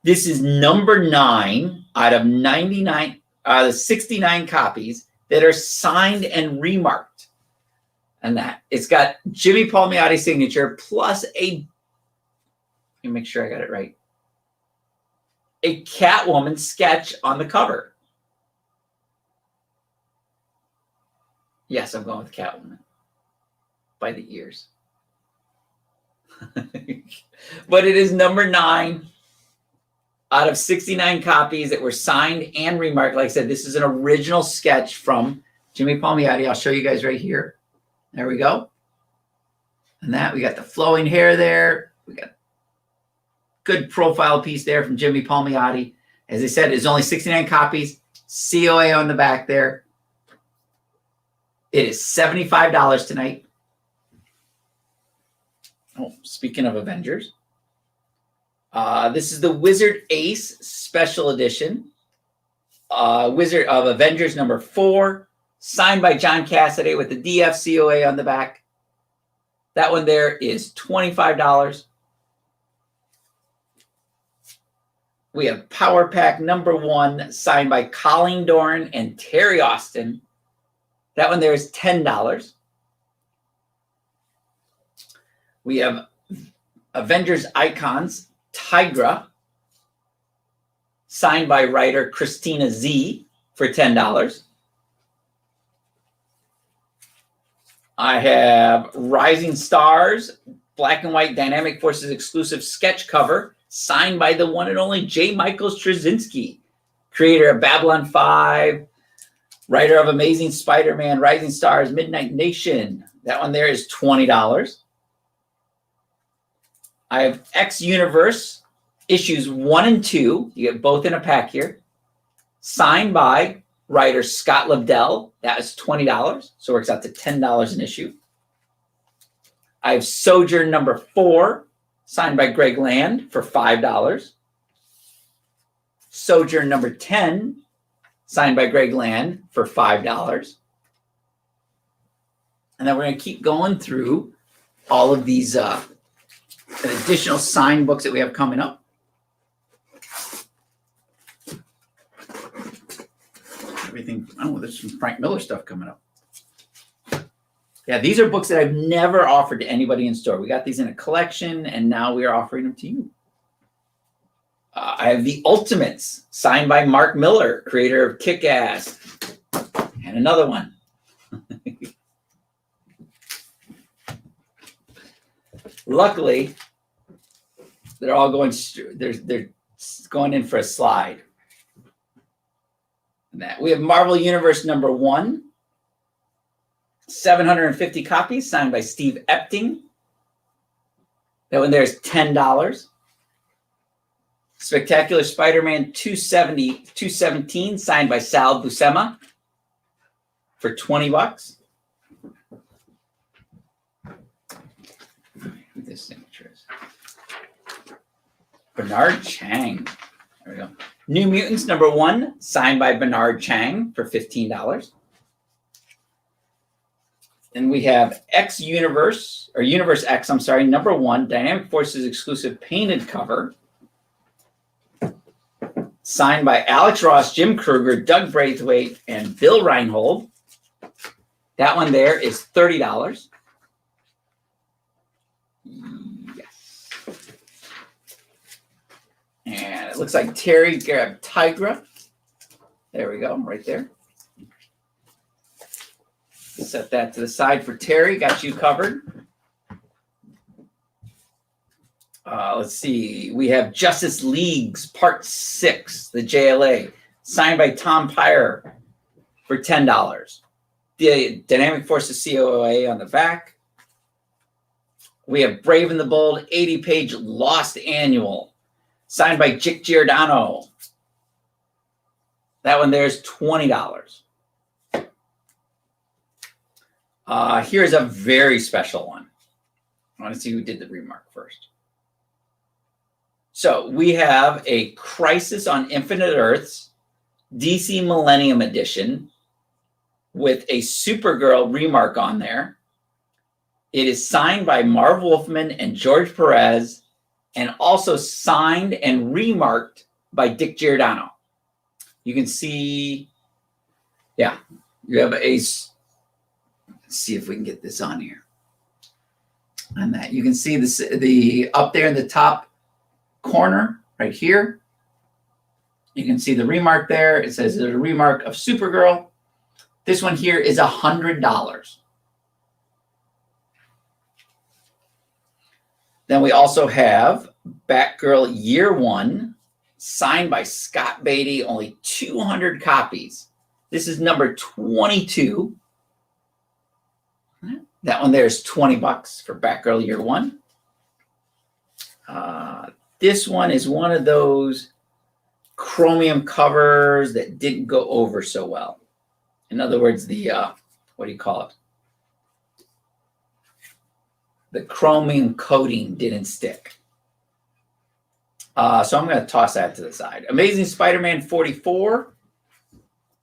This is number 9 out of 69 copies that are signed and remarked. And that it's got Jimmy Palmiotti's signature plus let me make sure I got it right. A Catwoman sketch on the cover. Yes, I'm going with Catwoman. By the ears. But it is number 9 out of 69 copies that were signed and remarked. Like I said, this is an original sketch from Jimmy Palmiotti. I'll show you guys right here. There we go. And that, we got the flowing hair there. We got good profile piece there from Jimmy Palmiotti. As I said, it's only 69 copies. COA on the back there. It is $75 tonight. Oh, speaking of Avengers, this is the Wizard Ace Special Edition. Wizard of Avengers number 4, signed by John Cassaday with the DF COA on the back. That one there is $25. We have Power Pack number 1, signed by Colleen Doran and Terry Austin. That one there is $10. We have Avengers Icons, Tigra, signed by writer Christina Z for $10. I have Rising Stars, Black and White Dynamic Forces exclusive sketch cover, signed by the one and only J. Michael Straczynski, creator of Babylon 5, writer of Amazing Spider-Man, Rising Stars, Midnight Nation. That one there is $20. I have X Universe issues 1 and 2. You get both in a pack here. Signed by writer Scott Lobdell. That is $20. So it works out to $10 an issue. I have Sojourn number 4, signed by Greg Land for $5. Sojourn number 10, signed by Greg Land for $5. And then we're going to keep going through all of these additional signed books that we have coming up. Everything, there's some Frank Miller stuff coming up. Yeah, these are books that I've never offered to anybody in store. We got these in a collection, and now we are offering them to you. I have The Ultimates, signed by Mark Miller, creator of Kick-Ass, and another one. Luckily, they're all going. They're It's going in for a slide. And that we have Marvel Universe #1, 750 copies, signed by Steve Epting. That one there is $10. Spectacular Spider-Man 217, signed by Sal Buscema for $20. Who this signature is? Bernard Chang. There we go. New Mutants #1, signed by Bernard Chang for $15. And we have Universe X, I'm sorry, #1, Dynamic Forces exclusive painted cover, signed by Alex Ross, Jim Kruger, Doug Braithwaite, and Bill Reinhold. That one there is $30. Yes. And it looks like Terry grabbed Tigra. There we go, right there. Set that to the side for Terry. Got you covered. Let's see. We have Justice Leagues Part 6, the JLA, signed by Tom Pyre for $10. The Dynamic Forces COA on the back. We have Brave and the Bold 80-page Lost Annual, signed by Jick Giordano. That one there is $20. Here's a very special one. I want to see who did the remark first. So we have a Crisis on Infinite Earths DC Millennium Edition with a Supergirl remark on there. It is signed by Marv Wolfman and George Perez, and also signed and remarked by Dick Giordano. You can see, yeah, you have a, let's see if we can get this on here. On that, you can see this, the up there in the top corner right here. You can see the remark there. It says there's a remark of Supergirl. This one here is $100. Then we also have Batgirl Year One, signed by Scott Beatty, only 200 copies. This is number 22. That one there is $20 for Batgirl Year One. This one is one of those chromium covers that didn't go over so well. In other words, the, what do you call it? The chromium coating didn't stick. So I'm going to toss that to the side. Amazing Spider-Man 44,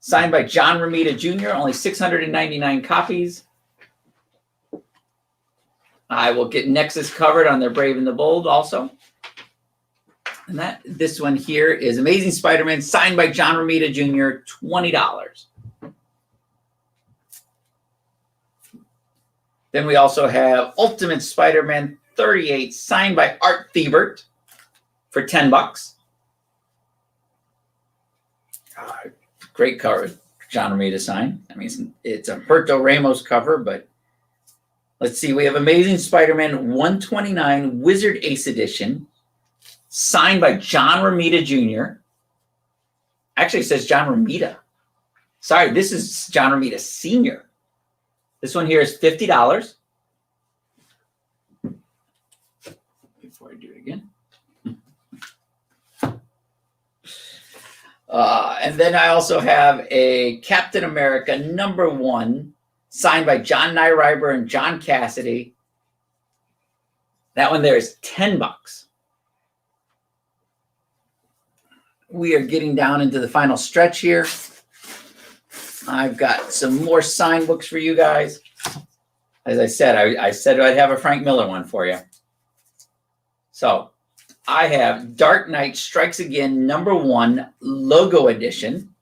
signed by John Romita Jr., only 699 copies. I will get Nexus covered on their Brave and the Bold also. And this one here is Amazing Spider-Man, signed by John Romita Jr., $20. Then we also have Ultimate Spider-Man 38, signed by Art Thibert for $10. Great cover, John Romita sign. I mean, it's a Humberto Ramos cover, but let's see. We have Amazing Spider-Man 129 Wizard Ace Edition, signed by John Romita Jr. Actually, it says John Romita. Sorry, this is John Romita Sr. This one here is $50. Before I do it again. And then I also have a Captain America #1, signed by John Nyriber and John Cassidy. That one there is $10. We are getting down into the final stretch here. I've got some more sign books for you guys. As I said, I said I'd have a Frank Miller one for you. So I have Dark Knight Strikes Again #1 Logo Edition.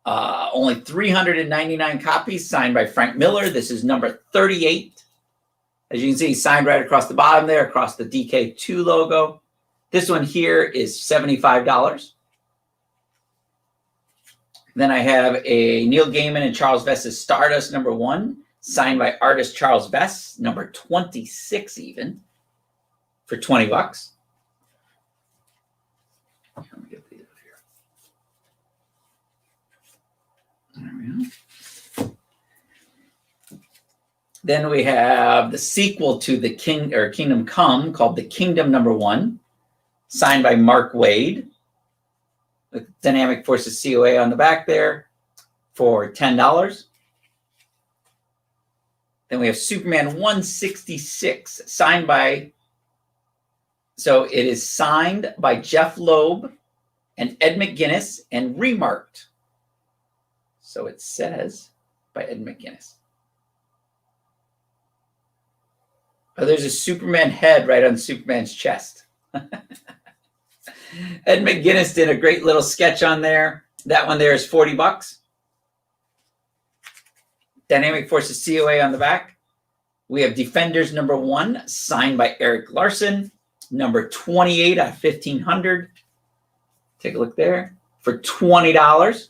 Only 399 copies, signed by Frank Miller. This is number 38. As you can see, signed right across the bottom there, across the DK2 logo. This one here is $75. Then I have a Neil Gaiman and Charles Vess's Stardust #1, signed by artist Charles Vess, number 26 even, for $20. Then we have the sequel to the Kingdom Come called The Kingdom #1, signed by Mark Wade, with Dynamic Forces COA on the back there for $10. Then we have Superman 166, signed by, so it is signed by Jeff Loeb and Ed McGuinness and remarked. So it says by Ed McGuinness. Oh, there's a Superman head right on Superman's chest. Ed McGuinness did a great little sketch on there. That one there is $40. Dynamic Forces COA on the back. We have Defenders #1, signed by Eric Larson. Number 28 out of 1,500. Take a look there for $20.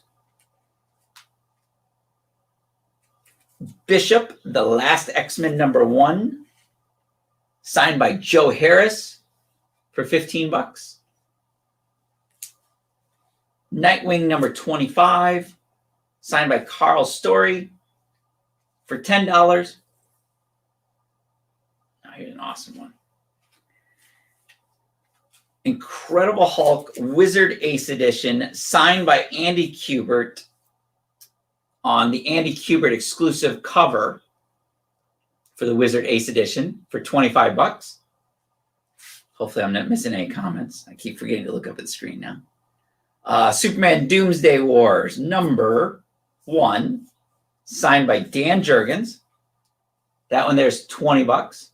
Bishop, The Last X-Men #1, signed by Joe Harris for $15. Nightwing #25, signed by Carl Story for $10. Now here's an awesome one. Incredible Hulk Wizard Ace Edition, signed by Andy Kubert on the Andy Kubert exclusive cover for the Wizard Ace Edition for $25. Hopefully I'm not missing any comments. I keep forgetting to look up at the screen now. Superman Doomsday Wars #1, signed by Dan Jurgens. That one there's $20.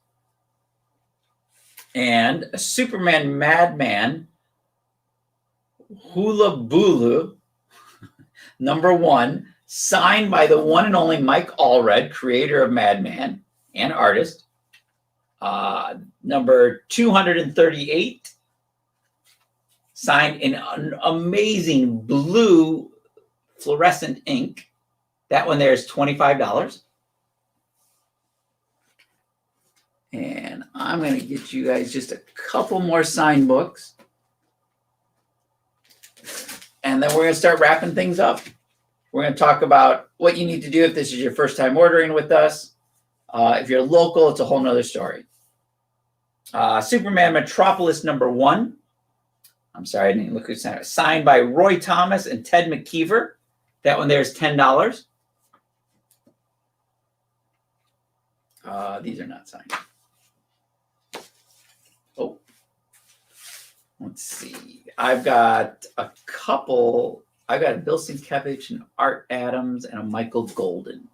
And a Superman Madman Hula Bulu #1, signed by the one and only Mike Allred, creator of Madman and artist. Number 238, signed in an amazing blue fluorescent ink. That one there is $25. And I'm going to get you guys just a couple more signed books. And then we're going to start wrapping things up. We're going to talk about what you need to do if this is your first time ordering with us. If you're local, it's a whole nother story. Superman Metropolis #1. I'm sorry, I didn't look who signed it. Signed by Roy Thomas and Ted McKeever. That one there is $10. These are not signed. Oh, let's see. I've got a couple. I've got a Bill Sienkiewicz and Art Adams and a Michael Golden.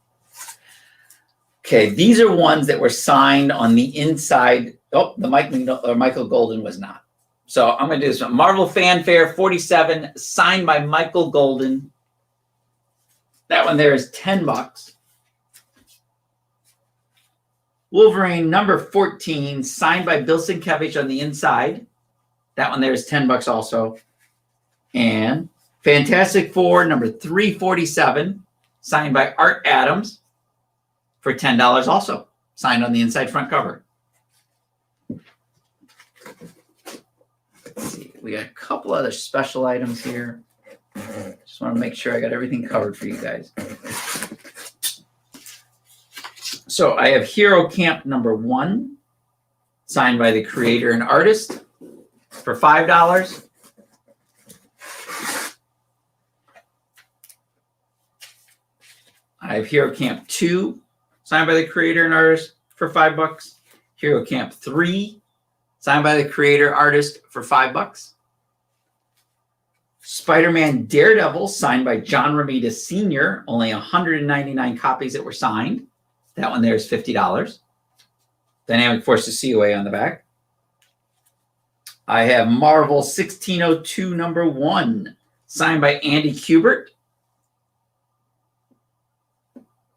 Okay, these are ones that were signed on the inside. Oh, the Michael Golden was not. So I'm going to do this one. Marvel Fanfare 47, signed by Michael Golden. That one there is $10. Wolverine #14, signed by Bill Sienkiewicz on the inside. That one there is $10 also. And Fantastic Four #347, signed by Art Adams for $10 also, signed on the inside front cover. Let's see. We got a couple other special items here. Just want to make sure I got everything covered for you guys. So I have Hero Camp #1, signed by the creator and artist for $5. I have Hero Camp 2, signed by the creator and artist for $5. Hero Camp 3, signed by the creator artist for $5. Spider-Man Daredevil, signed by John Romita Sr., only 199 copies that were signed. That one there is $50. Dynamic Forces COA on the back. I have Marvel 1602 #1, signed by Andy Kubert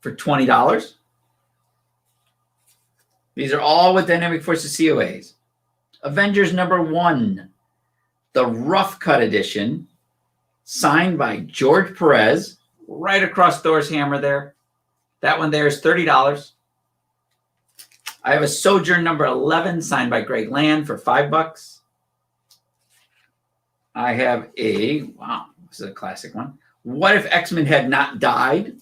for $20. These are all with Dynamic Forces COAs. Avengers #1, the Rough Cut edition, signed by George Perez, right across Thor's hammer there. That one there is $30. I have a Sojourn #11, signed by Greg Land for $5. I have a, wow, this is a classic one, What If X-Men Had Not Died,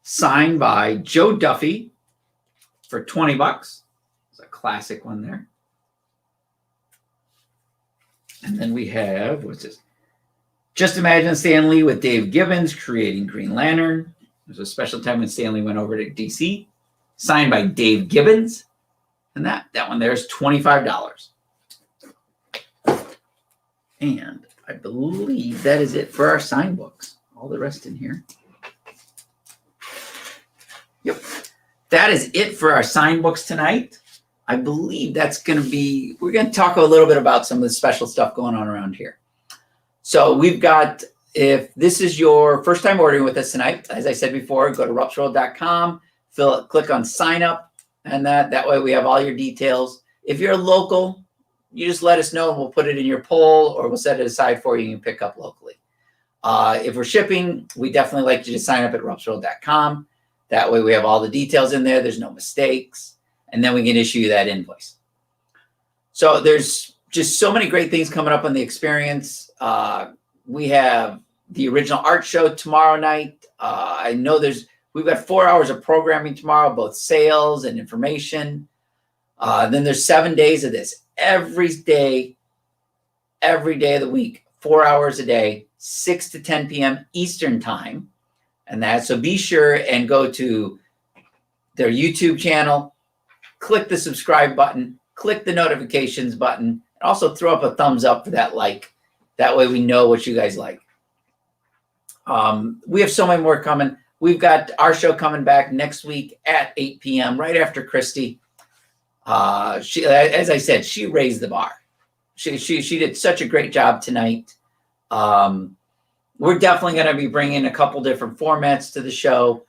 signed by Joe Duffy for $20. It's a classic one there. And then we have, what's this? Just Imagine Stan Lee with Dave Gibbons creating Green Lantern. There's a special time when Stan Lee went over to DC, signed by Dave Gibbons. And that one there is $25. And I believe that is it for our sign books. All the rest in here. Yep. That is it for our sign books tonight. I believe that's going to be, we're going to talk a little bit about some of the special stuff going on around here. So we've got, if this is your first time ordering with us tonight, as I said before, go to ruppsworld.com, click on sign up, and that way we have all your details. If you're local, you just let us know and we'll put it in your poll, or we'll set it aside for you and pick up locally. If we're shipping, we definitely like you to sign up at ruppsworld.com. That way we have all the details in there. There's no mistakes. And then we can issue you that invoice. So there's just so many great things coming up on the experience. We have the original art show tomorrow night. I know we've got 4 hours of programming tomorrow, both sales and information. Then there's 7 days of this. Every day of the week, 4 hours a day, 6 to 10 p.m. Eastern time. So be sure and go to their YouTube channel, click the subscribe button, click the notifications button, and also throw up a thumbs up for that like. That way we know what you guys like. We have so many more coming. We've got our show coming back next week at 8 p.m. right after Christy. She, as I said, she raised the bar. She did such a great job tonight. We're definitely going to be bringing a couple different formats to the show.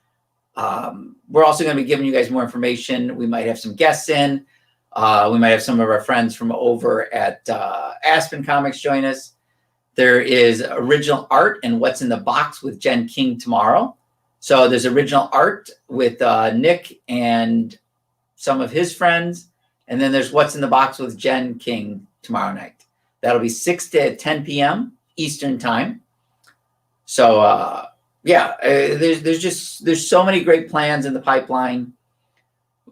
We're also going to be giving you guys more information. We might have some guests in. We might have some of our friends from over at Aspen Comics join us. There is original art and what's in the box with Jen King tomorrow. So there's original art with Nick and some of his friends. And then there's what's in the box with Jen King tomorrow night. That'll be 6 to 10 p.m. Eastern time. So, there's so many great plans in the pipeline.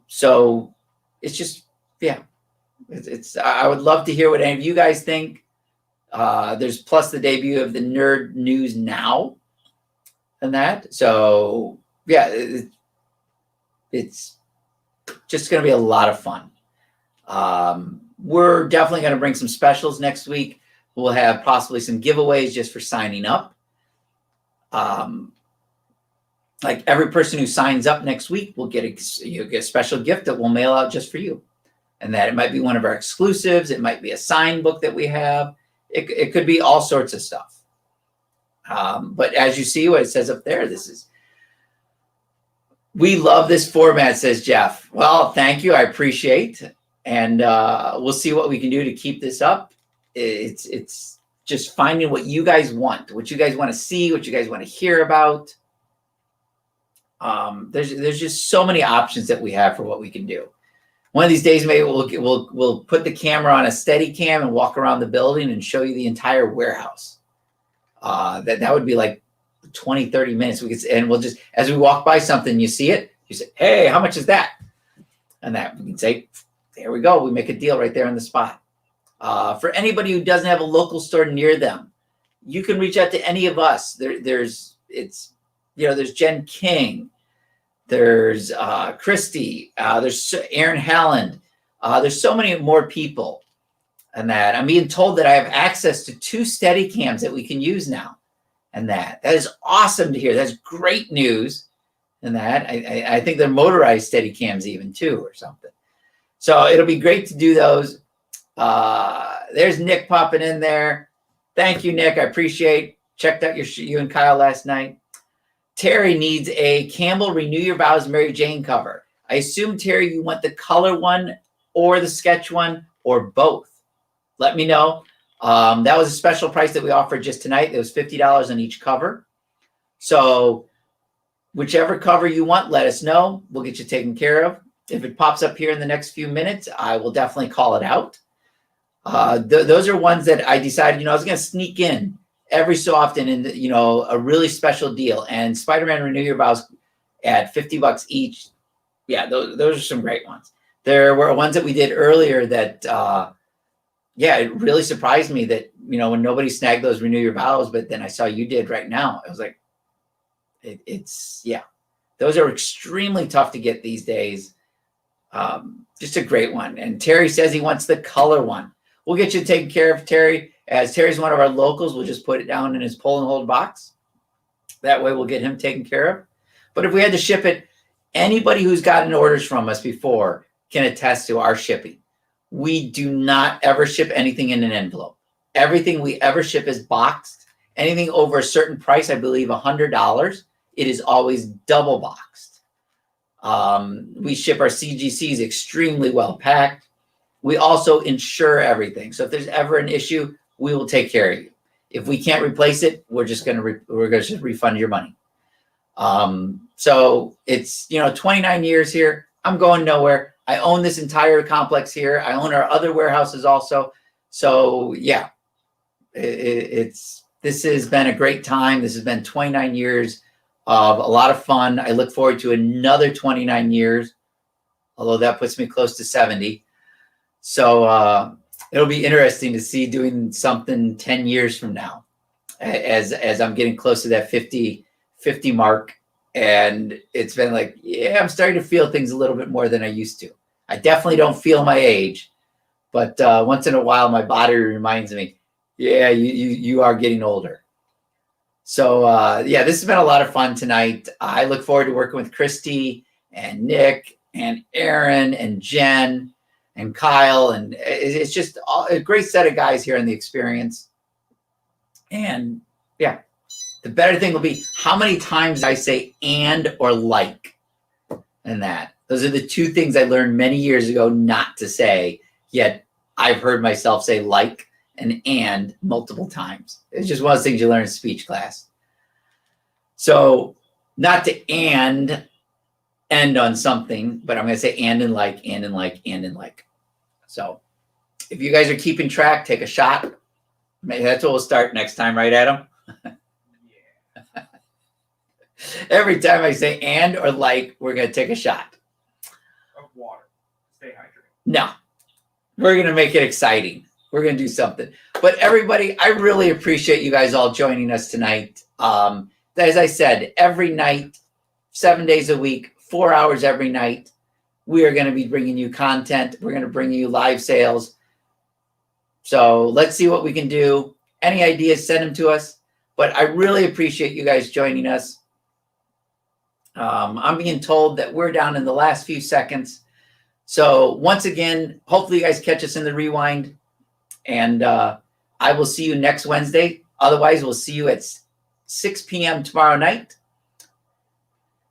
So it's just, I would love to hear what any of you guys think. There's plus the debut of the Nerd News Now and that. So it's just going to be a lot of fun. We're definitely going to bring some specials next week. We'll have possibly some giveaways just for signing up. Like every person who signs up next week will get a special gift that we'll mail out just for you. And that it might be one of our exclusives. It might be a sign book that we have. It could be all sorts of stuff. But as you see what it says up there, we love this format, says Jeff. Well, thank you. I appreciate. And we'll see what we can do to keep this up. It's just finding what you guys want, what you guys want to see, what you guys want to hear about. There's just so many options that we have for what we can do. One of these days, maybe we'll put the camera on a steady cam and walk around the building and show you the entire warehouse. That would be like 20, 30 minutes. And we'll just, as we walk by something, you see it, you say, hey, how much is that? And that we can say, there we go. We make a deal right there on the spot. For anybody who doesn't have a local store near them, you can reach out to any of us. There's Jen King, there's Christy, there's Aaron Halland. There's so many more people, and that I'm being told that I have access to 2 steady cams that we can use now, and that is awesome to hear. That's great news, and that I think they're motorized steady cams even too, or something. So it'll be great to do those. There's Nick popping in there. Thank you, Nick. I appreciate. Checked out you and Kyle last night. Terry needs a Campbell Renew Your Vows Mary Jane cover. I assume, Terry, you want the color one or the sketch one or both. Let me know. That was a special price that we offered just tonight. It was $50 on each cover. So whichever cover you want, let us know. We'll get you taken care of. If it pops up here in the next few minutes, I will definitely call it out. Those are ones that I decided, I was going to sneak in every so often in the, a really special deal. And Spider-Man Renew Your Vows at $50 each. Yeah, those are some great ones. There were ones that we did earlier that, it really surprised me that, when nobody snagged those Renew Your Vows, but then I saw you did right now. I was like, those are extremely tough to get these days. Just a great one. And Terry says he wants the color one. We'll get you taken care of, Terry. As Terry's one of our locals, we'll just put it down in his pull and hold box. That way we'll get him taken care of. But if we had to ship it, anybody who's gotten orders from us before can attest to our shipping. We do not ever ship anything in an envelope. Everything we ever ship is boxed. Anything over a certain price, I believe $100, it is always double boxed. We ship our CGCs extremely well packed. We also insure everything. So if there's ever an issue, we will take care of you. If we can't replace it, we're just going to refund your money. So it's, 29 years here. I'm going nowhere. I own this entire complex here. I own our other warehouses also. So yeah, this has been a great time. This has been 29 years of a lot of fun. I look forward to another 29 years, although that puts me close to 70. So it'll be interesting to see doing something 10 years from now as I'm getting close to that 50 mark. And it's been like, I'm starting to feel things a little bit more than I used to. I definitely don't feel my age, but once in a while, my body reminds me, you are getting older. So this has been a lot of fun tonight. I look forward to working with Christy and Nick and Aaron and Jen and Kyle. And it's just a great set of guys here in the experience. And the better thing will be how many times I say and or like and that. Those are the two things I learned many years ago not to say, yet I've heard myself say like and multiple times. It's just one of those things you learn in speech class. So not to end on something, but I'm going to say and like. So if you guys are keeping track, take a shot. Maybe that's what we'll start next time, right, Adam? Every time I say and or like, we're going to take a shot. Of water. Stay hydrated. No, we're going to make it exciting. We're going to do something. But everybody, I really appreciate you guys all joining us tonight. As I said, every night, 7 days a week, 4 hours every night, we are going to be bringing you content. We're going to bring you live sales. So let's see what we can do. Any ideas, send them to us. But I really appreciate you guys joining us. I'm being told that we're down in the last few seconds. So once again, hopefully you guys catch us in the rewind. And I will see you next Wednesday. Otherwise, we'll see you at 6 p.m. tomorrow night.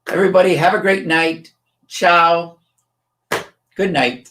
Everybody, have a great night. Ciao. Good night.